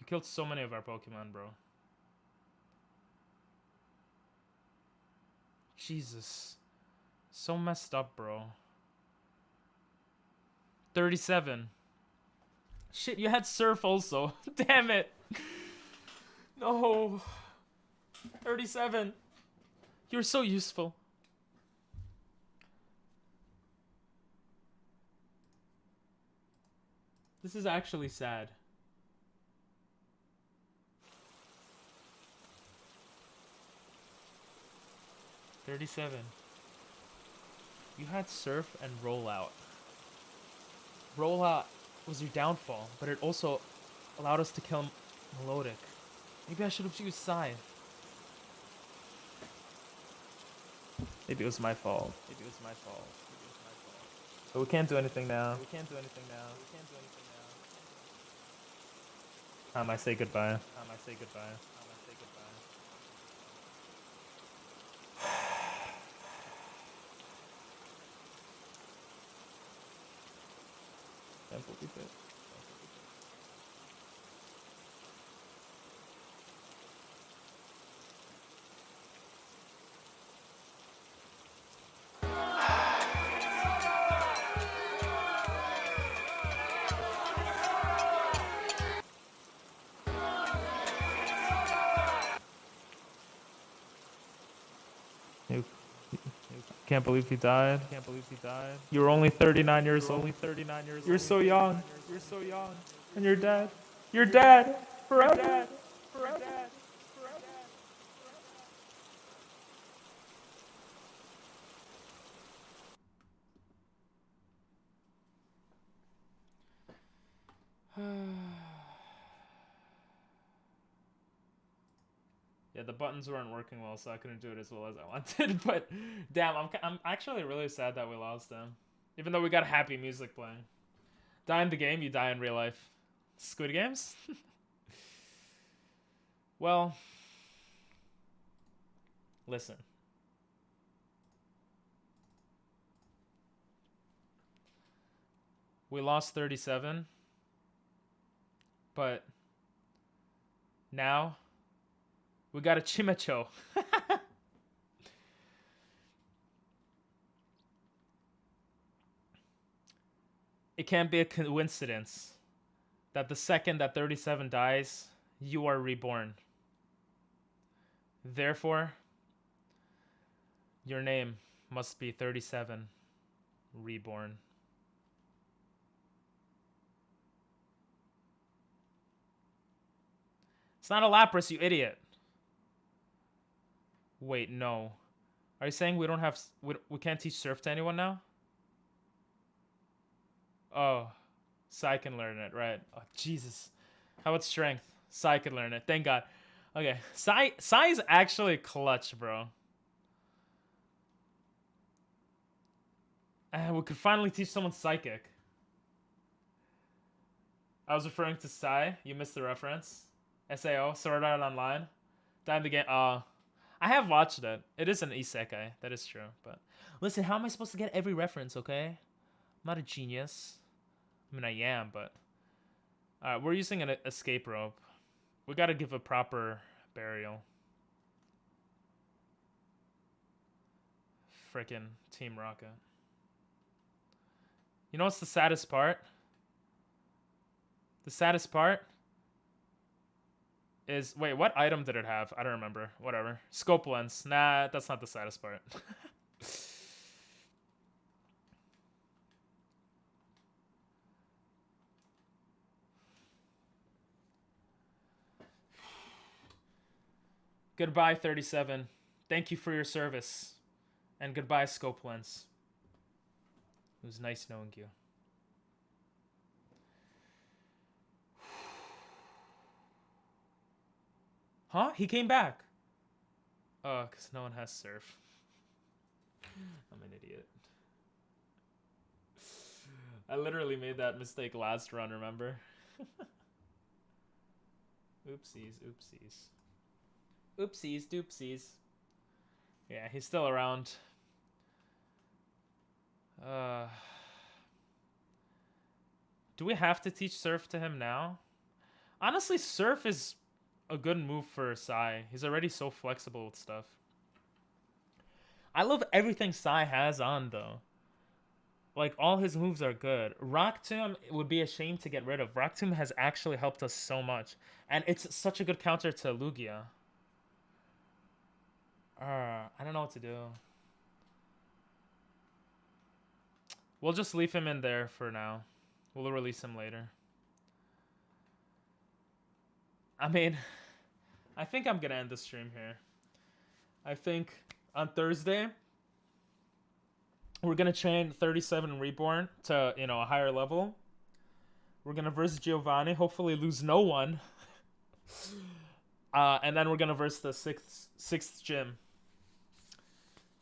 Pokemon, bro. Jesus. So messed up, bro. 37. Shit, you had Surf also. Damn it. No. 37. You're so useful. This is actually sad. $37. You had Surf and Rollout. Rollout was your downfall, but it also allowed us to kill Melodic. Maybe I should have used Psy. Maybe it was my fault. But we can't do anything now. I say goodbye. Can't believe it. Can't believe he died. You were only 39 years old. You're so young. And you're dead. You're dead. Forever. Yeah, the buttons weren't working well, so I couldn't do it as well as I wanted. But damn, I'm actually really sad that we lost them. Even though we got happy music playing. Die in the game, you die in real life. Squid Games? Well, listen. We lost 37. But Now, we got a Chimecho. It can't be a coincidence that the second that 37 dies, you are reborn. Therefore, your name must be 37 reborn. It's not a Lapras, you idiot. Wait, no. Are you saying we don't have... We can't teach Surf to anyone now? Oh. Sai can learn it, right. Oh, Jesus. How about Strength? Sai can learn it. Thank God. Okay. Sai is actually clutch, bro. We could finally teach someone Psychic. I was referring to Sai. You missed the reference. SAO, Sword Art Online. Time to get... I have watched it. It is an isekai. That is true. But listen, how am I supposed to get every reference, okay? I'm not a genius. I mean, I am, but... Alright, we're using an escape rope. We gotta give a proper burial. Frickin' Team Rocket. You know what's the saddest part? The saddest part is... Wait, what item did it have? I don't remember. Whatever. Scope lens. Nah, that's not the saddest part. Goodbye, 37. Thank you for your service. And goodbye, Scope Lens. It was nice knowing you. Huh? He came back. Oh, because no one has Surf. I'm an idiot. I literally made that mistake last run, remember? Oopsies, oopsies. Oopsies, doopsies. Yeah, he's still around. Do we have to teach Surf to him now? Honestly, Surf is a good move for Sai. He's already so flexible with stuff. I love everything Sai has on, though. Like, all his moves are good. Rock Tomb would be a shame to get rid of. Rock Tomb has actually helped us so much. And it's such a good counter to Lugia. I don't know what to do. We'll just leave him in there for now. We'll release him later. I mean, I think I'm gonna end the stream here. I think on Thursday, we're gonna train 37 Reborn to, you know, a higher level. We're gonna verse Giovanni, hopefully lose no one. And then we're gonna verse the sixth gym.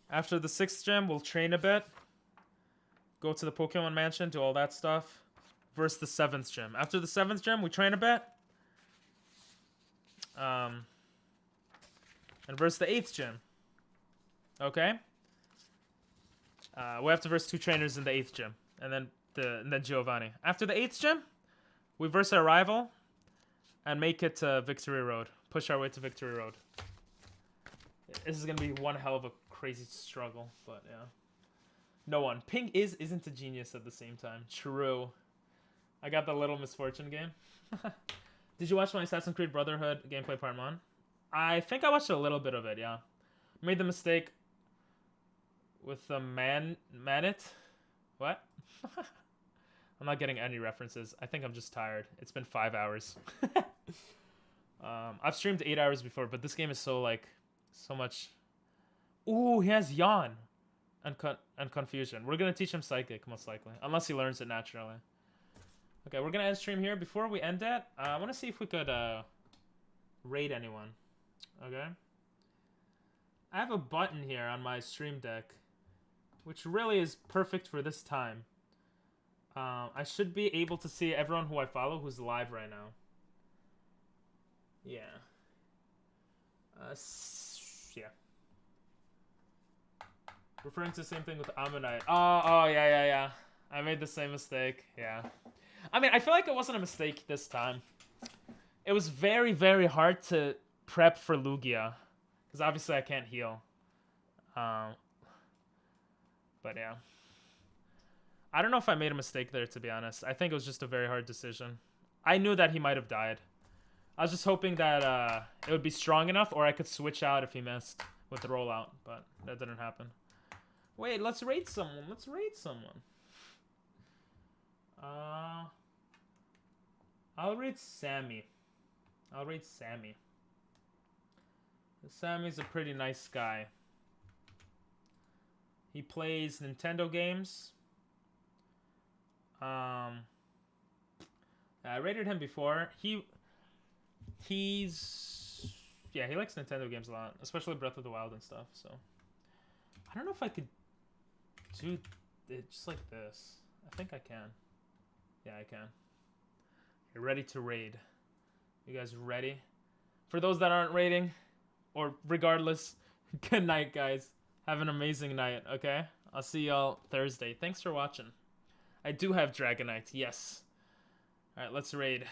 After the 6th gym, we'll train a bit. Go to the Pokemon Mansion, do all that stuff. Versus the 7th gym. After the 7th gym, we train a bit. And versus the 8th gym. Okay? We have to verse 2 trainers in the 8th gym. And then Giovanni. After the 8th gym, we verse our rival. And make it to Victory Road. Push our way to Victory Road. This is going to be one hell of a crazy struggle, but yeah. No one. Ping isn't a genius at the same time. True. I got the Little Misfortune game. Did you watch my Assassin's Creed Brotherhood gameplay part 1? I think I watched a little bit of it, yeah. Made the mistake with the Manit. What? I'm not getting any references. I think I'm just tired. It's been 5 hours. I've streamed 8 hours before, but this game is so, like, so much... Ooh, he has Yawn and Confusion. We're going to teach him Psychic, most likely. Unless he learns it naturally. Okay, we're going to end stream here. Before we end it, I want to see if we could raid anyone. Okay? I have a button here on my stream deck, which really is perfect for this time. I should be able to see everyone who I follow who's live right now. Yeah. Yeah. Referring to the same thing with Ammonite. Oh, yeah. I made the same mistake. Yeah. I mean, I feel like it wasn't a mistake this time. it was very, very hard to prep for Lugia. Because obviously I can't heal. But yeah. I don't know if I made a mistake there, to be honest. I think it was just a very hard decision. I knew that he might have died. I was just hoping that it would be strong enough, or I could switch out if he missed with the rollout, but that didn't happen. Wait, let's raid someone. Let's raid someone. I'll raid Sammy. I'll raid Sammy. Sammy's a pretty nice guy. He plays Nintendo games. I rated him before. He likes Nintendo games a lot, especially Breath of the Wild and stuff. So I don't know if I could do it just like this. I think I can. Yeah, I can. You're ready to raid. You guys ready? For those that aren't raiding, or regardless, good night, guys. Have an amazing night, okay? I'll see y'all Thursday. Thanks for watching. I do have Dragonite, yes. Alright, let's raid.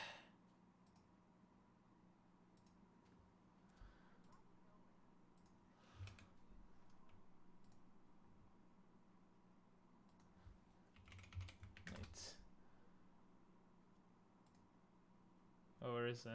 Wait. Oh, where is it?